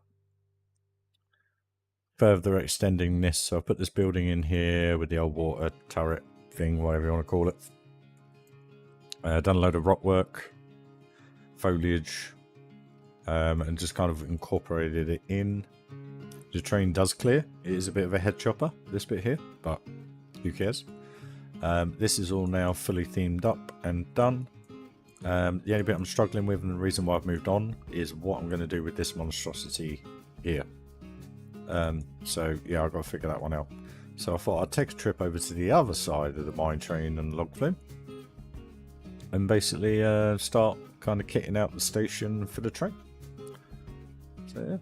S1: further extending this. So I put this building in here with the old water turret thing, whatever you want to call it. Done a load of rock work, foliage, and just kind of incorporated it in. The train does clear. It is a bit of a head chopper, this bit here, but who cares? This is all now fully themed up and done. The only bit I'm struggling with, and the reason why I've moved on, is what I'm going to do with this monstrosity here. So yeah, I've got to figure that one out. So I thought I'd take a trip over to the other side of the mine train and log flume, and basically start kind of kitting out the station for the train. So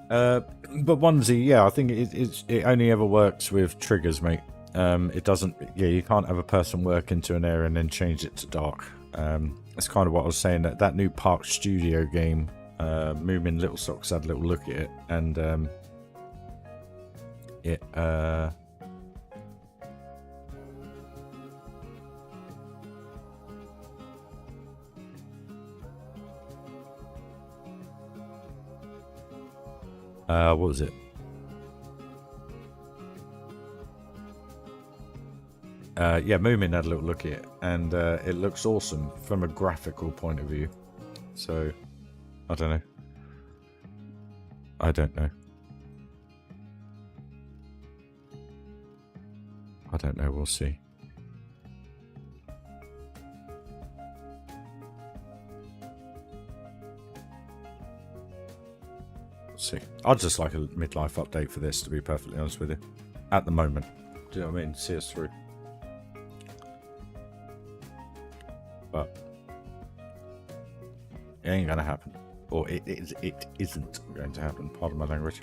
S1: yeah. But onesie, yeah, I think it only ever works with triggers, mate. It doesn't, yeah, you can't have a person work into an area and then change it to dark. That's kind of what I was saying, that new Park Studio game, Moomin Little Socks had a little look at it, and what was it? Yeah, Moomin had a little look at it, and it looks awesome from a graphical point of view. So, I don't know. I don't know. I don't know, we'll see. See, I'd just like a midlife update for this, to be perfectly honest with you, at the moment. Do you know what I mean? See us through. But it ain't gonna happen, or it isn't going to happen. Pardon my language.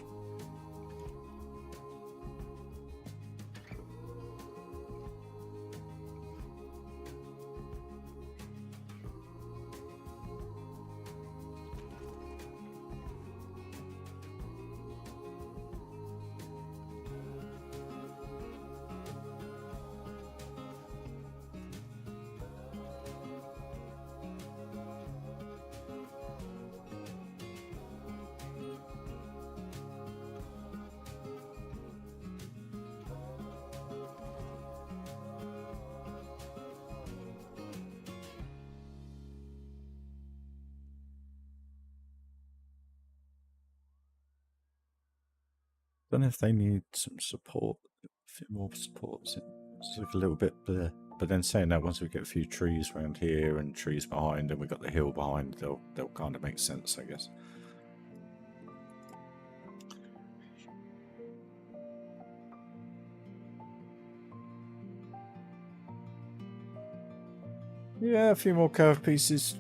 S1: Don't know if they need some support, a bit more support. It's like a little bit there. But then saying that, once we get a few trees around here and trees behind, and we've got the hill behind, they'll kind of make sense, I guess. Yeah, a few more curved pieces.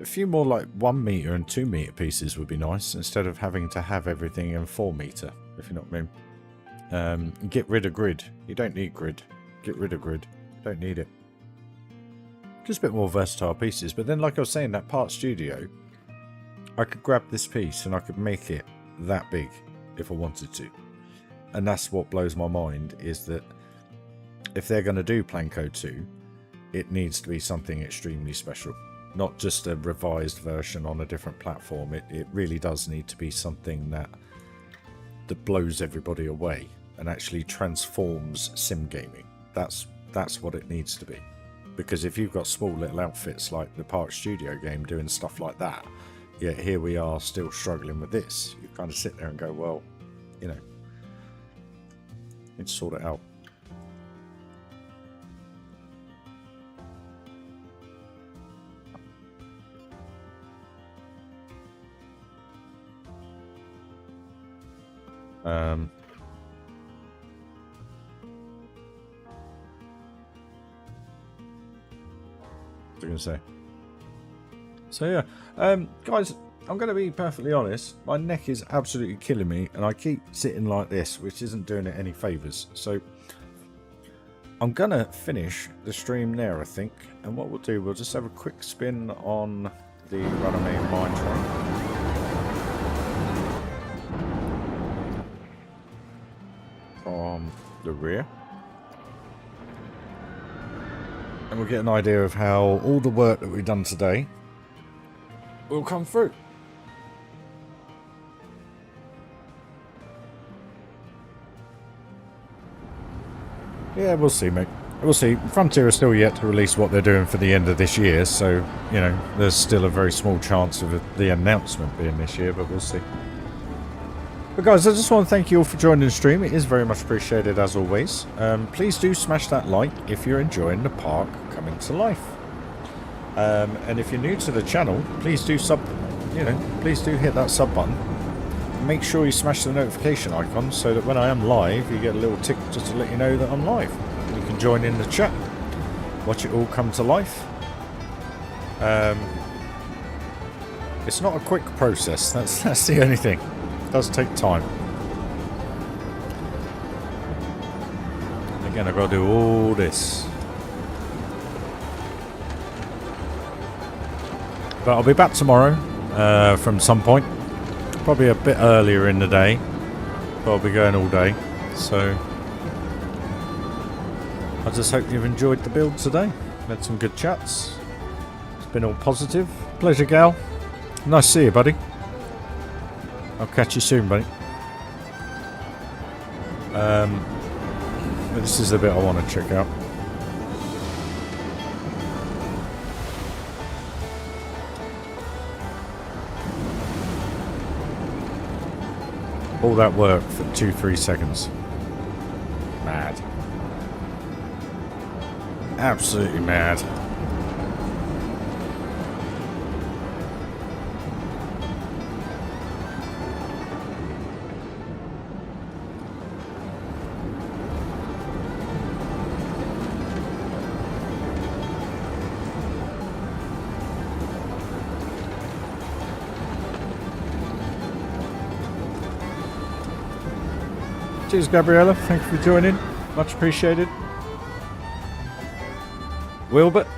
S1: A few more like 1 meter and 2 meter pieces would be nice, instead of having to have everything in 4 meter, if you know what I mean. Get rid of grid. You don't need grid. Get rid of grid. Don't need it. Just a bit more versatile pieces. But then, like I was saying, that Part Studio, I could grab this piece and I could make it that big if I wanted to. And that's what blows my mind, is that if they're going to do Planco 2, it needs to be something extremely special. Not just a revised version on a different platform. It really does need to be something that blows everybody away and actually transforms sim gaming. That's what it needs to be. Because if you've got small little outfits like the Park Studio game doing stuff like that, yet here we are still struggling with this, you kind of sit there and go, well, you know, need to sort it out. What was I going to say? So yeah, guys, I'm going to be perfectly honest. My neck is absolutely killing me, and I keep sitting like this, which isn't doing it any favours. So I'm going to finish the stream there, I think. And what we'll do, we'll just have a quick spin on the RyRy mine train. From the rear, and we'll get an idea of how all the work that we've done today will come through. Yeah, we'll see, mate. We'll see. Frontier is still yet to release what they're doing for the end of this year, so, you know, there's still a very small chance of the announcement being this year, but we'll see. But guys, I just want to thank you all for joining the stream. It is very much appreciated as always. Please do smash that like if you're enjoying the park coming to life. And if you're new to the channel, please do please do hit that sub button. Make sure you smash the notification icon so that when I am live, you get a little tick just to let you know that I'm live. You can join in the chat, watch it all come to life. It's not a quick process. That's the only thing. It does take time. And again, I've got to do all this. But I'll be back tomorrow from some point. Probably a bit earlier in the day. But I'll be going all day. So I just hope you've enjoyed the build today. Had some good chats. It's been all positive. Pleasure, Gal. Nice to see you, buddy. I'll catch you soon, buddy. But this is the bit I want to check out. All that work for 2-3 seconds. Mad. Absolutely mad. Cheers, Gabriella. Thank you for joining. Much appreciated. Wilbert.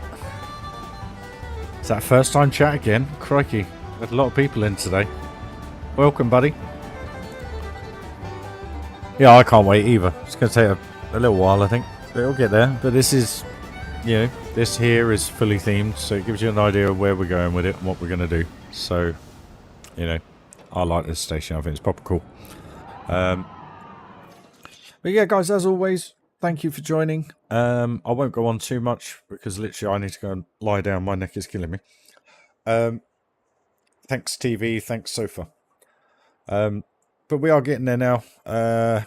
S1: Is that first time chat again? Crikey. Had a lot of people in today. Welcome, buddy. Yeah, I can't wait either. It's going to take a little while, I think. But it'll get there. But this is, you know, this here is fully themed. So it gives you an idea of where we're going with it and what we're going to do. So, you know, I like this station. I think it's proper cool. But yeah, guys, as always, thank you for joining. I won't go on too much because literally I need to go and lie down. My neck is killing me. Thanks, TV. Thanks, sofa. But we are getting there now.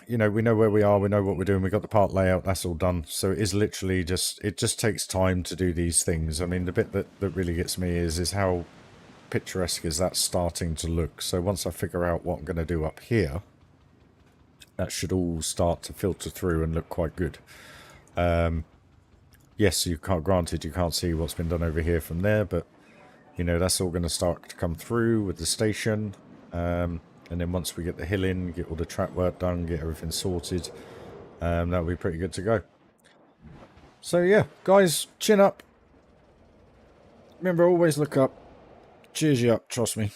S1: You know, we know where we are. We know what we're doing. We got the park layout. That's all done. So it is literally just, it just takes time to do these things. I mean, the bit that really gets me is how picturesque is that starting to look. So once I figure out what I'm going to do up here, that should all start to filter through and look quite good. Yes, granted you can't see what's been done over here from there, but you know, that's all going to start to come through with the station. And then once we get the hill in, get all the track work done, get everything sorted, that'll be pretty good to go. So yeah, guys, chin up. Remember, always look up. Cheers you up, trust me.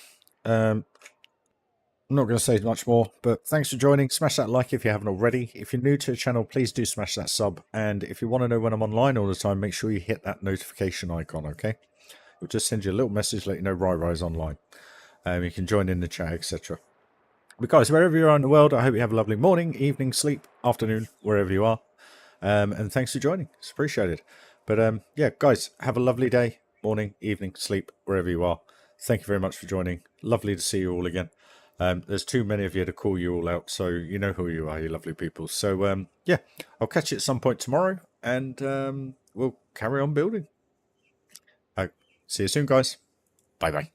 S1: I'm not going to say much more, but thanks for joining. Smash that like if you haven't already. If you're new to the channel, please do smash that sub. And if you want to know when I'm online all the time, make sure you hit that notification icon, okay? It'll just send you a little message, let you know RyRy's online. You can join in the chat, etc. But guys, wherever you are in the world, I hope you have a lovely morning, evening, sleep, afternoon, wherever you are. And thanks for joining. It's appreciated. But yeah, guys, have a lovely day, morning, evening, sleep, wherever you are. Thank you very much for joining. Lovely to see you all again. There's too many of you to call you all out, so you know who you are, you lovely people. So, yeah, I'll catch you at some point tomorrow, and we'll carry on building. See you soon, guys. Bye-bye.